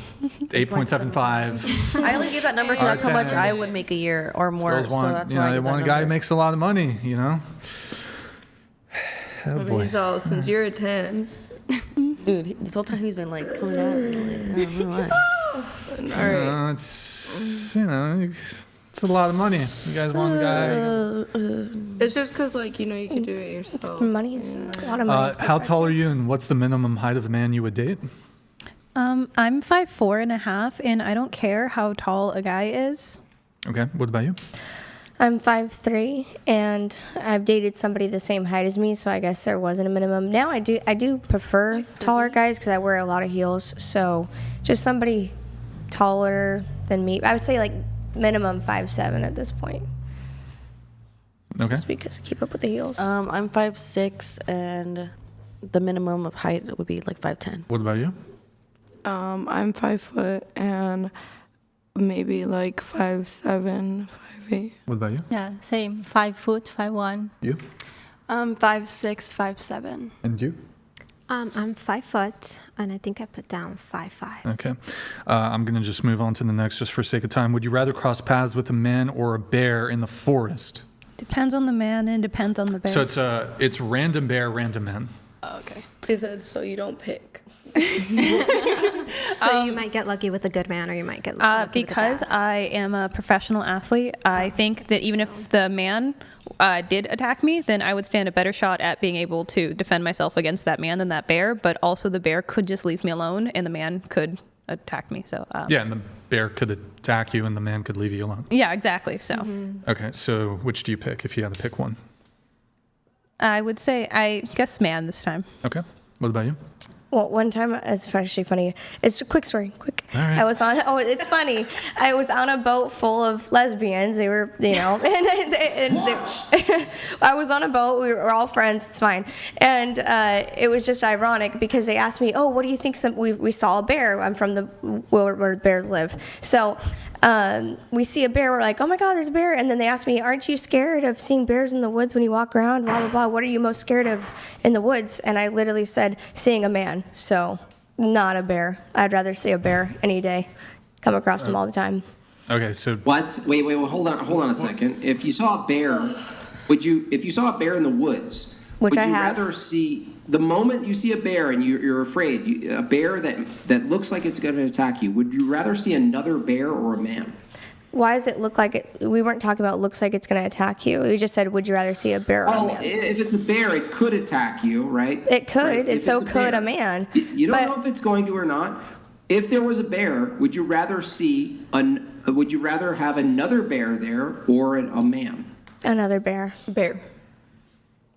8.75. I only gave that number because that's how much I would make a year or more. Girls So want, that's they why I gave want that a guy who number. makes a lot of money, Oh boy. He's all, since you're a 10. Dude, this whole time he's been like coming at me. Like, I don't know why. All right. It's it's a lot of money. You guys want a guy? It's just because, you can do it yourself. Money is a lot of money. How tall are you, and what's the minimum height of a man you would date? I'm 5'4.5", and I don't care how tall a guy is. Okay. What about you? I'm 5'3", and I've dated somebody the same height as me, so I guess there wasn't a minimum. Now I do prefer taller guys because I wear a lot of heels. So just somebody taller than me. I would say like minimum 5'7" at this point. Okay. Just because I keep up with the heels. I'm 5'6", and the minimum of height would be like 5'10". What about you? I'm 5 foot and maybe like 5'7", 5'8". What about you? Yeah, same. 5 foot, 5'1". You? 5'6", 5'7". And you? I'm 5 foot, and I think I put down 5'5". Okay. I'm going to just move on to the next just for sake of time. Would you rather cross paths with a man or a bear in the forest? Depends on the man and depends on the bear. So it's random bear, random man. Oh, okay. He said, so you don't pick. So you might get lucky with a good man, or you might get lucky because with a bad. I am a professional athlete, I think that even if the man did attack me, then I would stand a better shot at being able to defend myself against that man than that bear. But also the bear could just leave me alone, and the man could attack me. So Yeah, and the bear could attack you, and the man could leave you alone. yeah, exactly. So Okay, so which do you pick if you had to pick one? I would say, I guess man this time. Okay. What about you? Well, one time, it's actually funny. It's a quick story, quick. All right. I was on, it's funny. I was on a boat full of lesbians. They were, I was on a boat. We were all friends. It's fine. And it was just ironic because they asked me, oh, what do you think? We saw a bear. I'm from where bears live. So we see a bear. We're like, oh my God, there's a bear. And then they asked me, aren't you scared of seeing bears in the woods when you walk around? Blah, blah, blah. What are you most scared of in the woods? And I literally said, seeing a man. So not a bear. I'd rather see a bear any day. Come across them all the time. Okay, so What? Wait, hold on a second. If you saw a bear, if you saw a bear in the woods, Which would I you have. rather see, the moment you see a bear and you're afraid, a bear that looks like it's going to attack you, would you rather see another bear or a man? Why does it look like it? We weren't talking about looks like it's going to attack you. We just said, would you rather see a bear or a Oh, man? if it's a bear, it could attack you, right? It could. Right? It so it's could bear. a man. You don't But- know if it's going to or not. If there was a bear, would you rather have another bear there or a man? Another bear. Bear.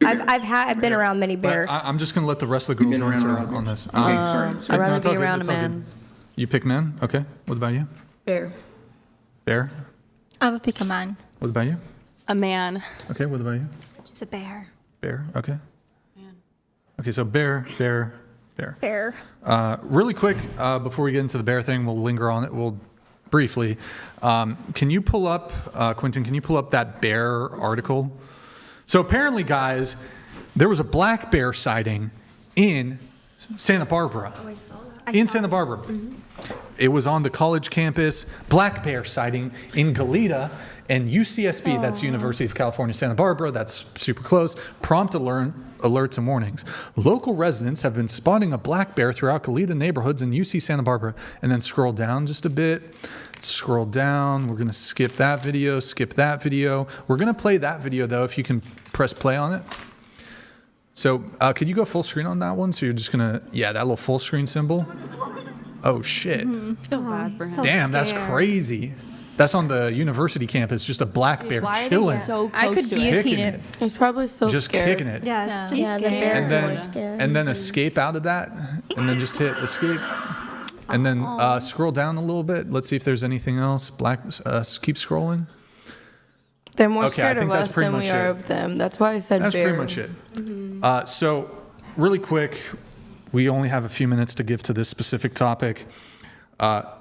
I've been around many bears. I'm just going to let the rest of the girls been around answer a lot of on bears. this. Okay, sorry. I'd No, it's all rather be good, around a it's all good. man. You pick men? Okay. What about you? Bear. Bear? I would pick a man. What about you? A man. Okay, what about you? Just a bear. Bear, okay. Okay, so bear. Bear. Really quick, before we get into the bear thing, we'll linger on it. We'll briefly. Can you pull up, Quentin, can you pull up that bear article? So apparently, guys, there was a black bear sighting in Santa Barbara. Oh, I saw that. In Santa Barbara. Mm-hmm. It was on the college campus. Black bear sighting in Goleta. And UCSB, that's University of California, Santa Barbara, that's super close, prompt alerts and warnings. Local residents have been spotting a black bear throughout Goleta neighborhoods in UC Santa Barbara. And then scroll down just a bit. Scroll down. We're going to skip that video, We're going to play that video, though, if you can press play on it. So could you go full screen on that one? So you're just going to, that little full screen symbol. Oh, shit. Feel bad for him. So Damn, that's scared. crazy. That's on the university campus, just a black bear Why are chilling. they so I close could to it? guillotine Kicking it. it. It's probably so Just scared. kicking it. Yeah, it's just Yeah, the scared. bears And are more then, scary. and then escape out of that, and then just hit escape. And then scroll down a little bit. Let's see if there's anything else. Keep scrolling. They're more Okay, I scared of think that's us pretty than we much are it. of them. That's why I said That's bear. pretty much it. So, really quick, we only have a few minutes to give to this specific topic.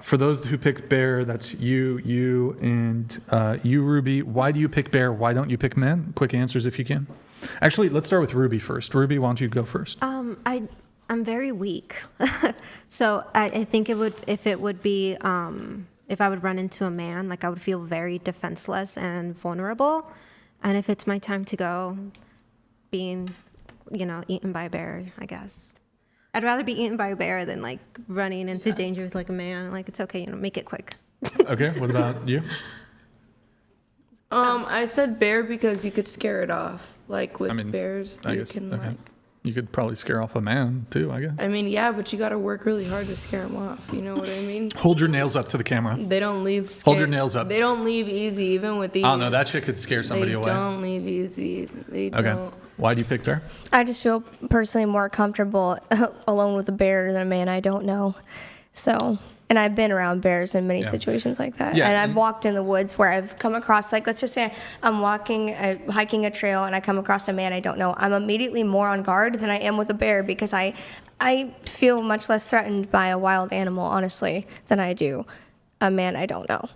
For those who picked bear, that's you, and you, Ruby. Why do you pick bear? Why don't you pick men? Quick answers if you can. Actually, let's start with Ruby first. Ruby, why don't you go first? I'm very weak, so I think if I would run into a man, like I would feel very defenseless and vulnerable, and if it's my time to go, being, eaten by a bear, I guess. I'd rather be eaten by a bear than like running into danger with like a man. Like it's okay, make it quick. Okay, what about you? I said bear because you could scare it off. Like with bears, I you guess, can okay. You could probably scare off a man too, I guess. I mean, yeah, but you got to work really hard to scare them off. You know what I mean? Hold your nails up to the camera. They don't leave. Hold your nails up. They don't leave easy, even with these. I don't know, that shit could scare somebody away. They don't leave easy. They Okay. don't. Why do you pick bear? I just feel personally more comfortable alone with a bear than a man I don't know. So And I've been around bears in many situations like that. Yeah, And I've walked in the woods where I've come across, like, let's just say I'm hiking a trail and I come across a man I don't know. I'm immediately more on guard than I am with a bear because I feel much less threatened by a wild animal, honestly, than I do a man I don't know.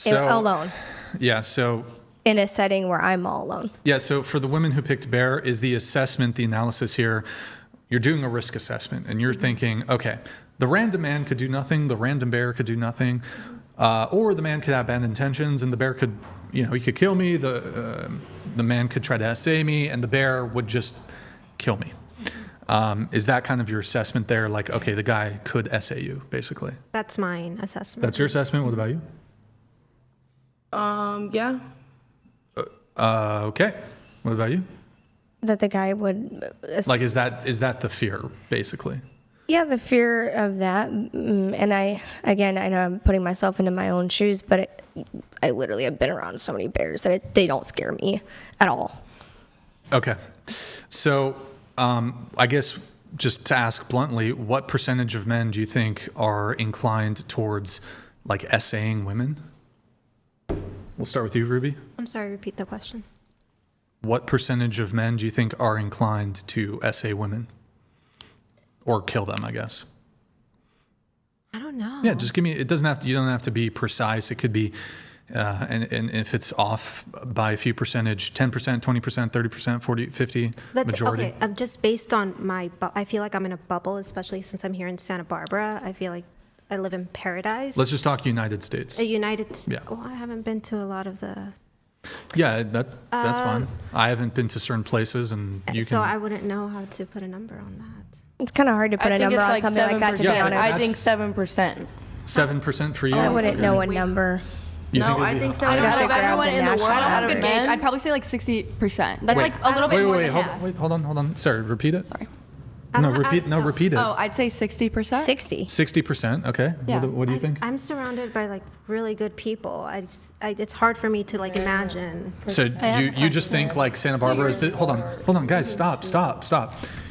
Alone. Yeah, so... In a setting where I'm all alone. Yeah, so for the women who picked bear, is the assessment, the analysis here, you're doing a risk assessment, and you're thinking, okay, the random man could do nothing, the random bear could do nothing, or the man could have bad intentions, and the bear could, he could kill me, the man could try to essay me, and the bear would just kill me. Is that kind of your assessment there? Like, okay, the guy could essay you, basically. That's mine assessment. That's your assessment? What about you? Yeah. Okay. What about you? That the guy would... Like, is that the fear, basically? Yeah, the fear of that. And I know I'm putting myself into my own shoes, but I literally have been around so many bears that they don't scare me at all. Okay. So, I guess just to ask bluntly, what percentage of men do you think are inclined towards, like, essaying women? We'll start with you, Ruby. I'm sorry, repeat the question. What percentage of men do you think are inclined to essay women? Or kill them, I guess. I don't know. Yeah, just give me, you don't have to be precise. It could be, and if it's off by a few percentage, 10%, 20%, 30%, 40, 50, majority. Okay, just based on I feel like I'm in a bubble, especially since I'm here in Santa Barbara. I feel like I live in paradise. Let's just talk United States. United States. Yeah. Oh, I haven't been to a lot of the... Yeah, that's fine. I haven't been to certain places, and you so can... I wouldn't know how to put a number on that. It's kind of hard to put a number on something like that, to be honest. I think 7%. 7% for you? I wouldn't know a number. I think 7% out of everyone in the world. I don't have a good gauge. I'd probably say like 60%. That's like a little bit more than half. Hold on. Sorry, repeat it. Sorry. Repeat it. Oh, I'd say 60%. 60. 60%, okay. Yeah. What do you think? I'm surrounded by like really good people. It's hard for me to like imagine. So you just think like Santa Barbara is the... Hold on, guys, stop.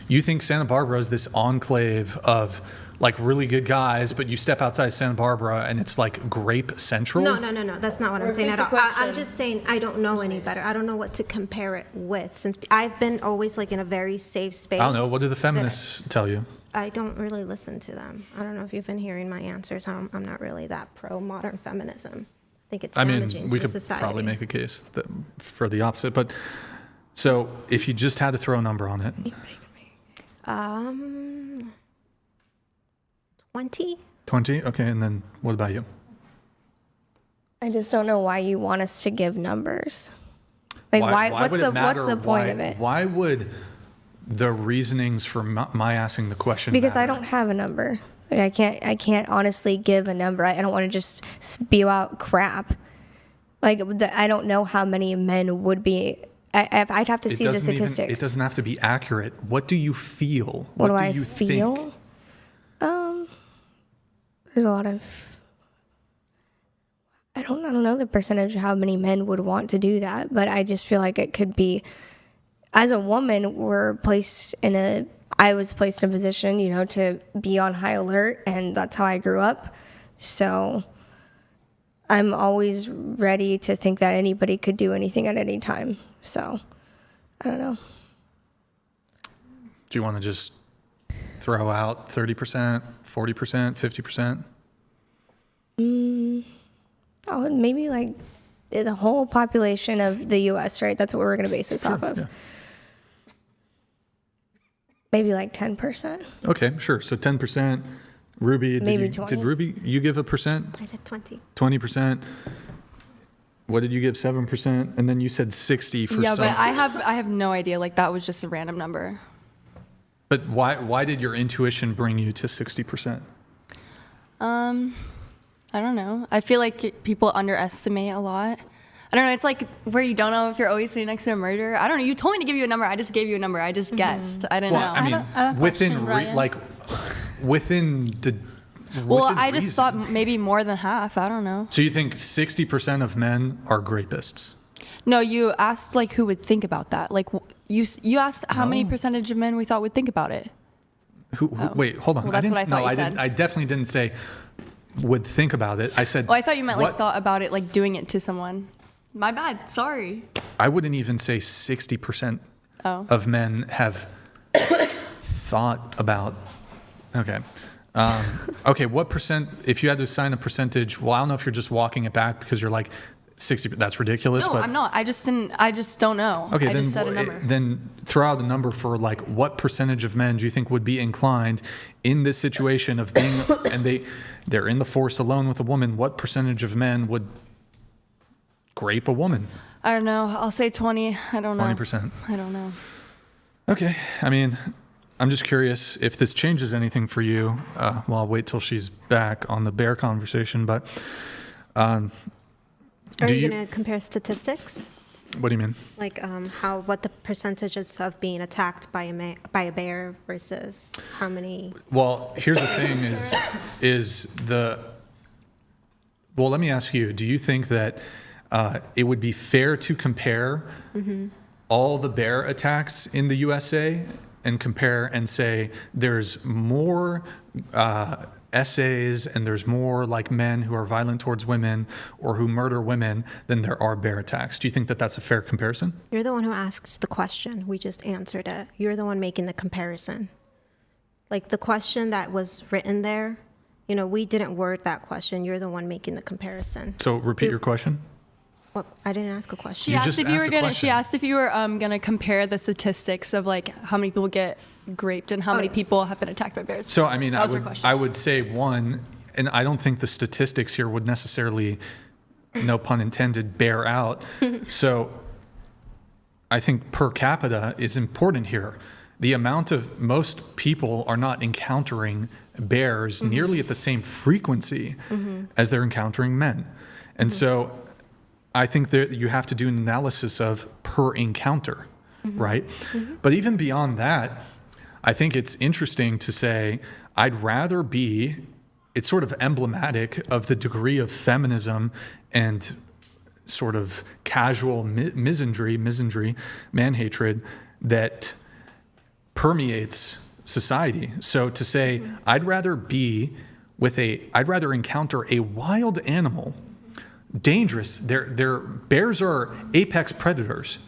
You think Santa Barbara is this enclave of like really good guys, but you step outside Santa Barbara and it's like grape central? No. That's not what I'm saying at all. I'm just saying I don't know any better. I don't know what to compare it with, since I've been always like in a very safe space. I don't know. What do the feminists tell you? I don't really listen to them. I don't know if you've been hearing my answers. I'm not really that pro modern feminism. I think it's damaging we to could society. probably make a case for the opposite. But so if you just had to throw a number on it, 20. 20. Okay, and then what about you? I just don't know why you want us to give numbers. Like, why would it matter? What's the point of it? Why would the reasonings for my asking the question Because matter? I don't have a number. Like, I can't honestly give a number. I don't want to just spew out crap. Like, I don't know how many men would be. I'd have to see the statistics. It doesn't have to be accurate. What do you feel? What do you I feel? think? There's a lot of... I don't know the percentage of how many men would want to do that, but I just feel like it could be... As a woman, I was placed in a position, to be on high alert, and that's how I grew up. So I'm always ready to think that anybody could do anything at any time. So I don't know. Do you want to just throw out 30%, 40%, 50%? Maybe like the whole population of the U.S., right? That's what we're going to base this off of. Yeah. Maybe like 10%. Okay, sure. So 10%. Ruby, Maybe 20. Did Ruby, you give a percent? I said 20. 20%. What did you give? 7%, and then you said 60 for Yeah, some. but I have no idea. Like that was just a random number. But why did your intuition bring you to 60%? I don't know. I feel like people underestimate a lot. I don't know. It's like where you don't know if you're always sitting next to a murderer. I don't know. You told me to give you a number. I just gave you a number. I just guessed. I didn't know. I mean, I have a within question, within the. Well, within I just reason. thought maybe more than half. I don't know. So you think 60% of men are grapists? No, you asked like who would think about that. Like you asked how many percentage of men we thought would think about it. Wait, hold on. Well, that's what I thought you said. I definitely didn't say would think about it. I said, Oh, I thought you meant like what- thought about it, like doing it to someone. My bad. Sorry. I wouldn't even say 60% Oh. of men have thought about. Okay. Okay. What percent, if you had to assign a percentage, well, I don't know if you're just walking it back because you're like 60, that's ridiculous. No, but I'm not. I just don't know. Okay, I then just said a number. then throw out a number for like what percentage of men do you think would be inclined in this situation of being and they're in the forest alone with a woman? What percentage of men would grape a woman? I don't know. I'll say 20. I don't know. 20%. I don't know. Okay, I mean, I'm just curious if this changes anything for you. Well, I'll wait till she's back on the bear conversation. But Are you going to compare statistics? What do you mean? Like what the percentages of being attacked by a bear versus how many? Well, here's the thing: well, let me ask you: do you think that it would be fair to compare all the bear attacks in the USA and compare and say there's more essays and there's more like men who are violent towards women or who murder women than there are bear attacks? Do you think that that's a fair comparison? You're the one who asks the question. We just answered it. You're the one making the comparison. Like the question that was written there, we didn't word that question. You're the one making the comparison. So repeat your question. What? I didn't ask a question. She asked if you were gonna compare the statistics of like how many people get raped and how many people have been attacked by bears. So I mean, That was her question. I would say one, and I don't think the statistics here would necessarily, no pun intended, bear out. So I think per capita is important here. The amount of most people are not encountering bears nearly at the same frequency as they're encountering men. And so I think that you have to do an analysis of per encounter, right? But even beyond that, I think it's interesting to say, I'd rather be, it's sort of emblematic of the degree of feminism and sort of casual misandry, man-hatred that permeates society. So to say, I'd rather encounter a wild animal, dangerous, bears are apex predators,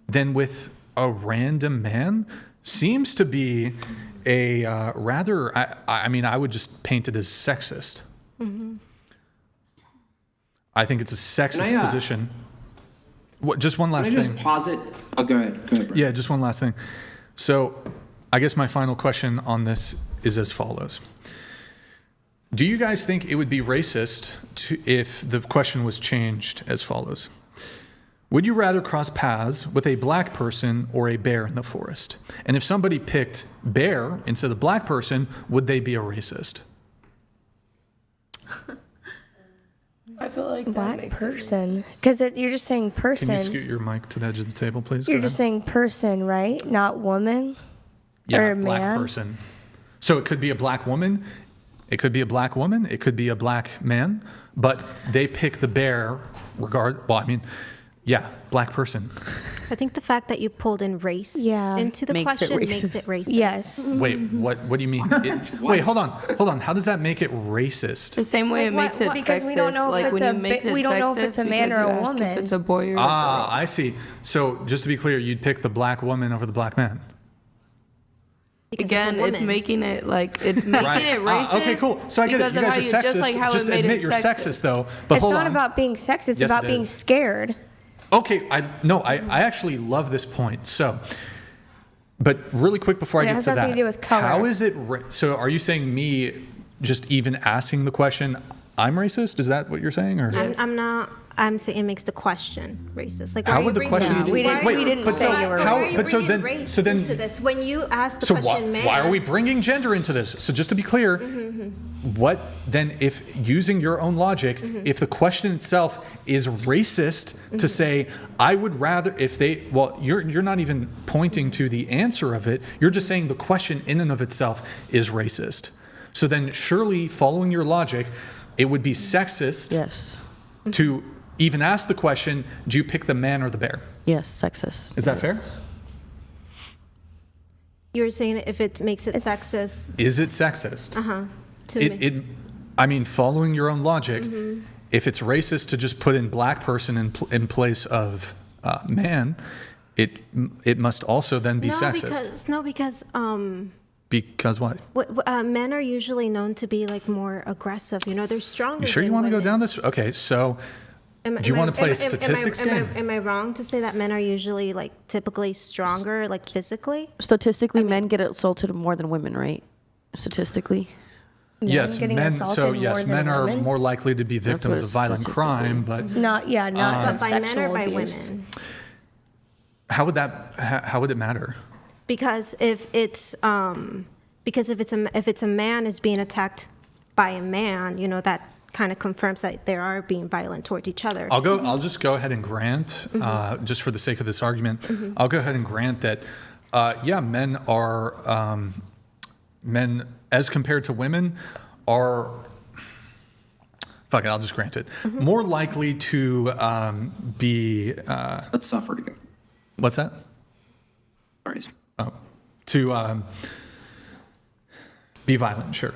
than with a random man seems to be a rather, I mean, I would just paint it as sexist. I think it's a sexist position. Just one last thing. Can I just posit? Oh, go ahead. Go ahead, Brett. Yeah, just one last thing. So I guess my final question on this is as follows. Do you guys think it would be racist if the question was changed as follows? Would you rather cross paths with a black person or a bear in the forest? And if somebody picked bear instead of black person, would they be a racist? I feel like that Black makes person, because you're just saying person. Can you scoot your mic to the edge of the table, please? You're Go just ahead. saying person, right? Not woman. Yeah, or black man. person. So it could be a black woman. It could be a black woman. It could be a black man. But they pick the bear black person. I think the fact that you pulled in race into the Makes it question makes it racist. Yes. Wait, what do you mean? Wait, hold on. How does that make it racist? The same way it makes it because sexist. we don't know if like it's when a you make it we don't know if it's a sexist man because or you a ask woman. If it's a boy or a girl. I see. So just to be clear, you'd pick the black woman over the black man. Because Again, it's making it like it racist. Okay, cool. So I get it. You guys are sexist. Just admit you're sexist, though. But It's hold not on. about being sexist. It's Yes, about it being is. scared. Okay, I actually love this point. So, but really quick before I It get has to nothing that, to do with color. how is it? So, are you saying me just even asking the question, I'm racist? Is that what you're saying, or? I'm not. I'm saying it makes the question racist. Like, How why would the are you question? bringing- We didn't- wait, we didn't but say so you were how? Why are you But so bringing then, race so then, into this? When you ask the so question, why are we bringing gender into this? So just to be clear, what then? If using your own logic, if the question itself is racist, to say I would rather you're not even pointing to the answer of it. You're just saying the question in and of itself is racist. So then, surely, following your logic, it would be sexist. Yes. To even ask the question, do you pick the man or the bear? Yes, sexist. Is that fair? You're saying if it makes it sexist. Is it sexist? To It I mean, following your own logic, if it's racist to just put in black person in place of man, it must also then be sexist. Because what? Men are usually known to be like more aggressive. They're stronger. You sure you want to go down this? Okay, so do you want to play a statistics game? Am I wrong to say that men are usually like typically stronger, like physically? Statistically, men get assaulted more than women, right? Statistically. Yes, men are more likely to be victims of violent crime, but not by sexual men or by abuse. women. How would it matter? Because if it's a man is being attacked by a man, that kind of confirms that they are being violent towards each other. I'll just go ahead and grant, just for the sake of this argument, I'll go ahead and grant that, men are men as compared to women are. Fuck it, I'll just grant it. More likely to be. Let's suffer together. What's that? Sorry. Oh, to be violent, sure.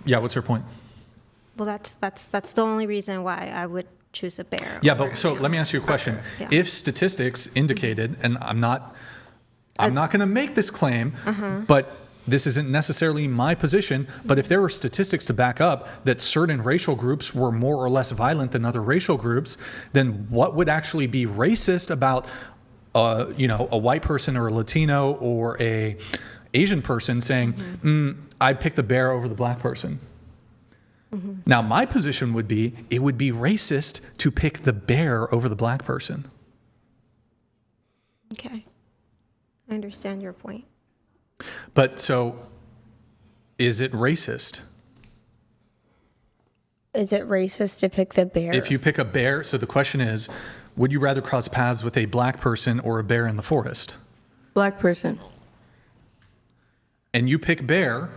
Yeah, what's her point? Well, that's the only reason why I would choose a bear. Yeah, but so let me ask you a question. Yeah. If statistics indicated, and I'm not going to make this claim, but this isn't necessarily my position, but if there were statistics to back up that certain racial groups were more or less violent than other racial groups, then what would actually be racist about a white person or a Latino or a Asian person saying, I'd pick the bear over the black person? Now, my position would be, it would be racist to pick the bear over the black person. Okay. I understand your point. But so, is it racist? Is it racist to pick the bear? If you pick a bear, so the question is, would you rather cross paths with a black person or a bear in the forest? Black person. And you pick bear,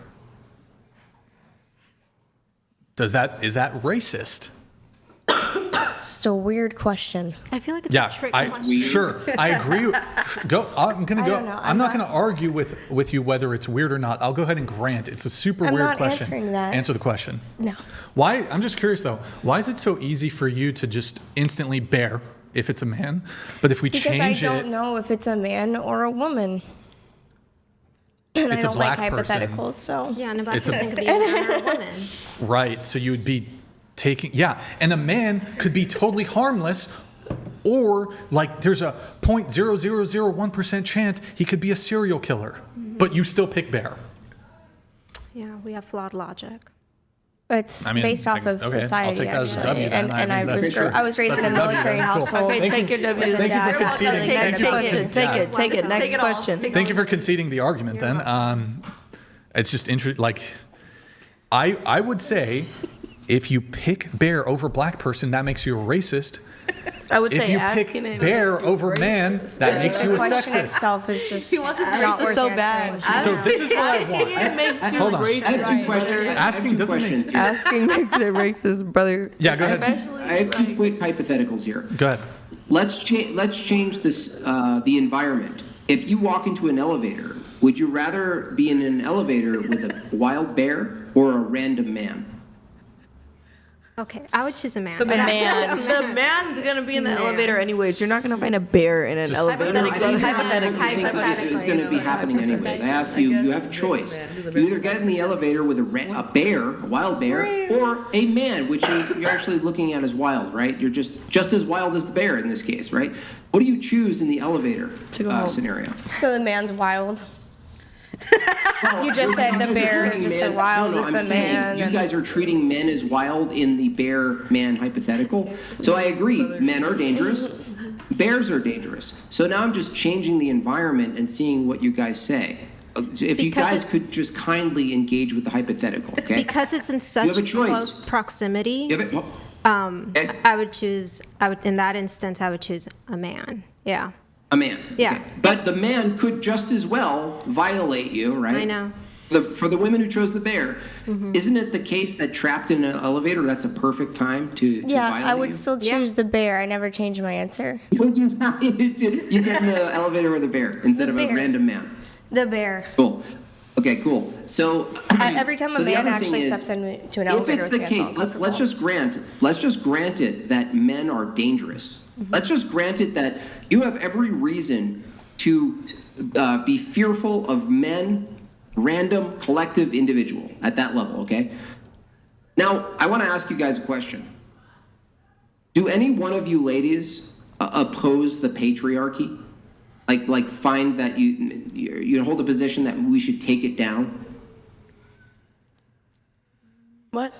is that racist? It's just a weird question. I feel like it's a trick question. Sure, I agree. I'm gonna go. I'm not gonna argue with you whether it's weird or not. I'll go ahead and grant it's a super weird not question. answering that. Answer the question. No. Why? I'm just curious though. Why is it so easy for you to just instantly bear if it's a man, but if we change I don't know if it's a man or a woman. And it's I don't a black like person. hypotheticals, so Yeah, and a black person could be a man or a woman. Right. So you would be taking, and a man could be totally harmless, or like there's a 0.0001% chance he could be a serial killer, but you still pick bear. Yeah, we have flawed logic. it's based off of society. I'll take that as a W actually. then. I was raised in a military household. Okay, take your W. Thank you for conceding. Next question. Take it. Next question. Thank you for conceding the argument then. It's just interesting. Like, I would say if you pick bear over black person, that makes you a racist. I would if say you asking pick it bear over racist. man, that makes you a The question sexist. itself is just He wants to be not racist worth so answering. bad. So this is what I want. It makes you Hold on. racist. I have two questions. Asking doesn't make- Asking makes it racist, brother. Yeah, go ahead. Especially I have two quick hypotheticals here. Go ahead. Let's change this the environment. If you walk into an elevator, would you rather be in an elevator with a wild bear or a random man? Okay, I would choose a man. The man's gonna be in the elevator anyways. You're not gonna find a bear in an elevator. I didn't think it was going to be happening anyways. I asked you, you have a choice. You either get in the elevator with a bear, a wild bear, or a man, which you're actually looking at as wild, right? You're just as wild as the bear in this case, right? What do you choose in the elevator scenario? So the man's wild. You just said the bear is just as wild as the man. You guys are treating men as wild in the bear-man hypothetical. So I agree, men are dangerous, bears are dangerous. So now I'm just changing the environment and seeing what you guys say. If you guys could just kindly engage with the hypothetical, okay? Because it's in such close proximity, I would choose, in that instance, I would choose a man. Yeah. A man. Yeah. Okay. But the man could just as well violate you, right? I know. For the women who chose the bear, isn't it the case that trapped in an elevator, that's a perfect time to violate I would you? still choose the bear. I never changed my answer. You get in the elevator with a bear instead of a random man. The bear. Cool. Okay. Okay, cool. So Every time so a the man other thing actually is, steps into an if elevator, it's the with me, I case, feel let's uncomfortable. just grant it that men are dangerous. Mm-hmm. Let's just grant it that you have every reason to be fearful of men, random, collective, individual at that level. Okay. Now, I want to ask you guys a question. Do any one of you ladies oppose the patriarchy? Like find that you hold a position that we should take it down? What?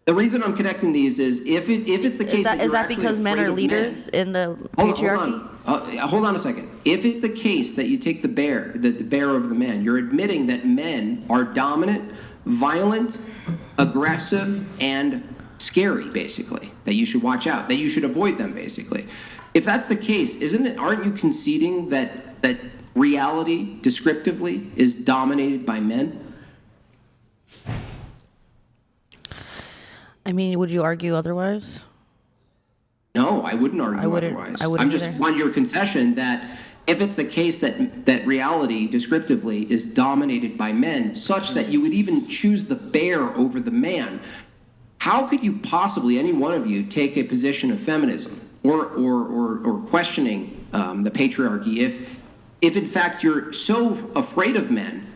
The reason I'm connecting these is if it's the case Is that you're because men afraid are of leaders in the Hold patriarchy? hold on a second. If it's the case that you take the bear over the man, you're admitting that men are dominant, violent, aggressive, and scary, basically. That you should watch out. That you should avoid them, basically. If that's the case, aren't you conceding that reality, descriptively, is dominated by men? I mean, would you argue otherwise? No, I wouldn't argue otherwise. I'm just on your concession that if it's the case that reality, descriptively, is dominated by men, such that you would even choose the bear over the man, how could you possibly, any one of you, take a position of feminism or questioning the patriarchy if in fact you're so afraid of men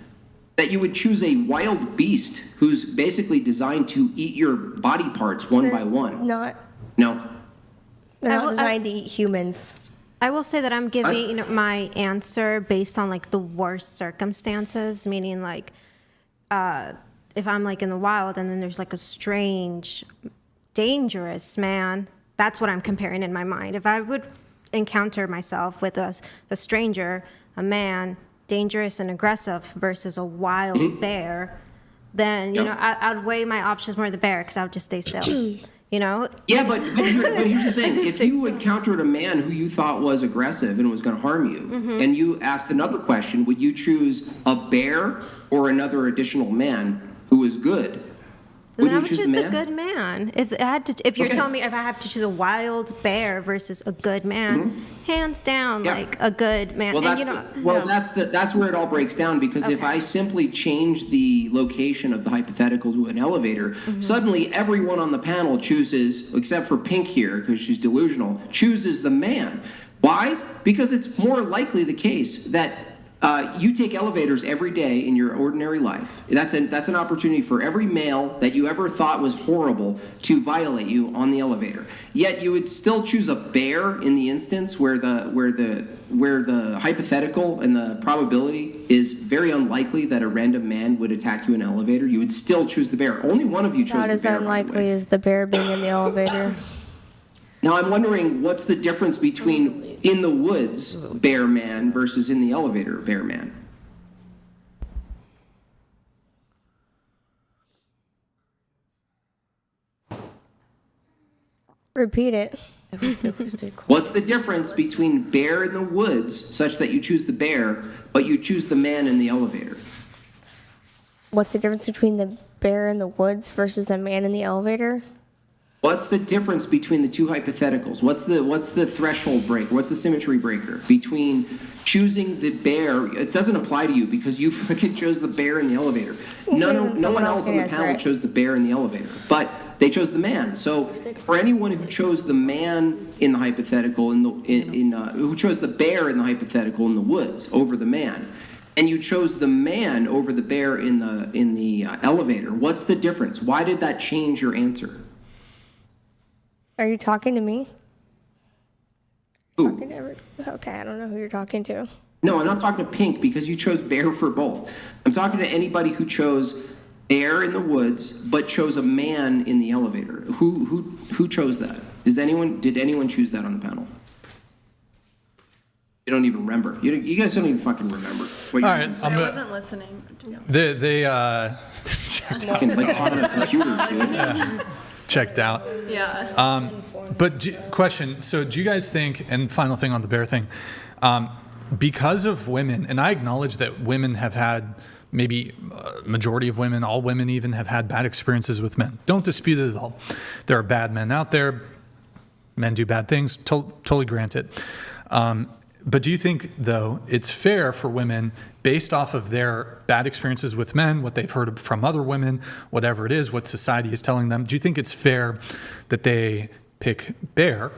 that you would choose a wild beast who's basically designed to eat your body parts one by one? No. They're not designed to eat humans. I will say that I'm giving my answer based on like the worst circumstances, meaning like if I'm like in the wild and then there's like a strange, dangerous man, that's what I'm comparing in my mind. If I would encounter myself with a stranger, a man, dangerous and aggressive versus a wild bear, then, you know, I'd weigh my options more the bear because I would just stay still, you know? Yeah, but here's the thing. If you encountered a man who you thought was aggressive and was going to harm you, and you asked another question, would you choose a bear or another additional man who was good? Then I would choose the good man. If you're telling me if I have to choose a wild bear versus a good man, hands down, like a good man. Well, that's where it all breaks down, because if I simply change the location of the hypothetical to an elevator, suddenly everyone on the panel chooses, except for Pink here, because she's delusional, chooses the man. Why? Because it's more likely the case that you take elevators every day in your ordinary life. That's an opportunity for every male that you ever thought was horrible to violate you on the elevator. Yet you would still choose a bear in the instance where the hypothetical and the probability is very unlikely that a random man would attack you in an elevator. You would still choose the bear. Only one of you chose the bear. Not as unlikely as the bear being in the elevator. Now I'm wondering, what's the difference between in the woods bear man versus in the elevator bear man? Repeat it. What's the difference between bear in the woods, such that you choose the bear, but you choose the man in the elevator? What's the difference between the bear in the woods versus the man in the elevator? What's the difference between the two hypotheticals? What's the threshold break? What's the symmetry breaker between choosing the bear? It doesn't apply to you because you fucking chose the bear in the elevator. No one else on the panel chose the bear in the elevator, but they chose the man. So for anyone who chose the man in the hypothetical, who chose the bear in the hypothetical in the woods over the man, and you chose the man over the bear in the elevator, what's the difference? Why did that change your answer? Are you talking to me? Who? Okay, I don't know who you're talking to. No, I'm not talking to Pink because you chose bear for both. I'm talking to anybody who chose bear in the woods but chose a man in the elevator. Who chose that? Did anyone choose that on the panel? You don't even remember. You guys don't even fucking remember. What All right, I wasn't listening. They fucking like talking to computers, dude. Yeah. Checked out. Yeah. But question, so do you guys think, and final thing on the bear thing, because of women, and I acknowledge that women have had, maybe majority of women, all women even, have had bad experiences with men. Don't dispute it at all. There are bad men out there. Men do bad things. Totally grant it. But do you think, though, it's fair for women, based off of their bad experiences with men, what they've heard from other women, whatever it is, what society is telling them, do you think it's fair that they pick bear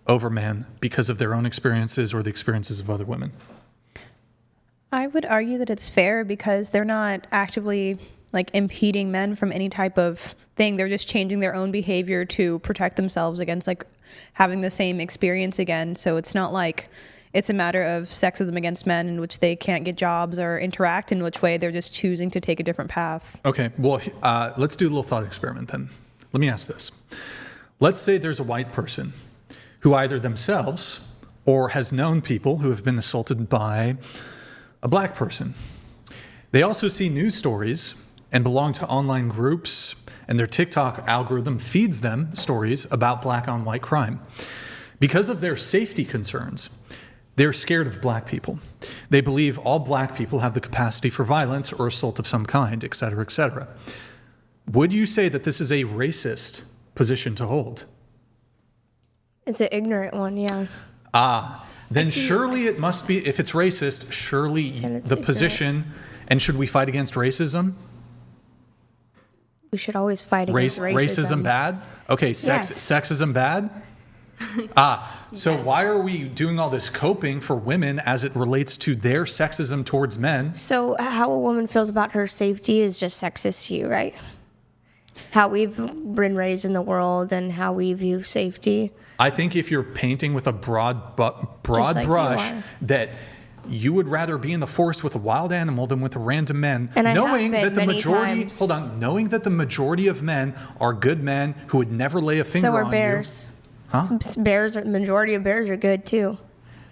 over man because of their own experiences or the experiences of other women? I would argue that it's fair because they're not actively like impeding men from any type of thing. They're just changing their own behavior to protect themselves against like having the same experience again. So it's not like it's a matter of sexism against men in which they can't get jobs or interact, in which way they're just choosing to take a different path. Okay, well, let's do a little thought experiment then. Let me ask this. Let's say there's a white person who either themselves or has known people who have been assaulted by a black person. They also see news stories and belong to online groups, and their TikTok algorithm feeds them stories about black on white crime. Because of their safety concerns, they're scared of black people. They believe all black people have the capacity for violence or assault of some kind, et cetera, et cetera. Would you say that this is a racist position to hold? It's an ignorant one, yeah. Then surely it must be, if it's racist, surely the position, and should we fight against racism? We should always fight against racism. Racism bad? Okay, Yes. sexism bad? So why are we doing all this coping for women as it relates to their sexism towards men? So how a woman feels about her safety is just sexist to you, right? How we've been raised in the world and how we view safety. I think if you're painting with a broad like brush that you would rather be in the forest with a wild animal than with a random man, And I knowing have that been the many majority times. knowing that the majority of men are good men who would never lay a finger So on are bears. you. Huh? Majority of bears are good too.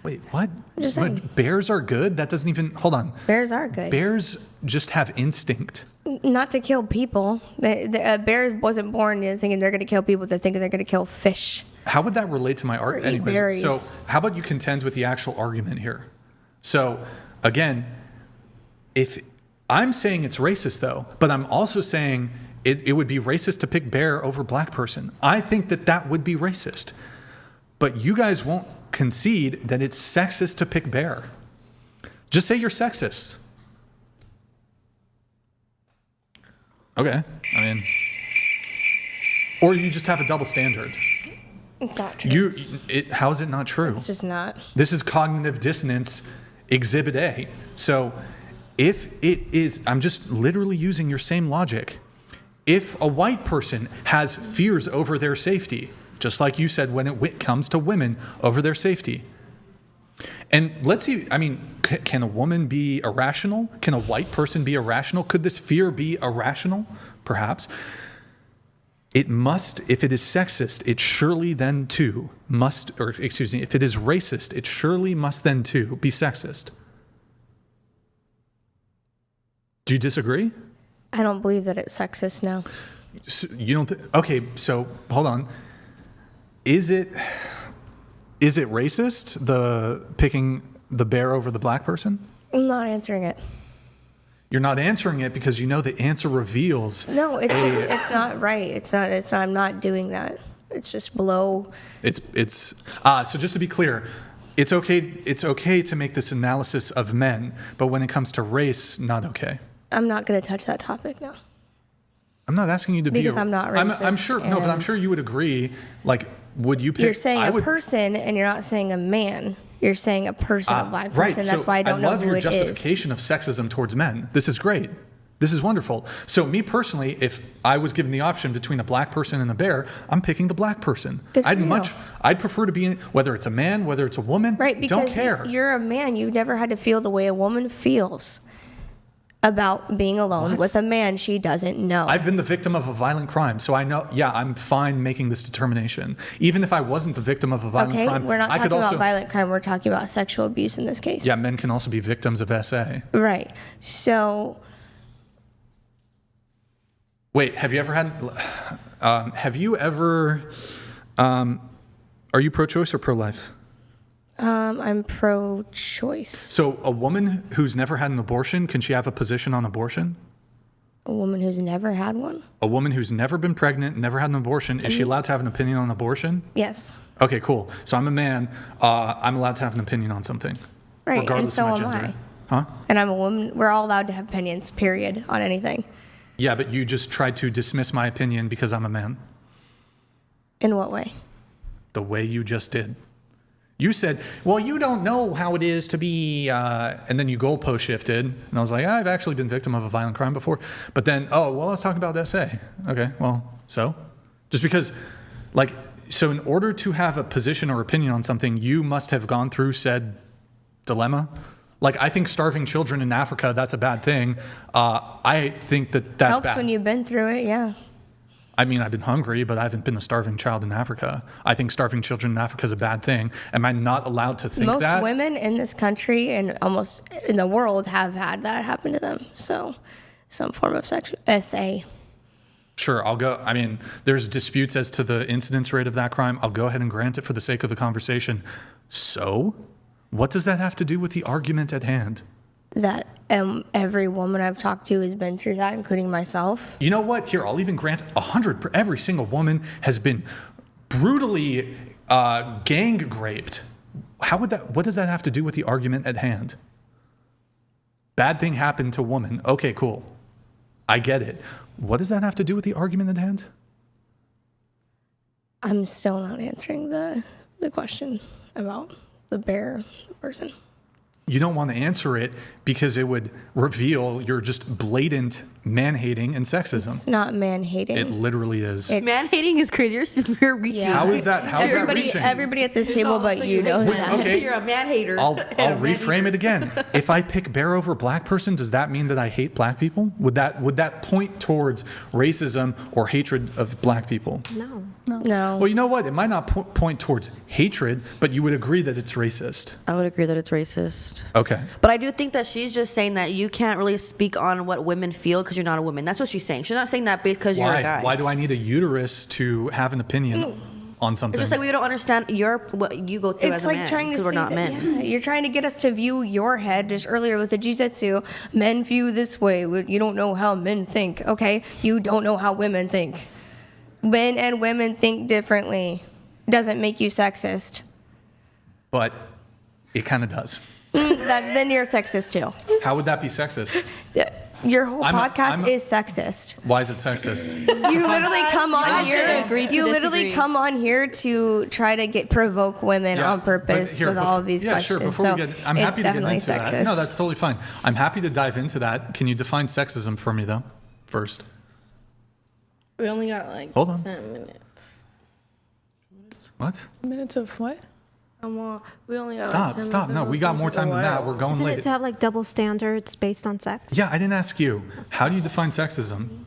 Wait, what? Just saying. Bears are good? That doesn't even, hold on. Bears are good. Bears just have instinct. Not to kill people. A bear wasn't born thinking they're going to kill people. They're thinking they're going to kill fish. How would that relate to my Or eat argument? berries. So how about you contend with the actual argument here? So again, if I'm saying it's racist though, but I'm also saying it would be racist to pick bear over black person. I think that would be racist. But you guys won't concede that it's sexist to pick bear. Just say you're sexist. Okay, I mean, or you just have a double standard. It's not true. How is it not true? It's just not. This is cognitive dissonance exhibit A. So if it is, I'm just literally using your same logic. If a white person has fears over their safety, just like you said when it comes to women over their safety. And let's see, I mean, can a woman be irrational? Can a white person be irrational? Could this fear be irrational? Perhaps. It must, if it is sexist, it surely then too must, or excuse me, if it is racist, it surely must then too be sexist. Do you disagree? I don't believe that it's sexist, no. So you don't, okay, so hold on. Is it racist, the picking the bear over the black person? I'm not answering it. You're not answering it because you know the answer reveals. No, it's just, it's not right. It's not, I'm not doing that. It's just below. So just to be clear, it's okay to make this analysis of men, but when it comes to race, not okay. I'm not going to touch that topic now. I'm not asking you to because I'm not racist. I'm sure, no, but I'm sure you would agree, like, would you pick? You're saying a person and you're not saying a man. You're saying a person, a black person. Right. That's why I don't know who it is. I love your justification of sexism towards men. This is great. This is wonderful. So me personally, if I was given the option between a black person and a bear, I'm picking the black person. I'd prefer to be, whether it's a man, whether it's a woman, right, because don't care. You're a man. You've never had to feel the way a woman feels about being alone with a man she doesn't know. I've been the victim of a violent crime, so I know, yeah, I'm fine making this determination. Even if I wasn't the victim of a violent crime, Okay, we're not talking about violent crime, we're talking about sexual abuse in this case. Yeah, men can also be victims of SA. Right, so. Wait, are you pro-choice or pro-life? I'm pro-choice. So a woman who's never had an abortion, can she have a position on abortion? A woman who's never had one? A woman who's never been pregnant, never had an abortion, is she allowed to have an opinion on abortion? Yes. Okay, cool. So I'm a man. I'm allowed to have an opinion on something. Right, and Regardless so of am my gender. I. Huh? And I'm a woman. We're all allowed to have opinions, period, on anything. Yeah, but you just tried to dismiss my opinion because I'm a man. In what way? The way you just did. You said, well, you don't know how it is to be, and then you goalpost shifted. And I was like, I've actually been victim of a violent crime before. But then, oh, well, let's talk about SA. Okay, well, so? Just because, like, so in order to have a position or opinion on something, you must have gone through said dilemma. Like, I think starving children in Africa, that's a bad thing. I think that's Helps bad. when you've been through it, yeah. I mean, I've been hungry, but I haven't been a starving child in Africa. I think starving children in Africa is a bad thing. Am I not allowed to think that? Most women in this country and almost in the world have had that happen to them. So, some form of SA. Sure, I'll go. I mean, there's disputes as to the incidence rate of that crime. I'll go ahead and grant it for the sake of the conversation. So, what does that have to do with the argument at hand? That every woman I've talked to has been through that, including myself. You know what? Here, I'll even grant 100. Every single woman has been brutally gang raped. How would that? What does that have to do with the argument at hand? Bad thing happened to a woman. Okay, cool. I get it. What does that have to do with the argument at hand? I'm still not answering the question about the bear person. You don't want to answer it because it would reveal your just blatant man-hating and sexism. It's not man-hating. It literally is. Man-hating is crazy. You're reaching. Yeah. How is that? How is that reaching? Everybody at this table but you know that. Okay. You're a man-hater. I'll reframe it again. If I pick bear over black person, does that mean that I hate black people? Would that point towards racism or hatred of black people? No. Well, you know what? It might not point towards hatred, but you would agree that it's racist. I would agree that it's racist. Okay. But I do think that she's just saying that you can't really speak on what women feel because you're not a woman. That's what she's saying. She's not saying that because you're a guy. Why do I need a uterus to have an opinion on something? It's just like we don't understand what you go through It's as a like man trying to because we're say not that, men. yeah, you're trying to get us to view your head. Just earlier with the jitsu, men view this way. You don't know how men think. Okay, you don't know how women think. Men and women think differently. Doesn't make you sexist. But it kind of does. Then you're sexist too. How would that be sexist? Your whole podcast is sexist. Why is it sexist? You literally come on here. agree to You literally disagree. come on here to try to provoke women Yeah, on but purpose here, with all of these yeah, questions. sure. Before so we get, I'm it's happy to get definitely into sexist. that. No, that's totally fine. I'm happy to dive into that. Can you define sexism for me, though, first? We only got like Hold on. 10 minutes. What? Minutes of what? We only got Stop, like 10 stop. No, we got more time than that. We're going Isn't late. it to have like double standards based on sex? Yeah, I didn't ask you. How do you define sexism?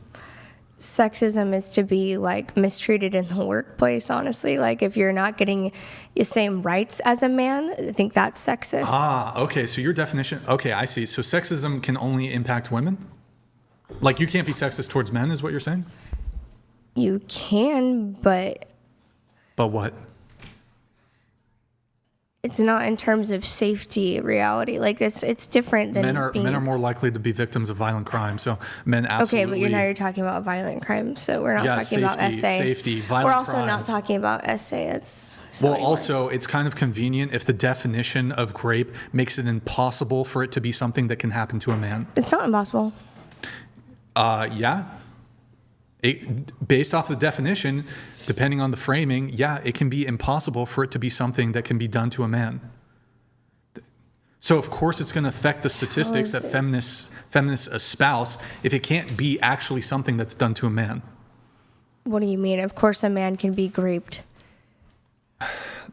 Sexism is to be like mistreated in the workplace, honestly. Like if you're not getting the same rights as a man, I think that's sexist. Ah, okay. So your definition. Okay, I see. So sexism can only impact women? Like you can't be sexist towards men, is what you're saying? You can, but But what? it's not in terms of safety reality. Like it's different than Men are being, more likely to be victims of violent crime. So men absolutely. Okay, but you're talking about violent crime, so we're not Yeah, talking about safety, SA. safety, violent We're also crime. not talking about SA. It's Well, also, it's kind of convenient if the definition of grape makes it impossible for it to be something that can happen to a man. it's not impossible. Yeah. Based off the definition, depending on the framing, yeah, it can be impossible for it to be something that can be done to a man. So, of course, it's going to affect the statistics that feminists espouse if it can't be actually something that's done to a man. What do you mean? Of course, a man can be raped.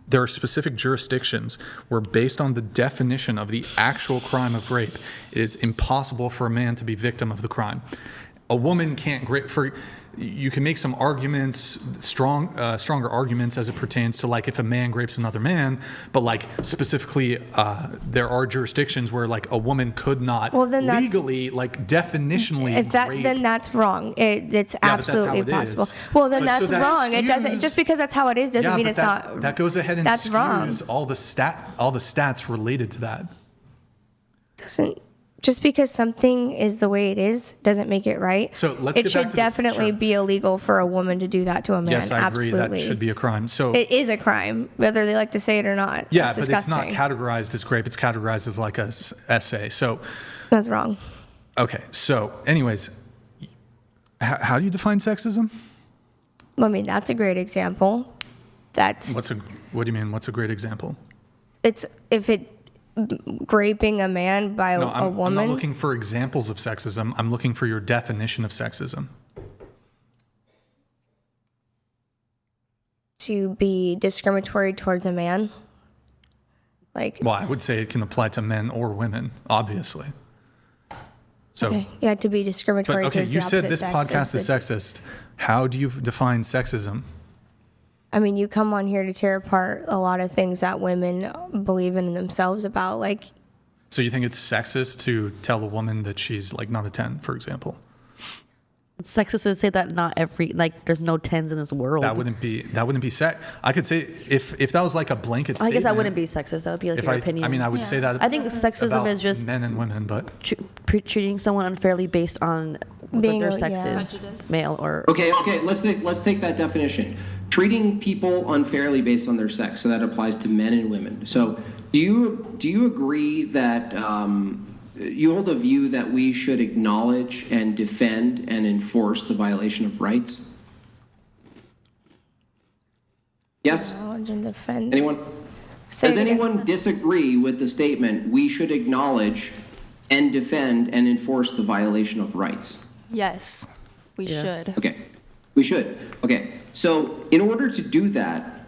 There are specific jurisdictions where, based on the definition of the actual crime of rape, it is impossible for a man to be victim of the crime. A woman can't rape. You can make some arguments, stronger arguments as it pertains to like if a man rapes another man, but like specifically, there are jurisdictions where like a woman could not legally, like definitionally. If that, rape. then that's wrong. It's Yeah, but that's absolutely how it possible. is. Well, then But so that's that wrong. It doesn't skews- just because that's how it is doesn't Yeah, mean but it's that, not. That goes ahead and that's skews wrong. all the stats related to that. Doesn't just because something is the way it is doesn't make it right. So let's it get should back to definitely sure. be illegal for a woman to do that to a man. Yes, I agree. Absolutely. That should be a crime. So it is a crime, whether they like to say it or not. yeah, That's but disgusting. it's not categorized as rape. It's categorized as like a essay. So That's wrong. okay. So anyways, how do you define sexism? I mean, that's a great example. What do you mean? What's a great example? It's if it raping a man by No, a woman. I'm not looking for examples of sexism. I'm looking for your definition of sexism. To be discriminatory towards a man. Well, I would say it can apply to men or women, obviously. So, okay. Yeah, to be discriminatory but okay, towards you the said opposite this sex podcast is sexist. How do you define sexism? I mean, you come on here to tear apart a lot of things that women believe in themselves about, like. So you think it's sexist to tell a woman that she's like not a 10, for example? It's sexist to say that not every, like, there's no 10s in this world. That wouldn't be sex. I could say if that was like a blanket statement. I guess that wouldn't be sexist. That would be like your opinion. I mean, I would say that. I think sexism is just men and women, but treating someone unfairly based on whether their sex is male or. Okay. Let's take that definition. Treating people unfairly based on their sex. So that applies to men and women. So do you agree that you hold a view that we should acknowledge and defend and enforce the violation of rights? Yes? Acknowledge and defend. Anyone? Does anyone disagree with the statement, we should acknowledge and defend and enforce the violation of rights? Yes, we should. Okay, we should. Okay, so in order to do that,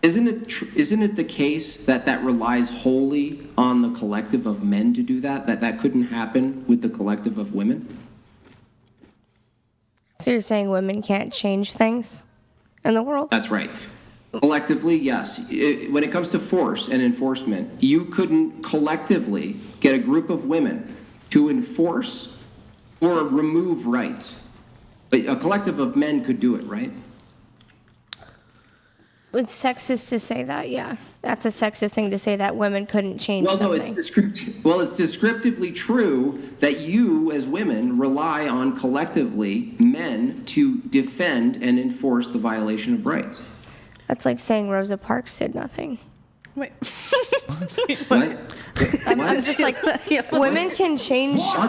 isn't it the case that relies wholly on the collective of men to do that? That couldn't happen with the collective of women? So you're saying women can't change things in the world? That's right. Collectively, yes. When it comes to force and enforcement, you couldn't collectively get a group of women to enforce or remove rights. But a collective of men could do it, right? It's sexist to say that, yeah. That's a sexist thing to say that women couldn't change something. No, it's descriptively true that you, as women, rely on collectively men to defend and enforce the violation of rights. That's like saying Rosa Parks did nothing. Wait. What? I'm just like, women can change. I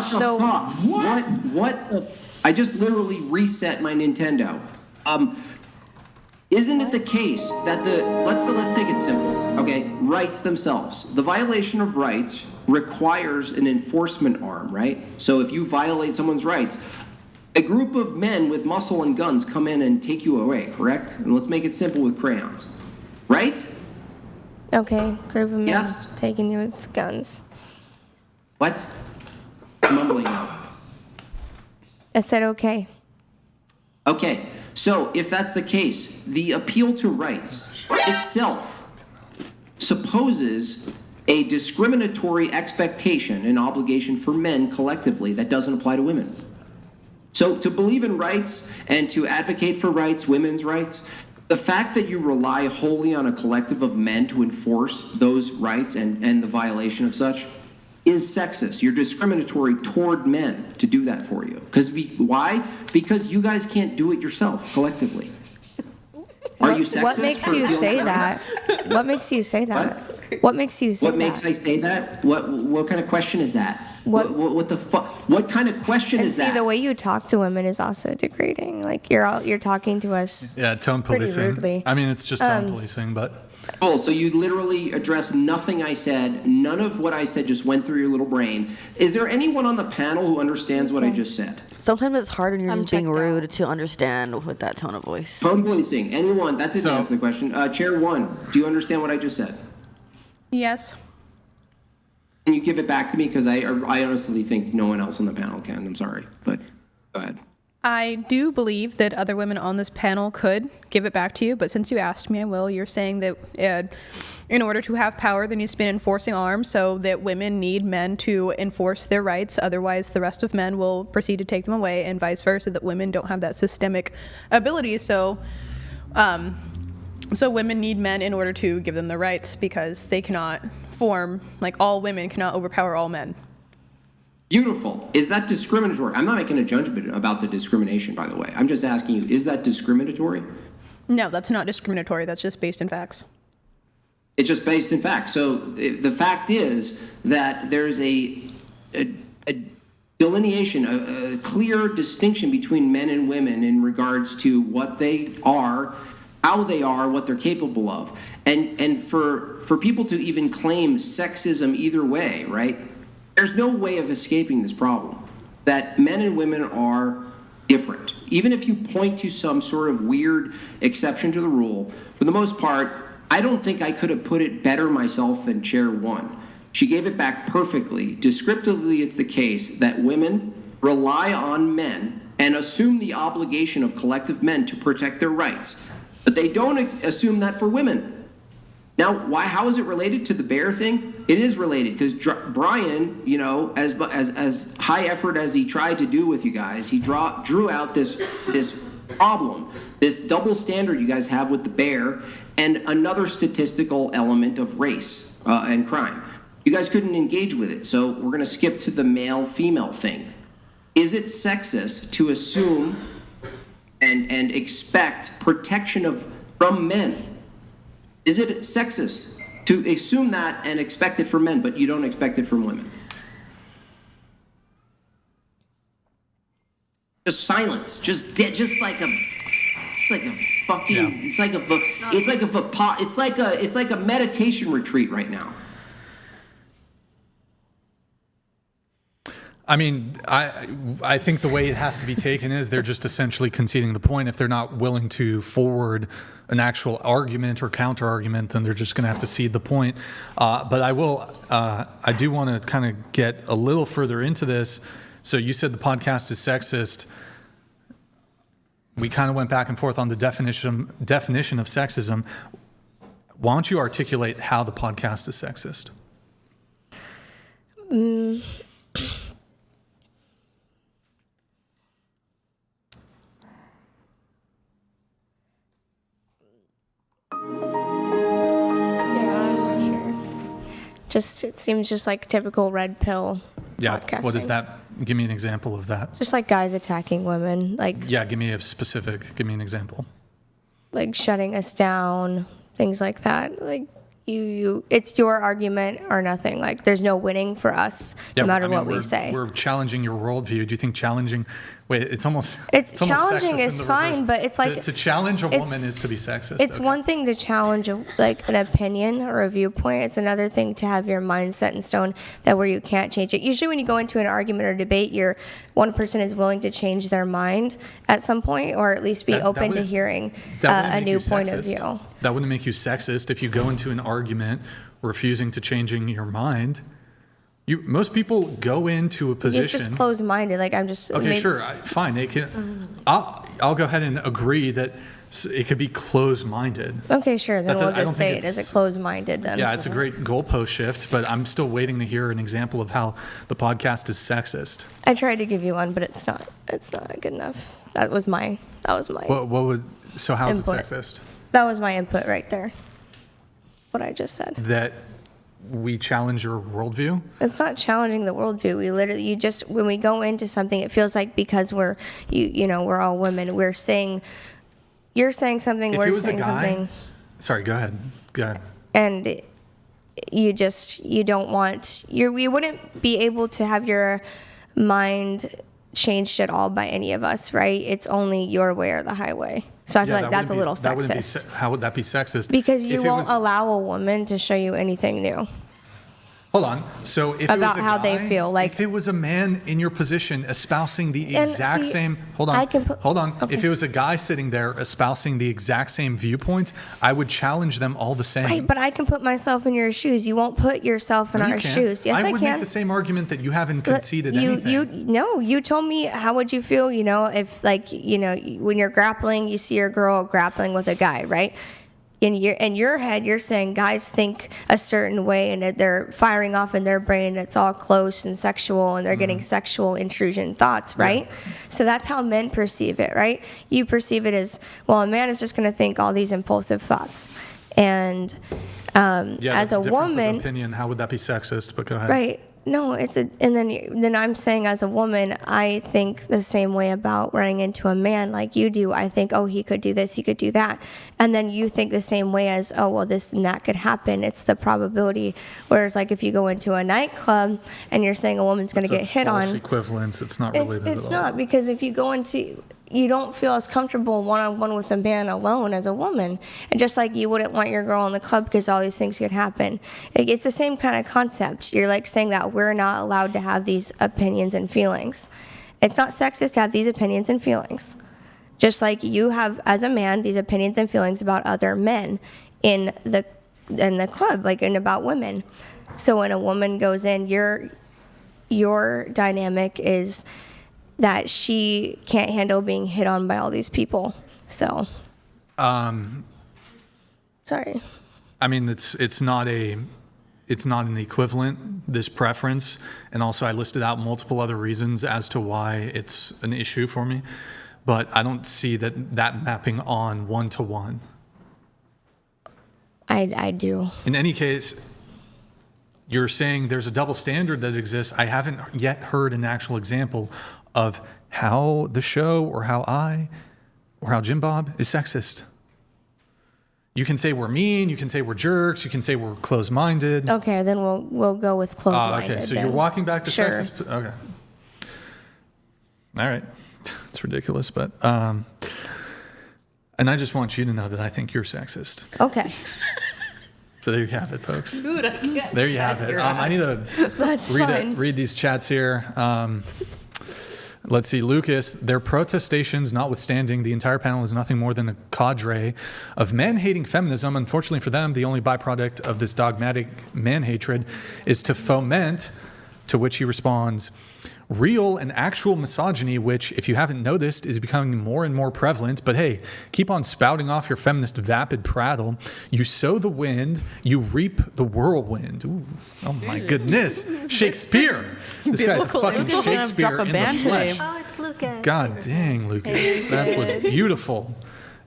just literally reset my Nintendo. Isn't it the case that let's take it simple, okay? Rights themselves. The violation of rights requires an enforcement arm, right? So if you violate someone's rights, a group of men with muscle and guns come in and take you away, correct? And let's make it simple with crayons, right? Okay, group of men taking you with guns. What? I'm mumbling now. I said okay. Okay, so if that's the case, the appeal to rights itself supposes a discriminatory expectation and obligation for men collectively that doesn't apply to women. So to believe in rights and to advocate for rights, women's rights, the fact that you rely wholly on a collective of men to enforce those rights and the violation of such is sexist. You're discriminatory toward men to do that for you. Why? Because you guys can't do it yourself collectively. Are you sexist? What makes you say that? What makes you say that? What makes you say that? What makes I say that? What kind of question is that? What the fuck? What kind of question is that? The way you talk to women is also degrading. Like you're talking to us. Yeah, tone policing. Rudely. I mean, it's just tone policing, but. Oh, so you literally addressed nothing I said. None of what I said just went through your little brain. Is there anyone on the panel who understands what I just said? Sometimes it's hard when you're just being rude to understand with that tone of voice. Tone policing. Anyone? That didn't answer the question. Chair 1, do you understand what I just said? Yes. Can you give it back to me? Because I honestly think no one else on the panel can. I'm sorry, but go ahead. I do believe that other women on this panel could give it back to you, but since you asked me, I will. You're saying that in order to have power, there needs to be an enforcing arm, so that women need men to enforce their rights. Otherwise, the rest of men will proceed to take them away, and vice versa, that women don't have that systemic ability. So women need men in order to give them the rights, because they cannot form, like all women cannot overpower all men. Beautiful. Is that discriminatory? I'm not making a judgment about the discrimination, by the way. I'm just asking you, is that discriminatory? No, that's not discriminatory. That's just based in facts. It's just based in fact. So the fact is that there's a delineation, a clear distinction between men and women in regards to what they are, how they are, what they're capable of. And for people to even claim sexism either way, right? There's no way of escaping this problem, that men and women are different. Even if you point to some sort of weird exception to the rule, for the most part, I don't think I could have put it better myself than Chair 1. She gave it back perfectly. Descriptively, it's the case that women rely on men and assume the obligation of collective men to protect their rights. But they don't assume that for women. Now, how is it related to the bear thing? It is related because Brian, you know, as high effort as he tried to do with you guys, he drew out this problem, this double standard you guys have with the bear, and another statistical element of race and crime. You guys couldn't engage with it, so we're going to skip to the male-female thing. Is it sexist to assume and expect protection from men? Is it sexist to assume that and expect it from men, but you don't expect it from women? Just silence. Just like a. It's like a fucking. Yeah. It's like a meditation retreat right now. I mean, I think the way it has to be taken is they're just essentially conceding the point. If they're not willing to forward an actual argument or counter argument, then they're just going to have to cede the point. But I do want to kind of get a little further into this. So you said the podcast is sexist. We kind of went back and forth on the definition of sexism. Why don't you articulate how the podcast is sexist? Just it seems just like typical red pill podcasting. What is that? Give me an example of that. Just like guys attacking women, like give me an example. Like shutting us down, things like that. Like you it's your argument or nothing. Like there's no winning for us, no matter what we say. We're challenging your worldview. Do you think challenging? Wait, it's challenging is fine, but it's like to challenge a woman is to be sexist. It's one thing to challenge an opinion or a viewpoint. It's another thing to have your mind set in stone that where you can't change it. Usually, when you go into an argument or debate, one person is willing to change their mind at some point, or at least be open to hearing a new point of view. That wouldn't make you sexist if you go into an argument refusing to changing your mind. Most people go into a position. It's just closed-minded. Like I'm just. Okay, sure, fine. I'll go ahead and agree that it could be closed-minded. Okay, sure. Then we'll just say it as a closed-minded. Then. Yeah, it's a great goalpost shift, but I'm still waiting to hear an example of how the podcast is sexist. I tried to give you one, but it's not. It's not good enough. That was my. So how's input. it sexist? That was my input right there. What I just said. That we challenge your worldview? It's not challenging the worldview. We literally, when we go into something, it feels like because we're all women, you're saying something, we're saying something. Sorry, go ahead. And you don't want, we wouldn't be able to have your mind changed at all by any of us, right? It's only your way or the highway. So I feel like that's a little sexist. How would that be sexist? Because you won't allow a woman to show you anything new. Hold on. So if about it was a how guy, they feel, like if it was a man in your position espousing the exact same, hold on. Okay. If it was a guy sitting there espousing the exact same viewpoints, I would challenge them all the same. Right, but I can put myself in your shoes. You won't put yourself in our shoes. Yes, I would can. make the same argument that you haven't conceded anything. You told me how would you feel, if when you're grappling, you see your girl grappling with a guy, right? In your head, you're saying guys think a certain way and that they're firing off in their brain. It's all close and sexual, and they're getting sexual intrusion thoughts, right? Yeah. So that's how men perceive it, right? You perceive it as, well, a man is just going to think all these impulsive thoughts. And as a woman, opinion, how would that be sexist? But go ahead. Right. No, and then I'm saying as a woman, I think the same way about running into a man like you do. I think, oh, he could do this, he could do that. And then you think the same way as, oh, well, this and that could happen. It's the probability. Whereas, like, if you go into a nightclub and you're saying a woman's going to get hit on. False equivalence. It's not really that at all. It's not, because if you go into, you don't feel as comfortable one-on-one with a man alone as a woman. And just like you wouldn't want your girl in the club because all these things could happen. It's the same kind of concept. You're like saying that we're not allowed to have these opinions and feelings. It's not sexist to have these opinions and feelings. Just like you have, as a man, these opinions and feelings about other men in the club, like, and about women. So when a woman goes in, your dynamic is that she can't handle being hit on by all these people. So, sorry. I mean, it's not an equivalent, this preference, and also I listed out multiple other reasons as to why it's an issue for me, but I don't see that mapping on one-to-one. I do. In any case, you're saying there's a double standard that exists. I haven't yet heard an actual example of how the show or how JimBob is sexist. You can say we're mean, you can say we're jerks, you can say we're closed-minded. Okay, then we'll go with closed-minded. Okay, so then. you're walking back to Sure. sexist. Okay. All right. It's ridiculous, but and I just want you to know that I think you're sexist. Okay. So there you have it, folks. Dude, I can't There you have it. I need to read these chats here. Let's see, Lucas, their protestations notwithstanding, the entire panel is nothing more than a cadre of man-hating feminism. Unfortunately for them, the only byproduct of this dogmatic man-hatred is to foment, to which he responds, real and actual misogyny, which, if you haven't noticed, is becoming more and more prevalent. But hey, keep on spouting off your feminist vapid prattle. You sow the wind, you reap the whirlwind. Ooh, oh my goodness. Shakespeare. This guy's fucking Lucas Shakespeare drop a in band the flesh. today. Oh, it's Lucas. God dang, Lucas. That was beautiful.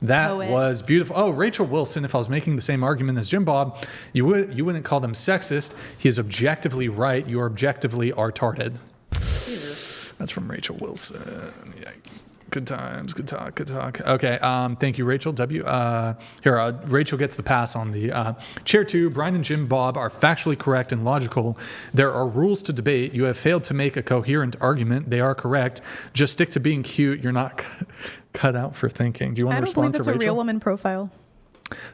That was beautiful. Oh, Rachel Wilson, if I was making the same argument as JimBob, you wouldn't call them sexist. He is objectively right. You are objectively retarded. That's from Rachel Wilson. Yikes. Good times. Good talk. Good talk. Okay. Thank you, Rachel W. Here, Rachel gets the pass on the chair 2. Brian and JimBob are factually correct and logical. There are rules to debate. You have failed to make a coherent argument. They are correct. Just stick to being cute. You're not cut out for thinking. Do you want to respond to Rachel? I don't believe it's a real woman profile.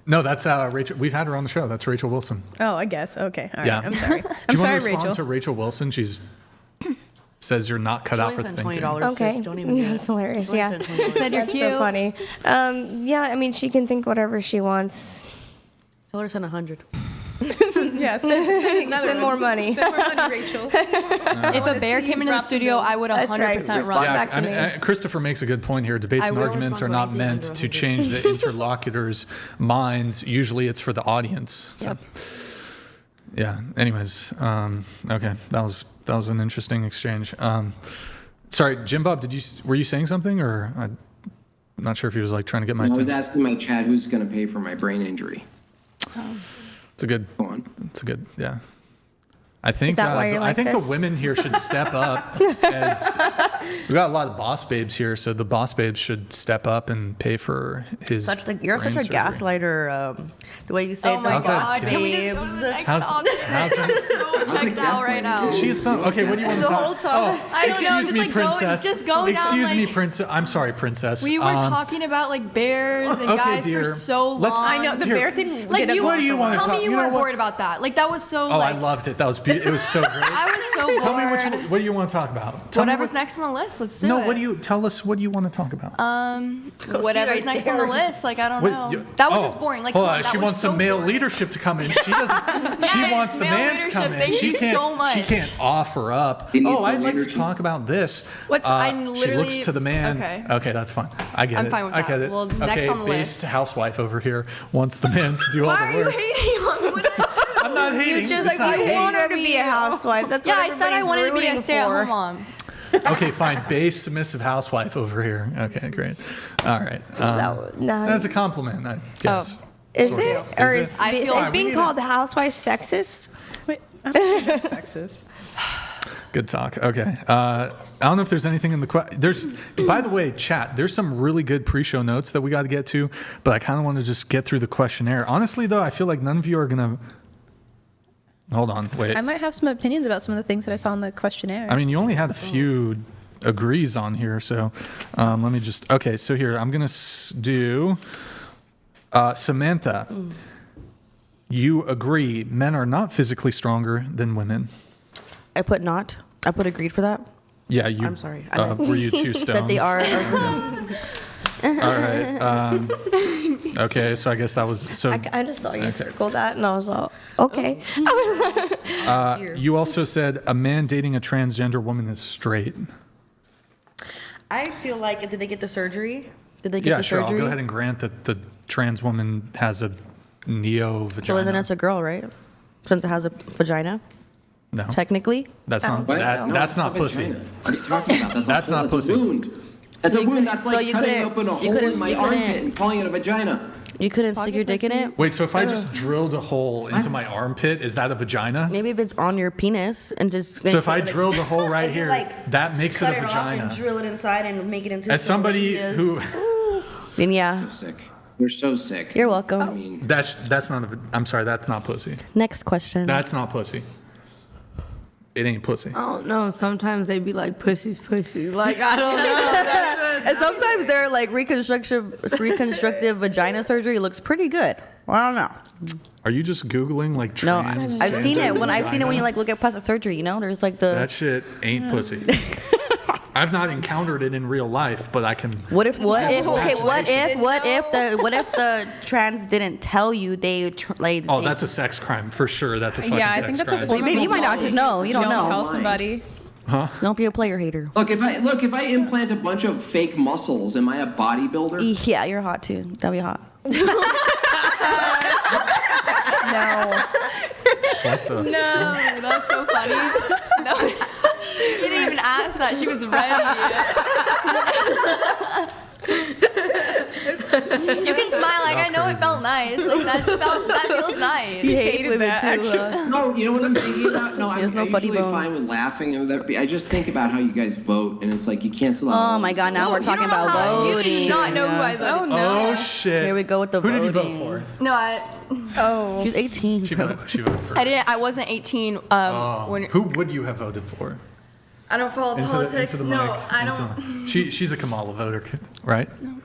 No, that's Rachel. We've had her on the show. That's Rachel Wilson. Oh, I guess. Okay. All right. Yeah. I'm sorry. Do I'm you want sorry, to respond Rachel. to Rachel Wilson? She's says you're not cut out for thinking. $20. Okay, Sis. Don't even do that's it. hilarious. She Yeah, only spent $20. she said you're cute. So funny. Yeah, I mean, she can think whatever she wants. Tell her to send 100. Yeah, send more money. Send more money, Rachel. If a bear came into the studio, I would 100% run. Back to me. Christopher makes a good point here. Debates and arguments are not meant to change the interlocutor's minds. Usually it's for the audience. So. Yep. Yeah. Anyways, okay. That was an interesting exchange. Sorry, JimBob, were you saying something, or I'm not sure if he was like trying to get my attention. I was asking my chat who's going to pay for my brain injury. It's a good. Go on. It's a good. Yeah. I think this? the women here should step up. As we got a lot of boss babes here, so the boss babes should step up and pay for his. You're such a surgery. gaslighter. The way you say Oh my God! that? Can we just go to the next How's topic? that? I'm so checked out right now. She's not, okay. What do you want to The talk? whole time. Oh, I don't know, excuse just me, like go- princess. just go down, Excuse me, like- princess. I'm sorry, princess. We were talking about like bears and okay, guys dear. for so long. Let's- I know the Here. bear thing. Like you, What do you want to tell talk? me you You know weren't what? worried about that. Like that was so. Oh, like, I loved it. That was beautiful. It was so great. I was so bored. Tell me what do you want to talk about? Tell me Whatever's next on the list, let's do No, it. tell us what do you want to talk about? Whatever's next on the list, like I don't know. That was just boring. Like hold come on, that she was wants so some male boring. leadership to come in. She doesn't. She Yes, wants the male man to leadership. come in. Thank She you can't. so much. She can't offer up. He needs Oh, some I'd like to leadership. talk about this. I She literally- looks to the man. Okay. Okay, that's fine. I get I'm it. fine with I that. get it. Well, next okay, on the based list. housewife over here wants the man to do all Why are the you work. hating on me? I'm not hating. You just It's not you hate. want her to be a housewife. That's Yeah, what I said I everybody's wanted to be a rooting stay-at-home for. mom. Okay, fine. Base submissive housewife over here. Okay, great. All right. No, That's a compliment, I guess. Is Sort it? of. Or Is is, it? I feel- is being called the housewife sexist? Wait, I don't think that's sexist. Good talk. Okay. I don't know if there's anything in the there's. By the way, chat. There's some really good pre-show notes that we got to get to, but I kind of want to just get through the questionnaire. Honestly, though, I feel like none of you are gonna. Hold on. Wait. I might have some opinions about some of the things that I saw in the questionnaire. I mean, you only had a few agrees on here, so let me just. Okay, so here I'm gonna do. Samantha, you agree men are not physically stronger than women. I put not. I put agreed for that. Yeah, you. I'm sorry. Were you too stoned? That they are. All right. Okay, so I guess that was so. I just saw you circle that, and I was all, okay. You also said a man dating a transgender woman is straight. I feel like, did they get the surgery? Did they get Yeah, the sure. surgery? I'll go ahead and grant that the trans woman has a neo-vagina. So then it's a girl, right? Since it has a vagina? No. Technically? That's not. What? That, No, that's it's not a pussy. vagina. What are you talking about? That's not pussy. A wound. That's a wound. That's so like you cutting couldn't- open a you hole couldn't- in my you couldn't- armpit and calling it a vagina. You couldn't stick your dick in it? Wait, so if I just drilled a hole into my armpit, is that a vagina? Maybe if it's on your penis and just. So if I drilled a hole right If you, here, like, that makes it cut a it off vagina. and drill it inside and make it into. As somebody who. Then yeah. So sick. You're so sick. You're welcome. I mean, That's not. I'm sorry. That's not pussy. Next question. That's not pussy. It ain't pussy. I don't know. Sometimes they be like, pussy's pussy. Like, I don't know. And sometimes their like reconstructive vagina surgery looks pretty good. Well, I don't know. Are you just googling like No, trans? I've seen it when vagina? you like look at plastic surgery. You know, there's like the. That shit ain't pussy. I've not encountered it in real life, but I can. What if the trans didn't tell you they like? Oh, that's a sex crime for sure. That's a fucking Yeah, I sex think that's crime. a form of Maybe you might not just know. You don't Tell know. somebody. Huh? Don't be a player hater. look, if I implant a bunch of fake muscles, am I a bodybuilder? Yeah, you're hot too. That'd be hot. No. What the? No, that's so funny. No. She didn't even ask that. She was ready. You can smile like, I know it felt nice. Like that feels nice. He hates women too. No, you know what I'm thinking about? No, I'm There's no funny usually bone. fine with laughing. And I just think about how you guys vote, and it's like you cancel out. Oh my God! Now we're talking about voting. You do not know who I voted for. Oh shit! Here we go with the Who did you voting. vote No, She's 18. for? She voted for. I didn't. I wasn't 18. When Who would you have voted for? I don't follow politics. She's a Kamala voter, right? No.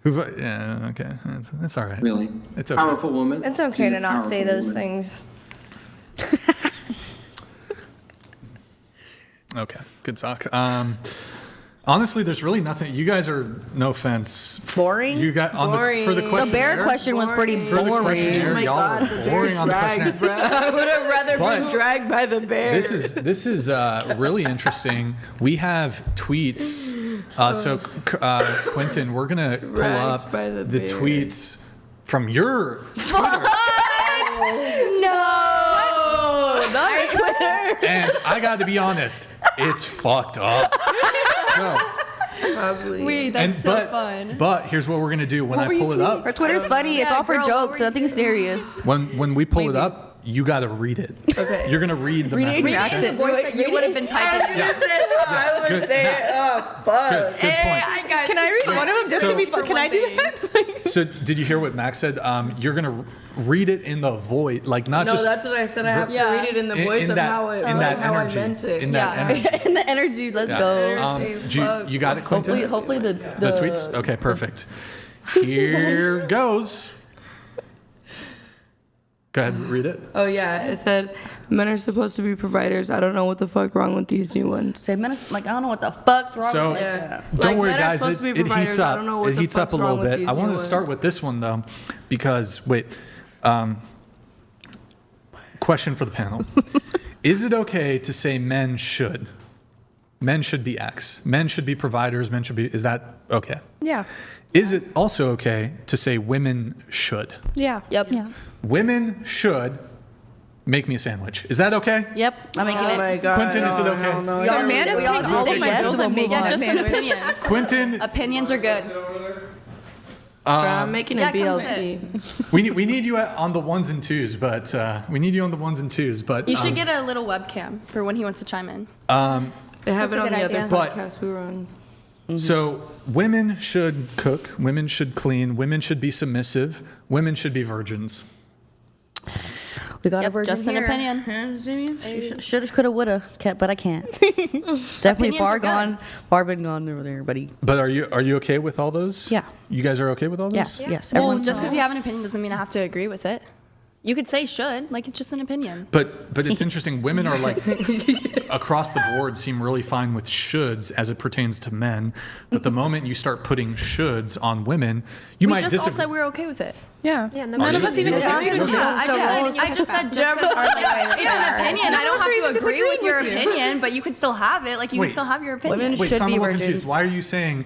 Who? Yeah. Okay. It's all right. Really? It's okay. Powerful woman. It's okay She's to a not say powerful those woman. things. Okay. Good talk. Honestly, there's really nothing. You guys are, no offense, Boring. You got on for the The questionnaire. bear question was pretty For the boring. questionnaire, Oh my y'all God, were the bear boring on the dragged, questionnaire. bro. I would have rather been But- dragged by the bear. This is really interesting. We have tweets. Quentin, we're gonna pull Dragged up by the the bear. tweets from your Twitter. No, not Twitter. And I got to be honest, it's fucked up. So, Probably. Wait, that's so fun. but here's what we're gonna do when I pull it up. Her Twitter's funny. It's Yeah, all for girl, what jokes. were you Nothing serious. When we pull it up, you got to read it. Okay. You're gonna read the message. Read it in the voice that you would have been typing. Yeah. I would Good. say Yeah. it. Oh, fuck. Good point. Can I read one of them just So- to be fun? Can I do that? So did you hear what Max said? You're gonna read it in the voice, like not No, just that's what I said. I have to Yeah. read it in the in- voice in of that- how it, in like, that how I energy, meant it. in that Yeah. energy. In the energy, let's Yeah. go. You got it, Clinton? Hopefully the The tweets? Okay, perfect. Here goes. Go ahead, read it. Oh yeah, it said men are supposed to be providers. I don't know what the fuck wrong with these new ones. Say, man, like I don't know what the fuck's wrong So with Yeah. that. don't Like, worry, men are guys. supposed to be It heats providers. I up. don't know what It the heats up a fuck's little wrong with bit. these I want new to start ones. with this one though, because wait. Question for the panel: is it okay to say men should? Men should be X. Men should be providers. Men should be. Is that okay? Yeah. Is it also okay to say women should? Yeah. Yep. Yeah. Women should make me a sandwich. Is that okay? Yep, I'm making Oh it. my god. Quentin, is it no, okay? hell no. We all man is we all picking all all say of my yes bills and we'll and move making on. Yeah, just an Sandwich. opinion. Quentin, Opinions are good. I'm making a BLT. We need you on the ones and twos, but we need you on the ones and twos. But You should get a little webcam for when he wants to chime in. They have That's it a on good the other idea. But- podcast we were on. So women should cook, women should clean, women should be submissive, women should be virgins. We got a Yep, virgin just an here. opinion. Shoulda, coulda, woulda, but I can't. Definitely Opinions far are good. gone, far been gone over there, buddy. But are you okay with all those? Yeah. You guys are okay with all those? Yes, yes. Well, everyone- just because you have an opinion doesn't mean I have to agree with it. You could say should, like it's just an opinion. But it's interesting. Women are like across the board seem really fine with shoulds as it pertains to men. But the moment you start putting shoulds on women, you We might just all disagree. said we're okay with it. Yeah. Yeah, None of us even you- disagree with you. Yeah, I just said just because it's an opinion. I don't have to agree with your opinion, but you can still have it. Like you Wait. can still have your opinion. Women Wait, should so I'm be a little virgins. confused. Why are you saying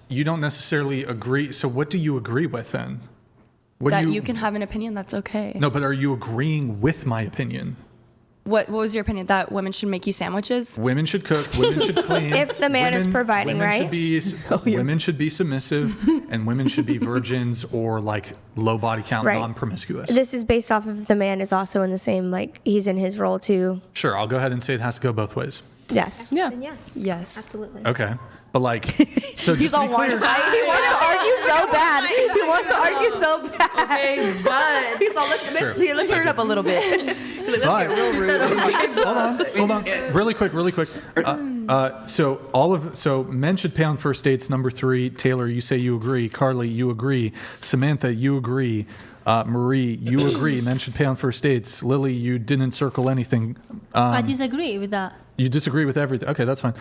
you don't necessarily agree? So what do you agree with then? What That do you can have an opinion, that's okay. No, but are you agreeing with my opinion? What was your opinion? That women should make you sandwiches? Women should cook. Women should clean. If the man is providing, women right? Should be, Women should be submissive, and women should be virgins or like low body count, Right. – non-promiscuous. This is based off of the man is also in the same, like, he's in his role too. Sure, I'll go ahead and say it has to go both ways. Yes. Yeah. Then yes. Yes. Absolutely. Okay, but like, so He's just to on be one. clear, He wants to argue so bad. He wants to argue so bad. Okay, but He's all, let's turn it up a little bit. but hold on, really quick. So men should pay on first dates. Number 3, Taylor, you say you agree. Carly, you agree. Samantha, you agree. Marie, you agree. Men should pay on first dates. Lily, you didn't circle anything. I disagree with that. You disagree with everything. Okay, that's fine.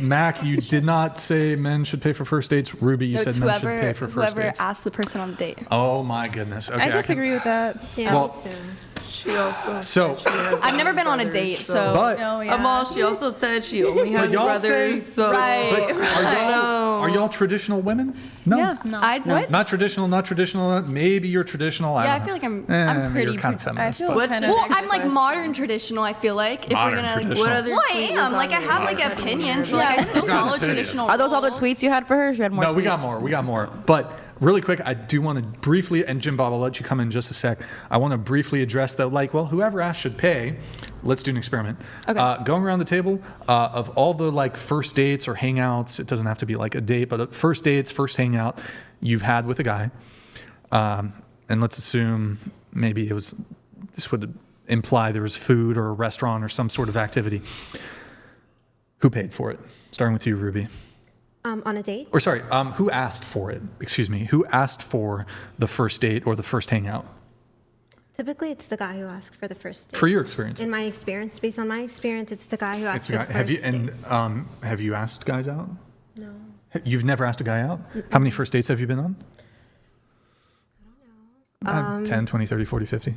Mac, you did not say men should pay for first dates. Ruby, you No, said it's men should pay for first whoever dates. asked the person on the date. Oh my goodness. Okay, I disagree with that. Yeah, Well, me too. She also So, I've never been on a date, so. but Amal, she also said she only has y'all brothers, say- so Right. are y'all traditional women? No. Yeah. No. What? Not traditional. Maybe you're traditional. Yeah, I don't know. feel like I'm Maybe pretty. you're kind of feminist. I feel but- kind of. Well, I'm like modern traditional. I feel like if Modern we're gonna like, traditional. What other well, I tweet am. was Like I on have there? like opinions, but like I still got follow opinions. traditional. Are those all the roles. tweets you had for her? She had more No, tweets. we got more. But really quick, I do want to briefly, and JimBob, I'll let you come in just a sec. I want to briefly address that, like, well, whoever asked should pay. Let's do an experiment. Okay. Going around the table, of all the like first dates or hangouts, it doesn't have to be like a date, but first dates, first hangout you've had with a guy. And let's assume maybe this would imply there was food or a restaurant or some sort of activity. Who paid for it? Starting with you, Ruby. On a date? Or sorry, who asked for it? Excuse me. Who asked for the first date or the first hangout? Typically, it's the guy who asked for the first date. For your experience. In my experience, based on my experience, it's the guy who asked for the first Have you date. have you asked guys out? No. You've never asked a guy out? How many first dates have you been on? I don't know. 10, 20, 30, 40, 50.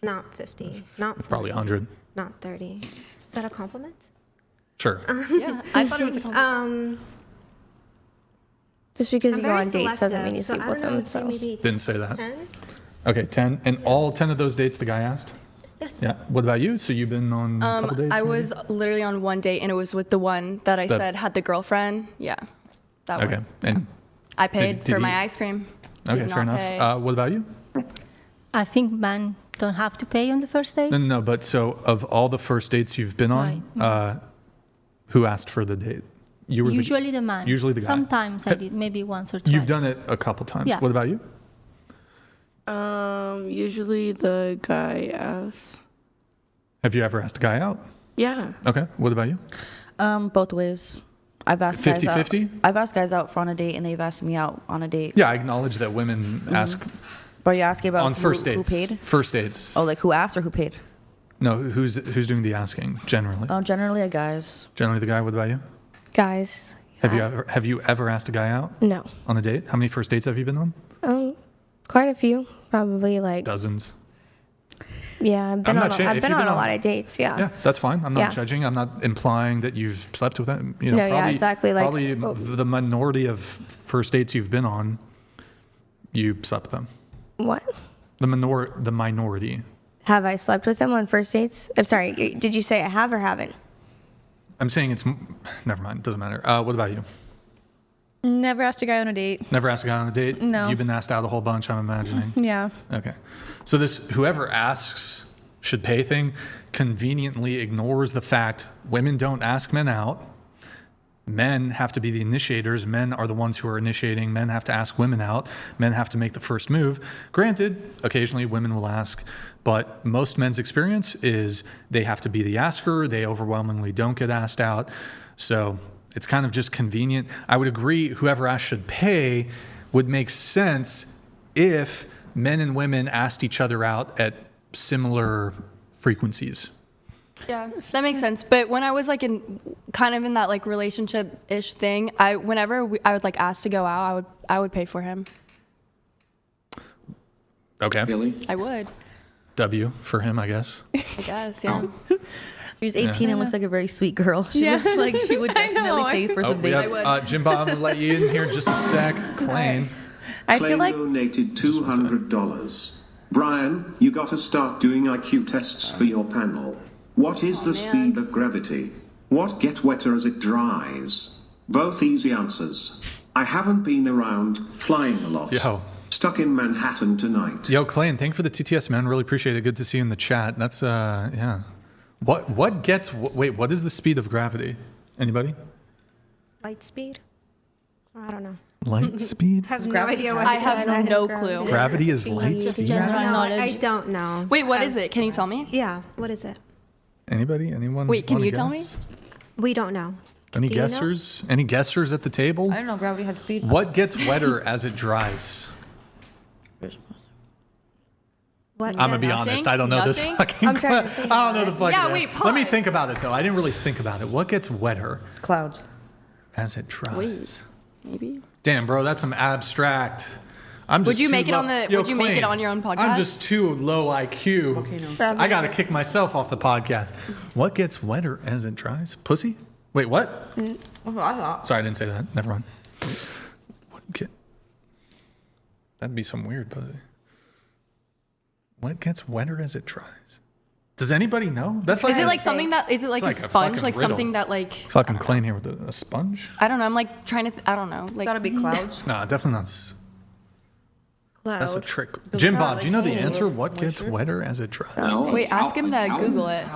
Not 50. Not 40, Probably 100. Not 30. Is that a compliment? Sure. Yeah, I thought it was a compliment. Just because I'm you go very on dates doesn't mean you selective, sleep with I don't know, them. I'd say So maybe Didn't say that. 10? Okay, 10. And all 10 of those dates the guy asked? Yes. Yeah. What about you? So you've been on a couple dates? I maybe? was literally on one date, and it was with the one that I The- said had the girlfriend. Yeah, that Okay. one. And I paid did for he- my ice cream. He okay, did fair not enough. pay. What about you? I think men don't have to pay on the first date. No, but so of all the first dates you've been on, who asked for the date? You were Usually the man. Usually the guy. Sometimes I Ha- did, maybe once or twice. You've done it a couple times. Yeah. What about you? Usually the guy asks. Have you ever asked a guy out? Yeah. Okay. What about you? Both ways. I've asked guys out. 50-50? I've asked guys out for on a date, and they've asked me out on a date. Yeah, I acknowledge that women ask But are you asking about on first dates. who paid? First dates. Oh, like who asked or who paid? No, who's doing the asking generally? Generally, a guys. Generally the guy. What about you? guys, Have you ever asked a guy out no. on a date? How many first dates have you been on? Quite a few. Probably like, Dozens. yeah, I've been I'm on, not a, cha- I've if been you've on been a on- lot of dates, yeah. Yeah, that's fine. I'm not Yeah. judging. I'm not implying that you've slept with them. You know, No, yeah, probably, exactly, like- probably the minority of first dates you've been on, you slept with them. What? The minority. Have I slept with them on first dates? I'm sorry, did you say I have or haven't? I'm saying never mind. It doesn't matter. What about you? Never asked a guy on a date. Never asked a guy on a date? No. You've been asked out a whole bunch, I'm imagining. Yeah. Okay. So this whoever asks should pay thing conveniently ignores the fact women don't ask men out. Men have to be the initiators. Men are the ones who are initiating. Men have to ask women out. Men have to make the first move. Granted, occasionally women will ask, but most men's experience is they have to be the asker. They overwhelmingly don't get asked out. So it's kind of just convenient. I would agree whoever asked should pay would make sense if men and women asked each other out at similar frequencies. Yeah, that makes sense. But when I was like in that like relationship-ish thing, I would like ask to go out, I would pay for him. Okay. Really? I would. W for him, I guess. I guess, yeah. She's 18 and looks like a very sweet girl. She Yeah. looks like she would definitely pay for some we dates. have JimBob. I'm gonna let you in here in just a sec. Clane. I Clay feel like donated $200. Brian, you gotta start doing IQ tests for your panel. What is the speed of gravity? What gets wetter as it dries? Both easy answers. I haven't been around, flying a lot. Yo. Stuck in Manhattan tonight. Yo, Clane, thank you for the TTS, man. Really appreciate it. Good to see you in the chat. That's yeah. What is the speed of gravity? Anybody? Light speed? I don't know. Light speed? I have no idea what I it have is. no clue. Gravity is light speed? No, General knowledge. I don't know. Wait, what is it? Can you tell me? Yeah, what is it? Anybody? Anyone? Wait, can wanna you tell me? guess? We don't know. Any Do you know? guessers? Any guessers at the table? I didn't know gravity had speed. What gets wetter as it dries? What I'm gonna be does- honest. I don't know this Nothing? fucking. I'm trying to think I don't know the fucking. Yeah, wait, answer. Let me pause. think about it though. I didn't really think about it. What gets wetter Clouds. as it dries? Wait, maybe. Damn, bro, that's some abstract. I'm just Would you too make it low- on the? Yo, Would you make it Clay, on your own podcast? I'm just too low IQ. Okay, no. I gotta kick myself off the podcast. What gets wetter as it dries? Pussy? Wait, what? That's what I thought. Sorry, I didn't say that. Never mind. That'd be some weird pussy. What gets wetter as it dries? Does anybody know? That's like Is it like something that? Is it like It's a like a sponge? fucking Like riddle. something that like? fucking Clay here with a sponge? I don't know. I'm like trying to. I don't know. Like Gotta be clouds. No, definitely not. That's a trick. Those Jim are Bob, do you know the like answer? holes. What gets Moisture? wetter as it dries? No, Wait, ask him to Google it.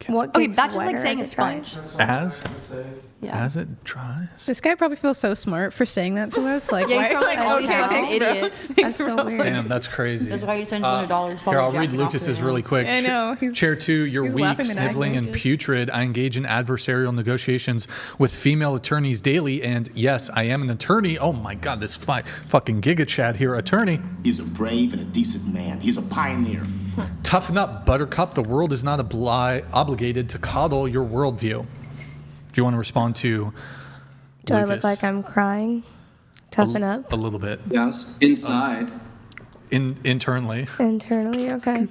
What Okay, gets that's just like wetter saying a as it dries? sponge. As it dries? this guy probably feels so smart for saying that to us. Like, Yeah, he's why- probably like all these okay, fucking thanks, bro. idiots. That's so weird. Damn, that's crazy. That's why you send $200. Here, I'll read Lucas's really quick. I know, he's- Chair 2, you're he's weak, laughing sniveling, and maniacally. putrid. I engage in adversarial negotiations with female attorneys daily, and yes, I am an attorney. Oh my God, this fucking Giga Chad here, attorney. He's a brave and a decent man. He's a pioneer. Toughen up, Buttercup. The world is not obligated to coddle your worldview. Do you want to respond to Do I Lucas? look like I'm crying? Toughen up? A little bit. Yes. Inside. Internally. Internally, okay.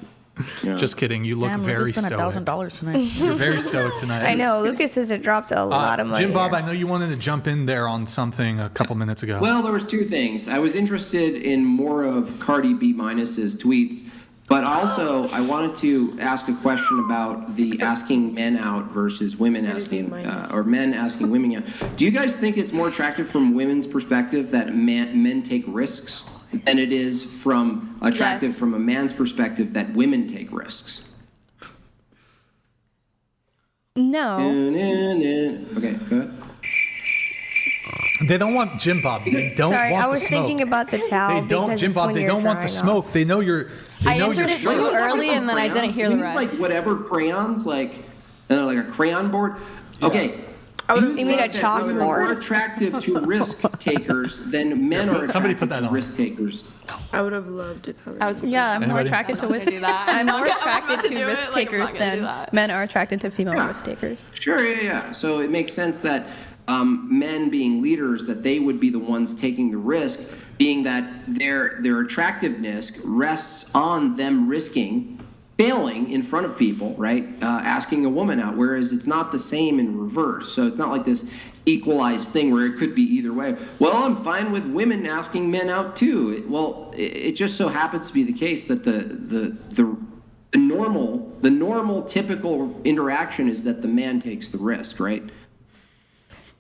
Yeah. Just kidding. You look Damn, very Lucas spent stoic. $1,000 tonight. You're very stoic tonight. I know, Lucas has dropped a lot of money. Jim Bob, here. I know you wanted to jump in there on something a couple minutes ago. Well, there was two things. I was interested in more of Cardi B minus's tweets, but also I wanted to ask a question about the asking men out versus women asking, or men asking women out. Do you guys think it's more attractive from women's perspective that men take risks than it is from attractive Yes. from a man's perspective that women take risks? No. Okay, go ahead. They don't want Jim Bob. They don't Sorry, want I was the smoke. thinking about the towel. They don't, because Jim it's Bob. when They you're don't want the drying smoke. off. They know you're. I know answered you're it short. too early, and then I didn't hear the You mean rest. like whatever crayons, like a crayon board? Okay. You mean a think that women are more chalkboard? attractive to risk takers than men are Somebody attracted put that to on. risk takers. I would have loved to cover. Yeah, I'm more Anybody? attracted to risk. do that. I'm more I'm attracted about to to do it, risk like, I'm takers not gonna do than that. men are attracted to female Yeah. risk takers. Sure, yeah. So it makes sense that men being leaders, that they would be the ones taking the risk, being that their attractiveness rests on them risking failing in front of people, right? Asking a woman out, whereas it's not the same in reverse. So it's not like this equalized thing where it could be either way. Well, I'm fine with women asking men out too. It just so happens to be the case that the normal typical interaction is that the man takes the risk, right?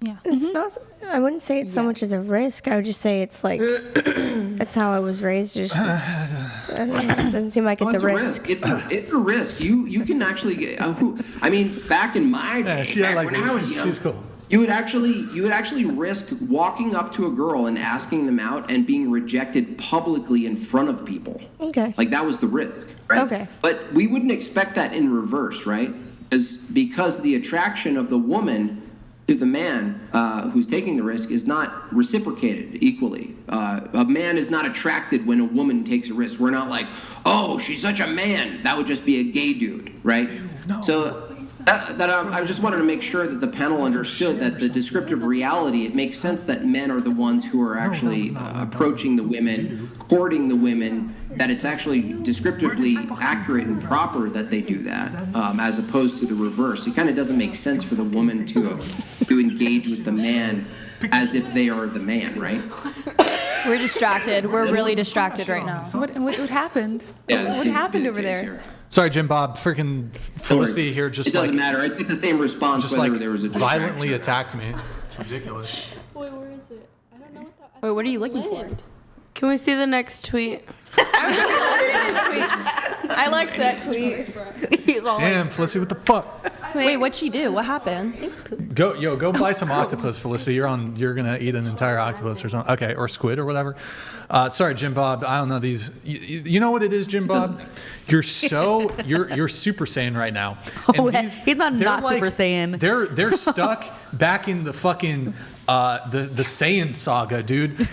Yeah. It's not. I wouldn't say it's so much as a risk. I would just say it's like that's how I was raised. Just it doesn't seem like it's a risk. It's a risk. You can actually get. I mean, back in my day, when I was young, she's cool. you would actually risk walking up to a girl and asking them out and being rejected publicly in front of people. Okay. Like that was the risk, right? Okay. But we wouldn't expect that in reverse, right? Because the attraction of the woman to the man who's taking the risk is not reciprocated equally. A man is not attracted when a woman takes a risk. We're not like, oh, she's such a man. That would just be a gay dude, right? No. So I just wanted to make sure that the panel understood that the descriptive reality, it makes sense that men are the ones who are actually approaching the women, courting the women, that it's actually descriptively accurate and proper that they do that, as opposed to the reverse. It kind of doesn't make sense for the woman to engage with the man as if they are the man, right? We're distracted. We're really distracted right now. What happened? Yeah, what happened over there? Here. Sorry, JimBob. Freaking Felicity here just it doesn't matter. I get the same response just whether like there was a distraction. violently attacked me. It's ridiculous. Wait, where is it? I don't know what that. Wait, what are you looking for? Can we see the next tweet? I liked that tweet. Damn, Felicity, what the fuck? Wait, what'd she do? What happened? Go buy some octopus, Felicity. You're gonna eat an entire octopus or something. Okay, or squid or whatever. Sorry, JimBob. I don't know these. You know what it is, JimBob? You're Super Saiyan right now. And He's not like, Super Saiyan. They're stuck back in the fucking the Saiyan saga, dude.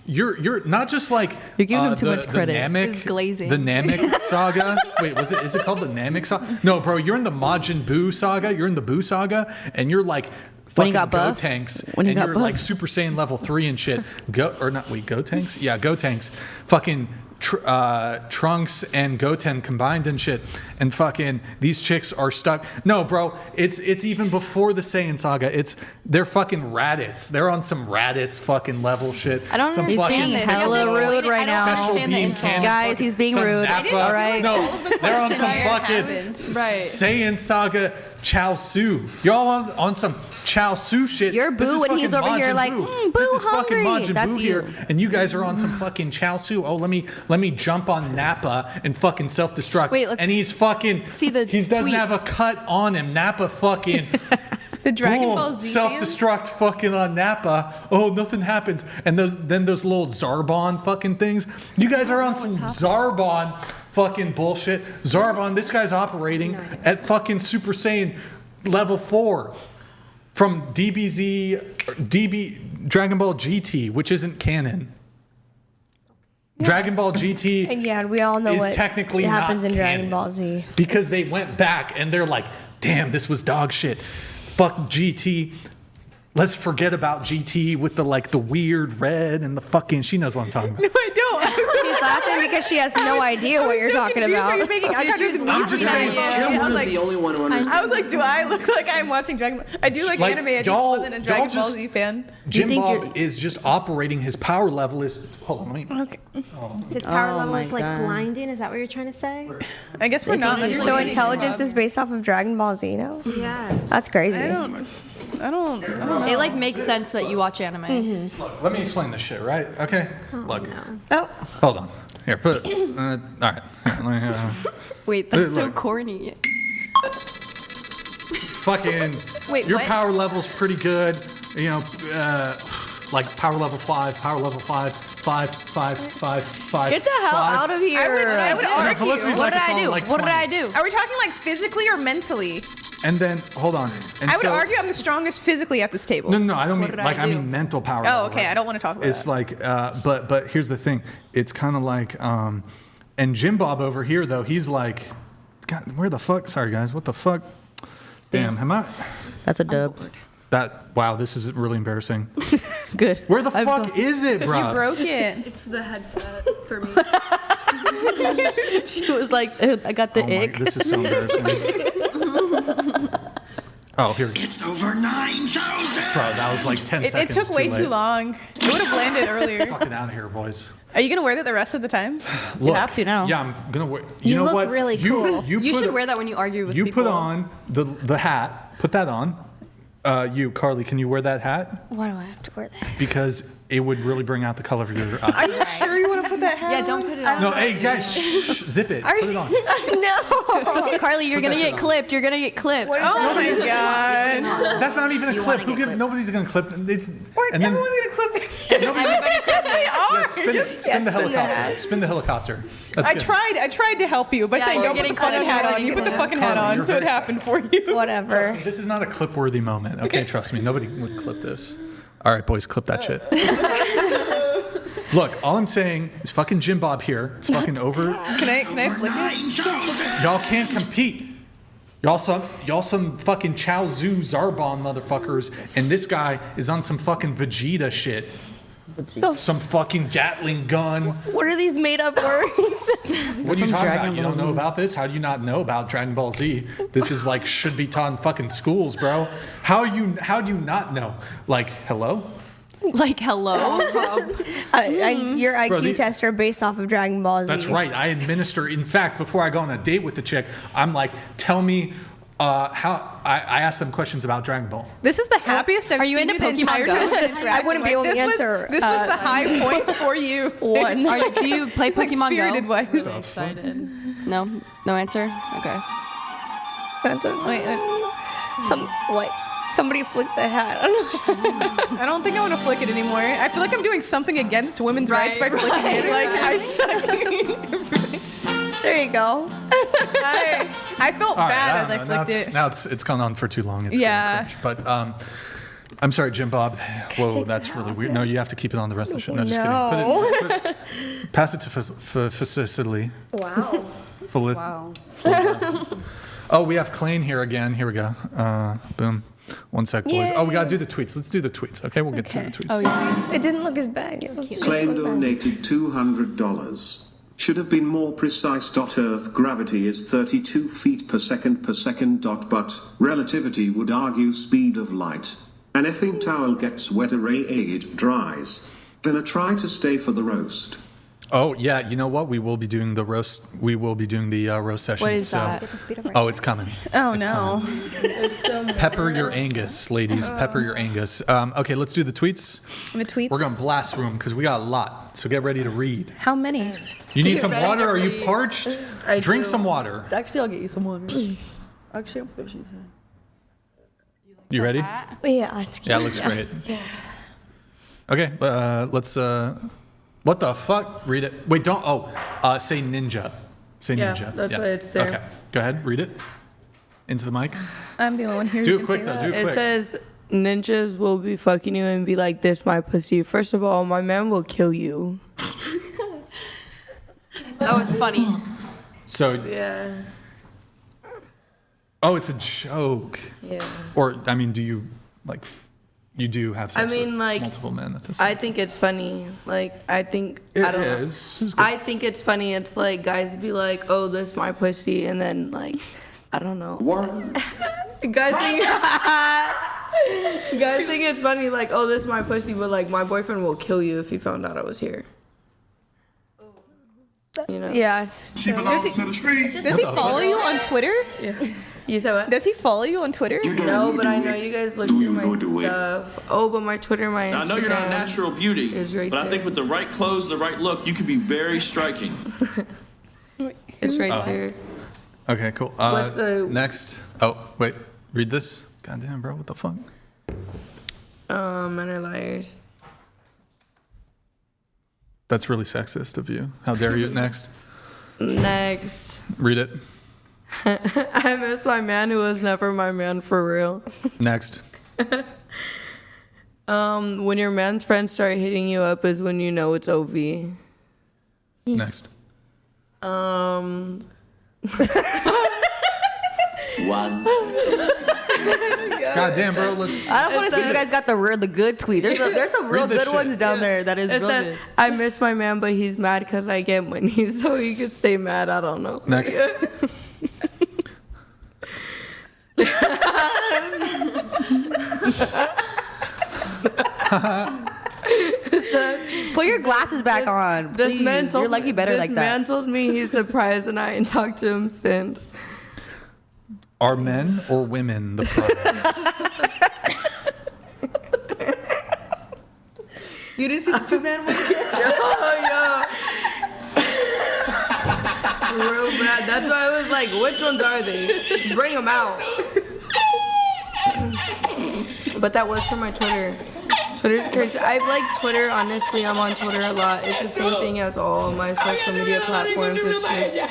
You're not just like you're giving him too much credit. He's glazing. The Namek saga. Wait, is it called the Namek saga? No, bro, you're in the Majin Buu saga. You're in the Buu saga, and you're like when you fucking got buff? Go-Tanks, when you and got you're buff? like Super Saiyan level 3 and shit. Go-Tanks? Yeah, Go-Tanks. Fucking Trunks and Goten combined and shit, and fucking these chicks are stuck. No, bro, it's even before the Saiyan saga. They're fucking Raditz. They're on some Raditz fucking level shit. I don't He's being hella rude right now. Guys, he's being rude. All right. No, they're on some fucking Saiyan saga Chaosu. Y'all on some Chaosu shit. You're Boo and he's over here like, Boo this is hungry. fucking Majin That's Buu you. here, and you guys are on some fucking Chaosu. Oh, let me jump on Nappa and fucking self-destruct. Wait, let's and he's fucking see the he doesn't have a tweets. cut on him. Nappa fucking The Dragon boom, Ball Z self-destruct fucking on Nappa. Oh, nothing happens. And then those little Zarbon fucking things. You guys are on some Zarbon fucking bullshit. Zarbon, this guy's operating at fucking Super Saiyan level 4 from Dragon Ball GT, which isn't canon. Dragon Ball GT And yeah, we all know is what technically happens not in Dragon canon. Ball Z. Because they went back and they're like, damn, this was dog shit. Fuck GT. Let's forget about GT with the weird red and the fucking. She knows what I'm talking about. No, I don't. She's laughing because she has no idea what you're talking about. I'm just saying. Jim is the only one who understands. I was like, do I look like I'm watching Dragon Ball? I do like anime. I just wasn't a Dragon Ball Z fan. JimBob is just operating. His power level is. Hold on, let me. Okay. His power level my is like God. blinding. Is that what you're trying to say? I guess we're not. So intelligence is based off of Dragon Ball Z, no? Yes. That's crazy. I don't know. It like makes sense that you watch anime. Look, let me explain this shit, right? Okay. Look. Oh. Hold on. Here, put it. All right. Here, let me, Wait, that's so look. corny. Fucking. Wait, your what? power level's pretty good. You know, like power level 5, power level 5. 5. Get the hell out of here. I would argue. Felicity's What like did I it's do? on, like, What did 20. I do? Are we talking like physically or mentally? And then hold on. And I would so- argue I'm the strongest physically at this table. No, I don't mean did I like I do? mean mental power. Oh, level, okay. right? I don't want to talk about It's that. like, but here's the thing. It's kind of like, and JimBob over here though, he's like, God, where the fuck? Sorry guys, what the fuck? Damn, am I? That's a dub. Wow, this is really embarrassing. Good. Where the fuck is it, bro? You broke it. It's the headset for me. She was like, I got the ick. This is so embarrassing. Oh, here. It's over 9,000! Bro, that was like 10 It seconds. took way late. too long. It would have landed earlier. Fucking out of here, boys. Are you gonna wear that the rest of the time? Look, have to now. Yeah, I'm gonna wear. You know look what? really cool. You put should a- wear that when you argue with You people. put on the hat. Put that on. You, Carly, can you wear that hat? Why do I have to wear that? Because it would really bring out the color of your eyes. Are you sure you want to put that hat on? Yeah, don't put it on. No, hey, guys, shh, zip it. Put it on. No. Carly, you're Put gonna that shit get on. clipped. You're gonna get clipped. Oh my god. That's not even a clip. Nobody's going to clip. It's, and then, Everyone's gonna clip that shit. Everybody clip it. They are. yeah, spin it. Spin the helicopter. Spin the helicopter. That's good. I tried to help you by saying we're don't put the getting fucking clipped. hat on. We're You put the getting fucking hat Carly, on, you're so it very happened for you. Whatever. This is not a clip-worthy moment. Okay, trust me. Nobody would clip this. All right, boys, clip that shit. Look, all I'm saying is fucking JimBob here. It's fucking over. Can I flick it? Y'all can't compete. Y'all some fucking Chow Zhu Zarbon motherfuckers, and this guy is on some fucking Vegeta shit. Some fucking Gatling gun. What are these made up words? What are you talking about? You don't know about this? How do you not know about Dragon Ball Z? This is like should be taught in fucking schools, bro. How do you not know? Like, hello? Like, hello. Your IQ Bro, tests are based off of Dragon Ball Z. That's right. I administer. In fact, before I go on a date with the chick, I'm like, tell me how. I ask them questions about Dragon Ball. This is the happiest I've Are you seen into the Pokemon entire Go? time. I wouldn't be able to answer. This was the high point for you. One. Do you play Pokemon Spirited Go? wise. Really excited. No answer. Okay. Wait, somebody flicked the hat. I don't think I want to flick it anymore. I feel like I'm doing something against women's rights by flicking it. Like, There you go. I felt All right, bad I as don't I know. flicked it. Now it's gone on for too long. It's Yeah. getting cringe. But I'm sorry, JimBob. Whoa, that's really weird. No, you have to keep it on the rest of the show. No, just kidding. Pass it to Felicity. Wow. Wow. Oh, we have Klein here again. Here we go. Boom. One sec, boys. Yay. Oh, we got to do the tweets. Let's do the tweets. Okay, we'll get through the tweets. Oh yeah. It didn't look as bad. It looked Claim just looked bad. donated $200. Should have been more precise. Earth gravity is 32 feet per second, but relativity would argue speed of light. An effing towel gets wetter, it dries. Gonna try to stay for the roast. Oh, yeah. You know what? We will be doing the roast. We will be doing the roast session. What is that? Oh, it's coming. Oh, It's no. coming. Pepper your Angus, ladies. Pepper your Angus. Okay, let's do the tweets. The tweets. We're going to blast through them because we got a lot. So get ready to read. How many? You need Get some ready water? to Are you read. parched? I Drink do. some water. Actually, I'll get you some water. Actually, I'm thirsty. You ready? Yeah, it's cute. Yeah, it looks great. Okay, let's. What the fuck? Read it. Wait, don't. Oh, say ninja. Say Yeah, ninja. that's why it's there. Okay, go ahead. Read it into the mic. I'm the only one here. Do who it can quick say though. that. Do it It quick. says ninjas will be fucking you and be like, "This my pussy." First of all, my man will kill you. That was funny. So. Yeah. Oh, it's a joke. Yeah. Or I mean, do you like? You do have sex I mean, with like, multiple men at this. I think it's funny. Like, I think It I don't is. It was know. good. I think it's funny. It's like guys be like, "Oh, this my pussy," and then like, I don't know. Guys think guys think it's funny. Like, "Oh, this my pussy," but like, my boyfriend will kill you if he found out I was here. You know? Yeah, it's true. Does he follow you on Twitter? Yeah. You said what? Does he follow you on Twitter? No, but I know you guys look through my stuff. Oh, but my Twitter, my Instagram. Now, I know you're not natural beauty, is right but I there. think with the right clothes, the right look, you could be very striking. It's right there. Okay, cool. What's the- next? Oh, wait. Read this. Goddamn, bro. What the fuck? Men are liars. That's really sexist of you. How dare you? Next. Next. Read it. I miss my man who was never my man for real. Next. When your man's friends start hitting you up is when you know it's OV. Next. One. Goddamn, bro. Let's. I don't want to see if you guys got the good tweet. There's some real Read this good ones shit. down there. That is It real said, good. I miss my man, but he's mad because I get money, so he could stay mad. I don't know. Next. Put your glasses back on. This Please. man told You're lucky better this like man that. told me he's surprised, and I ain't talked to him since. Are men or women the problem? You didn't see the 2-man one? Yo. Real bad. That's why I was like, which ones are they? Bring them out. But that was for my Twitter. Twitter's crazy. I've liked Twitter, honestly. I'm on Twitter a lot. It's the same thing as all my social media platforms. It's just...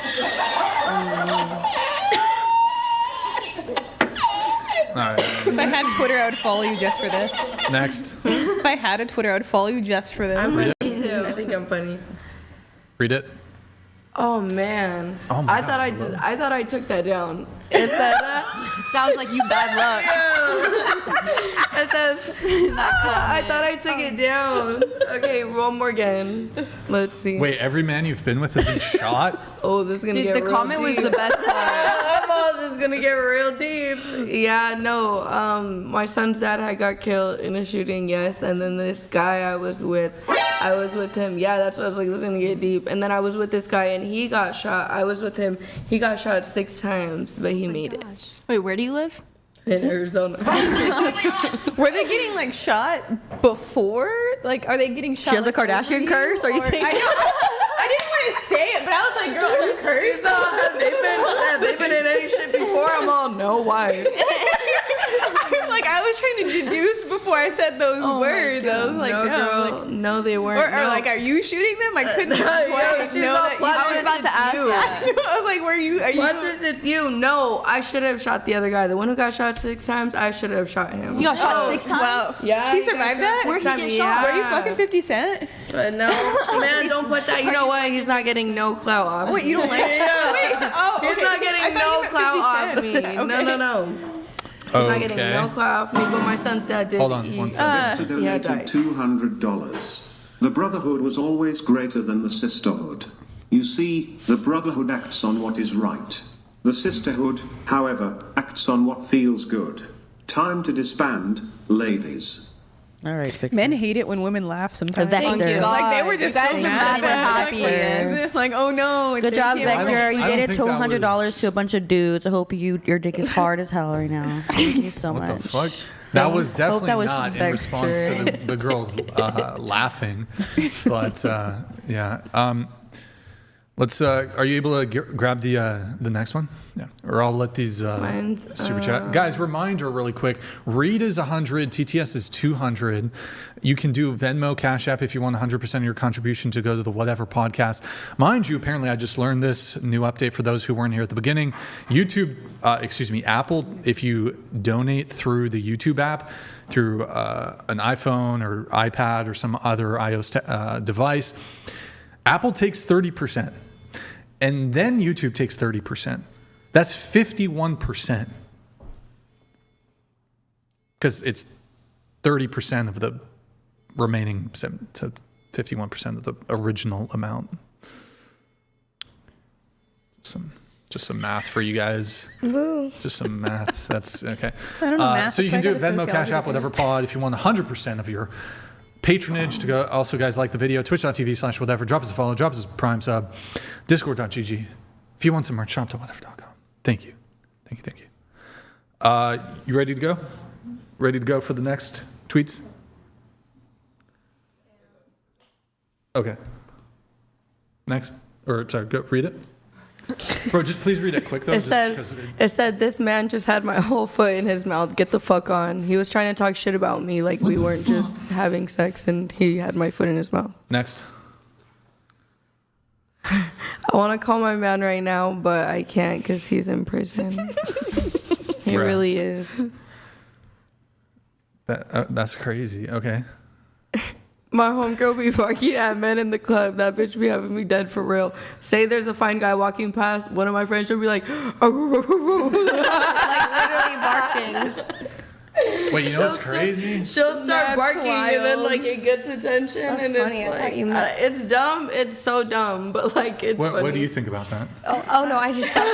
All right. If I had Twitter, I would follow you just for this. Next. If I had a Twitter, I would follow you just for this. I'm Read funny too. I think I'm funny. Read it. Oh man. Oh my I thought I took that down. It said Sounds like you bad luck. it says I thought I took it down. Okay, one more again. Let's see. Wait, every man you've been with has been shot? Oh, this is gonna Dude, get the real comment was deep. the best part. Oh, this is gonna get real deep. Yeah, no. My son's dad had got killed in a shooting, yes. And then this guy I was with him. Yeah, that's what I was like, this is gonna get deep. And then I was with this guy and he got shot. I was with him. He got shot 6 times, but he made it. Wait, where do you live? In Arizona. Were they getting like shot before? Like, are they getting shot? She has a like, Kardashian over curse? Are you saying? I didn't want to say it, but I was like, girl, are you cursed? So have they been in any shit before? I'm all, no, why? Like, I was trying to deduce before I said those words. I was like, no, girl, like, no, they weren't. or no. like, are you shooting them? I couldn't Yeah, quite she's know all that. plot I was about to ask that. I was like, are you? Plot twist, it's you. No, I should have shot the other guy. The one who got shot 6 times, I should have shot him. You got shot 6 times? Wow. Yeah. He survived that? Where'd he get shot? Were you fucking 50 Cent? No, man, don't put that. You know what? He's not getting no clout off. Wait, you don't like Yeah. Wait, oh, He's okay. not I getting thought no you meant clout 50 off Cent. me. Okay. No. He's not getting no clout off me, but my son's dad did. Hold on, one second. Dexter He had donated died. $200. The brotherhood was always greater than the sisterhood. You see, the brotherhood acts on what is right. The sisterhood, however, acts on what feels good. Time to disband, ladies. All right, Victor. Men hate it when women laugh sometimes. Thank you. Like, they were You just guys so are mad. mad we're happy. Like, oh no. Good job, Cynthia. Victor. You I don't dated think that $200 was- to a bunch of dudes. I hope your dick is hard as hell right now. Thank you so What much. the fuck? That was Hope definitely that was not in response to the girls laughing. But yeah. Let's. Are you able to grab the next one? Yeah. Or I'll let these super chat guys. Reminder, really quick. Read is 100. TTS is 200. You can do Venmo, Cash App if you want 100% of your contribution to go to the Whatever podcast. Mind you, apparently I just learned this new update for those who weren't here at the beginning. Apple, if you donate through the YouTube app, through an iPhone or iPad or some other iOS device, Apple takes 30%. And then YouTube takes 30%. That's 51%. Because it's 30% of the remaining to 51% of the original amount. Just some math for you guys. Woo. Just some math. That's okay. I don't know math. So you can That's do why I it got a Venmo, Cash sociology App, whatever pod. If you want 100% of your patronage to go. Also, guys, like the video, twitch.tv/whatever. Drop us a follow. Drop us a Prime sub. Discord.gg. If you want some merch, shop.whatever.com. Thank you. You ready to go? Ready to go for the next tweets? Okay. Next. Or, sorry, go read it. Bro, just please read it quick, though. It said, this man just had my whole foot in his mouth. Get the fuck on. He was trying to talk shit about me like we weren't just having sex and he had my foot in his mouth. Next. I want to call my man right now, but I can't because he's in prison. He Right. really is. That's crazy. Okay. My homegirl be barking at men in the club. That bitch be having me dead for real. Say there's a fine guy walking past, one of my friends will be like, Like literally barking. Wait, you know what's crazy? She'll start That's barking and then wild. like it gets attention. That's and funny. It's I thought like, you meant- it's dumb. It's so dumb, but like it's funny. What do you think about that? Oh no, I just thought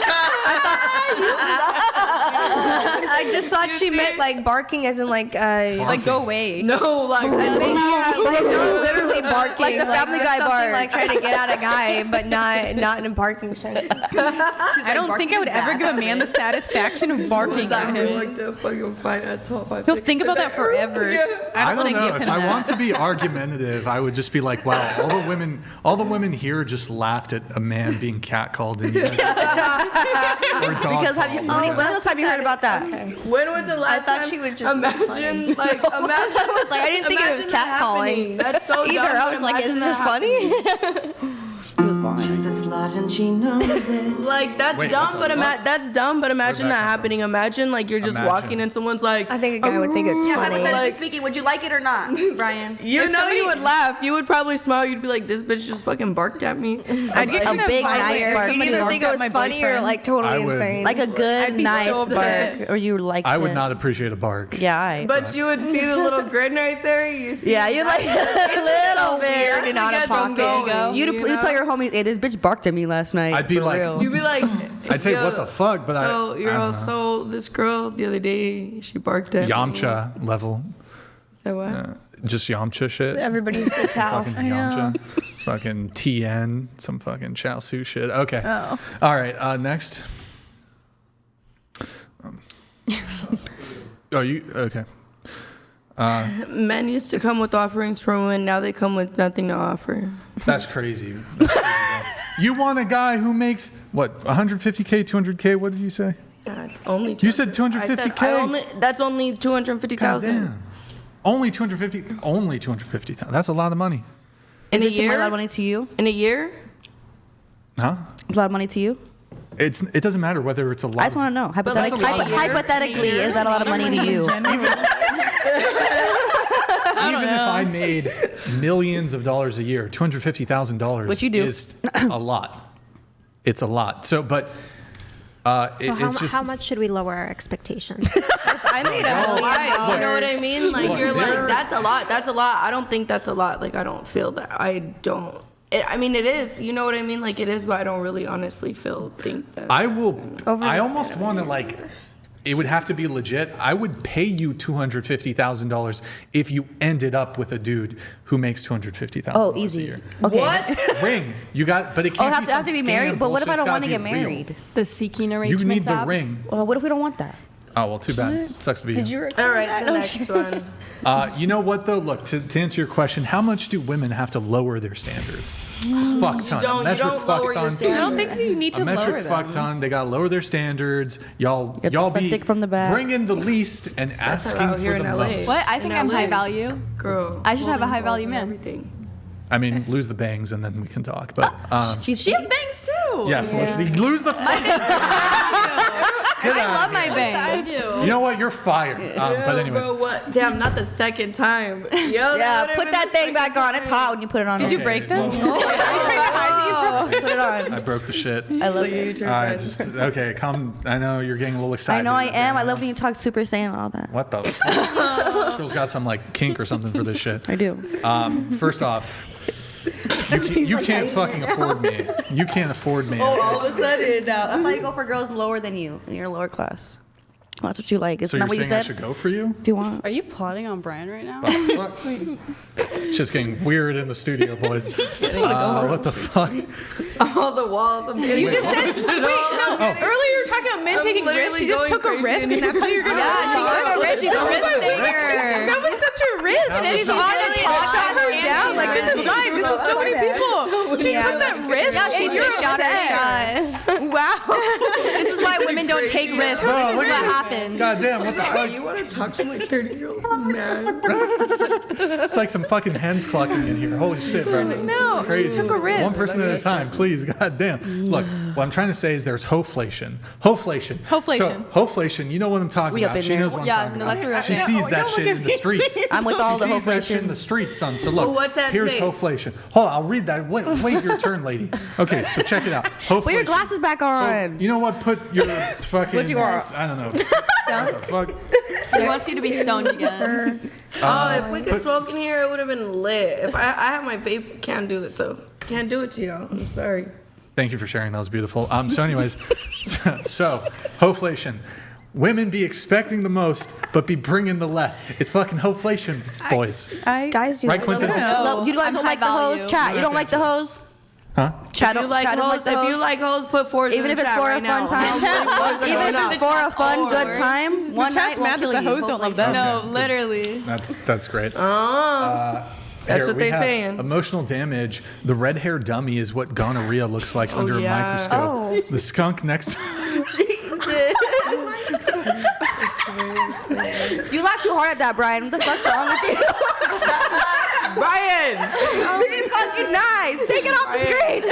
I just thought she meant like barking as in like go away. No, like like literally barking, Like the Family just Guy something bark. like trying to get at a guy, but not in a barking sense. I don't think I would ever give a man the satisfaction of barking at exactly him. like the fucking fine asshole. He'll think about that forever. I don't know. If I want to be argumentative, I would just be like, wow, all the women here just laughed at a man being catcalled in here. Because when else have you heard about that? When was the last time? I thought she was just imagine, like, imagine. I was like, I didn't think it was catcalling. That's so either. dumb. I was like, is this just funny? He was blind. She's a slut and she knows it. Like that's dumb, that's dumb. But imagine that happening. Imagine like you're just walking and someone's like, I think a guy would think it's funny. Hypothetically speaking, would you like it or not, Brian? You would laugh. You would probably smile. You'd be like, this bitch just fucking barked at me. I'd get a big nice bark. You'd either think it was funny or like totally insane. Like a good nice bark, or you like. I would not appreciate a bark. Yeah, but you would see the little grin right there. You see. Yeah, you like a little weird and out of pocket. You tell your homies, hey, this bitch barked at me last night. I'd be like, you'd be like, I'd say, what the fuck? But so this girl the other day, she barked at Yamcha me. Level. Is that what? Just Yamcha shit. Everybody's the chow. Fucking Yamcha. Fucking TN. Some fucking Chow Su shit. Okay. Oh. All right. Next. You okay? Men used to come with offerings for women. Now they come with nothing to offer. That's crazy. You want a guy who makes what, 150K, 200K? What did you say? Only. You said 250K. That's only 250,000. Only 250. Only 250,000. That's a lot of money. In a year? A lot of money to you? In a year? Huh? It's a lot of money to you? It doesn't matter whether it's a lot. I just want to know. Hypothetically, is that a lot of money to you? Even if I made millions of dollars a year, $250,000, which you do, is a lot. It's a lot. So, but how much should we lower our expectations? I made $1 million. You know what I mean? Like you're like, that's a lot. That's a lot. I don't think that's a lot. Like I don't feel that. I don't. I mean, it is. You know what I mean? Like it is, but I don't really honestly think that. I almost want to like. It would have to be legit. I would pay you $250,000 if you ended up with a dude who makes $250,000 a year. Okay. What? Ring. You got, but it can't be some have to be married. But what if I don't want to get married? Real. The seeking arrangements. You need the ring. Well, what if we don't want that? Oh well, too bad. Sucks to be you. All right, the next one. You know what though? Look, to answer your question, how much do women have to lower their standards? Fuck ton. You don't lower your standards. I don't think you need to lower them. A metric fuck ton. They gotta lower their standards. Y'all be from the back. bringing the least and asking for the most. What? I think I'm high value. Girl. I should have a high value man. Everything. I mean, lose the bangs and then we can talk. But she has bangs too. Yeah, Felicity, lose the. I love my bangs. You know what? You're fired. But anyways. Bro, what? Damn, not the second time. Yeah, put that thing back on. It's hot when you put it on. Did you break them? Put it on. I broke the shit. I love you. All right, okay. I know you're getting a little excited. I know I am. I love when you talk Super Saiyan and all that. What the? This girl's got some like kink or something for this shit. I do. First off. You can't fucking afford me. You can't afford me. Oh, all of a sudden now. I thought you go for girls lower than you in your lower class. Well, that's what you like. Isn't so that what you saying said? I should go for you? If you want. Are you plotting on Brian right now? It's just getting weird in the studio, boys. What the fuck? All the walls. I'm getting Earlier you were talking about men taking risks. She just took a risk, and that's what you're gonna. Yeah, she took a risk. She's a risk taker. That was such a risk, and she's on it. Shot her down. Like this is live. This is so many people. She took that risk. Yeah, she just shot her shot. Wow. This is why women don't take risks. This is what happens. God damn, what the fuck? You want to talk to my 30-year-old man? It's like some fucking hens clucking in here. Holy shit, bro. No, it's crazy. she took a risk. One person at a time, please. God damn. Look, what I'm trying to say is there's hoflation. Hoflation. Hoflation. So, hoflation, you know what I'm talking about. She knows what I'm talking about. That's what She sees that shit in the streets. I'm with all the She sees that shit hoflation. in the streets, son. So look, what's that here's say? hoflation. Hold on, I'll read that. Wait your turn, lady. Okay, so check it out. Hoflation. Put your glasses back on. You know what? Put your fucking. What you are? I don't know. What the fuck? He wants you to be stoned again. If we could smoke in here, it would have been lit. If I have my vape, can't do it though. Can't do it to y'all. I'm sorry. Thank you for sharing. That was beautiful. So anyways, so hoflation. Women be expecting the most, but be bringing the less. It's fucking hoflation, boys. Guys do Right, that. Quentin? You guys don't like the hose? Chat. You don't like the hose? Huh? Chat, If you like hoes, put fours even in if the it's chat for right a fun now. time, even if it's for a fun, good time, one night won't kill you. Hoes don't love that. No, literally. That's great. That's what we they have saying. Emotional damage. The red hair dummy is what gonorrhea looks like under a microscope. The skunk next. You laugh too hard at that, Brian. What the fuck's wrong with you? Brian! Be fucking nice. Take it off the screen.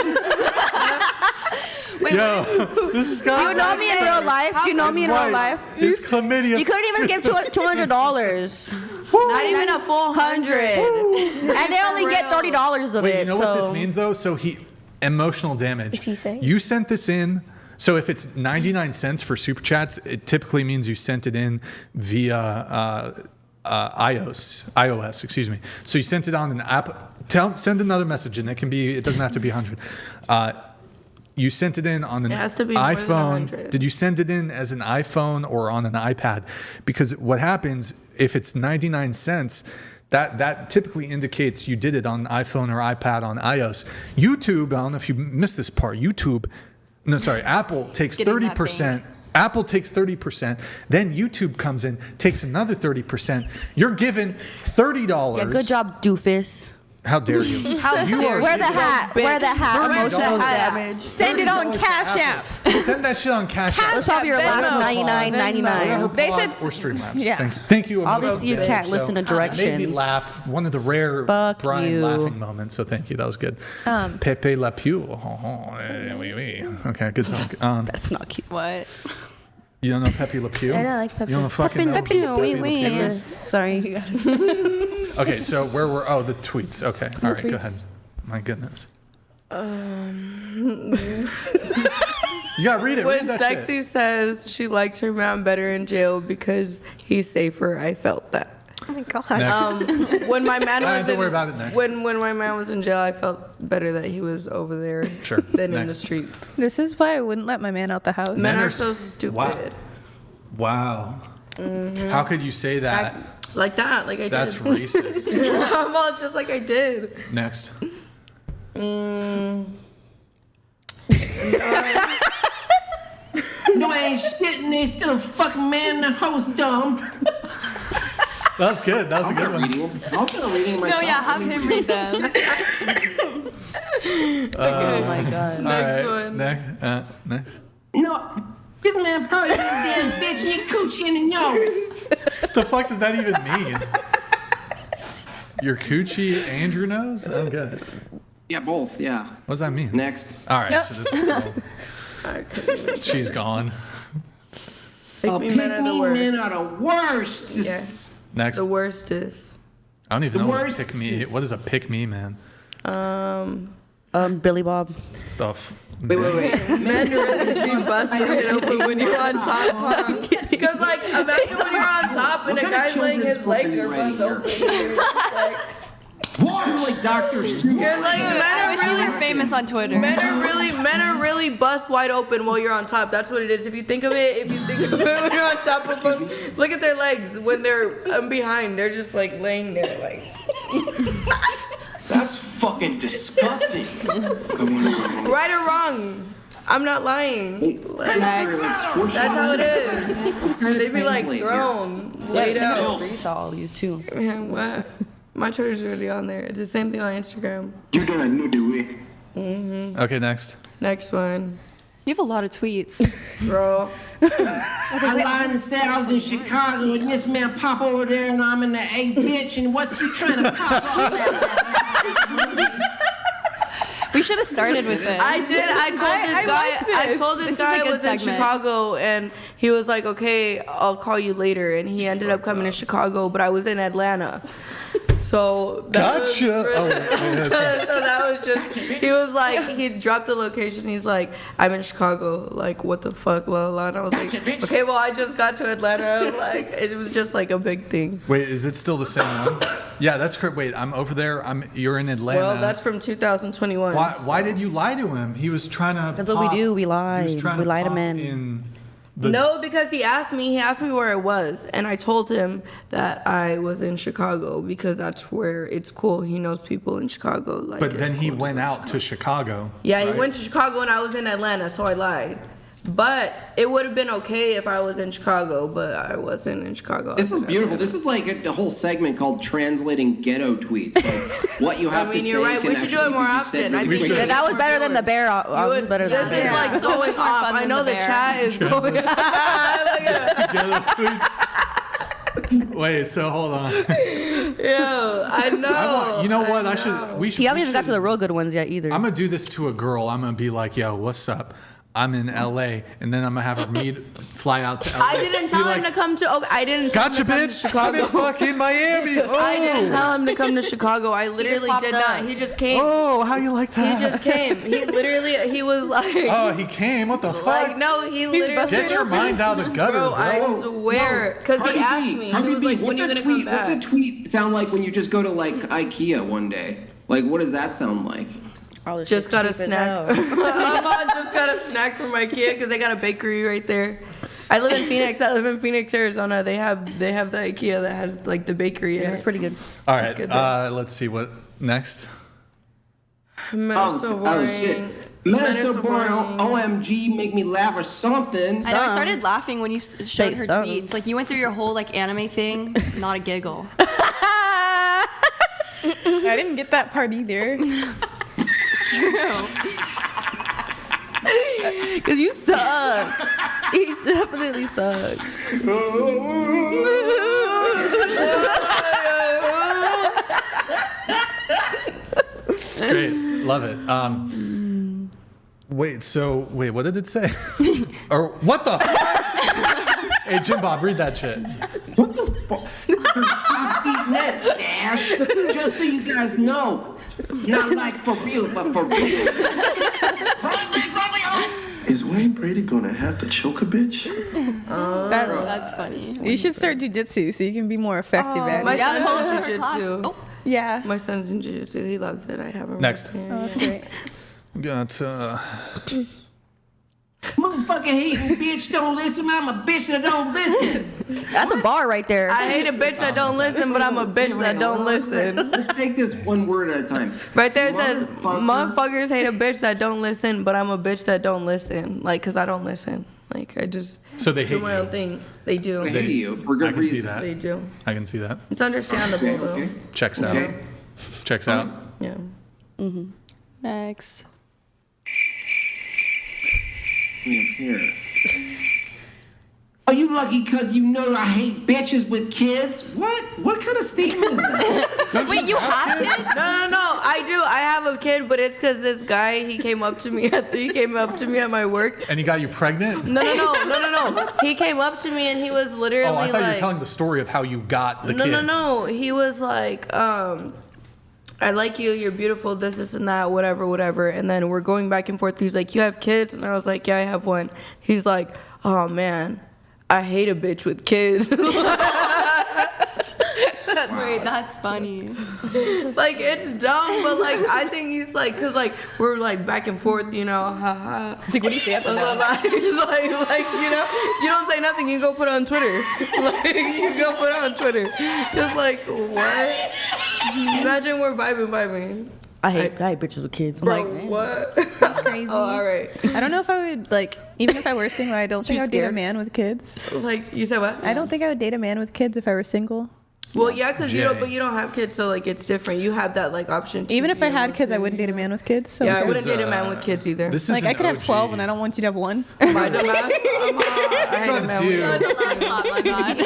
Wait, Yo, this skunk. Do you know me in real life? Do you know me in real life? It's chlamydia. You couldn't even give $200. Not even a full 100. And they only get $30 of Wait, it. you know what this means though? So emotional damage. Is he saying? You sent this in. So if it's 99 cents for super chats, it typically means you sent it in via iOS, excuse me. So you sent it on an app. Send another message, and it doesn't have to be 100. You sent it in on an It has to be more than iPhone. 100. Did you send it in as an iPhone or on an iPad? Because what happens if it's 99 cents, that typically indicates you did it on iPhone or iPad on iOS. YouTube, I don't know if you missed this part. Apple takes 30%. Apple takes 30%. Then YouTube comes in, takes another 30%. You're given $30. Yeah, good job, doofus. How dare you? How You dare are you? Wear the giving hat. Wear the hat. Emotional damage. Send it on Cash App. Send that shit on Cash App. Let's probably your last $99.99. They said or Streamlabs. Yeah. Thank you. Obviously, you can't So, listen to It made me directions. laugh. One of the rare Fuck Brian you. laughing moments. So thank you. That was good. Pepe Le Pew. Oui, oui. Okay, good talk. That's not cute. What? You don't know Pepe Le Pew? I don't like Pepe. You don't fucking know Pepe who Le Pew, Pepe Le oui, Pew oui. is? Sorry. Okay, so where were the tweets? Okay, all right, go ahead. My goodness. You gotta read it. When read that Sexy shit. says she likes her man better in jail because he's safer, I felt that. Oh my gosh. Next. When my man was don't worry about it next. when my man was in jail, I felt better that he was over there Sure. than in the Next. streets. This is why I wouldn't let my man out the house. Men are are so s- stupid. Wow. How could you say that? Like that, like I did. That's racist. I'm all just like I did. Next. No, I ain't shit, and they still a fucking man. The host dumb. That was good. That was a good one. I'll start reading myself. No, yeah, have him read them. Oh my god. Next All right, one. Next. No, this man probably been a damn bitch and he coochie in the nose. What the fuck does that even mean? Your coochie and your nose? I'm good. Yeah, both. Yeah. What does that mean? Next. All right, so this is she's gone. Pick me men are the worst. men are the worst. Yeah. Next. The worst is I don't even The know what a worst pick me. is- What is a pick me, man? Billy Bob. Wait. men really be busted right open when you're on top, huh? Because like imagine when you're on top and a guy's laying his legs are bust open. What? Like Dr. Seuss. You're like I wish you were famous on Twitter. men are really bust wide open while you're on top. That's what it is. If you think of it when you're on top of them, look at their legs when they're behind. They're just like laying there like. That's fucking disgusting. Right or wrong? I'm not lying. Like, that's how it is. They be like thrown, laid out. Screenshot all these too. Man, what? My Twitter's already on there. It's the same thing on Instagram. You don't know the way. Okay, next. Next one. You have a lot of tweets. Bro. I line the sales in Chicago and this man pop over there and I'm in the A bitch and what's you trying to pop up We should have started with this. I did. I told this guy I was in Chicago and he was like, okay, I'll call you later. And he ended up coming to Chicago, but I was in Atlanta. So that Gotcha. so that was just, he was like, he dropped the location. He's like, I'm in Chicago. Like, what the fuck, blah, blah, blah. And I was like, okay, well, I just got to Atlanta. Like, it was just like a big thing. Wait, is it still the same one? Yeah, that's correct. Wait, I'm over there. You're in Atlanta. Well, that's from 2021. Why did you lie to him? He was trying to. That's what we do. We lie. He was trying We lie to pop men. In No, because he asked me where I was, and I told him that I was in Chicago because that's where it's cool. He knows people in Chicago. Like, But then it's he cool went out to Chicago. Yeah, right? he went to Chicago and I was in Atlanta, so I lied. But it would have been okay if I was in Chicago, but I wasn't in Chicago. This is beautiful. This is like a whole segment called translating ghetto tweets. Like what you have to say. You're right. We should do it more often. I think Yeah, that was better than the bear. That was better than the This is bear. like going off. I know the chat is going. Wait, so hold on. Yo, I know. You know what? We should. You haven't even got to the real good ones yet either. I'm gonna do this to a girl. I'm gonna be like, "Yo, what's up? I'm in LA," and then I'm gonna have her fly out to LA. I didn't tell him to come to. I didn't tell him to come to Chicago. I'm in fucking Miami. Oh. I didn't tell him to come to Chicago. I literally did not. He just came. Oh, how you like that? He just came. He was like. Oh, he came. What the fuck? Like, no, he literally. Get your mind out of the gutter, bro. I swear, because he asked me. He was like, "When are you gonna come back?" What's a tweet sound like when you just go to like IKEA one day? Like, what does that sound like? Just got a snack. My mom just got a snack from IKEA because they got a bakery right there. I live in Phoenix. Arizona. They have the IKEA that has like the bakery. Yeah, it's pretty good. All right. Let's see what next. Men are so boring. Shit. Men are so boring. OMG, make me laugh or something. I know. I started laughing when you showed her tweets. Like you went through your whole like anime thing, not a giggle. I didn't get that part either. True. Because you suck. He definitely sucks. It's great. Love it. Wait, what did it say? Or what the fuck? Hey, JimBob, read that shit. What the fuck? I'm beating that dash. Just so you guys know. Not like for real, but for real. Is Wayne Brady gonna have to choke a bitch? That's funny. You should start jujitsu so you can be more effective at My it. son's in jiu-jitsu. Yeah. My son's in jiu-jitsu. He loves it. I have him. Next. Right Oh, that's great. Got Motherfucking hating bitch don't listen. I'm a bitch that don't listen. That's a bar right there. I hate a bitch that don't listen, but I'm a bitch that don't listen. Let's take this one word at a time. Right there it says, motherfuckers hate a bitch that don't listen, but I'm a bitch that don't listen. Like, because I don't listen. Like, I just So they do hate my you. own thing. They do. They hate you for good I can reason. see that. They do. I can see that. It's understandable, though. Checks out. Okay. Checks out. Yeah. Next. Here. Are you lucky because you know I hate bitches with kids? What? What kind of statement is that? Wait, you have kids? No. I do. I have a kid, but it's because this guy, he came up to me at my work. And he got you pregnant? No. He came up to me and he was literally Oh, I thought you were like, telling the story of how you got the kid. No. He was like, I like you, you're beautiful, this and that, whatever. And then we're going back and forth. He's like, you have kids? And I was like, yeah, I have one. He's like, oh man, I hate a bitch with kids. That's right. That's funny. Like, it's dumb, but like, I think he's like, cause like, we're like back and forth, you know, haha. Like, what do you say after that? He's like, you know, you don't say nothing, you go put it on Twitter. Like, you go put it on Twitter. Cause like, what? Imagine we're vibing. I hate bitches with kids. I'm Bro, like, what? That's crazy. Oh, all right. I don't know if I would, like, even if I were single, I don't think I would date a man with kids. Like, you said what? I don't think I would date a man with kids if I were single. Well, yeah, because you don't have kids, so like it's different. You have that like option. Even if I had kids, I wouldn't date a man with kids. So yeah, I wouldn't date a man with kids either. This is like I could have 12, and I don't want you to have one. My dumbass. I hate a man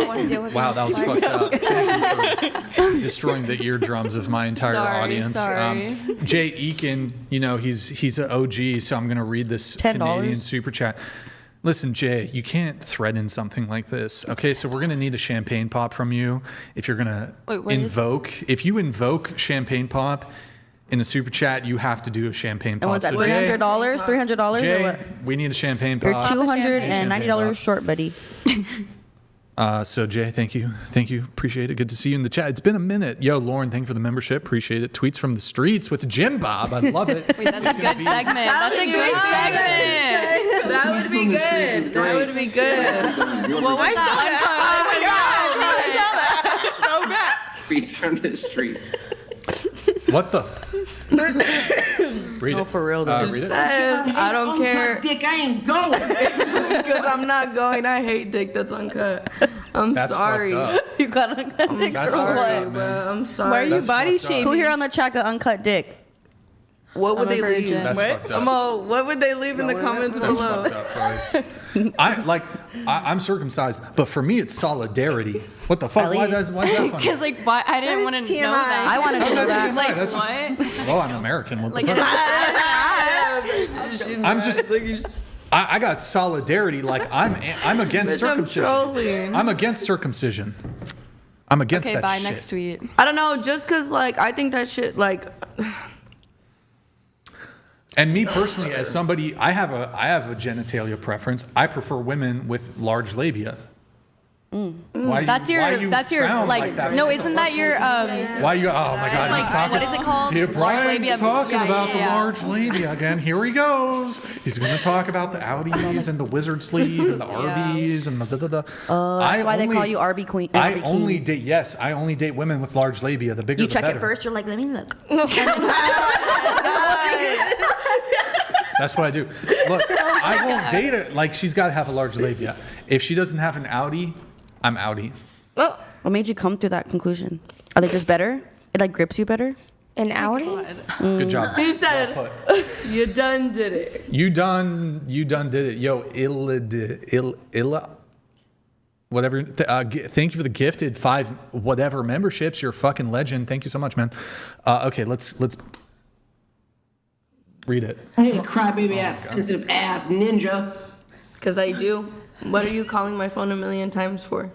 with Dude. Wow, that was fucked up. Thank you for destroying the eardrums of my entire audience. Sorry. Jay Eakin, you know, he's an OG, so I'm gonna read this $10? Canadian super chat. Listen, Jay, you can't threaten something like this. Okay, so we're gonna need a champagne pop from you if you're gonna if you invoke champagne pop in a super chat, you have to do a champagne pop. and what's that? So $300? $300 Jay, or what? we need a champagne You're pop. $290 short, buddy. So Jay, thank you, appreciate it. Good to see you in the chat. It's been a minute. Yo, Lauren, thank you for the membership, appreciate it. Tweets from the streets with JimBob, I love it. Wait, that's a good segment. That's a good segment. That would be good. That would be good. What was that? Go back. Tweets from the streets. What the? Read No, it. for real, though. Read it. Says, I don't care. Dick, I ain't going. Because I'm not going. I hate dick that's uncut. I'm That's sorry. fucked up. You got uncut dick. That's for fucked what? up, man. I'm sorry. Why are you That's body fucked up. shaming? Who here on the chat got uncut dick? What would I'm a they leave? virgin. That's fucked up. What would they leave in the comments That's below? fucked up, bros. I'm circumcised, but for me it's solidarity. What the fuck? Why is that funny? Because like, why? I didn't want to know that. I want to know that. Like That's what? just, well, I'm American. What Like, the fuck? I'm just. I got solidarity. Like I'm against Bitch, I'm circumcision. trolling. I'm against circumcision. I'm against okay, that bye. shit. Next tweet. I don't know, just because, like, I think that shit, like... And me personally, as somebody, I have a genitalia preference. I prefer women with large labia. Why That's your frown like that? no, isn't that your Why you? Oh my God! like, He's talking. what is it called? Yeah, Large Brian's labia. talking Yeah, about yeah, the yeah. large labia again. Here he goes. He's going to talk about the Audis and the wizard sleeve and the Arby's and the da da da. That's why they call you Arby Queen. I only date women with large labia. The bigger, You the check better. it first. You're like, let me look. That's what I do. Look, I won't date her. Like, she's got to have a large labia. If she doesn't have an Audi, I'm outie. What made you come to that conclusion? Are they just better? It like grips you better? An Audi? Good job. He said, you done did it. You done did it. Yo, Illa. Whatever. Thank you for the gifted 5 whatever memberships. You're a fucking legend. Thank you so much, man. Okay, let's read it. Hey, crybaby ass, sensitive ass ninja. Because I do. What are you calling my phone a million times for?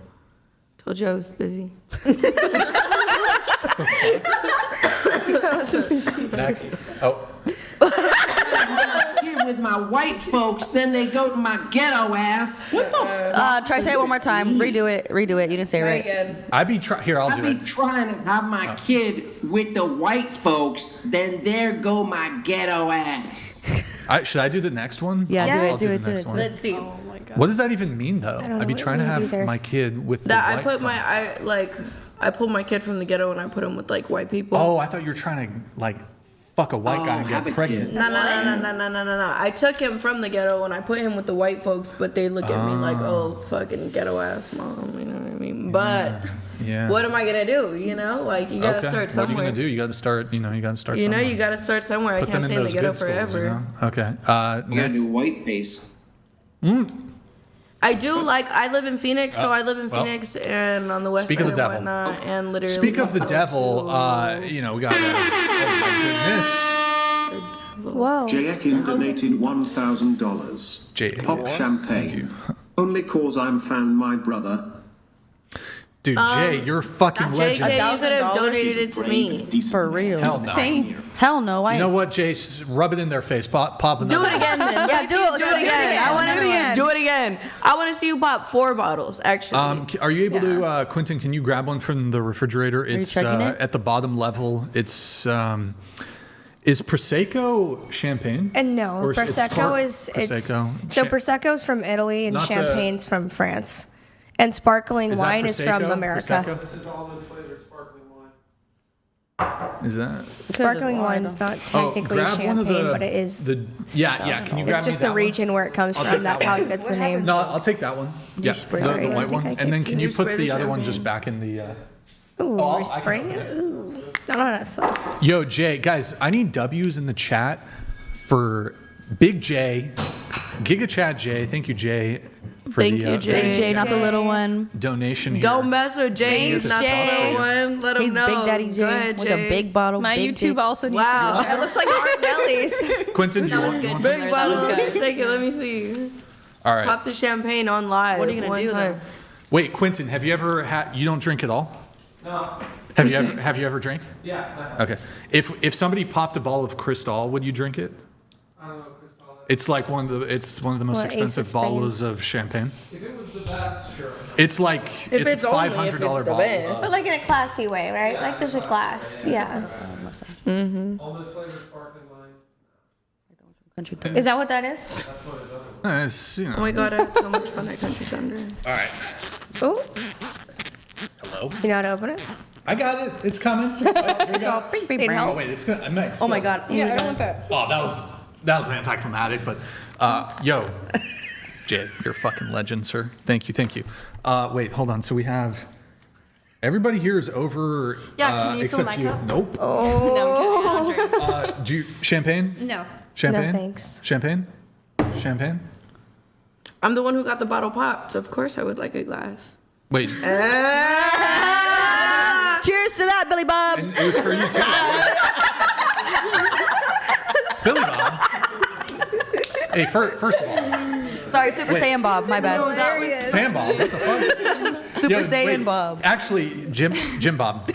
Told you I was busy. Next. Oh. Here with my white folks, then they go to my ghetto ass. What the fuck? Try say it one more time. Redo it. You didn't say it right. Again. I'll do it. Trying to have my kid with the white folks, then there go my ghetto ass. Should I do the next one? Yeah, I'll do it. the next one. Let's see. What does that even mean, though? don't know I'd be what it trying to means have either. my kid with That the I white put folks. I pulled my kid from the ghetto and I put him with like white people. Oh, I thought you were trying to like fuck a white guy and have get a pregnant. kid. No. I took him from the ghetto and I put him with the white folks, but they look at me like, oh, fucking ghetto ass mom, you know what I mean? But Yeah. what am I gonna do? You know, like you gotta start somewhere. What are you gonna do? You gotta start. You gotta start. You know, somewhere. you gotta start somewhere. Put I them can't in stay in the those ghetto good schools, forever. you know? Okay. You gotta Next. do white face. I do I live in Phoenix, so I live in Phoenix and on the west Speak side of the devil. whatnot, and literally. Speak of the devil. We got. Oh my goodness. Whoa. Jay Ekin donated $1,000. Jay, Pop champagne. Only cause I'm fan my brother. Dude, Jay, you're a fucking JJ, legend. you could have donated it to me. For real. Hell no. Hell no. Why? You know what, Jay? Just rub it in their face. Pop Do another. it again, then. Yeah, do it again. I want to do it again. I want to see you pop 4 bottles, actually. Are you able to, Quentin? Can you grab one from the refrigerator? It's checking it? at the bottom level. It's is Prosecco champagne? And no, Or it's Prosecco is Prosecco. so Prosecco's from Italy and Not the- Champagne's from France, and sparkling Is that wine is from Prosecco? America. Prosecco? This is olive flavored sparkling wine. Is that? Sparkling wine's not technically grab one of champagne, the- but it is. Yeah. Can you grab It's me just that the region where it comes I'll from. take That's that how one. it gets the name. No, I'll take that one. Yeah, spray the it. I white think one. I And then can can you You put spray the the other one champagne. just back in the? Ooh, Oh, we're I can spraying open it. Ooh. No. Yo, Jay, guys, I need W's in the chat for Big J, Giga Chat J. Thank you, Jay, for Thank the you, Jay. Big J, not the little one. donation here. Don't mess with Jay. He's not the little one. Let him He's know. Big Daddy Go J ahead, with Jay. a big bottle. My big YouTube dick. also needs Wow. It looks like Martinelli's. Quentin, do you want good. one? Big That bottle. was good. Shake it. Let me see. All right. Pop the champagne on live. What are you gonna one do, time. though? Wait, Quentin, have you ever had? You don't drink at all? No. Have you ever drank? Yeah. Okay. If somebody popped a ball of Cristal, would you drink it? I don't know what Cristal It's like one of the most What, Ace of expensive Spades? bottles of champagne. If it was the best, sure. It's like If it's it's a only if $500 it's the bottle. best. But like in a classy way, right? Like there's a class. Yeah. Mm-hmm. Almond flavored sparkling wine. Is that what that is? That's what his other It's, you know. Oh my god, I had so much fun at Country Thunder. All right. Oh, Hello. you know how to open it? I got it. It's coming. Here we go. Need Oh help? wait, it's gonna. I might Oh spill my it. god. Yeah, I don't want that. Oh, that was anticlimactic, but yo, Jay, you're a fucking legend, sir. Thank you. Wait, hold on. So we have everybody here is over. Yeah, can you fill except my you. cup? Nope. Oh. No, I'm kidding. I don't drink. Do you champagne? No. Champagne? No, thanks. Champagne? Champagne? I'm the one who got the bottle popped, so of course I would like a glass. Wait. Cheers to that, Billy Bob. And it was for you too. Billy Bob. Hey, first of all, Sorry, Super Wait. Saiyan Bob. My bad. Sam Bob. What the fuck? Super Yo, Saiyan wait, Bob. Actually, JimBob.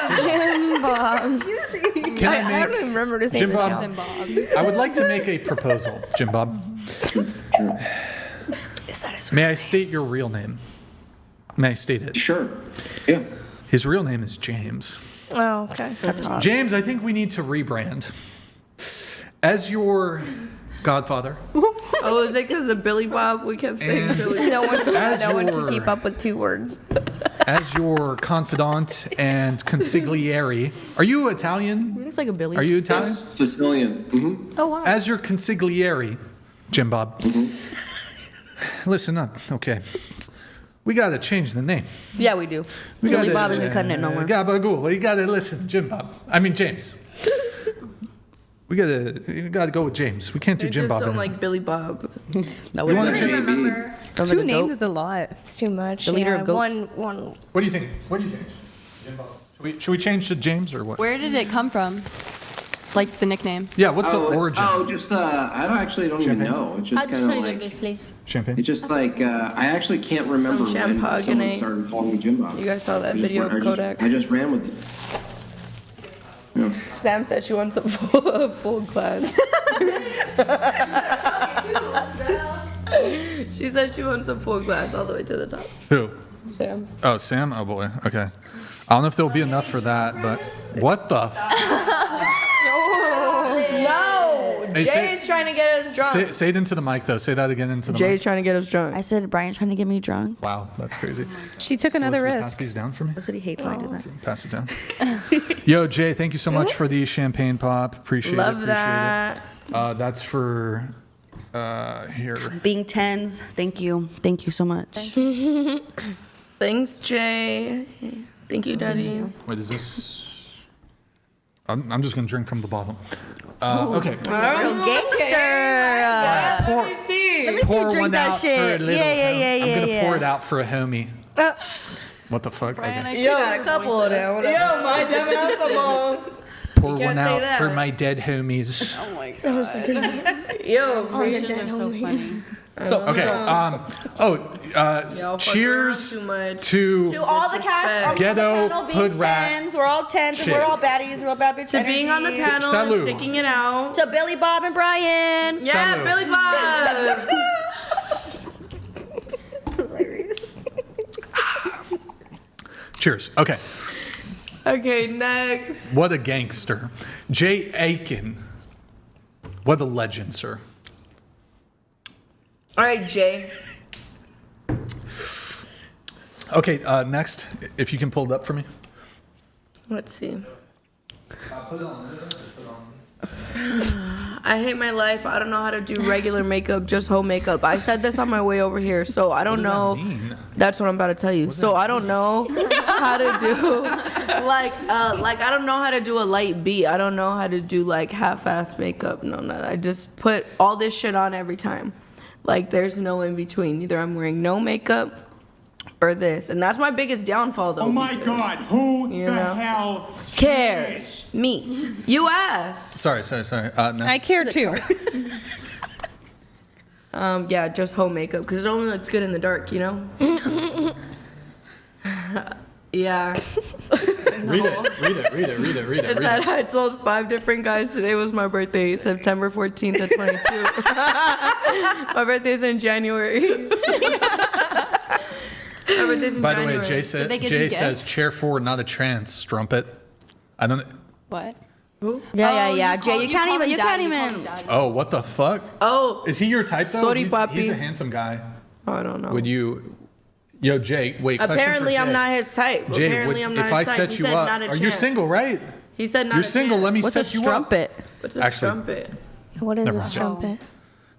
JimBob. Can I I don't make even remember to say this now. JimBob? I would like to make a proposal, JimBob. Is that his May I state your real name? May I state it? Sure. Yeah. His real name is James. Oh, okay. That's hot. James, I think we need to rebrand. As your godfather, Oh, is it because of Billy Bob? We kept saying And- Billy. No one As can your- keep up with 2 words. as your confidant and consigliere. Are you Italian? It's like a Billy. Are you Italian? Yes, Sicilian. Mm-hmm. Oh wow. As your consigliere, JimBob. Listen up, okay. We gotta change the name. Yeah, we do. We Billy gotta, Bob isn't cutting it no more. Gabagool. You gotta listen, JimBob. I mean James. We gotta go with James. We can't do I just JimBob don't anymore. like Billy Bob. That You would wanna be change? Remember. 2 names is a lot. It's too much. The leader yeah. of goats. One. What do you think? What do you think, JimBob? Should we change to James or what? Where did it come from? Like the nickname? Yeah. What's the origin? Oh, just I don't even know. It's just I'll kind show of you like the please. Champagne. it's just like I actually can't remember Some when someone champagne. started calling me JimBob. You guys saw that I just video went- of Kodak? I just ran with it. Yeah. Sam said she wants a full glass. She said she wants a full glass all the way to the top. Who? Sam. Oh, Sam. Oh boy. Okay. I don't know if there'll be enough for that, but what the? No! Hey, Jay's trying to get us drunk. Say it into the mic though. Say that again into the Jay's trying to get us drunk. I said Brian's trying to get me drunk. mic. Wow, that's crazy. She took another Felicity, Pass risk. these down for me. I said he hates when I do that. Pass it down. Yo, Jay, thank you so much for the champagne pop. Appreciate Love it. Appreciate that. It. That's for here. Being tens, thank you. Thank you so much. Thanks, Jay. Thank you, Daddy. Wait, is this? I'm just gonna drink from the bottom. Okay. Real gangster. Pour, Let me see pour you drink one that out shit. for a little Yeah. I'm gonna pour it out for a homie. What the fuck? Okay. You got a couple of them. Yo, my dumb ass alone. Pour can't one say out that. for my dead homies. Oh my god. Yo, Voices are so funny. Okay. Y'all fuck Cheers around too much. to all the cast on Ghetto the panel being hood rat tens. We're all tens. shit. And we're all baddies. We're all bad bitch To being on the energy. panel Salud. and sticking it out. To Billy Bob and Brian. Yeah, Salud. Billy Bob. cheers. Okay. Okay, next. What a gangster. Jay Aiken. What a legend, sir. All right, Jay. Okay, next, if you can pull it up for me. Let's see. I hate my life. I don't know how to do regular makeup, just home makeup. I said this on my way over here, so I don't know. That's what I'm about to tell you. So I don't know how to do like I don't know how to do a light beat. I don't know how to do like half-ass makeup. No. I just put all this shit on every time. Like there's no in between. Either I'm wearing no makeup or this, and that's my biggest downfall though. Oh my God, who the hell cares? Me. You asked. Sorry. Next. I care too. Yeah, just home makeup because it only looks good in the dark, you know. Yeah. Read it. It said I told 5 different guys today was my birthday, September 14th at 22. My birthday's in January. By the way, Jay says chair 4, not a chance. Strumpet. I don't. What? Who? Yeah. Jay, you can't even. Oh, what the fuck? Oh, is he your type though? Sorry, he's papi. a handsome guy. I don't know. Would you? Yo, Jay. Wait. Apparently, I'm not his type. Jay, Apparently, I'm not if I his type. set He you said up, not a are you chance. single, right? He said not. You're a single. chance. Let me What's set a you strumpet? up. What's a Actually, strumpet? What is Never a mind. strumpet?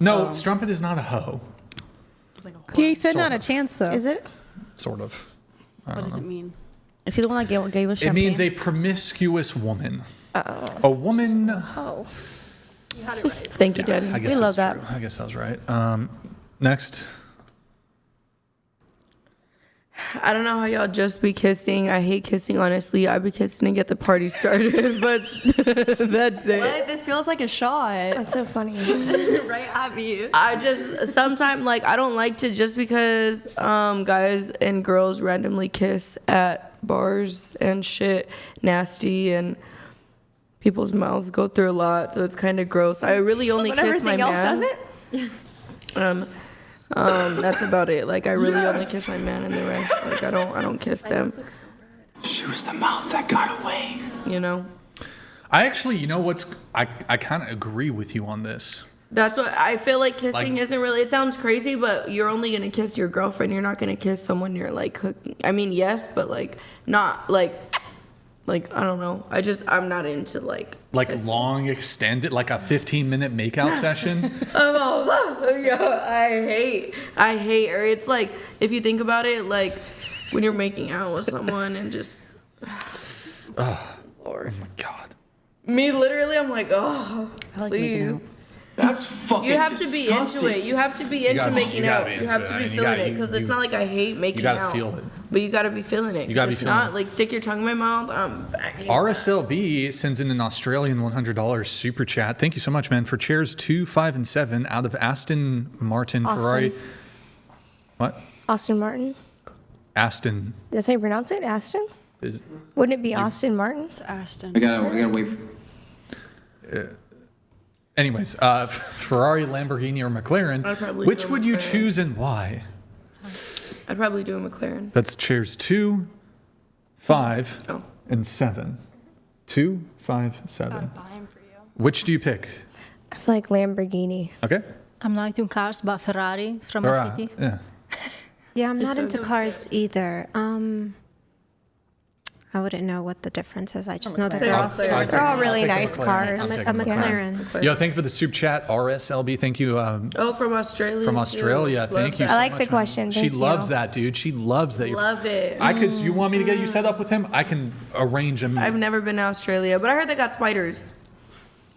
No, strumpet is not a hoe. He said Sort not a of. chance though. Is it? Sort of. What does it mean? Is he the one that gave us It champagne? means a promiscuous woman. A woman. Oh. You had it right. Thank you, Daddy. I guess love that's that. true. I guess that was right. Next. I don't know how y'all just be kissing. I hate kissing, honestly. I be kissing to get the party started, but that's it. What? This feels like a shot. That's so funny. Right at me. I just sometimes like I don't like to just because guys and girls randomly kiss at bars and shit nasty and people's mouths go through a lot, so it's kind of gross. I really only kiss my man. That's about it. Like I really only kiss my man and the rest. Like I don't kiss them. She was the mouth that got away. You know. I actually, you know what's? I kind of agree with you on this. That's what I feel like kissing Like- isn't really. It sounds crazy, but you're only gonna kiss your girlfriend. You're not gonna kiss someone you're like cooking. I mean, yes, but like not like I don't know. I'm not into like Long extended, like a 15-minute makeout session. I hate or it's like if you think about it, like when you're making out with someone and just Lord. Oh my God. Me literally, I'm like, oh, please. That's fucking You have to be disgusting. into it. You have to be into making out. You have to be feeling it because it's not like I hate making out. You gotta feel it. But you gotta be feeling it. You gotta be if feeling not, it. like stick your tongue in my mouth. RSLB sends in an Australian $100 super chat. Thank you so much, man, for chairs 2, 5, and 7 out of Aston Martin Austin. Ferrari. What? Austin Martin. Aston. That's how you pronounce it? Aston? Is, Wouldn't it be Austin Martin? It's Aston. We gotta wait. anyways, Ferrari, Lamborghini, or McLaren. I'd probably Which go would you McLaren. choose and why? I'd probably do a McLaren. That's chairs 2, 5, Oh. and 7. 2, 5, 7. Which do you pick? I feel like Lamborghini. Okay. I'm not into cars, but Ferrari from Ferrari, a city. Yeah. Yeah, I'm not into cars either. I wouldn't know what the difference is. I just know that they're all They're all really nice cars. A McLaren. Yo, thank you for the soup chat. RSLB, thank you. Oh, from Australia. From too. Australia, Love thank you. that. So I like much, the man. question. She Thank loves you. that, dude. She loves that. Love it. You want me to get you set up with him? I can arrange him. I've never been to Australia, but I heard they got spiders.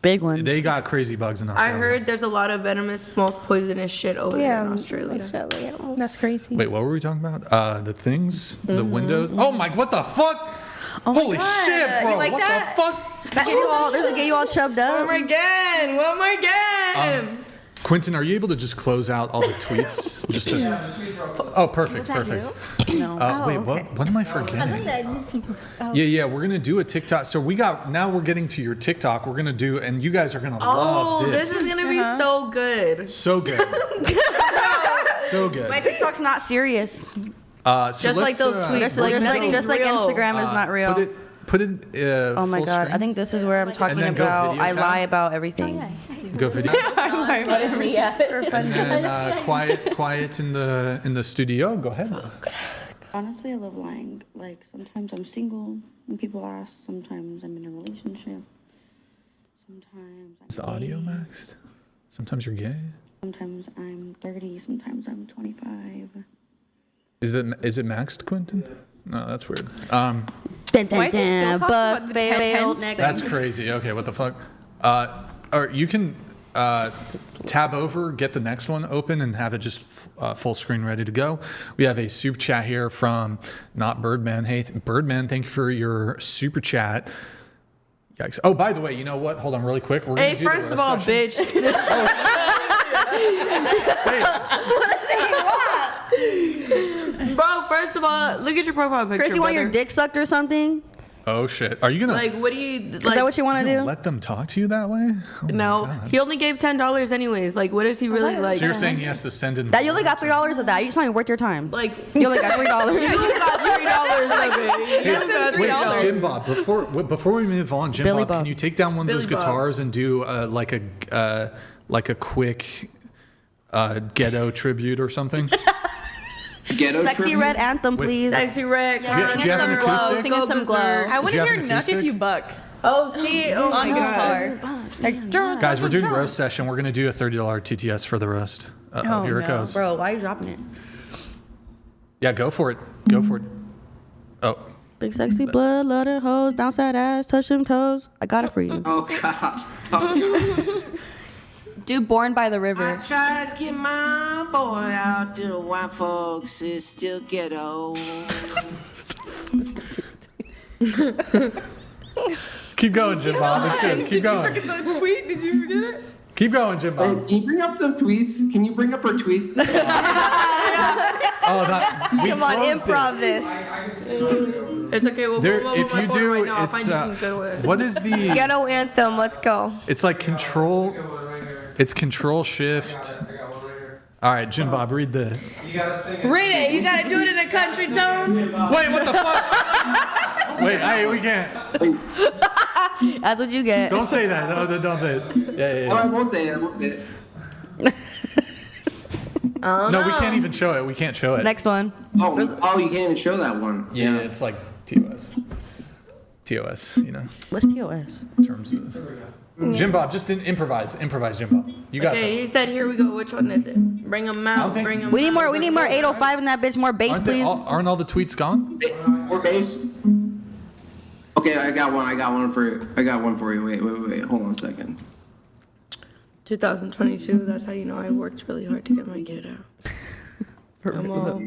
Big ones. They got crazy bugs in I Australia. heard there's a lot of venomous, most poisonous shit over there in Australia. That's crazy. Wait, what were we talking about? The things, the windows. Oh my! What the fuck? Holy shit, bro! You like what that? the fuck? That this will get you all chubbed up. One more again. One more again. Quentin, are you able to just close out all the tweets? Just oh, perfect, perfect. No. Wait, what am I forgetting? Yeah, we're gonna do a TikTok. So now we're getting to your TikTok. We're gonna do, and you guys are gonna love this is gonna be so good. So good. So good. My TikTok's not serious. So Just like those tweets, Just like like nothing's real. Instagram is not real. Put it. Oh my full god! screen. I think this is where I'm talking then go about. video I tab. lie about everything. Go video. And then quiet in the studio. Go ahead. Honestly, I love lying. Like, sometimes I'm single when people ask. Sometimes I'm in a relationship. Sometimes Is the audio maxed? Sometimes you're gay. Sometimes I'm 30. Sometimes I'm 25. Is it maxed, Quentin? No, that's weird. Dun, dun, dun, bust, failed, next. That's crazy. Okay, what the fuck? Or you can tab over, get the next one open, and have it just full screen ready to go. We have a super chat here from not Birdman. Hey, Birdman, thank you for your super chat. Yikes. Oh, by the way, you know what? Hold on really quick. We're Hey, gonna do the first of all, roast session. Bro, first of all, look at your profile picture. Chris, you want your brother. dick sucked or something? Oh shit! Are you gonna Like, what do you like? Is that what you want to you do? let them talk to you that way? Oh my No, God. he only gave $10 anyways. Like, what is he really like? So you're saying he has to send in That you only got $3 of that. You just not even worth your time. Like, You only got $3. you only got $3 of it. You only got Wait, $3. Jim Bob, before we move on, Jim Billy Bob, can Bob. you take down one of those Billy Bob. guitars and do like a quick ghetto tribute or something? Ghetto Sexy tribute? red anthem, please. Sexy Red. Do you have an acoustic? Sing us some glow. I want Do you to have hear an Nuck if acoustic? you buck. Oh, see? Oh my God. Guys, we're doing roast session. We're gonna do a $30 TTS for the roast. Oh, Here it no. goes. Bro, why are you dropping it? Yeah, go for it. Go for it. Oh, Big sexy blood, let her hoes, bounce that ass, touch them toes. I got it for you. Oh God. Oh, God. Do Born by the River. Try to get my boy out to the white folks. It's still ghetto. keep going, Jim Bob. It's good. Keep going. The tweet? Did you forget it? Keep going, Jim Bob. Can you bring up some tweets? Can you bring up her tweet? Oh, that, we Come on, closed improv it. this. It's okay. We'll There, pull if you do, right now. I'll it's find you some good ones. what is the? Ghetto anthem, let's go. It's like control. It's control shift. All right, Jim Bob, read the. You gotta sing it. Read it. You gotta do it in a country tone. Wait, what the fuck? Wait, hey, we can't. That's what you get. Don't say that. No, don't say it. Yeah. Oh, I won't say it. I won't say it. No, we can't even show it. We can't show it. Next one. Oh, you can't even show that one. Yeah, it's like TOS. TOS, you know, What's TOS? in terms of. Jim Bob, just improvise, Jim Bob. You got Okay, this. he said, "Here we go. Which one is it? Bring them out. Bring them." We need more 805 in that bitch, more bass, please. Aren't all the tweets gone? More bass. Okay, I got one for you. Wait. Hold on a second. 2022. That's how you know I worked really hard to get my kid out. I'm all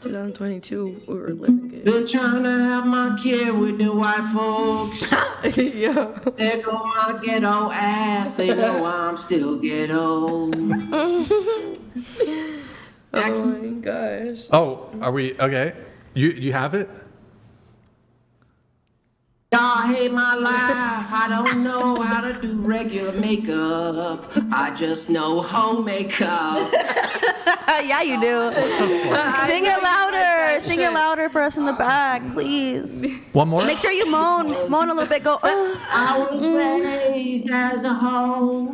2022. We were living good. Been trying to have my kid with the white folks. Yeah. There go my ghetto ass. They know I'm still ghetto. Oh my gosh. Oh, are we okay? You have it? I hate my life. I don't know how to do regular makeup. I just know home makeup. Yeah, you do. Sing it louder. Sing it louder for us in the back, please. One more? Make sure you moan a little bit. Go. I was raised as a hoe.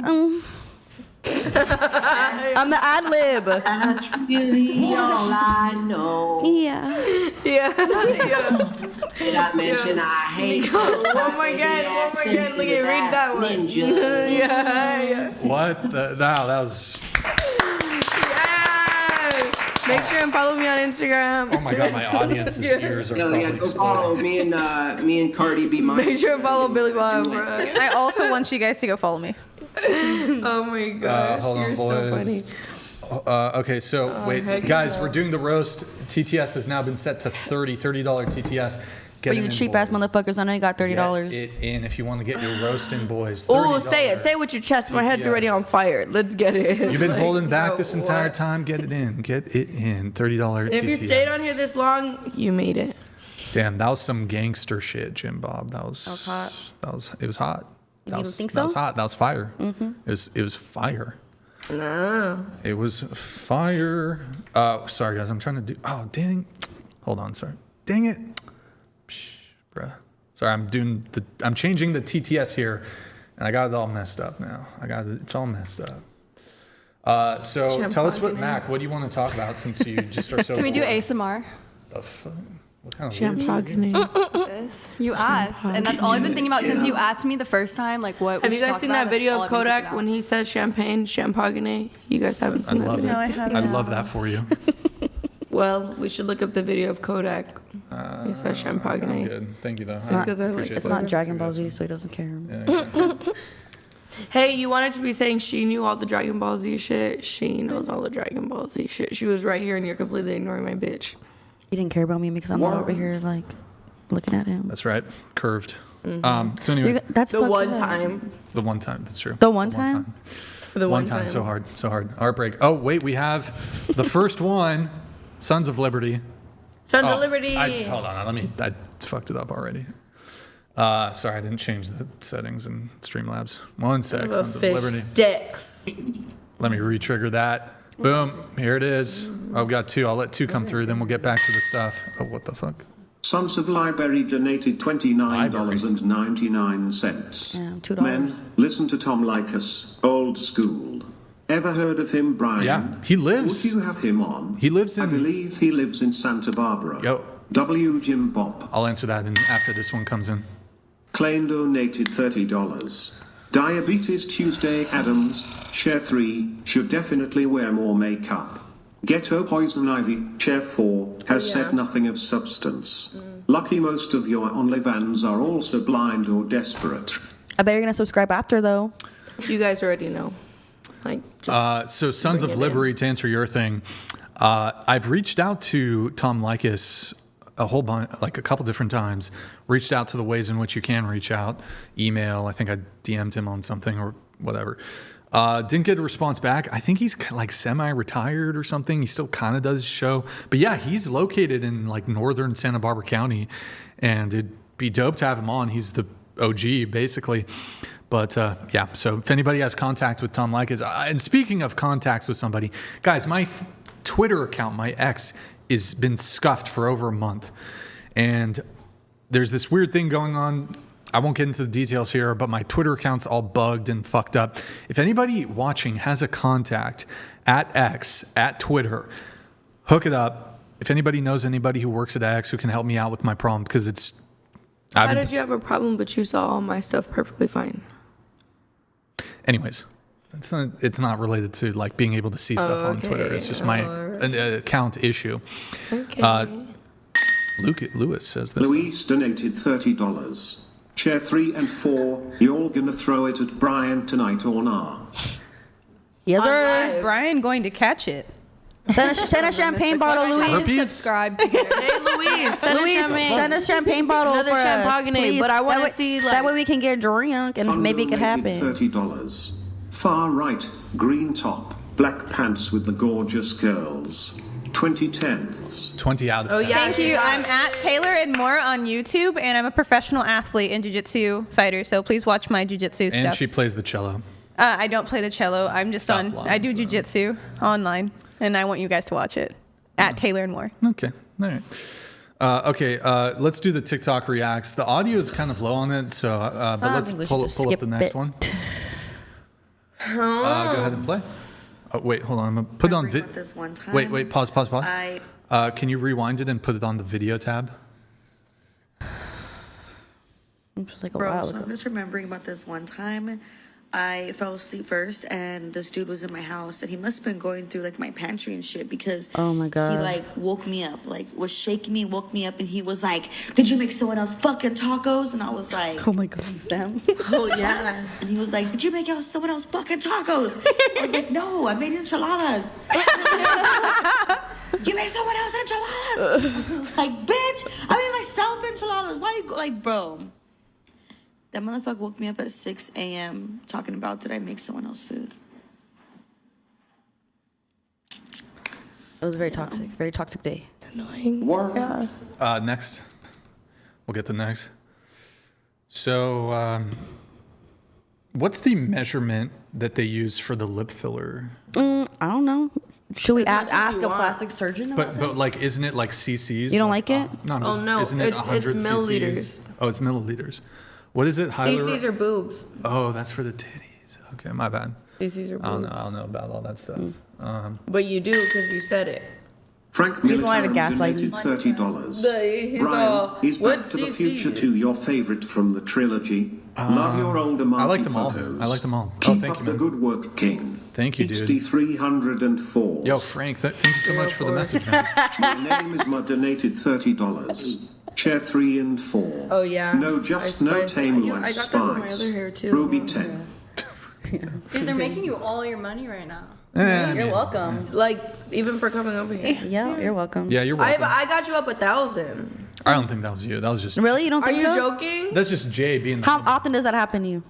I'm the ad lib. That's really all I know. Yeah. Did I mention I hate those Oh my God. Look at read that one. ninjas? Yeah. What? That was. Yes. Make sure and follow me on Instagram. Oh my God, my audience's ears are probably Go follow exploding. me and Cardi B. Make sure and follow Billy Bob, bro. I also want you guys to go follow me. Oh my gosh, Hold on, you're so boys. funny. Okay, so wait, heck guys, no. we're doing the roast. TTS has now been set to $30 TTS. For you cheap ass motherfuckers, I know you got $30. Get it in if you want to get your roast in, boys. Oh, $30. say it. Say it with your chest. My head's already on fire. Let's get it. You've been Like, holding back bro, this entire what? time. Get it in. Get it in. $30 If you TTS. stayed on here this long, you made it. Damn, that was some gangster shit, Jim Bob. That was hot. It was hot. You don't think That was so? hot. That was fire. Mm-hmm. It was fire. No. It was fire. Sorry guys, I'm trying to do. Oh dang. Hold on. Sorry. Dang it. Psh, bruh. Sorry, I'm changing the TTS here, and I got it all messed up now. It's all messed up. So tell us what Mac. What do you want to talk about since you just are so. Can we do bored? ASMR? The fuck? What kind of weird This. You asked, and that's all I've been thinking about since you asked me the first time. Like, what? Have we you should guys talk seen about. that That's video all of I've been thinking Kodak about. when he says champagne, champagne? You guys haven't I seen that love video? it. No, I haven't. I love that for you. Well, we should look up the video of Kodak. He says I'm champagne. good. Thank you though. Just 'cause I like Appreciate It's that. not Dragon Ball Z, so he doesn't care. Yeah, exactly. Hey, you wanted to be saying she knew all the Dragon Ball Z shit. She knows all the Dragon Ball Z shit. She was right here, and you're completely ignoring my bitch. He didn't care about me because I'm over here like looking at him. That's right. Curved. Mm-hmm. So anyways, That's The fucked one up. time. the one time. That's true. The one time? For the One time. So hard. Heartbreak. Oh wait, we have the first one. Sons of Liberty. Sons of Liberty. Hold on. I fucked it up already. Sorry, I didn't change the settings in Streamlabs. One sec, Sons of Fish Liberty. sticks. Let me re-trigger that. Boom, here it is. I've got 2. I'll let 2 come through, then we'll get back to the stuff. Oh, what the fuck? Sons of Liberty donated $29.99. Yeah, $2. Men, listen to Tom Likas, old school. Ever heard of him, Brian? Yeah, he lives. Would you have him on? He lives in. I believe he lives in Santa Barbara. Yo. JimBob. I'll answer that after this one comes in. Klein donated $30. Diabetes Tuesday Adams, share 3, should definitely wear more makeup. Ghetto Poison Ivy, share 4, has said nothing of substance. Lucky most of your OnlyFans are also blind or desperate. I bet you're gonna subscribe after though. You guys already know. Like, just so Sons of Liberty, to answer your thing, I've reached out to Tom Likas a whole bunch, like a couple different times. Reached out to the ways in which you can reach out. Email, I think I DM'd him on something or whatever. Didn't get a response back. I think he's like semi-retired or something. He still kind of does his show. But yeah, he's located in like northern Santa Barbara County, and it'd be dope to have him on. He's the OG, basically. But yeah, so if anybody has contact with Tom Likas, and speaking of contacts with somebody, guys, my Twitter account, my ex, has been scuffed for over a month. And there's this weird thing going on. I won't get into the details here, but my Twitter account's all bugged and fucked up. If anybody watching has a contact at X, at Twitter, hook it up. If anybody knows anybody who works at X who can help me out with my problem, because it's... How did you have a problem, but you saw all my stuff perfectly fine? Anyways, it's not related to like being able to see stuff on Twitter. It's just my account issue. Okay. Lewis says this. Luis donated $30. Share 3 and 4. You're gonna throw it at Brian tonight or nah? Yes, Is sir. Brian going to catch it? Send a champagne bottle, Louise. Subscribe to her. Hey, Louise, send a champagne bottle Another for champagne, us, please. but I want That to see, that way we can get drunk and maybe it could happen. $30. Far right, green top, black pants with the gorgeous girls. 20/10ths. 20 out of 10. Oh, yeah. Thank you. I'm at Taylor and More on YouTube, and I'm a professional athlete and jiu-jitsu fighter, so please watch my jiu-jitsu stuff. And she plays the cello. I don't play the cello. I'm just Stop lying I do to her. jiu-jitsu online, and I want you guys to watch it. At Taylor and More. Okay. All right. Okay, let's do the TikTok reacts. The audio is kind of low on it, so but let's pull up the next one. Go ahead and play. Oh, wait, hold on. I'm gonna put it on video. This one time, Wait, pause. Can you rewind it and put it on the video tab? Like a Bro, while so ago. I'm just remembering about this one time. I fell asleep first, and this dude was in my house, and he must have been going through like my pantry and shit because Oh my God. he like woke me up, like was shaking me, woke me up, and he was like, "Did you make someone else fucking tacos?" And I was like, Oh my God, Sam. "Oh yeah." And he was like, "Did you make someone else fucking tacos?" I was like, "No, I made enchiladas." You made someone else enchiladas? Like, bitch, I made myself enchiladas. Why you like, bro? That motherfucker woke me up at 6 a.m. talking about, did I make someone else food? It was very toxic day. It's annoying. Yeah. Next. We'll get to next. So, what's the measurement that they use for the lip filler? I don't know. Should we much as ask you a want. plastic surgeon about But like, isn't it like cc's? You don't like it? No, I'm Oh, just, no, isn't it it's 100 milliliters. cc's? Oh, it's milliliters. What is it? CC's are boobs. Oh, that's for the titties. Okay, my bad. CC's are boobs. I don't know about all that stuff. But you do because you said it. Frank He's wanted to Military gaslight donated me. $30. He's Brian, is what Back to the Future CC's? 2 your favorite from the trilogy? Love your older Marty I like them all. photos. I like them all. Keep thank up you, the man. good work, King. Thank you, It's dude. D304. Yo, Frank, thank you so much for the message, man. My name is my donated $30. Share 3 and 4. Oh, yeah. No, just I no spice- tame I like got that with my spice. other hair, too. Ruby 10. Dude, they're making you all your money right now. You're welcome. Like, even for coming over here. Yeah, you're welcome. Yeah, you're welcome. I got you up 1,000. I don't think that was you. That was just Really? You don't Are think you so? joking? That's just Jay being. How often does that happen to you?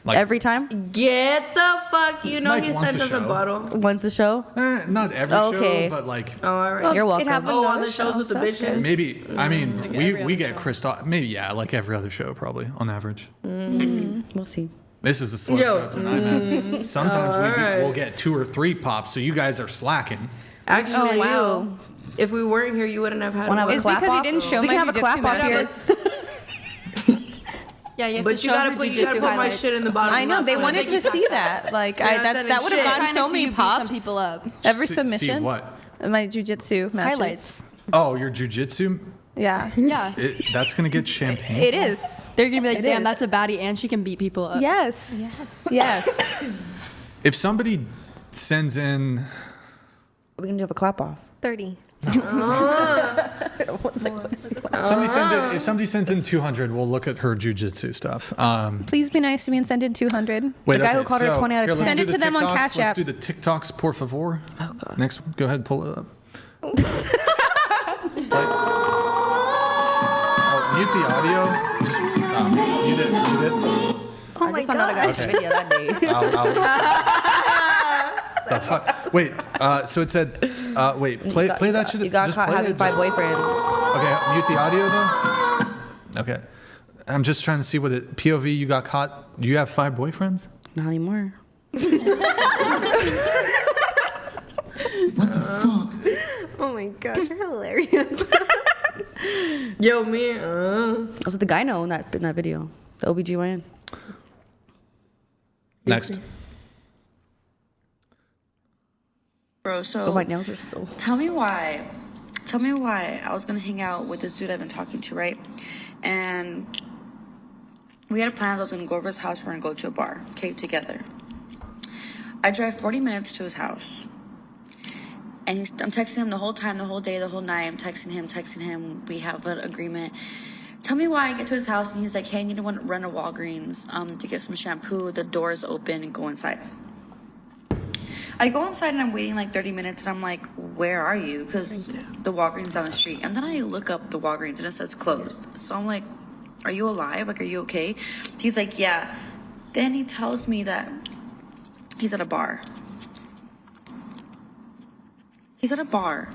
Like every time. Get the fuck. You know Like he once sent a us a show. bottle. Once a show. Not every Okay. show, but like Oh, all right. You're welcome. Oh, on the shows with the bitches. maybe. I mean, we get Christoph. Maybe like every other show, probably on average. We'll see. This is a slow show tonight, man. Sometimes we'll get 2 or 3 pops, so you guys are slacking. Actually, if we weren't here, you wouldn't have had. Wanna have a It's clap because off? you didn't show We my can have a jujitsu clap off here. matches. Yeah, you have But to you show gotta her put jujitsu my highlights. shit in the bottom. I know left they so wanted they to can see that. Like You're not that sending would have shit. gotten Trying to so see many you beat pops. some people up. Every See submission. what? My jujitsu matches. Highlights. Oh, your jujitsu? Yeah. Yeah. That's gonna get champagne. It is. They're gonna be like, It damn, is. that's a baddie, and she can beat people up. Yes. Yes. Yes. If somebody sends in, We can do a clap off. 30. if somebody sends in 200, we'll look at her jujitsu stuff. Please be nice to me and send in 200. Wait, The guy who okay, called her so 20 out of here, 10. let's Send do it the to them on TikToks. Cash Let's App. do the TikToks, por favor. Oh god. Next, go ahead, pull it up. Mute the audio. Just mute it. Oh my I just found out I got this Okay. video that day. The fuck? Wait. So it said. Wait. Play that shit. You got just caught play having it. 5 boyfriends. Okay. Mute the audio though. Okay. I'm just trying to see what it. POV. You got caught. Do you have 5 boyfriends? Not anymore. What the fuck? Oh my gosh, you're hilarious. Yo, me. Also, the guy know in that video. The OBGYN. Next. Bro, so Oh, my nails are so. tell me why I was gonna hang out with this dude I've been talking to, right? And we had a plan. I was gonna go over his house. We're gonna go to a bar, okay, together. I drive 40 minutes to his house. And I'm texting him the whole time, the whole day, the whole night. I'm texting him. We have an agreement. Tell me why I get to his house and he's like, hey, I need to run to Walgreens to get some shampoo. The door is open and go inside. I go inside and I'm waiting like 30 minutes and I'm like, where are you? Because the Walgreens down the street. And then I look up the Walgreens and it says closed. So I'm like, are you alive? Like, are you okay? He's like, yeah. Then he tells me that he's at a bar. He's at a bar.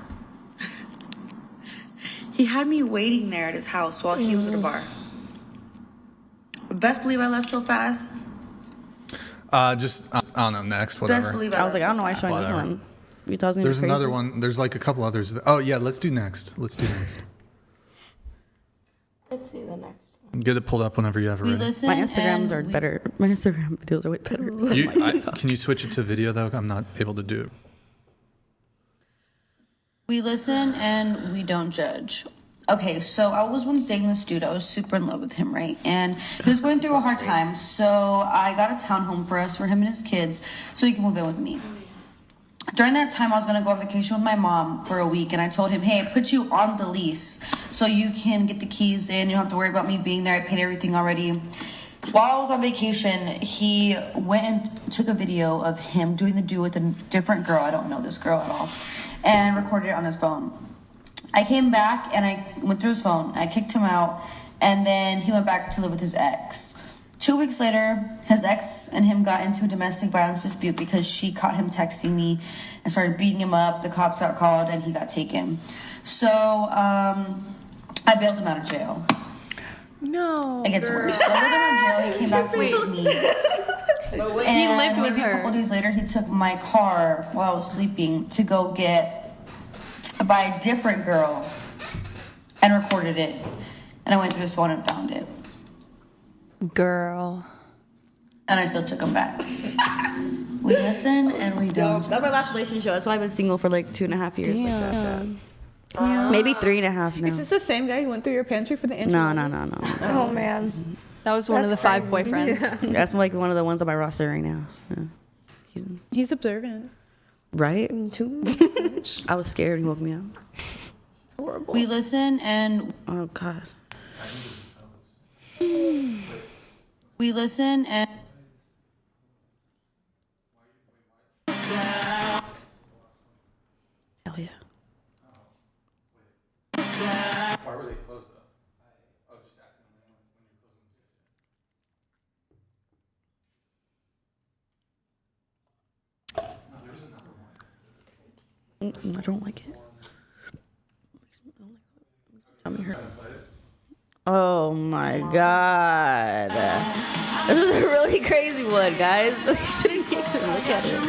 He had me waiting there at his house while he was at a bar. Best believe I left so fast. Just I don't know. Next, whatever. Best believe I was like, I don't know why I'm so showing this Whatever. one. You thought it was gonna be There's crazy? another one. There's like a couple others. Oh yeah, let's do next. Let's see the next one. Get it pulled up whenever you have it We ready. listen My Instagrams and are we- better. My Instagram videos are way better. Can you switch it to video though? I'm not able to do it. We listen and we don't judge. Okay, so I was once dating this dude. I was super in love with him, right? And he was going through a hard time. So I got a townhome for us, for him and his kids, so he can move in with me. During that time, I was gonna go on vacation with my mom for a week, and I told him, hey, I put you on the lease so you can get the keys in. You don't have to worry about me being there. I paid everything already. While I was on vacation, he went and took a video of him doing the do with a different girl. I don't know this girl at all. And recorded it on his phone. I came back and I went through his phone. I kicked him out, and then he went back to live with his ex. 2 weeks later, his ex and him got into a domestic violence dispute because she caught him texting me and started beating him up. The cops got called and he got taken. So I bailed him out of jail. No. It gets worse. So I lived in jail. He came back to live with me. He lived with maybe a her. couple days later, he took my car while I was sleeping to go get by a different girl and recorded it. And I went through his phone and found it. Girl. And I still took him back. We listen and we don't. That's my last relationship. That's why I've been single for like 2.5 years. Maybe 3.5 now. Is this the same guy who went through your pantry for the intro? No. Oh, man. That was one of the 5 boyfriends. That's like one of the ones on my roster right now. Yeah. He's observant. Right? Too. I was scared when he woke me up. It's horrible. We listen and Oh God. we listen and Hell yeah. Why were they closed though? Oh, just asking when you're closing. I don't like it. Tummy hurt. Oh my god. This is a really crazy one, guys. We shouldn't get to look at it.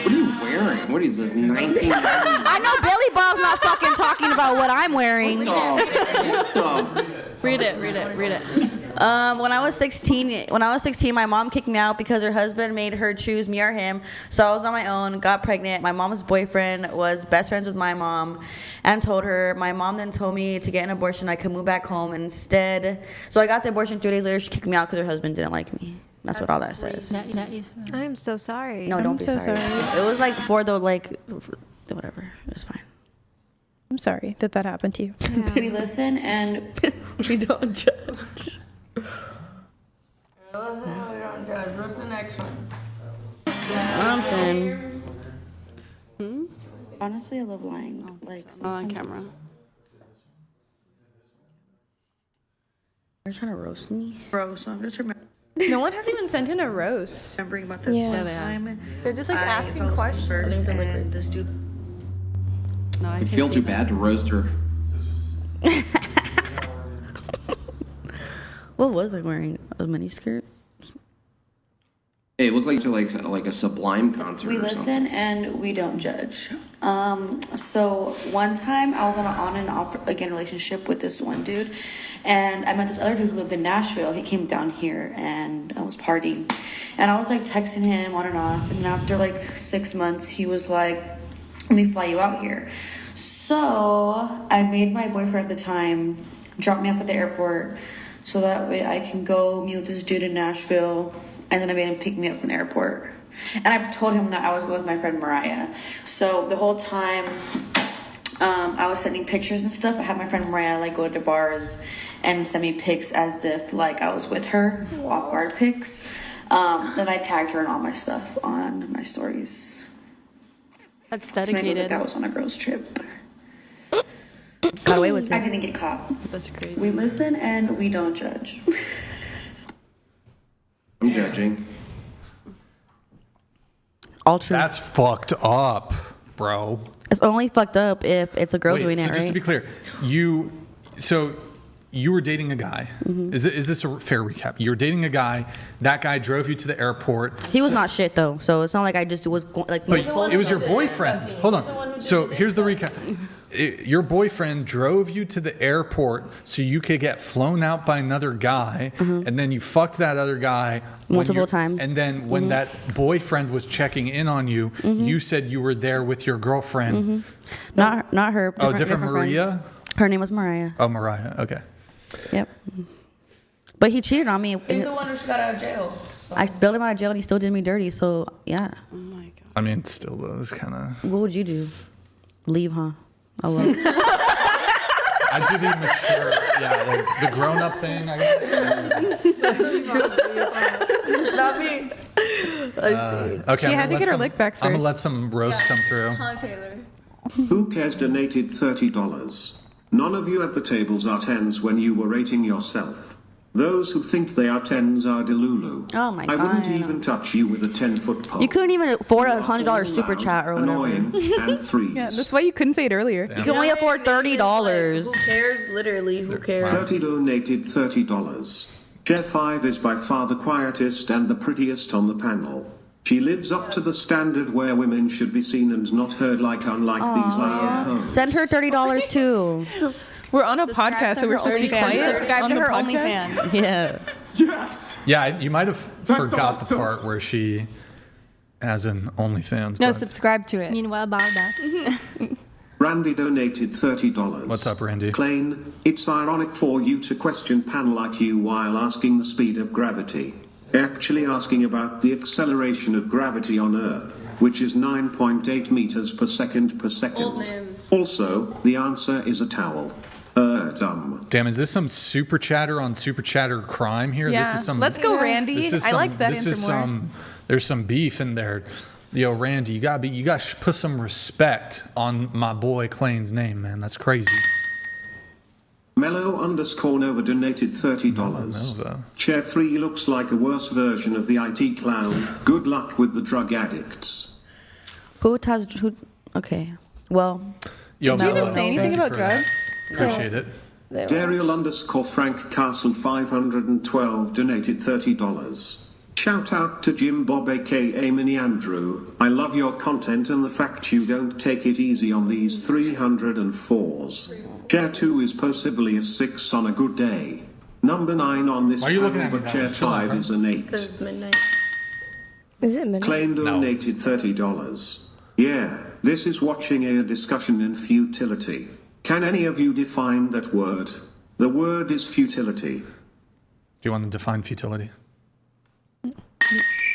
What are you wearing? What is this, 1990? I know Billy Bob's not fucking talking about what I'm wearing. Read it. When I was 16, my mom kicked me out because her husband made her choose me or him. So I was on my own, got pregnant. My mom's boyfriend was best friends with my mom and told her. My mom then told me to get an abortion. I could move back home instead. So I got the abortion 3 days later. She kicked me out because her husband didn't like me. That's what all that says. I'm so sorry. No, don't be sorry. It was like for the whatever. It's fine. I'm sorry that happened to you. Yeah. We listen and we don't judge. What's the next one? Something. Honestly, I love lying. Like not on camera. They're trying to roast me. Bro, so I'm just remembering. No one has even sent in a roast. Remembering about this one time. They're just like I asking fell asleep questions. first, and this dude. No, I I feel too bad to roast her. What was I wearing? A miniskirt? Hey, it looked like a Sublime concert. we or listen something. and we don't judge. So one time I was on an on and off again relationship with this one dude, and I met this other dude who lived in Nashville. He came down here and I was partying, and I was like texting him on and off. And after like 6 months, he was like, "Let me fly you out here." So I made my boyfriend at the time drop me off at the airport, so that way I can go meet with this dude in Nashville. And then I made him pick me up from the airport. And I told him that I was going with my friend Mariah. So the whole time I was sending pictures and stuff, I had my friend Mariah like go to bars and send me pics as if like I was with her, off guard pics. Then I tagged her in all my stuff on my stories. That's So I knew dedicated. that I was on a girls trip. Got away with it. I didn't get caught. That's crazy. We listen and we don't judge. I'm judging. All true. That's fucked up, bro. It's only fucked up if it's a girl Wait, doing so it, just right? to be clear, you were dating a guy. Mm-hmm. Is this a fair recap? You were dating a guy. That guy drove you to the airport. He was not shit though, so it's not like I just was like. But it was your boyfriend. Hold on. So here's the recap. Your boyfriend drove you to the airport so you could get flown out by another guy, and then you fucked that other guy Multiple times. And then when that boyfriend was checking in on you, you said you were there with your girlfriend. Not her. Different Maria? Friend. Her name was Mariah. Oh, Mariah. Okay. Yep. But he cheated on me. He's the one who got out of jail. So. I bailed him out of jail and he still did me dirty. So yeah. Oh my god. I mean, still though, it's kind of. What would you do? Leave, huh? Oh well. I do the mature, like the grown-up thing. I guess. Not me. Okay, She had to get her lick back I'm gonna first. let some roast come through. Taylor. Who cares donated $30? None of you at the tables are 10s when you were rating yourself. Those who think they are 10s are delulu. Oh my I wouldn't God. even touch you with a 10-foot pole. You couldn't even afford a $100 Loud, super chat or whatever. Annoying, and threes. Yeah, that's why you couldn't say it earlier. You can only afford $30. Who cares? Literally, who cares? 30 donated $30. Chair 5 is by far the quietest and the prettiest on the panel. She lives up to the standard where women should be seen and not heard like unlike these loud hoes. Send her $30 too. We're on a podcast, so we're supposed to be quiet. Subscribe on to the her podcast? OnlyFans. Yeah. Yes. Yeah, you might have forgot the awesome. part where she has an OnlyFans. No, but- subscribe to it. Meanwhile, about that. Randy donated $30. What's up, Randy? Plain, it's ironic for you to question panel IQ while asking the speed of gravity. Actually asking about the acceleration of gravity on Earth, which is 9.8 meters per second per second. Also, the answer is a towel. Dumb. Damn, is this some super chatter on super chatter crime here? Yeah. This is some. Let's go, Randy. This is I some, like that this answer is more. some. There's some beef in there. Yo, Randy, you got to put some respect on my boy Clayton's name, man. That's crazy. Mellow_Nova donated $30. Nova. Chair 3 looks like a worse version of the IT clown. Good luck with the drug addicts. Who has who? Okay, well. Yo, Did you even say anything about drugs? Appreciate it. Daryl_Frank Castle 512 donated $30. Shout out to JimBob aka Mini Andrew. I love your content and the fact you don't take it easy on these 304s. Chair 2 is possibly a 6 on a good day. Number 9 on this Why are you looking panel, at me but now? chair Chill out, 5 bro. is an 8. Because it's midnight. Is it midnight? Claim donated $30. Yeah, this is watching a discussion in futility. Can any of you define that word? The word is futility. Do you want to define futility?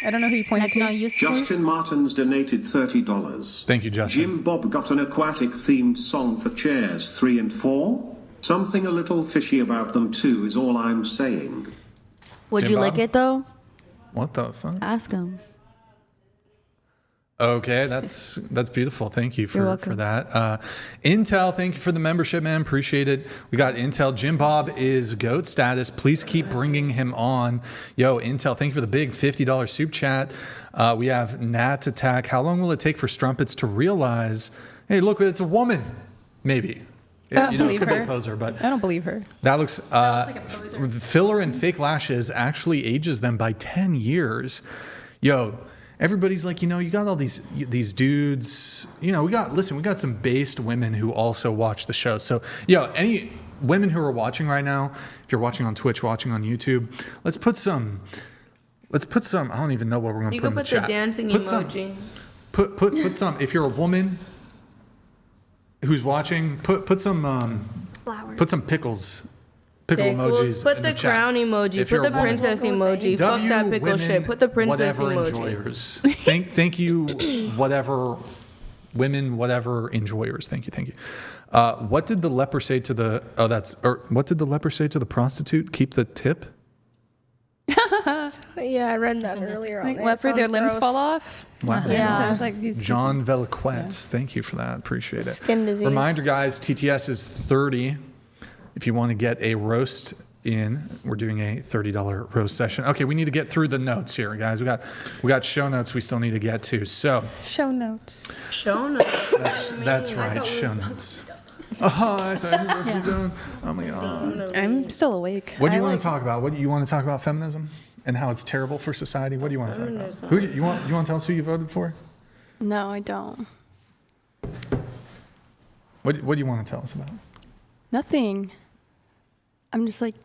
I don't know who you pointed to. Justin Martins donated $30. Thank you, Justin. Jim Bob got an aquatic themed song for chairs 3 and 4. Something a little fishy about them too is all I'm saying. Would you lick it though? What the fuck? Ask him. Okay, that's beautiful. Thank you You're for welcome. that. Intel, thank you for the membership, man. Appreciate it. We got Intel. JimBob is GOAT status. Please keep bringing him on. Yo, Intel, thank you for the big $50 soup chat. We have Nat Attack. How long will it take for Strumpets to realize, hey, look, it's a woman? Maybe. I don't You know, it believe could be her. a poser, but I don't believe her. that looks filler and fake lashes actually ages them by 10 years. Yo, everybody's like, you know, you got all these dudes, you know, we got some based women who also watch the show. So, yo, any women who are watching right now, if you're watching on Twitch, watching on YouTube, let's put some, I don't even know what we're going to You put can in the put the chat. dancing Put some- emoji. Put some, if you're a woman who's watching, put some pickles. Pickle emojis. Put in the chat. crown emoji. If Put you're the a woman. princess emoji. Fuck that pickle women, shit. Put the princess whatever emoji. Enjoyers. Thank you, whatever women, whatever enjoyers. Thank you. What did the leper say to the? What did the leper say to the prostitute? Keep the tip. Yeah, I read that earlier. Like on leopard, their Sounds limbs gross. fall off. Wow. Yeah. Sounds like these John Veliquette. Thank you for that. Appreciate it. Skin disease. Reminder, guys, TTS is $30. If you want to get a roast in, we're doing a $30 roast session. Okay, we need to get through the notes here, guys. We got show notes we still need to get to. So show notes. Show notes. that's right, show notes. Oh, I thought you were supposed to be done. Oh my god. I'm still awake. What do you want to talk about? What do you want to talk about? Feminism and how it's terrible for society. What do you want to talk about? Who do you want to tell us who you voted for? No, I don't. What do you want to tell us about? Nothing. I'm just like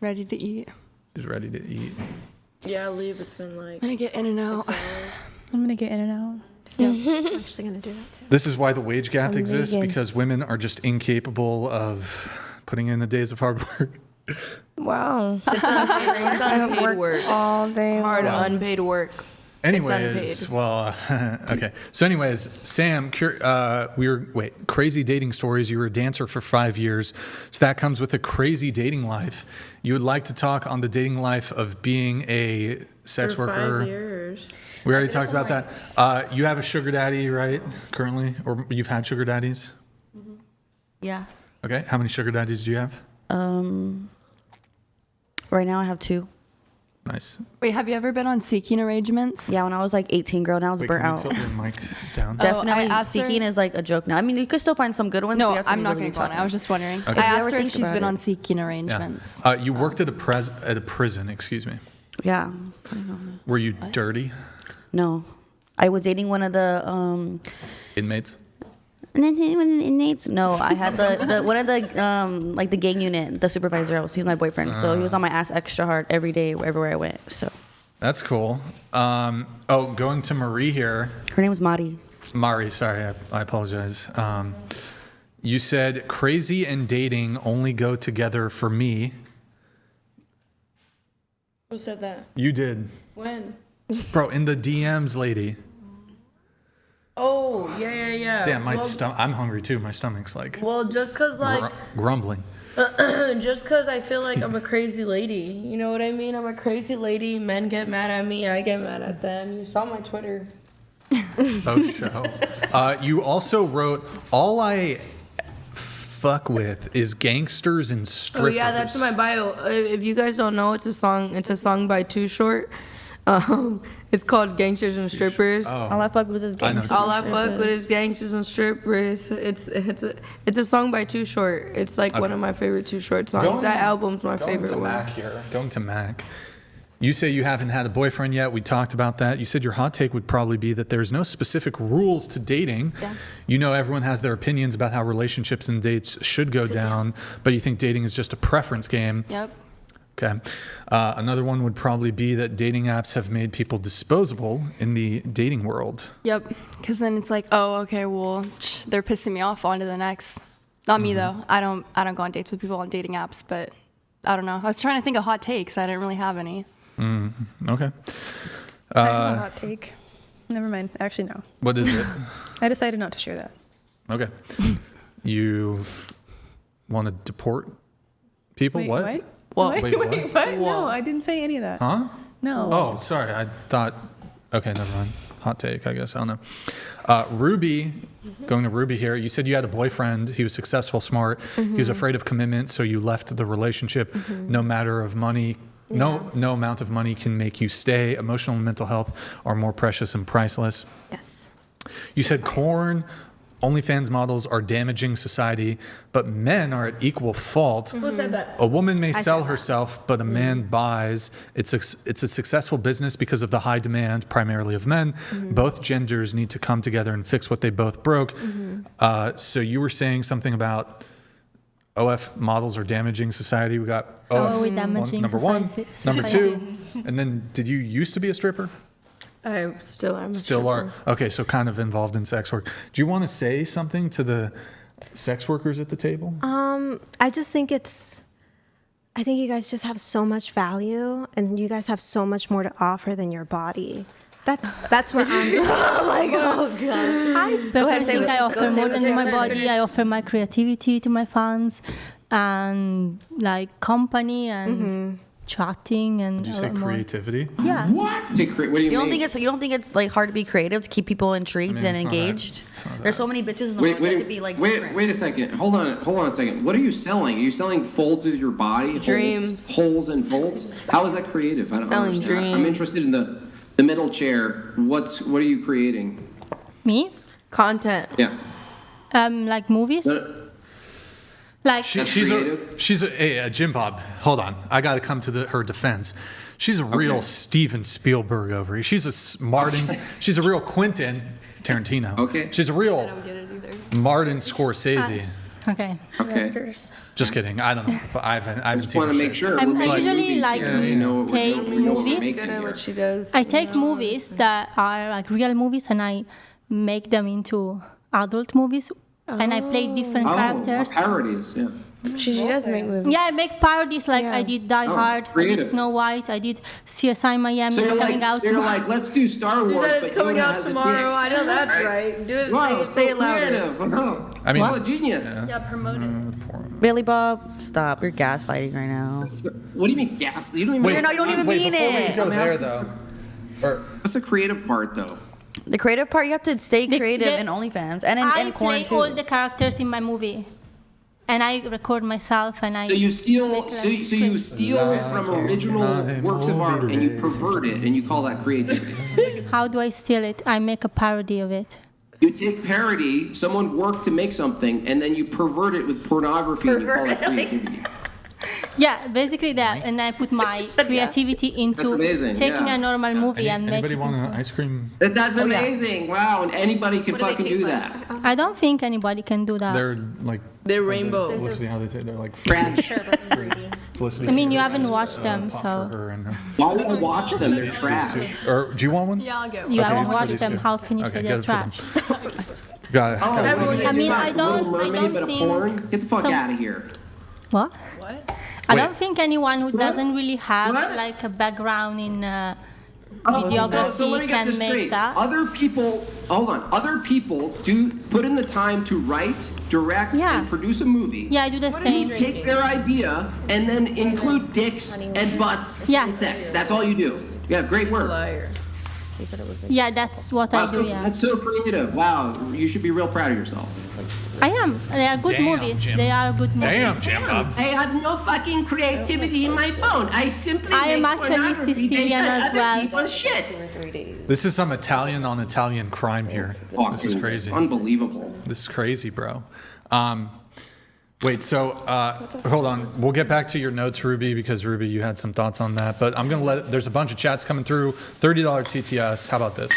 ready to eat. Just ready to eat. Yeah, leave. It's been like. I'm gonna get in and out. I'm gonna get in and out. Yeah, I'm actually gonna do that too. This is why the wage gap I'm exists, vegan. because women are just incapable of putting in the days of hard work. Wow. This is unpaid work. All day Hard long. unpaid work. Anyways, unpaid. well, okay. So anyways, Sam, crazy dating stories. You were a dancer for 5 years. So that comes with a crazy dating life. You would like to talk on the dating life of being a sex For worker. 5 years. We already talked about that. You have a sugar daddy, right, currently? Or you've had sugar daddies? Yeah. Okay. How many sugar daddies do you have? Right now I have 2. Nice. Wait, have you ever been on seeking arrangements? Yeah, when I was like 18, girl, now I was Wait, burnt can you out. tilt your mic down? Definitely, I asked her- seeking is like a joke now. I mean, you could still find some good ones. No, but you have to I'm be not really going to go on it. I was just wondering. Okay. I If you asked ever her if think she's about been it. on seeking arrangements. You worked at a prison, excuse me. Yeah. Were you dirty? No. I was dating one of the Inmates? inmates. No, I had the one of the like the gang unit, the supervisor. He was my boyfriend, so he was on my ass extra hard every day, everywhere I went. So That's cool. Going to Marie here. her name was Mari. Mari, sorry, I apologize. You said crazy and dating only go together for me. Who said that? You did. When? Bro, in the DMs, lady. Oh, yeah. Damn, my well, stomach. I'm hungry too. My stomach's like Well, just because, like, grumbling. just because I feel like I'm a crazy lady. You know what I mean? I'm a crazy lady. Men get mad at me. I get mad at them. You saw my Twitter. Oh, show. You also wrote, all I fuck with is gangsters and strippers. Oh, yeah, that's in my bio. If you guys don't know, it's a song by Too Short. It's called Gangsters and Strippers. All I fuck with is gangsters. All I fuck with is gangsters and strippers. It's a song by Too Short. It's like one of my favorite Too Short songs. That album's my favorite one. Going to Mac. You say you haven't had a boyfriend yet. We talked about that. You said your hot take would probably be that there's no specific rules to dating. Yeah. You know, everyone has their opinions about how relationships and dates should go down, but you think dating is just a preference game. Yep. Okay. Another one would probably be that dating apps have made people disposable in the dating world. Yep. Because then it's like, oh, okay, well, they're pissing me off. On to the next. Not me though. I don't go on dates with people on dating apps, but I don't know. I was trying to think of hot takes. I didn't really have any. Okay. I have a hot take. Never mind. Actually, no. What is it? I decided not to share that. Okay. You want to deport people? Wait, what? Wait, Wait, what? No, I didn't say any of that. Huh? No. Oh, sorry. I thought. Okay, never mind. Hot take, I guess. I don't know. Ruby, going to Ruby here. You said you had a boyfriend. He was successful, smart. He was afraid of commitment, so you left the relationship. No matter of money. No amount of money can make you stay. Emotional and mental health are more precious and priceless. Yes. You said corn, OnlyFans models are damaging society, but men are at equal fault. Who said that? A woman may sell herself, but a man buys. It's a successful business because of the high demand, primarily of men. Both genders need to come together and fix what they both broke. So you were saying something about OF models are damaging society. We got OF damaging number society. one, number two, and then did you used to be a stripper? I still am. Still are. Okay, so kind of involved in sex work. Do you want to say something to the sex workers at the table? I just think I think you guys just have so much value, and you guys have so much more to offer than your body. That's where I'm. Oh my God. I personally think I offer more than my body. I offer my creativity to my fans, and like company and chatting and. Did you say creativity? Yeah. What do you You don't mean? think it's like hard to be creative to keep people intrigued and engaged? There's so many bitches in the world that could be like different. Wait a second. Hold on a second. What are you selling? Are you selling folds of your body? Dreams. Holes and folds? How is that creative? I don't Selling understand. I'm dreams. interested in the middle chair. What are you creating? Me? Content. Yeah. Like movies. Like She's a JimBob. Hold on, I got to come to her defense. She's a real Steven Spielberg over here. She's a Martin. She's a real Quentin Tarantino. Okay. She's a real I don't get it either. Martin Scorsese. okay. Okay. Just kidding. I don't know. I haven't Just seen want to her make shit. sure. I we're making usually movies like here. We know what take we know what we're movies. making Good at here. what she does. I take movies that are like real movies and I make them into adult movies, and I play different characters. Parodies. Yeah. She does make movies. Yeah, I make parodies like I did Die Hard, I creative. did Snow White, I did CSI Miami. So It's you're coming out like, tomorrow. let's do Star Wars. She said but it's coming Yoda out has a tomorrow. dick. I know that's right. Do it. Wow, say it louder. creative. I mean, What a genius. Yeah, promote it. Really, Bob? Stop. You're gaslighting right now. What do you mean gas? You don't even. You don't even mean before we it. go there though, What's the creative part though? The creative part, you have to stay creative the- in OnlyFans and I in corn play too. all the characters in my movie, and I record myself, and I. So you steal, make so you steal from original works of art and you pervert it, and you call that creativity. How do I steal it? I make a parody of it. You take parody, someone worked to make something, and then you pervert it with pornography, and you call that creativity. Yeah, basically that, and I put my creativity into amazing, taking yeah. a normal movie and anybody making want it. an ice cream? That's amazing. Wow, and anybody can fucking do that. I don't think anybody can do that. They're like They're rainbow. Felicity, how they say they're like Felicity. I mean, you haven't watched them, for so her and her. Why would I watch them? They're trash. Or do you want one? Yeah, I'll get you Okay, haven't for watched these them. two. How can you say Okay, they're get it for them. trash? Got it. I mean, I don't but a think porn? Get the fuck some- out of here. What? What? I Wait. don't think anyone who doesn't really have What? like a background in So videography let me get can this make straight. that. Other people, hold on. Other people do put in the time to write, direct, Yeah. and produce a movie. Yeah, I do the same. You take their idea and then include dicks and butts Yeah. and sex. That's all you do. Yeah, great work. Liar. He said it was. Yeah, that's what Wow, I do. Yeah, that's so creative. Wow, you should be real proud of yourself. I am. They are good movies. They are good movies. Damn, JimBob. I have no fucking creativity in my phone. I simply I am make actually pornography based Sicilian on as other well. people's shit. This is some Italian on Italian crime here. Oh, This is dude, crazy. Unbelievable. This is crazy, bro. Wait, so hold on. We'll get back to your notes, Ruby, because Ruby, you had some thoughts on that. But I'm gonna there's a bunch of chats coming through. $30 TTS. How about this?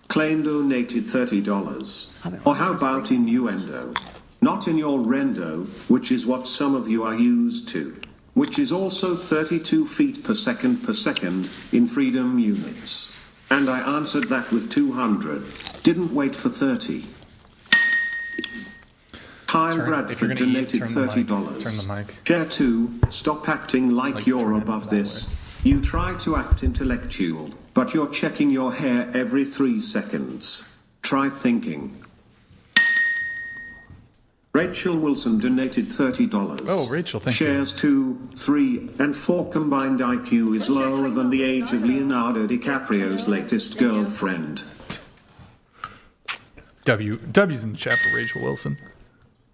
Klein donated $30. Or how about innuendo? Not in your rendo, which is what some of you are used to, which is also 32 feet per second in freedom units. And I answered that with 200. Didn't wait for 30. Kyle Bradford donated $30. Turn the mic. Chair 2, stop acting like you're above this. You try to act intellectual, but you're checking your hair every 3 seconds. Try thinking. Rachel Wilson donated $30. Oh, Rachel, thank you. Shares 2, 3, and 4 combined IQ is lower than the age of Leonardo DiCaprio's latest girlfriend. W's in the chat for Rachel Wilson.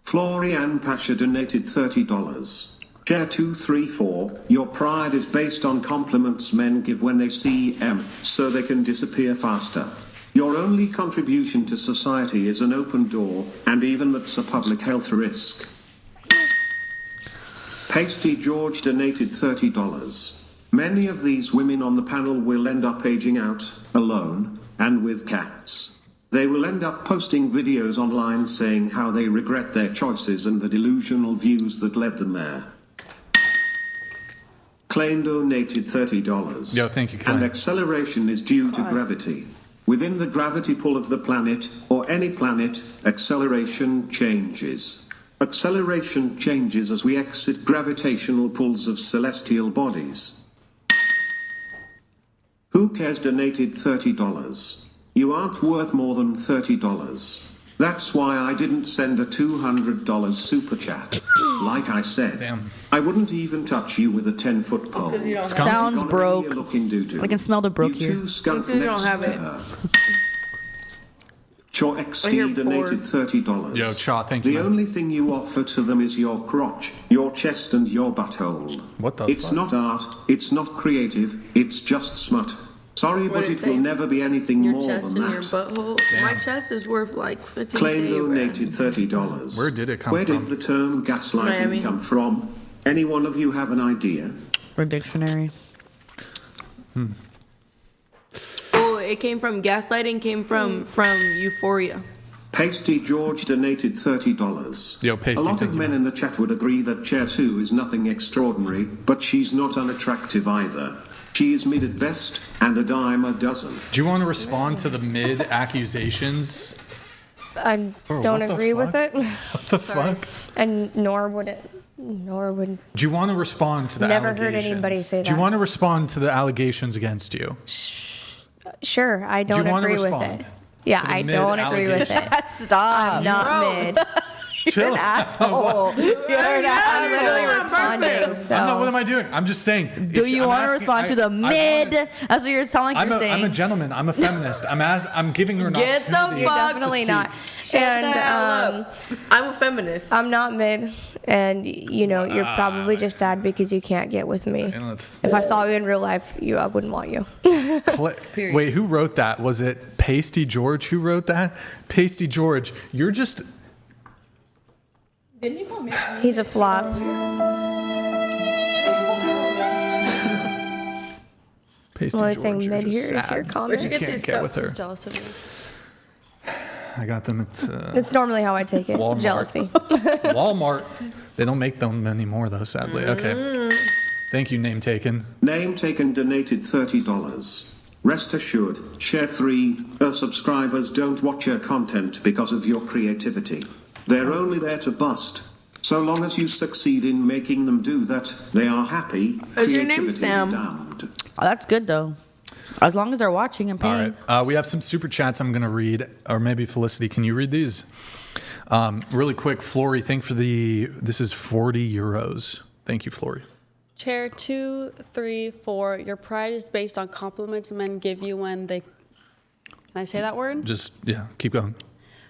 Florian Pasha donated $30. Chair 234, your pride is based on compliments men give when they see M, so they can disappear faster. Your only contribution to society is an open door, and even that's a public health risk. Pasty George donated $30. Many of these women on the panel will end up aging out, alone, and with cats. They will end up posting videos online saying how they regret their choices and the delusional views that led them there. Klein donated $30. Yo, thank you, Klein. And acceleration is due to gravity. Within the gravity pull of the planet, or any planet, acceleration changes. Acceleration changes as we exit gravitational pulls of celestial bodies. Who Cares donated $30. You aren't worth more than $30. That's why I didn't send a $200 super chat. Like I said, I wouldn't even touch you with a 10-foot pole. you don't have it. Sounds broke. I can smell the broke here. You skunk you don't next have to it. her. Cho XD donated $30. Yo, Cha, thank you, The man. only thing you offer to them is your crotch, your chest, and your butthole. What the It's fuck? not art, it's not creative, it's just smut. Sorry, What but did it it will say? never be anything Your more chest than and your that. butthole. My chest is worth like 15K. Klein bro. donated $30. Where did it come Where from? did the term gaslighting Miami. come from? Any one of you have an idea? For dictionary. Oh, it came from gaslighting. Came from Euphoria. Pasty George donated $30. Yo, Pasty, a lot thank of you, men in the chat would agree that Chair 2 is nothing extraordinary, but she's not unattractive either. She is mid at best, and a dime a dozen. Do you want to respond to the mid accusations? I Bro, don't what the agree with fuck? it, What the fuck? and nor would. Do you want to respond to the Never allegations? heard anybody say Do you that. want to respond to the allegations against you? Sure, I Do you don't wanna agree with respond it. Yeah, to the I don't agree with mid-allegation? it. Stop. I'm not mid. Chill. Asshole. You're an I'm literally asshole. responding. So I'm not, what am I doing? I'm just saying. Do if- you I'm want to asking- respond to the mid? That's what you're sounding like I'm you're a saying. gentleman. I'm a feminist. I'm giving her an Get the opportunity. fuck- definitely not. Shut the hell And up. I'm a feminist. I'm not mid. And you know, you're probably just sad because you can't get with me. If I saw you in real life, I wouldn't want you. Wait, who wrote that? Was it Pasty George who wrote that? Pasty George, you're just. Didn't you call me? He's a flop. Pasty The only George, thing you're mid just here is sad. your comment. You can't get with her. Jealous of you. I got them at It's normally how I take it. Walmart. Jealousy. Walmart. They don't make them anymore though, sadly. Okay. Thank you, name taken. Name Taken donated $30. Rest assured, Share 3, her subscribers don't watch her content because of your creativity. They're only there to bust. So long as you succeed in making them do that, they are happy. Is your name Creativity Sam? damned. Oh, that's good though. As long as they're watching and All paying. right. We have some super chats I'm going to read, or maybe Felicity, can you read these? Really quick, Flory, this is 40 euros. Thank you, Flory. Chair 2, 3, 4. Your pride is based on compliments men give you when they. Can I say that word? Just, yeah, keep going.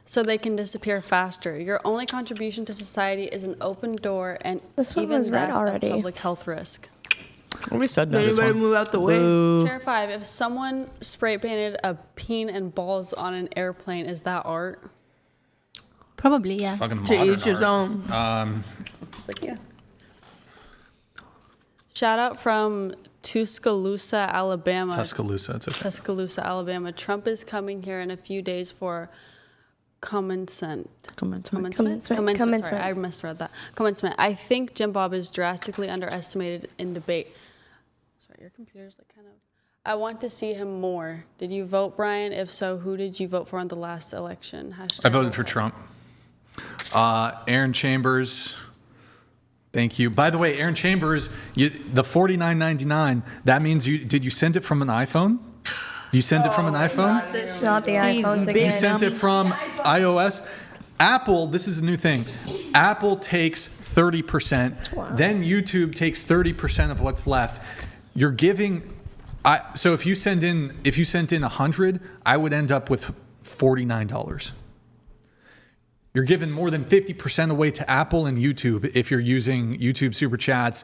So they can disappear faster. Your only contribution to society is an open door, and This one even was read that's already. a public health risk. We said that. This Anybody one. move out the way? Chair 5. If someone spray painted a peen and balls on an airplane, is that art? Probably, yeah. Fucking To modern each his art. own. It's like, yeah. Shout out from Tuscaloosa, Alabama. Tuscaloosa, it's okay. Tuscaloosa, Alabama. Trump is coming here in a few days for commencement. Sorry, I misread that. Commencement. I think JimBob is drastically underestimated in debate. Sorry, your computer's like kind of. I want to see him more. Did you vote, Brian? If so, who did you vote for in the last election? I voted for Trump. Aaron Chambers. Thank you. By the way, Aaron Chambers, the $49.99, that means did you send it from an iPhone? You sent it from an iPhone? It's not the iPhones again. You sent it from iOS? Apple, this is a new thing. Apple takes 30%. Then YouTube takes 30% of what's left. You're giving, so if you sent in 100, I would end up with $49. You're giving more than 50% away to Apple and YouTube if you're using YouTube Superchats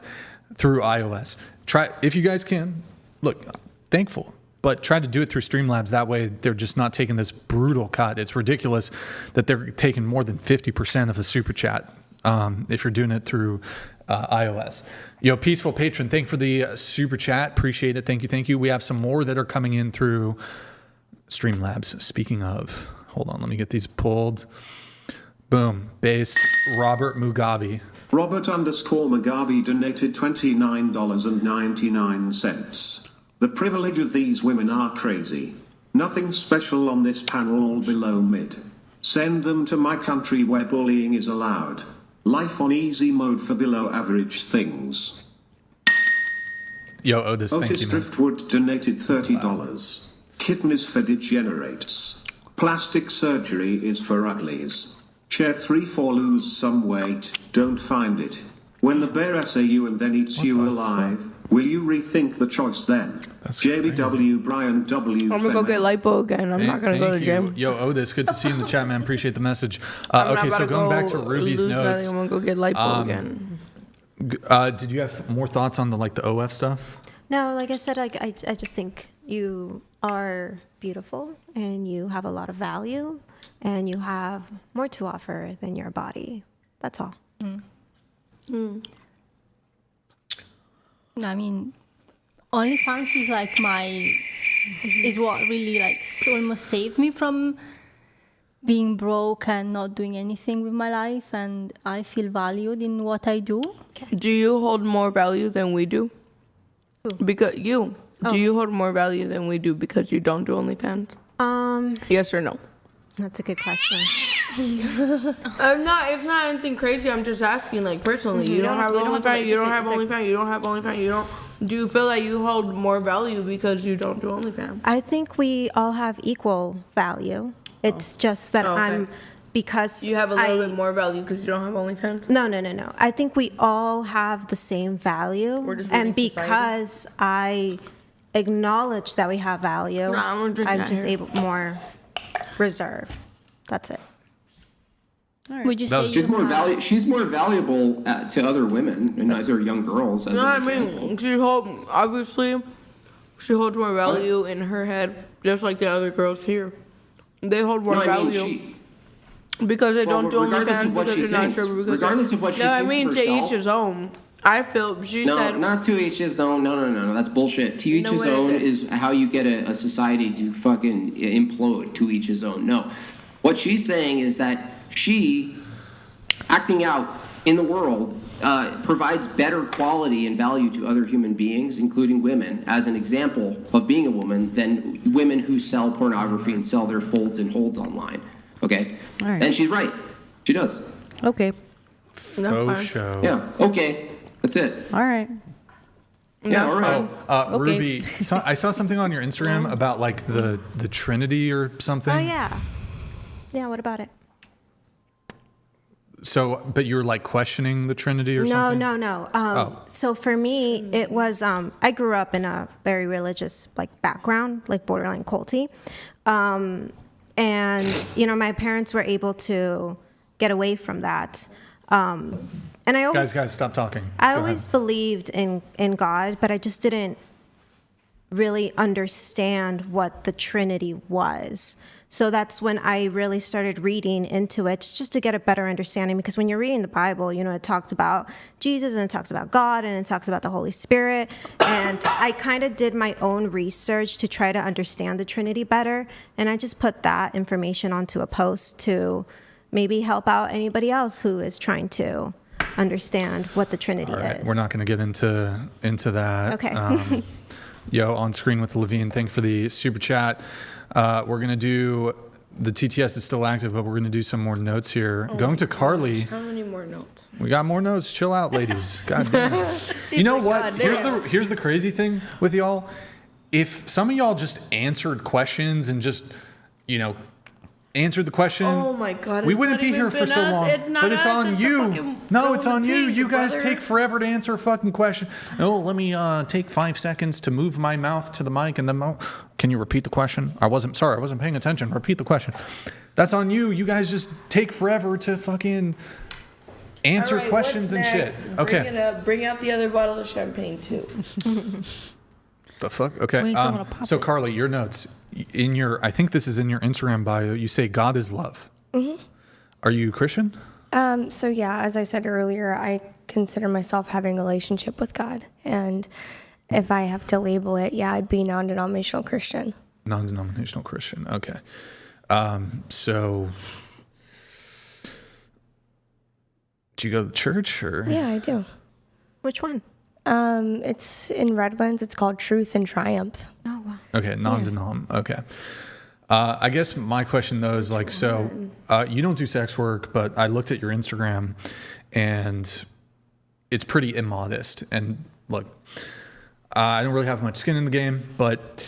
through iOS. Try, if you guys can, look, thankful, but try to do it through Streamlabs. That way they're just not taking this brutal cut. It's ridiculous that they're taking more than 50% of a Superchat if you're doing it through iOS. Yo, Peaceful Patron, thank you for the Superchat. Appreciate it. Thank you. We have some more that are coming in through Streamlabs. Speaking of, hold on, let me get these pulled. Boom. Based Robert Mugabe. Robert_Mugabe donated $29.99. The privilege of these women are crazy. Nothing special on this panel, all below mid. Send them to my country where bullying is allowed. Life on easy mode for below average things. Yo, Otis, thank Otis you, man. Driftwood donated $30. Kitten is for degenerates. Plastic surgery is for uglies. Chair 3-4 lose some weight, don't find it. When the bear essay you and then eats you alive, will you rethink the choice then? That's JBW Brian W. I'm gonna go get lipo again. I'm not gonna go to the gym. Yo, Otis, good to see you in the chat, man. Appreciate the message. I'm not Okay, about so to going go back to Ruby's lose notes. nothing. I'm gonna go get lipo again. Did you have more thoughts on the OF stuff? No, like I said, I just think you are beautiful and you have a lot of value and you have more to offer than your body. That's all. I mean, OnlyFans is like is what really almost saved me from being broke and not doing anything with my life, and I feel valued in what I do. Do you hold more value than we do? Because do you hold more value than we do because you don't do OnlyFans? Yes or no? That's a good question. It's not anything crazy. I'm just asking, personally. You don't have OnlyFans. You don't have OnlyFans. You don't have OnlyFans. You don't. Do you feel like you hold more value because you don't do OnlyFans? I think we all have equal value. It's just that because you have a little bit more value because you don't have OnlyFans. No. I think we all have the same value, and because I acknowledge that we have value, I'm just more reserved. That's it. Would you say she's more valuable to other women and other young girls? As an example. She holds more value in her head, just like the other girls here. They hold more value because they don't do OnlyFans because they're not sure. Regardless of what she thinks of herself. To each his own. I feel said not to each his own. No. That's bullshit. To each his own is how you get a society to fucking implode. To each his own. No, what she's saying is that she, acting out in the world, provides better quality and value to other human beings, including women, as an example of being a woman, than women who sell pornography and sell their folds and holds online. Okay? All right. And she's right. She does. Okay. Faux show. Yeah. Okay. That's it. All right. Yeah, all right. Okay. Ruby, I saw something on your Instagram about the Trinity or something. Oh, yeah. Yeah, what about it? but you're like questioning the Trinity or something? No. So for me, it was, I grew up in a very religious like background, like borderline culty. And, you know, my parents were able to get away from that. And I always... Guys, stop talking. I always believed in God, but I just didn't really understand what the Trinity was. So that's when I really started reading into it, just to get a better understanding. Because when you're reading the Bible, you know, it talks about Jesus and it talks about God and it talks about the Holy Spirit. And I kind of did my own research to try to understand the Trinity better. And I just put that information onto a post to maybe help out anybody else who is trying to understand what the Trinity is. We're not going to get into that. Okay. Yo, on screen with Levine, thank you for the super chat. We're going to do, the TTS is still active, but we're going to do some more notes here. Going to Carly. How many more notes? We got more notes. Chill out, ladies. God damn. You know what? Here's the crazy thing with y'all. If some of y'all just answered questions and just, you know, answered the question. Oh my God! We wouldn't be here for so long. But it's on you. No, it's on you. You guys take forever to answer a fucking question. Oh, let me take 5 seconds to move my mouth to the mic and then. Can you repeat the question? I wasn't paying attention. Repeat the question. That's on you. You guys just take forever to fucking answer questions and shit. Okay. Bring it up. Bring out the other bottle of champagne too. The fuck? Okay. So Carly, your notes in your, I think this is in your Instagram bio. You say God is love. Mm-hmm. Are you Christian? So yeah, as I said earlier, I consider myself having a relationship with God, and if I have to label it, yeah, I'd be non-denominational Christian. Non-denominational Christian. Okay. So do you go to church or? Yeah, I do. Which one? It's in Redlands. It's called Truth and Triumph. Oh, wow. Okay, non-denom. Yeah. Okay. I guess my question though is like, so you don't do sex work, but I looked at your Instagram and it's pretty immodest. And look, I don't really have much skin in the game, but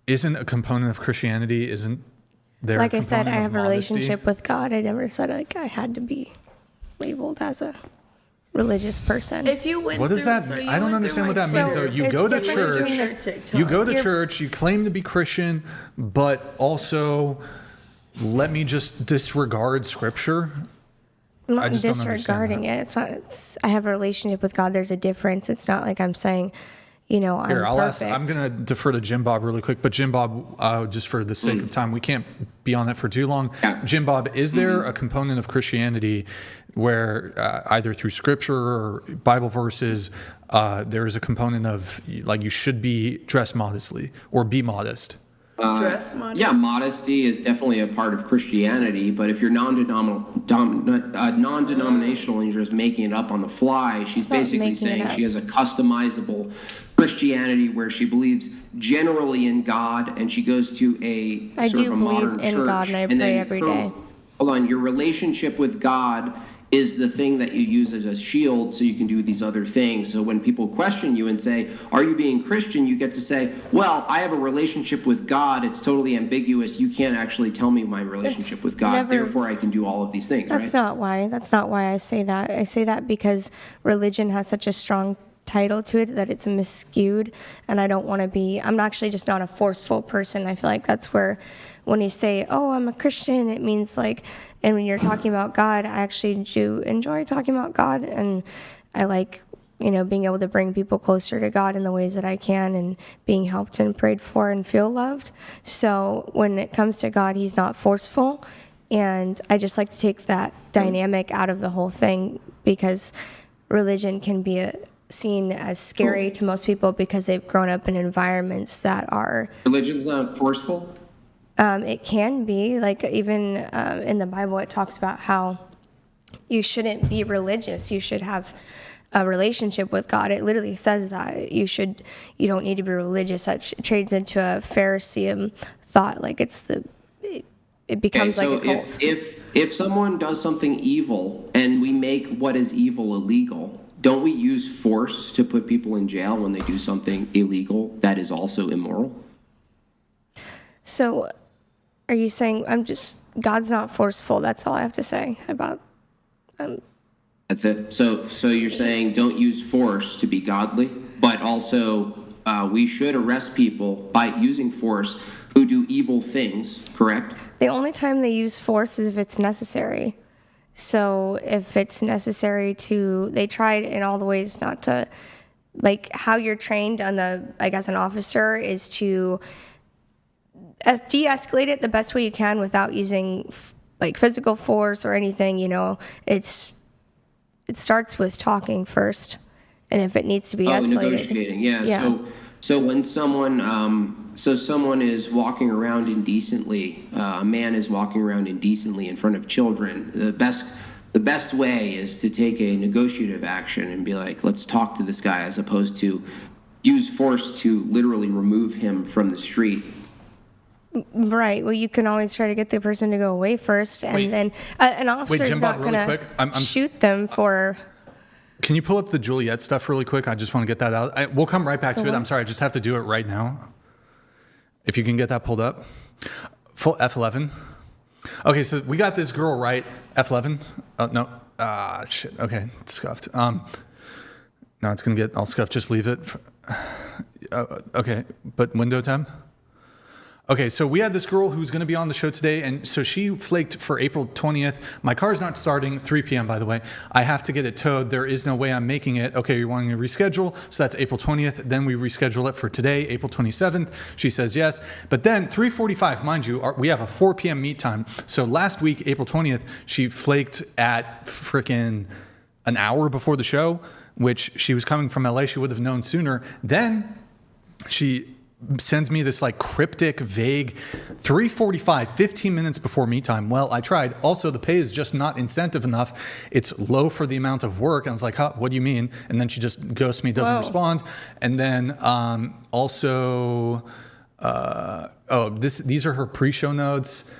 isn't a component of Christianity, isn't there? Like I said, I have a relationship with God. I never said like I had to be labeled as a religious person. If you went what does that mean? I don't understand what that means though. You go to church, you claim to be Christian, but also let me just disregard scripture. I'm not disregarding it. It's not. I have a relationship with God. There's a difference. It's not like I'm saying, you know, I'm perfect. I'm going to defer to JimBob really quick, but JimBob, just for the sake of time, we can't be on that for too long. Yeah. JimBob, is there a component of Christianity where either through scripture or Bible verses, there is a component of like you should be dressed modestly or be modest? Yeah, modesty is definitely a part of Christianity, but if you're non-denominational and you're just making it up on the fly, she's basically saying she has a customizable Christianity where she believes generally in God, and she goes to a sort of a modern church. I do believe in God, and I pray every day. Hold on, your relationship with God is the thing that you use as a shield so you can do these other things. So when people question you and say, are you being Christian? You get to say, well, I have a relationship with God. It's totally ambiguous. You can't actually tell me my relationship with God. Therefore, I can do all of these things, That's not why I say that. I say that because religion has such a strong title to it that it's miscued, and I don't want to be, I'm actually just not a forceful person. I feel like that's where when you say, oh, I'm a Christian, it means like, and when you're talking about God, I actually do enjoy talking about God, and I like, you know, being able to bring people closer to God in the ways that I can, and being helped and prayed for and feel loved. So when it comes to God, he's not forceful, and I just like to take that dynamic out of the whole thing, because religion can be seen as scary to most people because they've grown up in environments that are... Religion's not forceful? It can be. Like even in the Bible, it talks about how you shouldn't be religious. You should have a relationship with God. It literally says that you don't need to be religious. That trades into a Pharisee thought. Like it becomes like a cult. If someone does something evil and we make what is evil illegal, don't we use force to put people in jail when they do something illegal that is also immoral? So are you saying God's not forceful? That's all I have to say about That's it. So you're saying don't use force to be godly, but also we should arrest people by using force who do evil things, correct? The only time they use force is if it's necessary. So if it's necessary they tried in all the ways not to, like how you're trained on I guess an officer is to de-escalate it the best way you can without using like physical force or anything, it starts with talking first. And if it needs to be escalated. Negotiating, yeah. So when someone is walking around indecently, a man is walking around indecently in front of children, the best way is to take a negotiative action and be like, let's talk to this guy, as opposed to use force to literally remove him from the street. Right. Well, you can always try to get the person to go away first, and then an officer's not going to shoot them for... Can you pull up the Juliet stuff really quick? I just want to get that out. We'll come right back to it. I'm sorry. I just have to do it right now. If you can get that pulled up. Full F11. Okay, so we got this girl, right? F11? Oh, no. Shit. Okay, it's scuffed. Now it's going to get all scuffed. Just leave it. Okay, but window tab? Okay, so we had this girl who's going to be on the show today, and so she flaked for April 20th. My car's not starting, 3 p.m., by the way. I have to get it towed. There is no way I'm making it. Okay, you're wanting to reschedule, so that's April 20th. Then we reschedule it for today, April 27th. She says yes. But then 3:45, mind you, we have a 4 p.m. meet time. So last week, April 20th, she flaked at frickin' an hour before the show, which she was coming from LA. She would have known sooner. Then she sends me this like cryptic, vague 3:45, 15 minutes before meet time. Well, I tried. Also, the pay is just not incentive enough. It's low for the amount of work. And I was like, huh, what do you mean? And then she just ghosts me, doesn't respond. And then these are her pre-show notes.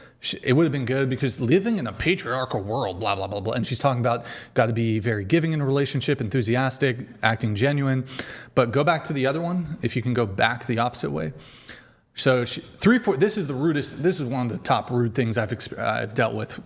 It would have been good because living in a patriarchal world, blah, blah, blah, blah. And she's talking about got to be very giving in a relationship, enthusiastic, acting genuine. But go back to the other one, if you can go back the opposite way. So this is the rudest, this is one of the top rude things I've dealt with.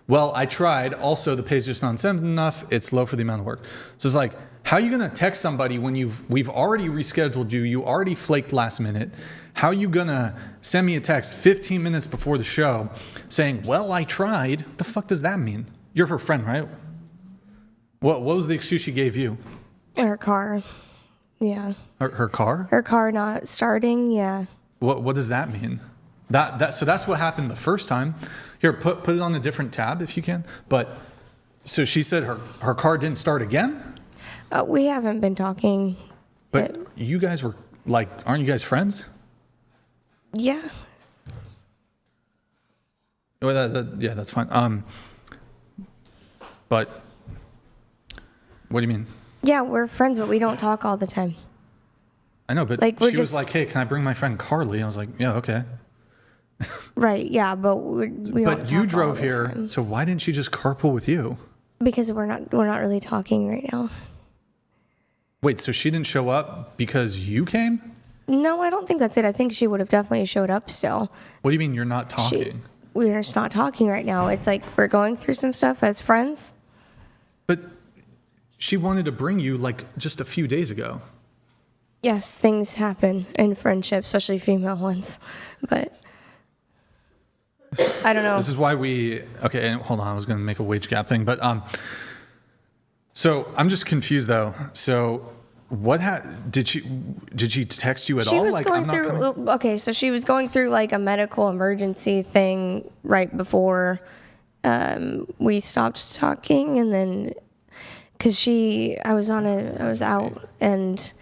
Well, I tried. Also, the pay's just not incentive enough. It's low for the amount of work. So it's like, how are you going to text somebody when we've already rescheduled you? You already flaked last minute. How are you going to send me a text 15 minutes before the show saying, well, I tried? What the fuck does that mean? You're her friend, right? What was the excuse she gave you? Her car. Yeah. Her car? Her car not starting, yeah. What does that mean? So that's what happened the first time. Here, put it on a different tab if you can. But so she said her car didn't start again? We haven't been talking. But you guys were like, aren't you guys friends? Yeah. Well, yeah, that's fine. But what do you mean? Yeah, we're friends, but we don't talk all the time. I know, but like, she was like, hey, can I bring my friend Carly? I was like, yeah, okay. Right, yeah, but we don't But you talk drove all the here, time. so why didn't she just carpool with you? Because we're not really talking right now. Wait, so she didn't show up because you came? No, I don't think that's it. I think she would have definitely showed up still. What do you mean you're not talking? We're just not talking right now. It's like we're going through some stuff as friends. But she wanted to bring you like just a few days ago. Yes, things happen in friendship, especially female ones. But I don't know. This is why okay, hold on. I was going to make a wage gap thing, but so I'm just confused though. So did she text you at all? She was going through, okay, so she was going through like a medical emergency thing right before we stopped talking, and then because I was out and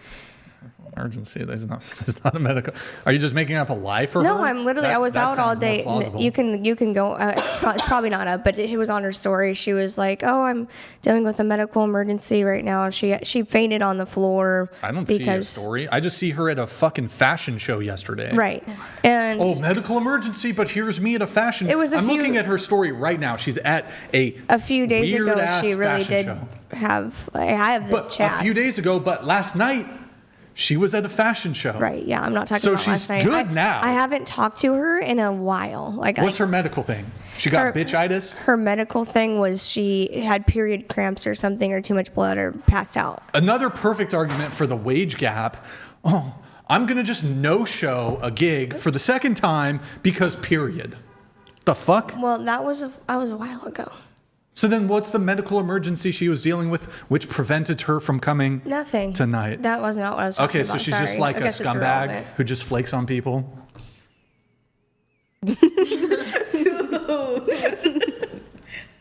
emergency. There's not a medical. Are you just making up a lie for her? No, I'm literally. I was out all day. You can go. It's probably not up, but it was on her story. She was like, "Oh, I'm dealing with a medical emergency right now." She fainted on the floor. I don't see a story. I just see her at a fucking fashion show yesterday. Right. And medical emergency, but here's me at a fashion. It was I'm looking at her story right now. She's at a few days ago. She really did show. have. I have the chat. A few days ago, but last night. She was at a fashion show. Right. Yeah, I'm not talking so about she's last night. good now. I haven't talked to her in a while. What's her medical thing? She got bitchitis? Her medical thing was she had period cramps or something, or too much blood, or passed out. Another perfect argument for the wage gap. Oh, I'm going to just no-show a gig for the second time because period. The fuck? Well, that was a while ago. So then what's the medical emergency she was dealing with which prevented her from coming Nothing. tonight? That was not what I was talking Okay, about. so she's just like a scumbag who just flakes on people?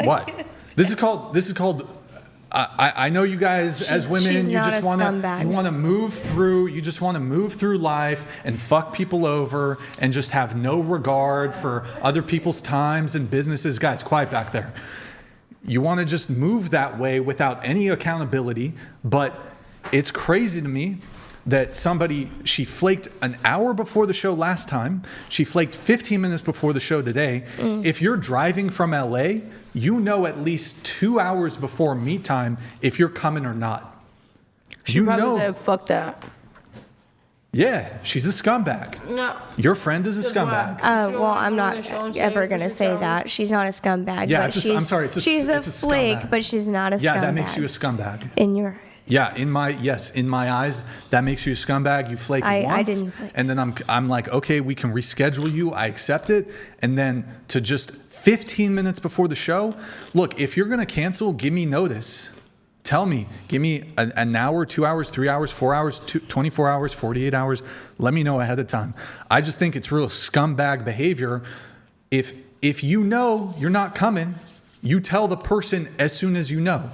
What? This is called I know you guys as women, she's you not just a want scumbag. to move through life and fuck people over and just have no regard for other people's times and businesses. Guys, quiet back there. You want to just move that way without any accountability, but it's crazy to me that she flaked an hour before the show last time. She flaked 15 minutes before the show today. If you're driving from LA, you know at least 2 hours before meet time if you're coming or not. She probably said, fuck that. Yeah, she's a scumbag. No. Your friend is a scumbag. Well, I'm not ever going to say that. She's not a scumbag. Yeah, but I'm sorry. She's a it's flake, scumbag. but she's not a scumbag. Yeah, that makes you a scumbag. In your eyes. Yeah, in my eyes, that makes you a scumbag. You flake once, I didn't flake. And then I'm like, okay, we can reschedule you. I accept it. And then to just 15 minutes before the show, look, if you're gonna cancel, give me notice. Tell me, give me an hour, 2 hours, 3 hours, 4 hours, 24 hours, 48 hours. Let me know ahead of time. I just think it's real scumbag behavior. If you know you're not coming, you tell the person as soon as you know.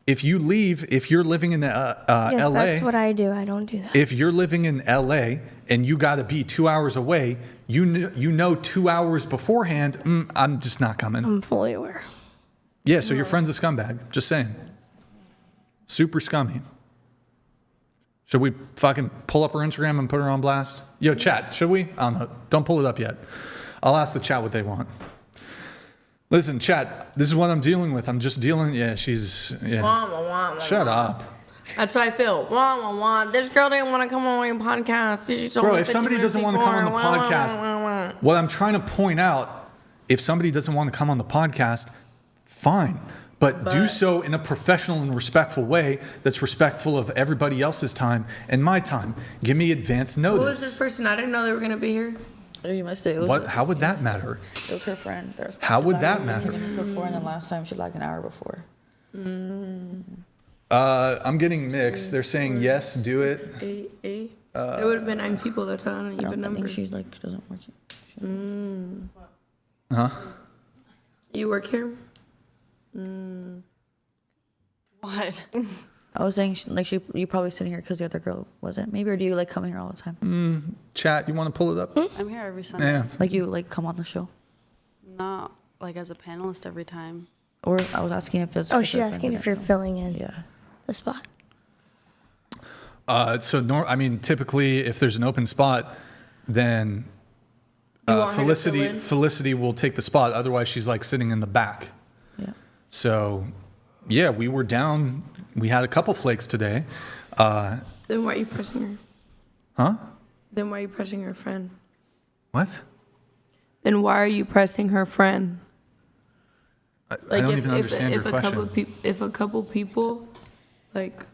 If you leave, if you're living in Yes, LA, that's what I do. I don't do that. if you're living in LA and you got to be 2 hours away, you know 2 hours beforehand, I'm just not coming. I'm fully aware. Yeah, so your friend's a scumbag. Just saying. Super scummy. Should we fucking pull up her Instagram and put her on blast? Yo, chat, should we? I don't know. Don't pull it up yet. I'll ask the chat what they want. Listen, chat, this is what I'm dealing with. I'm just dealing, she's, Shut up. That's how I feel. This girl didn't want to come on my podcast. Bro, if somebody doesn't want to come on the podcast, what I'm trying to point out, if somebody doesn't want to come on the podcast, fine. But do so in a professional and respectful way that's respectful of everybody else's time and my time. Give me advance notice. Who was this person? I didn't know they were going to be here. You must have. What? How would that matter? It was her friend. How would that matter? 15 minutes before, and then last time she like an hour before. I'm getting mixed. They're saying yes, do it. 8. There would have been 9 people. That's not an even number. I think she's like doesn't work here. Huh? You work here? What? I was saying you probably sitting here because the other girl wasn't. Maybe, or do you like come here all the time? Chat, you want to pull it up? I'm here every Sunday. Yeah. Like you like come on the show? Not like as a panelist every time. Or I was asking if it's. Oh, she's asking if you're filling in the spot. Typically, if there's an open spot, then Felicity will take the spot. Otherwise, she's like sitting in the back. Yeah. So, yeah, we were down. We had a couple flakes today. Then why are you pressing her? Huh? Then why are you pressing her friend? What? Then why are you pressing her friend? I don't even understand your question. If a couple people, like,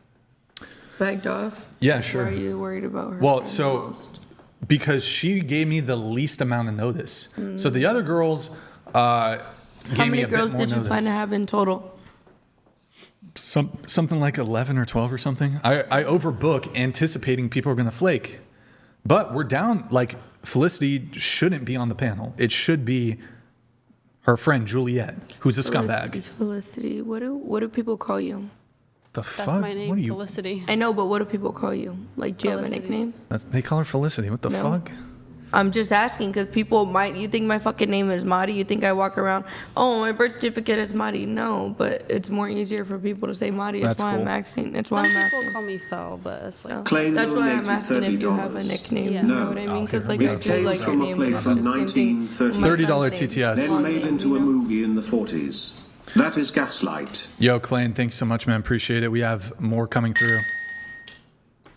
fagged off, Yeah, sure. why are you worried about her? Well, friend so most? because she gave me the least amount of notice. So the other girls gave How many me a girls bit more did you plan to have in total? Something like 11 or 12 or something. I overbook anticipating people are going to flake. But we're down, like, Felicity shouldn't be on the panel. It should be her friend Juliet, who's a scumbag. Felicity, what do people call you? The fuck? That's my name, What are you? Felicity. I know, but what do people call you? Like, do you have a nickname? They call her Felicity. What the No. fuck? I'm just asking because people might. You think my fucking name is Madi? You think I walk around? Oh, my birth certificate is Madi. No, but it's more easier for people to say Madi. That's why I'm asking. That's why Some I'm people asking. call me Fel, but it's like. Claim That's why I'm donated asking if you have a $30. nickname. Yeah. You No. know what I mean? Because like I It do came like your from a name. play and it's from just the same thing. $1930. My $30 son's name. TTS. Then made into a movie in the 40s. That is gaslight. Yo, Clayton, thanks so much, man. Appreciate it. We have more coming through.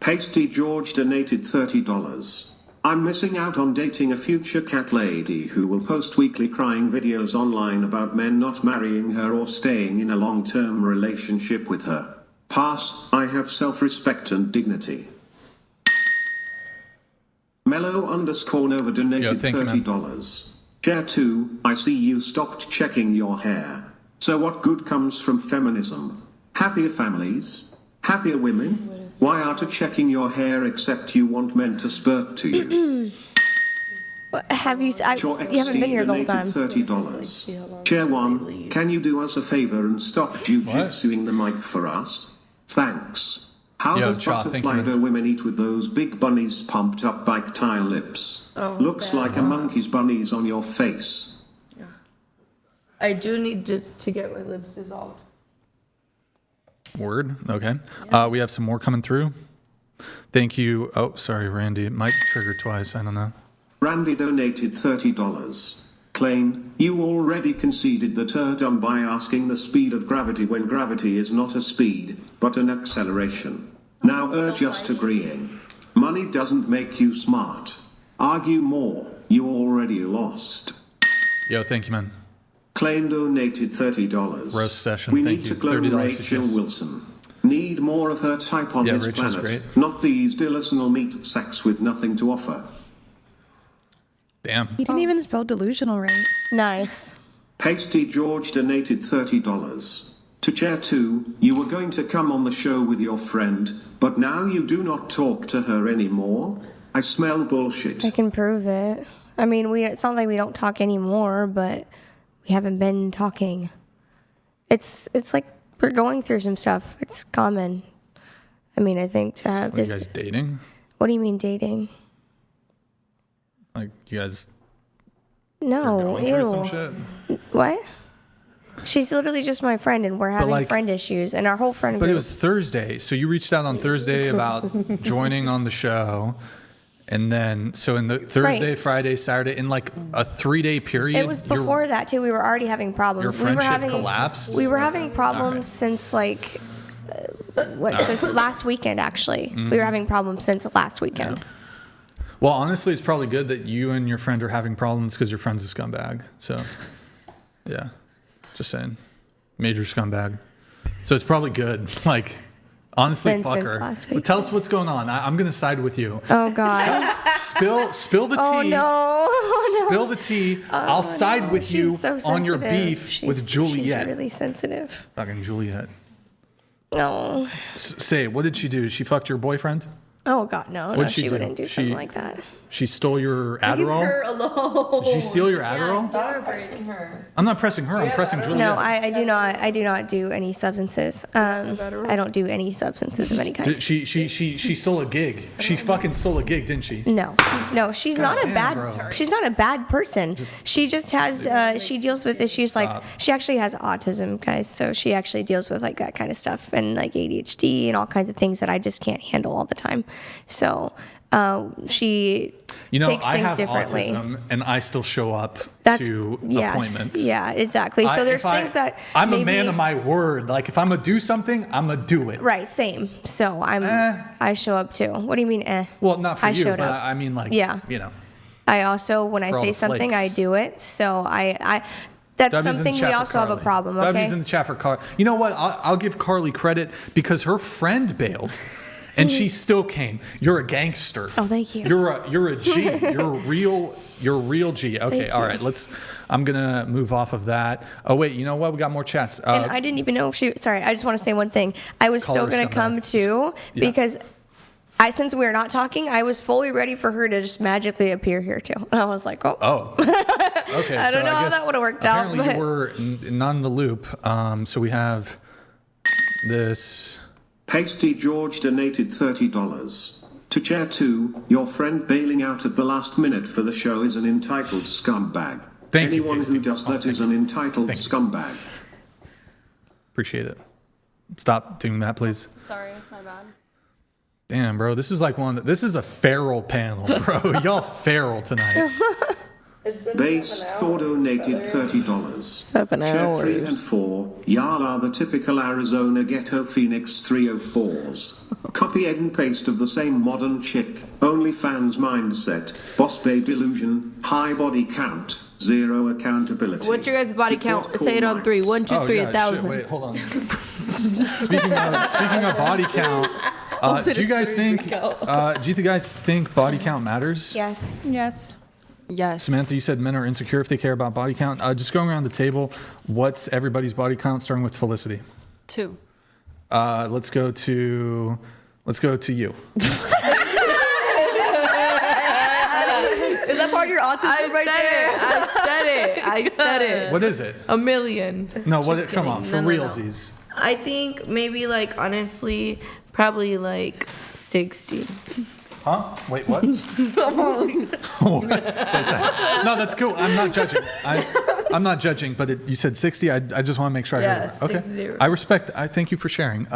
Pasty George donated $30. I'm missing out on dating a future cat lady who will post weekly crying videos online about men not marrying her or staying in a long-term relationship with her. Pass, I have self-respect and dignity. Mellow_Nova donated $30. Chair 2, I see you stopped checking your hair. So what good comes from feminism? Happier families? Happier women? Why aren't you checking your hair except you want men to spurt to you? Have you? You haven't been here the whole time. $30. Chair 1, can you do us a favor and stop jujitsuing the mic for us? Thanks. How does butterfly do women eat with those big bunnies pumped up bike tire lips? Looks like a monkey's bunnies on your face. I do need to get my lips dissolved. Word. Okay. We have some more coming through. Thank you. Oh, sorry, Randy. It might trigger twice. I don't know. Randy donated $30. Klein, you already conceded the turd by asking the speed of gravity when gravity is not a speed, but an acceleration. Now urge us agreeing. Money doesn't make you smart. Argue more. You already lost. Yo, thank you, man. Klein donated $30. Roast session. We Thank need you. to clone $30 Rachel each. Wilson. Need more of her type on this Rachel's planet. great. Not these delusional meat sacks with nothing to offer. Damn. You didn't even spell delusional right. Nice. Pasty George donated $30. To Chair 2, you were going to come on the show with your friend, but now you do not talk to her anymore? I smell bullshit. I can prove it. I mean, it's not like we don't talk anymore, but we haven't been talking. It's like we're going through some stuff. It's common. I mean, I think to have this. Are you guys dating? What do you mean dating? Like you guys? No, ew. Some shit? What? She's literally just my friend, and we're having friend issues, and our whole friend group. But it was Thursday, so you reached out on Thursday about joining on the show, and then so in the Thursday, Friday, Saturday, in like a 3-day period. It was before that too. We were already having problems. Your friendship collapsed. We were having problems since like since last weekend. Actually, we were having problems since last weekend. Yeah. Well, honestly, it's probably good that you and your friend are having problems because your friend's a scumbag. So, yeah, just saying, major scumbag. So it's probably good. Like, honestly, fuck her. But tell us what's going on. I'm gonna side with you. Oh God. Spill the tea. Oh no. Oh, no. Spill the tea. I'll side with you on your beef with Juliet. She's really sensitive. Fucking Juliet. No. Say, what did she do? She fucked your boyfriend? Oh God, no! No, she wouldn't do something like that. She stole your Adderall. Leave her alone. Did she steal your Adderall? You're pressing her. I'm not pressing her. I'm pressing Juliet. No, I do not. I do not do any substances. I don't do any substances of any kind. She stole a gig. She fucking stole a gig, didn't she? No, she's not a bad. She's not a bad person. She just has. She deals with issues like she actually has autism, guys. So she actually deals with like that kind of stuff and like ADHD and all kinds of things that I just can't handle all the time. So she takes things differently. Autism, and I still show up to appointments. Yeah, exactly. So there's things that I'm a man of my word. Like if I'm gonna do something, I'm gonna do it. Right. Same. So I show up too. What do you mean? Well, not for you, but I mean like you know. I also when I say something, I do it. So that's W's something we also have a problem. Okay. W's in the chat for Carly. You know what? I'll give Carly credit because her friend bailed. And she still came. You're a gangster. Oh, thank you. You're a G. You're a real G. Okay, all right. I'm gonna move off of that. Oh wait, you know what? We got more chats. And I didn't even know if she. Sorry, I just want to say one thing. I was still gonna come too because since we're not talking, I was fully ready for her to just magically appear here too. And I was like, oh. Okay. I don't know how that would have worked out. Apparently, you were not in the loop. So we have this. Pasty George donated $30. To Chair 2, your friend bailing out at the last minute for the show is an entitled scumbag. Anyone who does that is an entitled scumbag. Appreciate it. Stop doing that, please. Sorry, my bad. Damn, bro. This is like this is a feral panel, bro. Y'all feral tonight. Based Thor donated $30. 7 Chair 3 hours. and 4, y'all are the typical Arizona ghetto Phoenix 304s. Copy and paste of the same modern chick, OnlyFans mindset, boss babe delusion, high body count, zero accountability. What's your guys' body count? Say it on 3. 1, 2, 3, 1,000. Wait, hold on. speaking of body count, do you guys think body count matters? Yes. Yes. Yes. Samantha, you said men are insecure if they care about body count. Just going around the table, what's everybody's body count, starting with Felicity? 2. Let's go to you. Is that part of your autism right there? I said it. What is it? 1 million. No, what? Just Come on, kidding. for No. realsies. I think maybe like honestly, probably like 60. Huh? Wait, what? Wait a second. No, that's cool. I'm not judging. I'm not judging, but you said 60. I just want to make sure I heard it. Okay. 60. I respect. I thank you for sharing.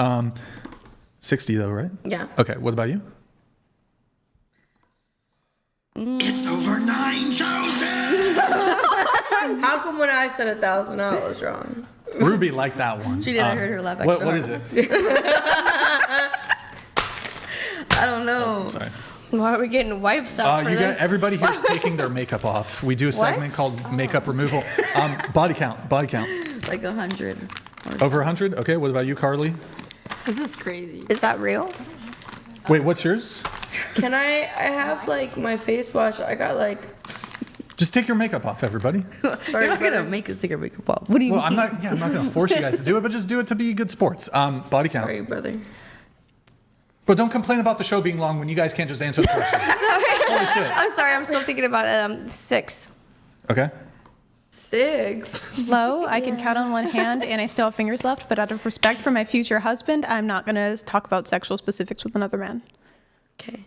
60 though, right? Yeah. Okay. What about you? It's over 9,000! How come when I said 1,000, I was wrong? Ruby liked that one. She didn't heard her laugh. What is it? I don't know. Sorry. Why are we getting wipes out for You this? got everybody here's taking their makeup off. We do a segment called makeup removal. Body count. Like 100. Over 100. Okay. What about you, Carly? This is crazy. Is that real? Wait, what's yours? Can I have like my face wash? I got like. Just take your makeup off, everybody. You're not gonna make us take our makeup off. What do you mean? I'm not gonna force you guys to do it, but just do it to be good sports. Body count. Sorry, brother. But don't complain about the show being long when you guys can't just answer the question. Holy shit. I'm sorry. I'm still thinking about 6. Okay. 6. Low, I can count on one hand and I still have fingers left, but out of respect for my future husband, I'm not going to talk about sexual specifics with another man. Okay.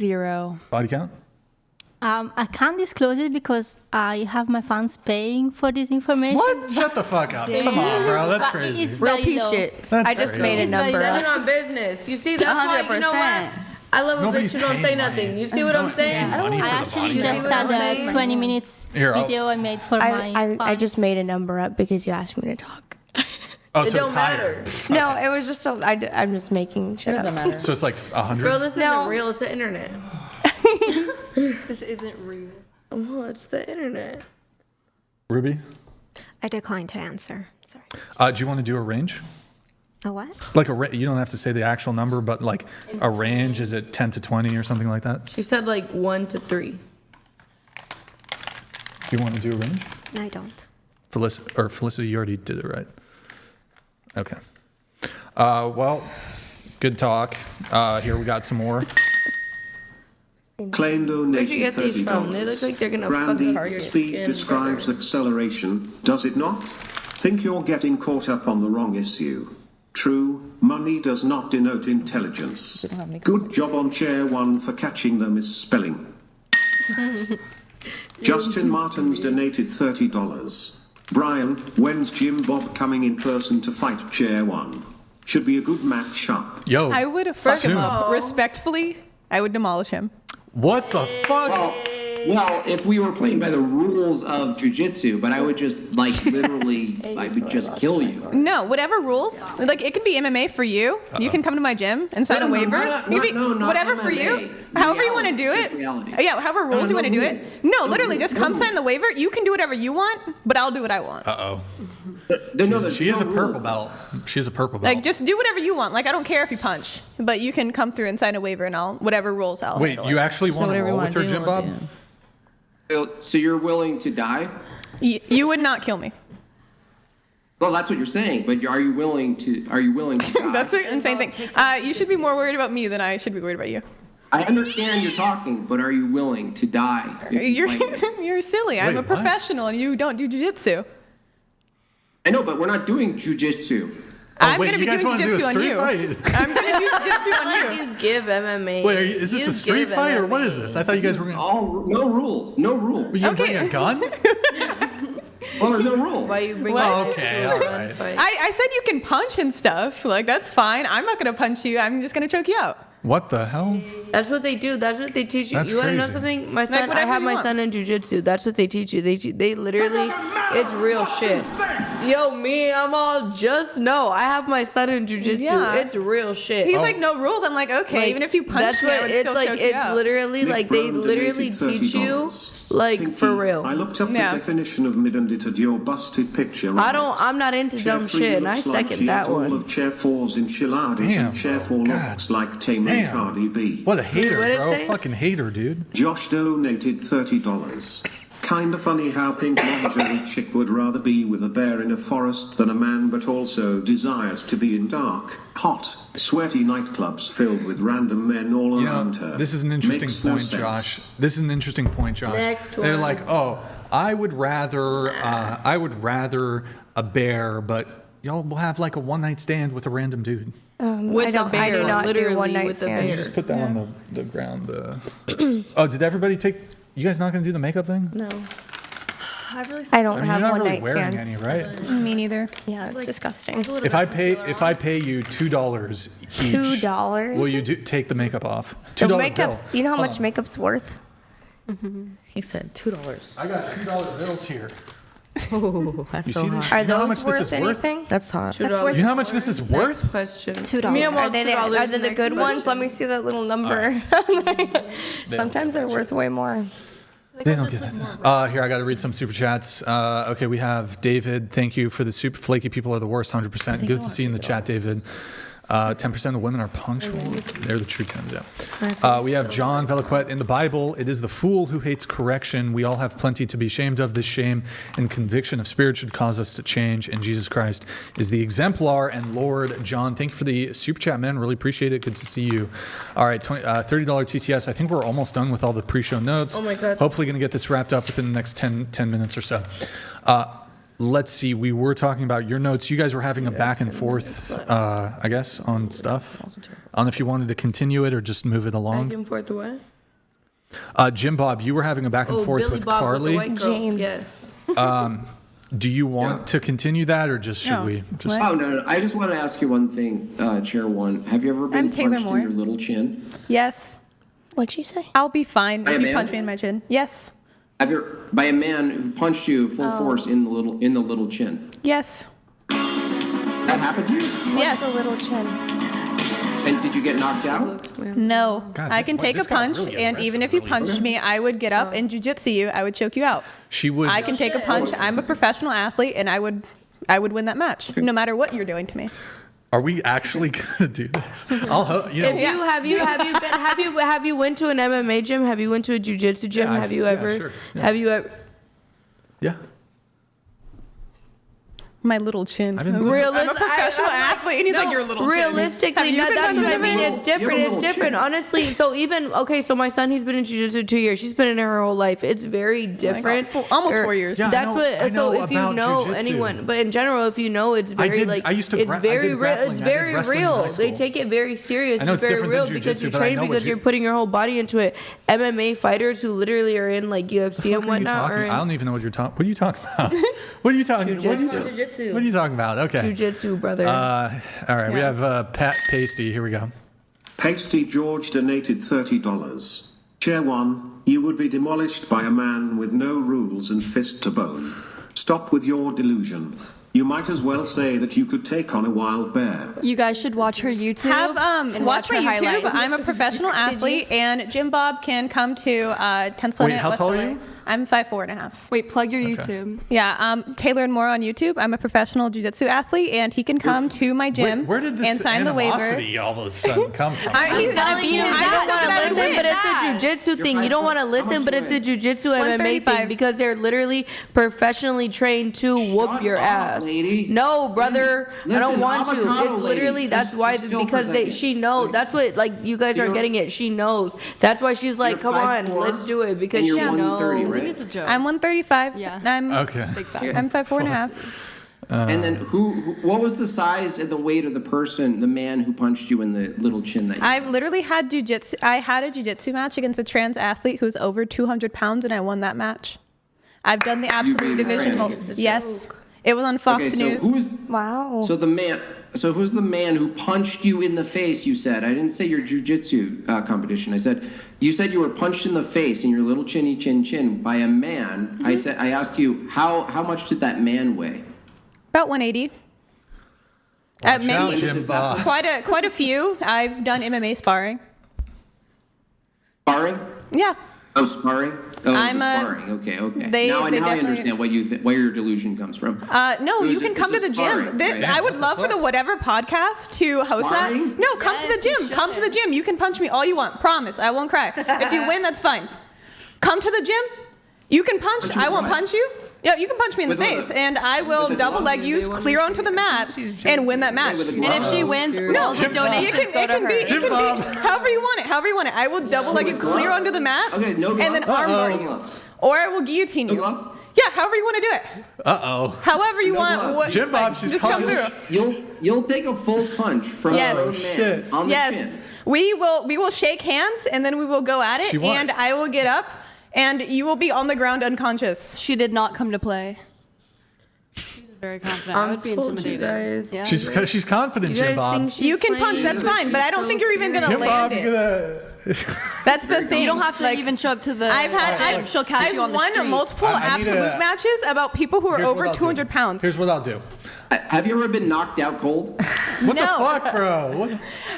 0. Body count? I can't disclose it because I have my fans paying for this information. What? Shut the fuck up. Come on, bro. That's But crazy. it's very low. That's I just very made a low. number Standing up. on business. You see, that's why, you know 100%. what? I love a Nobody's bitch who don't say paying nothing. money. You see what I'm saying? Money for I the actually body just count. had a 20 minutes Here, video I made for I my just made a number up because you asked me to talk. Oh, It so don't it's higher. matter. No, it was just I'm just making shit up. matter. So it's like 100? Bro, this isn't real. It's the internet. This isn't real. Oh, it's the internet. Ruby? I decline to answer. Sorry. Do you want to do a range? A what? Like you don't have to say the actual number, but like a range, is it 10 to 20 or something like that? She said like 1 to 3. Do you want to do a range? I don't. Felicity, you already did it, right? Okay. Well, good talk. Here we got some more. Claim donated Where'd you get these from? They look like they're gonna fuck Brandy, up your speed skin describes acceleration, does it not? Think you're getting caught up on the wrong issue. True, money does not denote intelligence. Good job on chair 1 for catching the misspelling. Justin Martins donated $30. Brian, when's JimBob coming in person to fight chair 1? Should be a good match up. Yo, I would fuck him soon. up. Respectfully, I would demolish him. What the fuck? Well, if we were playing by the rules of jujitsu, but I would just literally, I would just kill you. No, whatever rules. Like, it can be MMA for you. You can come to my gym and sign a waiver. Whatever for you. However you want to do it. Yeah, however rules you want to do it. No, literally, just come sign the waiver. You can do whatever you want, but I'll do what I want. Uh-oh. She is a purple belt. She is a purple belt. Like, just do whatever you want. Like, I don't care if you punch, but you can come through and sign a waiver and whatever rules I'll Wait, handle you it. actually want to roll with her, JimBob? So you're willing to die? You would not kill me. Well, that's what you're saying, but are you willing to die? That's an insane thing. You should be more worried about me than I should be worried about you. I understand you're talking, but are you willing to die? You're silly. I'm Wait, a what? professional and you don't do jiu-jitsu. I know, but we're not doing jujitsu. I'm going to be doing jiu-jitsu on you. I'm going to do jiu-jitsu on you. You give MMA. Wait, is this a street fight or what is this? I thought you guys were going no rules. No rules. You bring a gun? Well, there's no rule. Why you bring What? Okay, all right. I said you can punch and stuff. Like, that's fine. I'm not going to punch you. I'm just going to choke you out. What the hell? That's what they do. That's what they teach you. That's You want to know crazy. something? My Like, son, I whatever have you my want. son in jujitsu. That's what they teach you. They literally, it's real shit. Yo, me, I'm all just no. I have my son in jujitsu. Yeah. It's real shit. He's like, no rules. I'm like, okay, Like, even if you punch that's me, I what would it's still like. choke you It's out. literally Nick like they Brown literally donated teach you, $30. like Pinky, for real. I looked up the Yeah. definition of mid and edited your busted picture. I'm not into Chair dumb 3 shit, and I looks like second she that ate all one. of Chair 4's enchiladas, Damn, and Chair bro. 4 God. looks like Tame and Damn. Cardi B. What a hater, What'd it bro. say? Fucking hater, dude. Josh donated $30. Kinda funny how pink lingerie chick would rather be with a bear in a forest than a man, but also desires to be in dark, hot, sweaty nightclubs filled with random men all You know, around her. this is an interesting Makes no point, sense. Josh. This is an interesting point, Josh. Next They're one. like, oh, I would rather a bear, but y'all will have like a one night stand with a random dude. With the bear, I do not do literally one night with the stands. bear. Just put that on the ground. Oh, did everybody take? You guys not gonna do the makeup thing? No. I don't I mean, have you're not one really night wearing stands. any, right? Me neither. Yeah, it's disgusting. If I pay you $2 each, $2? will you take the makeup off? The $2 makeup's, bill. you know how Hold much on. makeup's worth? He said $2. I got $2 bills here. Oh, that's You so see this? hot. Are You know how those much this is worth worth? anything? That's hot. That's worth You know how much this is worth? Next question. $2. Me, I'm all Are they $2 the next good ones? question. Let me see that little number. Sometimes they're worth way more. They don't get that. Here, I got to read some super chats. Okay, we have David. Thank you for the super flaky people are the worst. 100%. Good to see you in the chat, David. 10% of women are punctual. They're the true 10s, yeah. We have John Veliquette. In the Bible, it is the fool who hates correction. We all have plenty to be ashamed of. This shame and conviction of spirit should cause us to change. And Jesus Christ is the exemplar and Lord. John, thank you for the super chat, man. Really appreciate it. Good to see you. All right, $30 TTS. I think we're almost done with all the pre-show notes. Oh my God. Hopefully going to get this wrapped up within the next 10 minutes or so. Let's see. We were talking about your notes. You guys were having a back and forth, I guess, on stuff. I don't know if you wanted to continue it or just move it Back along. and forth what? JimBob, you were having a back and forth Billy with Bob Carly. With the white girl. James. Yes. Do you want to continue that, or just should No. we just? Oh, no. I just want to ask you one thing, Chair 1. Have you ever been I'm Taylor punched Moore. in your little chin? Yes. What'd you say? I'll be fine By if a you man? punch me in my chin. Yes. Have you, by a man who punched you full force in the little chin? Yes. That happened to you? Yes. A little chin. And did you get knocked out? No. God, I can boy, take a this got punch, really and even if aggressive you punched me, I would get up and jujitsu you. I would choke you out. She would. I can take a punch. I'm a professional athlete, and I would win that match, no matter what you're doing to me. Are we actually gonna do this? Have you went to an MMA gym? Have you went to a jiu-jitsu gym? Yeah, have you yeah, ever? sure. Yeah. Have you ever? Yeah. My little chin. I've been- I'm a professional athlete, and he's like, your little chin. Realistically, Have you been that's what I punched in mean. the It's middle? different. It's different. Honestly, so so my son, he's been in jiu-jitsu 2 years. She's been in it her whole life. It's very different. Almost 4 years. Yeah, That's I what. So know if you about know jujitsu. anyone, but in general, if you know, it's very like I used to it's I very did real. grappling. It's I did very wrestling in real. high They school. take it very serious. I know It's it's very different real than because jujitsu, you're but I training know what because you're putting your whole body into it. MMA fighters who literally are in like UFC and whatnot. I don't even know what you're talking. What are you talking about? What are you talking? What are you talking about? Okay. Jiu-jitsu, brother. All right, we have Pat Pasty. Here we go. Pasty George donated $30. Chair 1, you would be demolished by a man with no rules and fist to bone. Stop with your delusion. You might as well say that you could take on a wild bear. You guys should watch her YouTube. And watch my her YouTube. highlights. I'm a professional athlete, and JimBob can come to 10th Planet. Wait, how tall are you? I'm 5'4.5". Wait, plug your YouTube. Yeah, Taylor and Moore on YouTube. I'm a professional jiu-jitsu athlete, and he can come to my gym Where did this and sign the waiver. animosity all of a sudden come from? He's telling you, I don't want to listen, but it's a jujitsu thing. You don't want to listen, but it's a jujitsu MMA 135. thing because they're literally professionally trained to whoop your ass. lady. No, brother, I Listen, don't want to. avocado It's lady. literally that's Just- why just chill for a because second. she knows. That's what like you guys aren't getting it. She knows. That's why she's like, You're come on, 5'4", let's do it because and she you're 130, knows. right? It's a joke. I'm 135. Yeah. I'm Okay. Big facts. I'm 5'4.5". And then what was the size and the weight of the man who punched you in the little chin? I've literally had jiu-jitsu. I had a jiu-jitsu match against a trans athlete who's over 200 pounds, and I won that match. I've done the absolute beat a division. trans. Yes. It was on Fox Okay, so News. who is? Wow. So the man. So who's the man who punched you in the face? You said. I didn't say your jujitsu competition. You said you were punched in the face in your little chinny chin chin by a man. Mm-hmm. I asked you how much did that man weigh? About 180. Quite a few. I've done MMA sparring. Sparring? Yeah. Oh, sparring. Oh, sparring. Okay. Now I understand where your delusion comes from. No, you can come to the gym. Right? I would love for the whatever podcast to host that. No, come to the gym. Come to the gym. You can punch me all you want. Promise, I won't cry. If you win, that's fine. Come to the gym. You can punch. I won't punch you. Yeah, you can punch me in the face, and I will double leg you, clear onto the mat, and win that match. And if she wins, all the donations go to her. It can be however you want it. I will double leg you, clear onto the mat, and then armbar you, or I will guillotine you. Yeah, however you want to do it. However you want. JimBob, she's just come through. You'll take a full punch from a man on the chin. We will shake hands, and then we will go at it, and I will get up. And you will be on the ground unconscious. She did not come to play. She's very confident. I would be intimidated. Guys. Yeah. She's confident, JimBob. You can punch, that's fine, but I don't think you're even going to land it. That's the thing. You don't have to even show up to the she'll catch you on the street. I've won multiple absolute matches about people who are over 200 pounds. Here's what I'll do. Have you ever been knocked out cold? What the fuck, bro? What?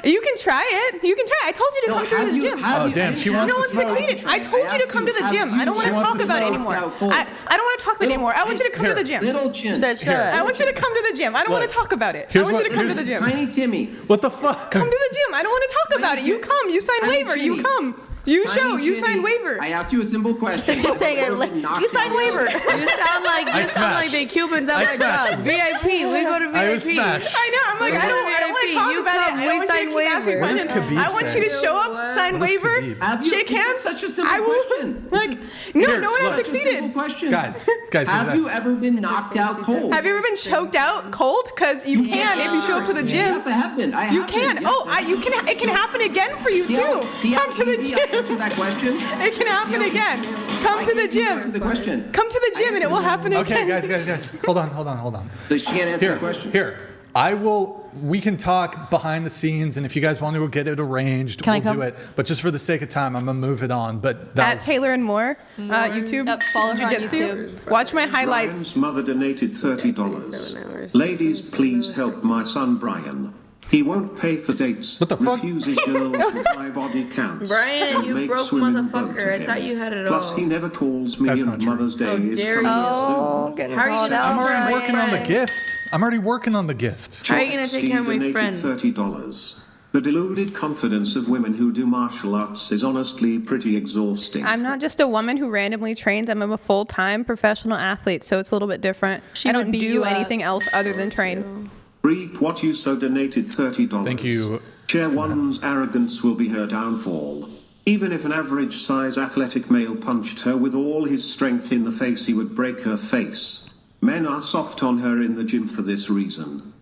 You can try it. You can try it. I told you to come to the gym. Oh, damn. She wants to smoke. No one succeeded. I told you to come to the gym. I don't want to talk about it anymore. I don't want to talk about it anymore. I want you to come to the gym. Little chin. I want you to come to the gym. I don't want to talk about it. I want you to come to the gym. Tiny Timmy. What the fuck? Come to the gym. I don't want to talk about it. You come. You sign waiver. You come. You show. You sign waiver. I asked you a simple question. Just saying it. You sign waiver. You sound like the Cubans at my job. VIP. We go to VIP. I know. I'm like, I don't want to talk about it. We sign waiver. What does Khabib I want you to show up, sign waiver, shake hands. Such a simple question. No one has succeeded. Guys, have you ever been knocked out cold? Have you ever been choked out cold? Because you can if you show up to the gym. Yes, I have been. You can. You can. It can happen again for you too. Come to the gym. Answer that question. It can happen again. Come to the gym. The question. Come to the gym and it will happen again. Okay, guys. Hold on. So she can't answer the question. Here. We can talk behind the scenes, and if you guys want to get it arranged, we'll do it. But just for the sake of time, I'm going to move it on. But at Taylor and More, YouTube. Yep, follow her on YouTube. Watch my highlights. Brian's mother donated $30. Ladies, please help my son Brian. He won't pay for dates. What the fuck? Refuses girls with high body counts. Brian, you broke motherfucker. I thought you had it all. Plus, he never calls me, and Mother's Day is coming soon. I'm already working on the gift. I'm already working on the gift. How are you going to take care of my friend? $30. The deluded confidence of women who do martial arts is honestly pretty exhausting. I'm not just a woman who randomly trains. I'm a full-time professional athlete, so it's a little bit different. I don't do anything else other than train. Reap what you so donated $30. Thank you. Chair one's arrogance will be her downfall. Even if an average size athletic male punched her with all his strength in the face, he would break her face. Men are soft on her in the gym for this reason.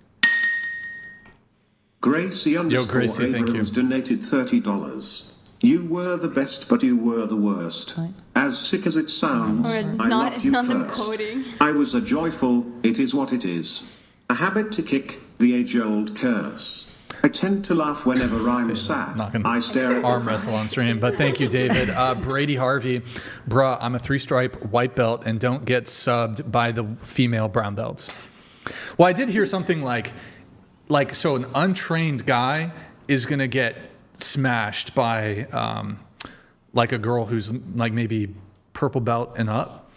Gracie _ Abrams donated $30. You were the best, but you were the worst. As sick as it sounds, I loved you first. I was a joyful, it is what it is. A habit to kick, the age-old curse. I tend to laugh whenever I'm sad. I stare at arm wrestle on stream, but thank you, David. Brady Harvey, bruh, I'm a 3-stripe white belt and don't get subbed by the female brown belts. Well, I did hear something like so an untrained guy is gonna get smashed by like a girl who's like maybe purple belt and up,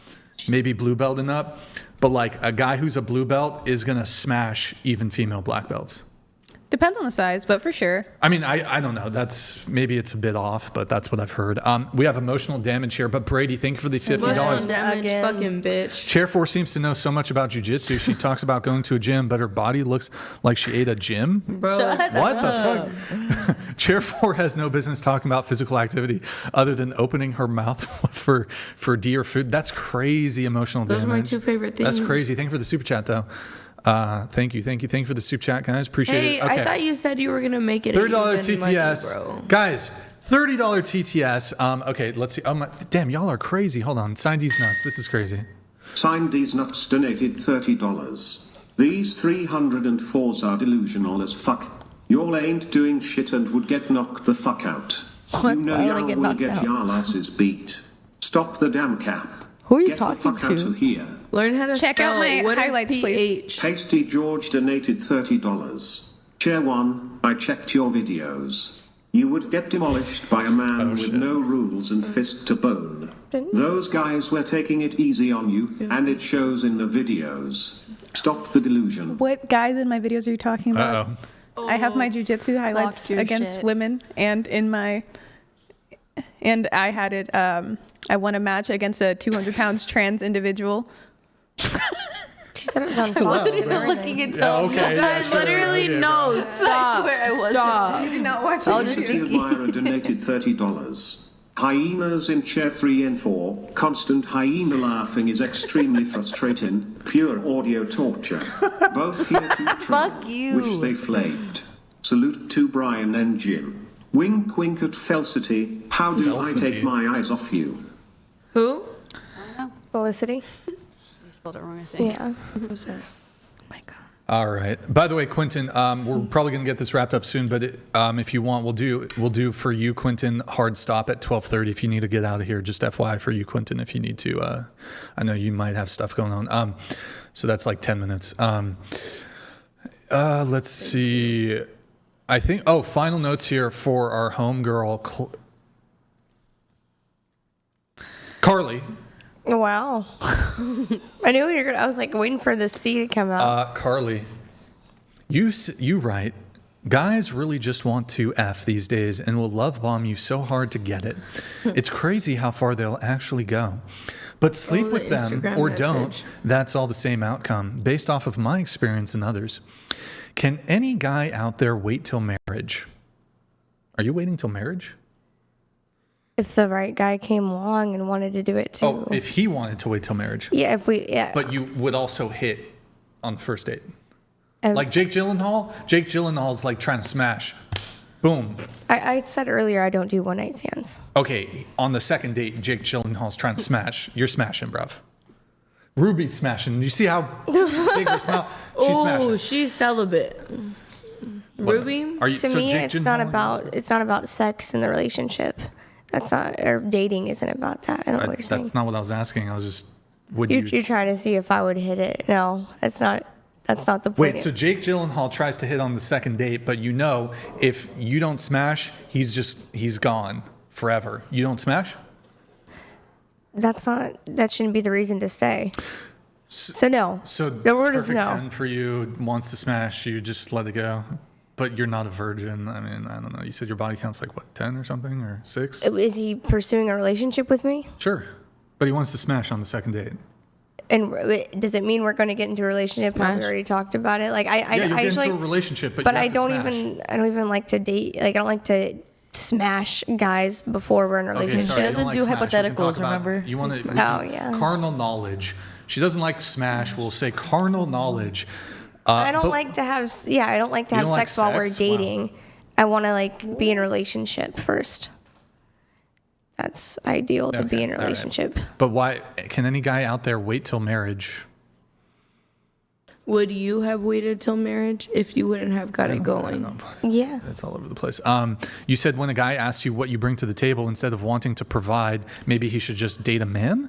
maybe blue belt and up. But like a guy who's a blue belt is going to smash even female black belts. Depends on the size, but for sure. I mean, I don't know. Maybe it's a bit off, but that's what I've heard. We have emotional damage here, but Brady, thank you for the $50. Emotional damage, fucking bitch. Chair 4 seems to know so much about jiu-jitsu. She talks about going to a gym, but her body looks like she ate a gym. Bro, what the fuck? Chair 4 has no business talking about physical activity other than opening her mouth for deer food. That's crazy emotional damage. Those are my 2 favorite things. That's crazy. Thank you for the super chat, though. Thank you for the super chat, guys. Appreciate it. Okay. I thought you said you were gonna make it $30 TTS, money, guys. $30 TTS. Okay, let's see. Damn, y'all are crazy. Hold on. Sign these nuts. This is crazy. Sign these nuts donated $30. These 304s are delusional as fuck. Y'all ain't doing shit and would get knocked the fuck out. You know Why would I y'all get will knocked get out? y'all asses beat. Stop the damn cap. Who are you Get the talking fuck out to? of here. Learn how to Check spell. out my What is highlights, please. PH? Tasty George donated $30. Chair 1, I checked your videos. You would get demolished by a man with no rules and fist to bone. Those guys were taking it easy on you, and it shows in the videos. Stop the delusion. What guys in my videos are you talking about? I have my jujitsu highlights your against shit. women, and I had it. I won a match against a 200 pounds trans individual. She said it was on I wasn't Fox. even looking until okay. Guys, literally, no. Stop. swear I wasn't. Stop. You did not watch I'll it. just City Admirer donated $30. Hyenas in chair 3 and 4. Constant hyena laughing is extremely frustrating. Pure audio torture. Both here to trouble. Fuck you. Wish they flamed. Salute to Brian and Jim. Wink wink at Felicity. How do I take my eyes off you? Who? Felicity. You spelled it wrong, I think. Yeah. What's that? All right. By the way, Quentin, we're probably going to get this wrapped up soon, but if you want, we'll do for you, Quentin, hard stop at 12:30 if you need to get out of here. Just FYI for you, Quentin, if you need to. I know you might have stuff going on. So that's like 10 minutes. Let's see. I think. Oh, final notes here for our homegirl, Carly. Wow. I knew you were gonna. I was like waiting for the C to come out. Carly, you write, guys really just want to F these days and will love bomb you so hard to get it. It's crazy how far they'll actually go. But sleep with them Instagram or message. don't, that's all the same outcome, based off of my experience and others. Can any guy out there wait till marriage? Are you waiting till marriage? If the right guy came along and wanted to do it too. Oh, if he wanted to wait till marriage. Yeah, if we, yeah. But you would also hit on the first date. And Like Jake Gyllenhaal? Jake Gyllenhaal's like trying to smash. Boom. I said earlier I don't do one night stands. Okay, on the second date, Jake Gyllenhaal's trying to smash. You're smashing, bruv. Ruby's smashing. You see how Jake her smile? She's Oh, smashing. she's celibate. What? Ruby? Are you, To so me, Jake it's not Gyllenhaal- about sex in the relationship. That's not, or dating isn't about that. I don't know what you're saying. That's not what I was asking. I was just, would You're you? trying to see if I would hit it. No, that's not the point. Wait, so Jake Gyllenhaal tries to hit on the second date, but you know if you don't smash, he's gone forever. You don't smash? That shouldn't be the reason to stay. So no. So the word is perfect no. 10 for you, wants to smash, you just let it go. But you're not a virgin. I mean, I don't know. You said your body count's like what, 10 or something, or 6? Is he pursuing a relationship with me? Sure. But he wants to smash on the second date. And does it mean we're going to get into a relationship? Have we already talked about it? Like Yeah, you'll I get usually, into a relationship, but but you I have to don't smash. I don't even like to date. Like I don't like to smash guys before we're in a Okay, relationship. sorry, you don't like smash. We can talk about- You want to? Oh yeah. Carnal knowledge. She doesn't like smash. We'll say carnal knowledge. I don't but- like to have. Yeah, I don't like to You have don't like sex while we're sex? Wow. dating. I want to like be in a relationship first. That's ideal to be in a all right. relationship. But why can any guy out there wait till marriage? Would you have waited till marriage if you wouldn't have got it going? Yeah. It's all over the place. You said when a guy asks you what you bring to the table, instead of wanting to provide, maybe he should just date a man?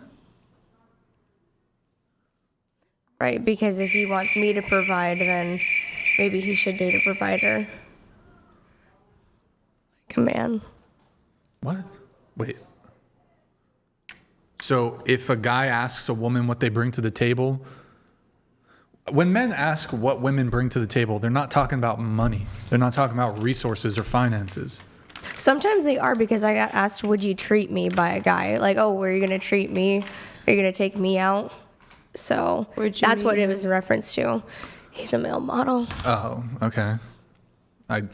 Right, because if he wants me to provide, then maybe he should date a provider. Like a man. What? Wait. So if a guy asks a woman what they bring to the table, when men ask what women bring to the table, they're not talking about money. They're not talking about resources or finances. Sometimes they are, because I got asked, would you treat me by a guy? Like, oh, were you going to treat me? Are you going to take me out? So that's what it was a reference to. He's a male model Oh, okay.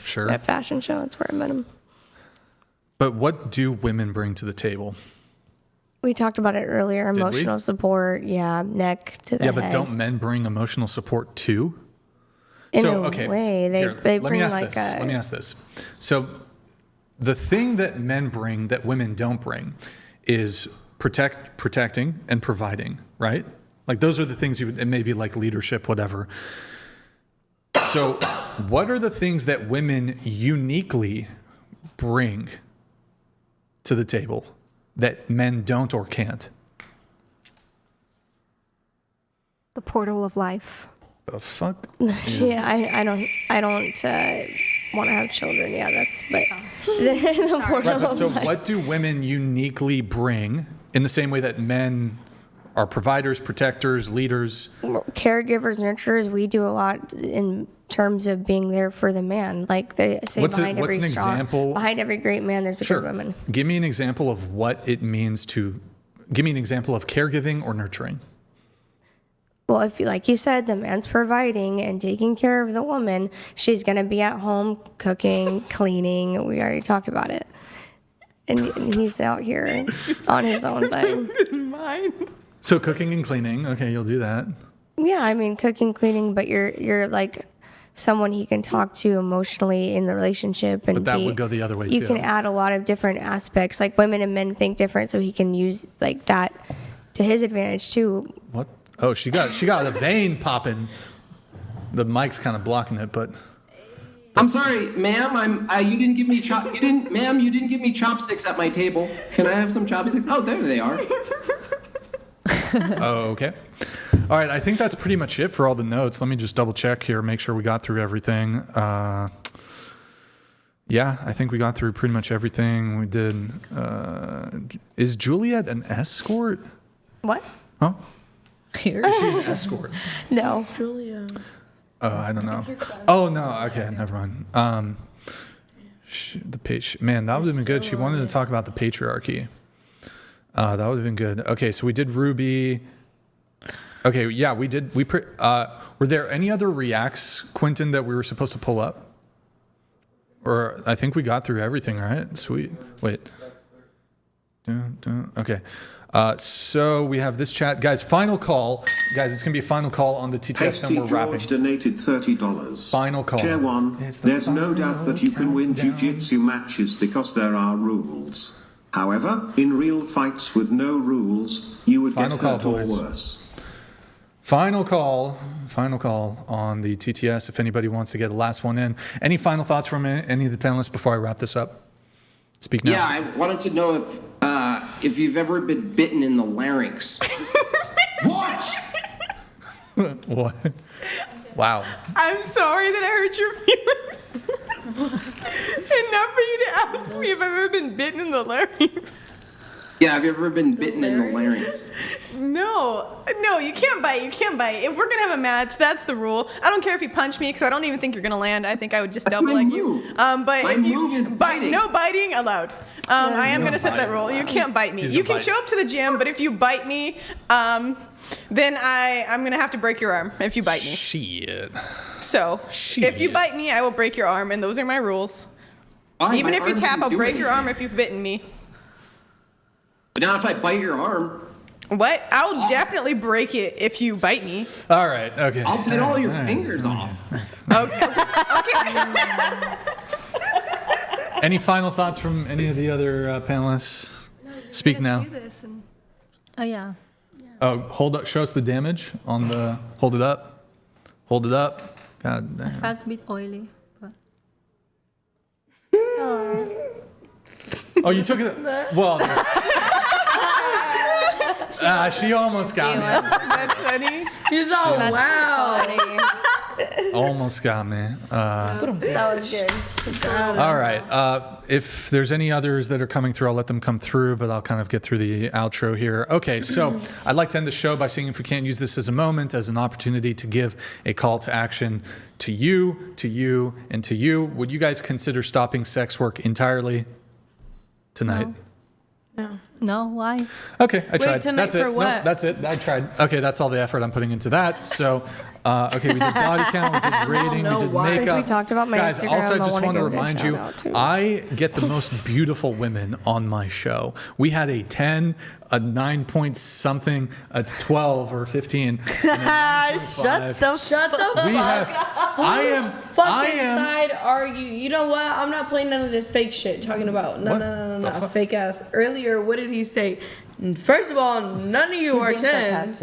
Sure. at a fashion show. That's where I met him. But what do women bring to the table? We talked about it earlier. Did we? Emotional support. Yeah, neck to the Yeah, head. but don't men bring emotional support too? In a way, they let bring me ask like this. a. Let me ask this. So, the thing that men bring that women don't bring is protecting and providing, right? Like those are the things you would, and maybe like leadership, whatever. So what are the things that women uniquely bring to the table that men don't or can't? The portal of life. The fuck? Yeah, I don't want to have children. Yeah, that's but the portal Right, but of so life. what do women uniquely bring in the same way that men are providers, protectors, leaders? Caregivers, nurturers, we do a lot in terms of being there for the man. Like they say, What's behind an example? behind every great man, there's a Sure. good woman. Give me an example of what it means to, give me an example of caregiving or nurturing. Well, if like you said, the man's providing and taking care of the woman, she's gonna be at home cooking, cleaning. We already talked about it, and he's out here on his own thing. So cooking and cleaning. Okay, you'll do that. Yeah, I mean cooking, cleaning, but you're like someone he can talk to emotionally in the relationship, and But that would go the other way you too. can add a lot of different aspects. Like women and men think different, so he can use like that to his advantage too. What? Oh, she got a vein popping. The mic's kind of blocking it, but I'm sorry, ma'am. You didn't give me ma'am. You didn't give me chopsticks at my table. Can I have some chopsticks? Oh, there they are. oh, okay. All right, I think that's pretty much it for all the notes. Let me just double check here, make sure we got through everything. Yeah, I think we got through pretty much everything. We did. Is Juliet an escort? What? Huh? Here? Is she an escort? No. Julia. Oh, I don't know. Oh no. Okay, never mind. The page. Man, that would have been good. She wanted to talk about the patriarchy. That would have been good. Okay, so we did Ruby. Okay, yeah, we did. Were there any other reacts, Quentin, that we were supposed to pull up? Or I think we got through everything, right? Sweet. Wait. Okay. So we have this chat. Guys, final call. Guys, it's going to be a final call on the TTS Tasty and we're wrapping. George donated $30. Final call. Chair 1, there's no doubt that you can win jiu-jitsu matches because there are rules. However, in real fights with no rules, you would Final get call, hurt or boys. worse. Final call on the TTS. If anybody wants to get the last one in. Any final thoughts from any of the panelists before I wrap this up? Speak now. Yeah, I wanted to know if you've ever been bitten in the larynx. What? What? Wow. I'm sorry that I hurt your feelings. Enough for you to ask me if I've ever been bitten in the larynx. Yeah, have you ever been bitten in the larynx? No, you can't bite. You can't bite. If we're gonna have a match, that's the rule. I don't care if you punch me because I don't even think you're gonna land. I think I would just That's double my leg move. you. But My if you move is biting. no biting allowed. I am gonna set that rule. You can't bite me. He's You gonna can bite. show up to the gym, but if you bite me, then I'm gonna have to break your arm if you bite me. Shit. So if you bite me, I will break your arm, and those are my rules. Fine, Even my if you arm tap, didn't I'll do break your anything. arm if you've bitten me. But now if I bite your arm, What? I'll definitely break it if you bite me. All right. Okay. I'll bite all your right. fingers off. Any final thoughts from any of the other panelists? Speak now. Oh yeah. Oh, hold up. Show us the damage on the. Hold it up. Hold it up. God damn. Felt a bit oily. But... Oh, you took it. Well. She almost got me. That's funny. He's all wow. Almost got me. That was good. All right. If there's any others that are coming through, I'll let them come through, but I'll kind of get through the outro here. Okay, so I'd like to end the show by saying if we can't use this as a moment, as an opportunity to give a call to action to you, and to you, would you guys consider stopping sex work entirely tonight? No, why? Okay, I tried. tonight That's it. for what? No, that's it. I tried. Okay, that's all the effort I'm putting into that. So, okay, we did body count, we did rating, we did why. makeup. We talked about my Guys, Instagram. also, I just wanna want to give it a remind you, shout out, too. I get the most beautiful women on my show. We had a 10, a 9 point something, a 12 or 15. Shut the fuck We have. I am. Side argue. You know what? I'm not playing none of this fake shit. Talking about no, fake ass. Earlier, what did he say? First of all, none of you are 10s.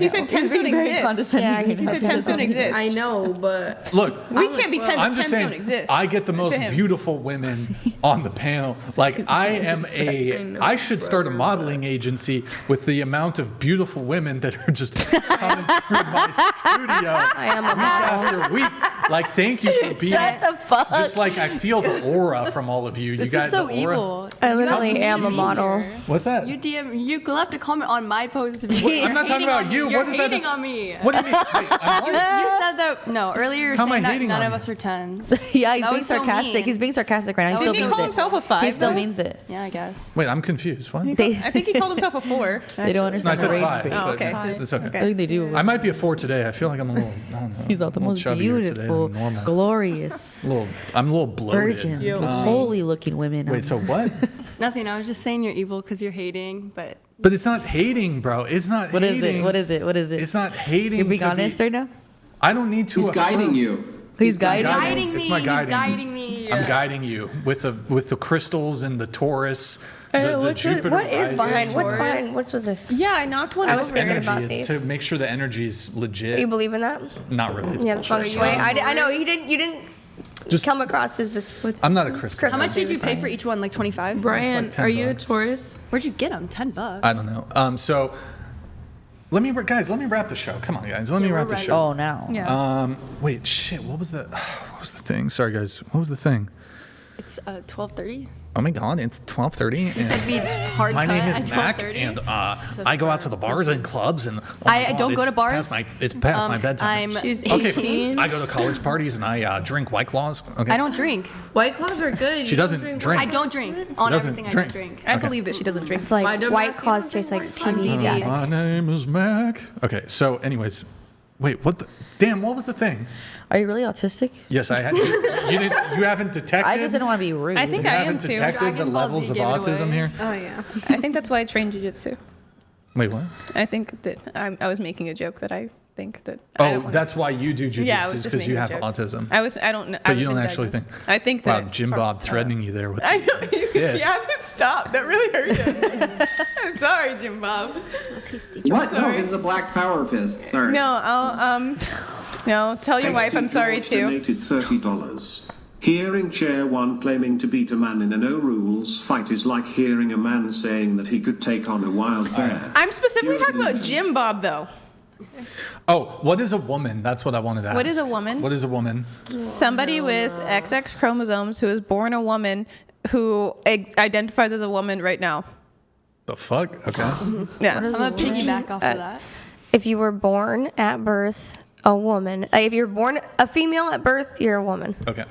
He said 10s don't exist. Yeah, he He said said 10s don't exist. I know, but Look, We can't be 10s. I'm just 10s saying, don't exist. I get the most To him. beautiful women on the panel. Like, I should start a modeling agency with the amount of beautiful women that are just coming through my studio after week. Like, thank you for being. Shut the fuck. Just like I feel the aura from all of you. This you got is so the aura. evil. I literally am a model. What's that? You left a comment on my post. I'm not talking about you. You're What is that? hating on me. What do you mean? Wait, I'm You said that earlier. You How am were saying I that hating none on of you? us are 10s. Yeah, he's That being was so sarcastic. mean. He's being sarcastic right now. He That still was Didn't he means call it. himself a 5? He still though? means it. Yeah, I guess. Wait, I'm confused. What? They, I think he called himself a 4. they don't No, I understand said the range. 5. but- Oh, okay. but It's okay. I think they do. I might be a 4 today. I feel like I'm a little. I don't know. He's all the a little most chubbier today beautiful, than normal. glorious, I'm a little bloated. virgin, Yo. holy looking women. Wait, so what? Nothing. I was just saying you're evil because you're hating, but But it's not hating, bro. It's not What is hating. it? What is it? What is it? It's not hating. You're being to honest be, right now? I don't need to. He's guiding affirm- you. He's guiding. guiding It's me. my He's guiding. guiding me. I'm guiding you with the crystals and the Taurus, the Jupiter What is rising. behind? What's behind? What's with this? Yeah, I knocked one I was over. thinking Energy. about It's these. to make sure the energy's legit. You believe in that? Not really. It's Yeah, the feng bullshit. shui. I know you didn't Just- come across as this. I'm not a crystal. How much did you pay for each one? Like 25? Brian, It's like are you a $10. Taurus? Where'd you get them? $10. I don't know. So let me wrap the show. Come on, guys. Let me wrap the ready. show. Oh, now. Yeah. Wait, shit. What was the thing? Sorry, guys. What was the thing? It's 12:30. Oh my God, it's 12:30. You said we'd hard My cut name at is Mac, 12:30? and I go out to the bars and clubs, and I don't go to bars. It's past my bedtime. She's Okay, 18. I go to college parties and I drink White Claws. Okay. I don't drink. White Claws are good. She You don't doesn't drink. I don't drink. On doesn't everything, drink. I don't drink. I Okay. believe that she doesn't drink. Like My dumb White ass Claws doesn't taste like drink TV white static. My name is Mac. Okay, so anyways, wait, what the? Damn, what was the thing? Are you really autistic? Yes, I had. You haven't detected. I just didn't want to be rude. I think You I am haven't too. detected the Dragon Ball levels Z of gave it autism away. here. Oh yeah. I think that's why I trained jujitsu. Wait, what? I think that I was making a joke that I think that. I don't Oh, wanna- that's why you do jujitsu, Yeah, I was just because you making have a joke. autism. I don't know. But you don't actually think. I think Wow, that. JimBob threatening you there with. I know. You Yes. haven't stopped. That really hurt him. I'm sorry, JimBob. What? No, sorry. this is a black power fist. Sorry. No, I'll no. Tell your wife I'm sorry too. Donated $30. Hearing Chair 1 claiming to beat a man in a no-rules fight is like hearing a man saying that he could take on a wild bear. I'm specifically talking about JimBob though. Oh, what is a woman? That's what I wanted to ask. What is a woman? What is a woman? Somebody with XX chromosomes who is born a woman who identifies as a woman right now. The fuck? Okay. Yeah. I'm gonna piggyback off of that. If you were born at birth a woman, if you're born a female at birth, you're a woman. Okay.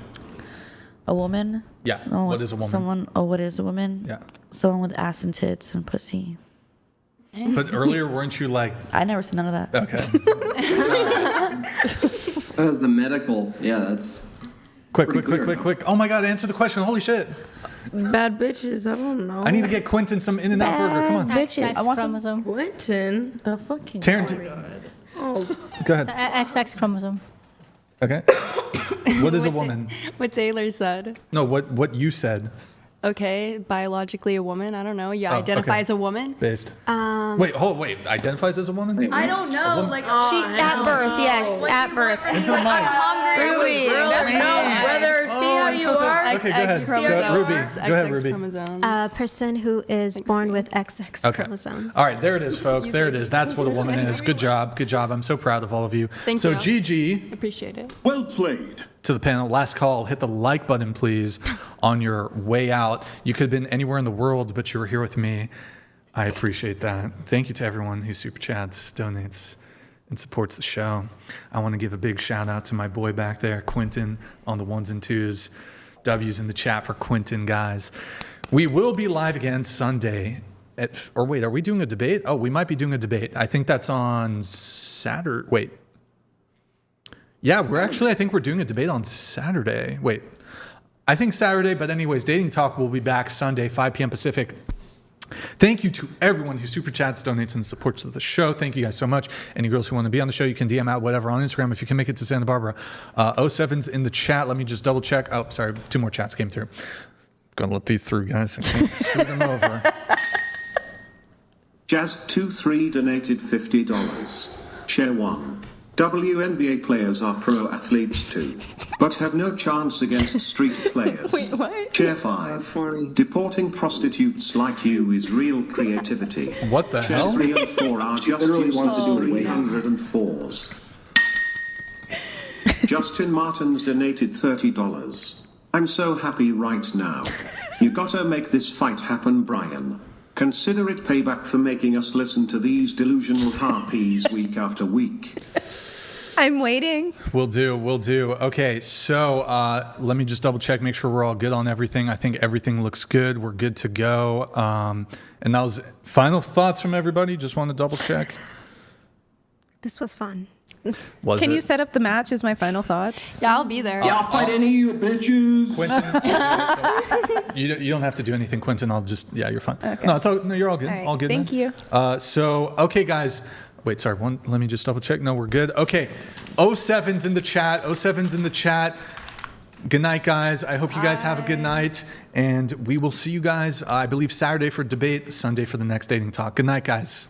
A woman? Yeah, what is a woman? What is a woman? Yeah. Someone with ass and tits and pussy. But earlier, weren't you like? I never seen none of that. Okay. That was the medical. Yeah, that's. Quick. clear, Oh my God, answer the question. Holy shit. Bad bitches. I don't know. I need to get Quentin some In-N-Out burger. Come on. Bitches. XX chromosome. Quentin. The fucking. Oh, Go ahead. XX chromosome. Okay. What is a woman? What Taylor said. No, what you said. Okay, biologically a woman. I don't know. You Oh, identify okay. as a woman. Based. Wait. Identifies as a woman? I don't know. Like She at birth, yes, at birth. Into the mic. Ruby. no, brother. See how you are? Okay, go ahead. chromosomes. Ruby. Go ahead, Ruby. Chromosomes. A person who is born with XX Okay. chromosomes. All right, there it is, folks. There it is. That's what a woman is. Good job. I'm so proud of all of you. Thank so, you. Gigi, Appreciate it. Well played. to the panel, last call. Hit the like button, please, on your way out. You could have been anywhere in the world, but you were here with me. I appreciate that. Thank you to everyone who super chats, donates, and supports the show. I want to give a big shout out to my boy back there, Quentin, on the ones and twos. W's in the chat for Quentin, guys. We will be live again Sunday. Or wait, are we doing a debate? Oh, we might be doing a debate. I think that's on Saturday. Wait. Yeah, I think we're doing a debate on Saturday. Wait. I think Saturday, but anyways, Dating Talk will be back Sunday, 5 p.m. Pacific. Thank you to everyone who super chats, donates, and supports the show. Thank you guys so much. Any girls who want to be on the show, you can DM out whatever on Instagram if you can make it to Santa Barbara. 07's in the chat. Let me just double check. Oh, sorry. 2 more chats came through. Gonna let these through, guys. I can't screw them over. Jazz23 donated $50. Share 1. WNBA players are pro athletes too, but have no chance against street players. Wait, what? Share 5. Deporting prostitutes like you is real creativity. What the Share hell? 3 and 4 are just literally used wants to do it away. 304s. Justin Martins donated $30. I'm so happy right now. You gotta make this fight happen, Brian. Consider it payback for making us listen to these delusional harpies week after week. I'm waiting. We'll do. Okay, so let me just double check, make sure we're all good on everything. I think everything looks good. We're good to go. And that was final thoughts from everybody. Just want to double check. This was fun. Can you set up the match as my final thoughts? Yeah, I'll be there. Yeah, I'll fight any of you bitches. Quentin, you don't have to do anything, Quentin. I'll just, yeah, you're fine. Okay. No, it's all, no, you're all good. All right, All good. thank man. you. So, okay, guys. Wait, sorry. Let me just double check. No, we're good. Okay. 07's in the chat. 07's in the chat. Good night, guys. I hope you guys have a good night. And we will see you guys, I believe, Saturday for debate, Sunday for the next dating talk. Good night, guys.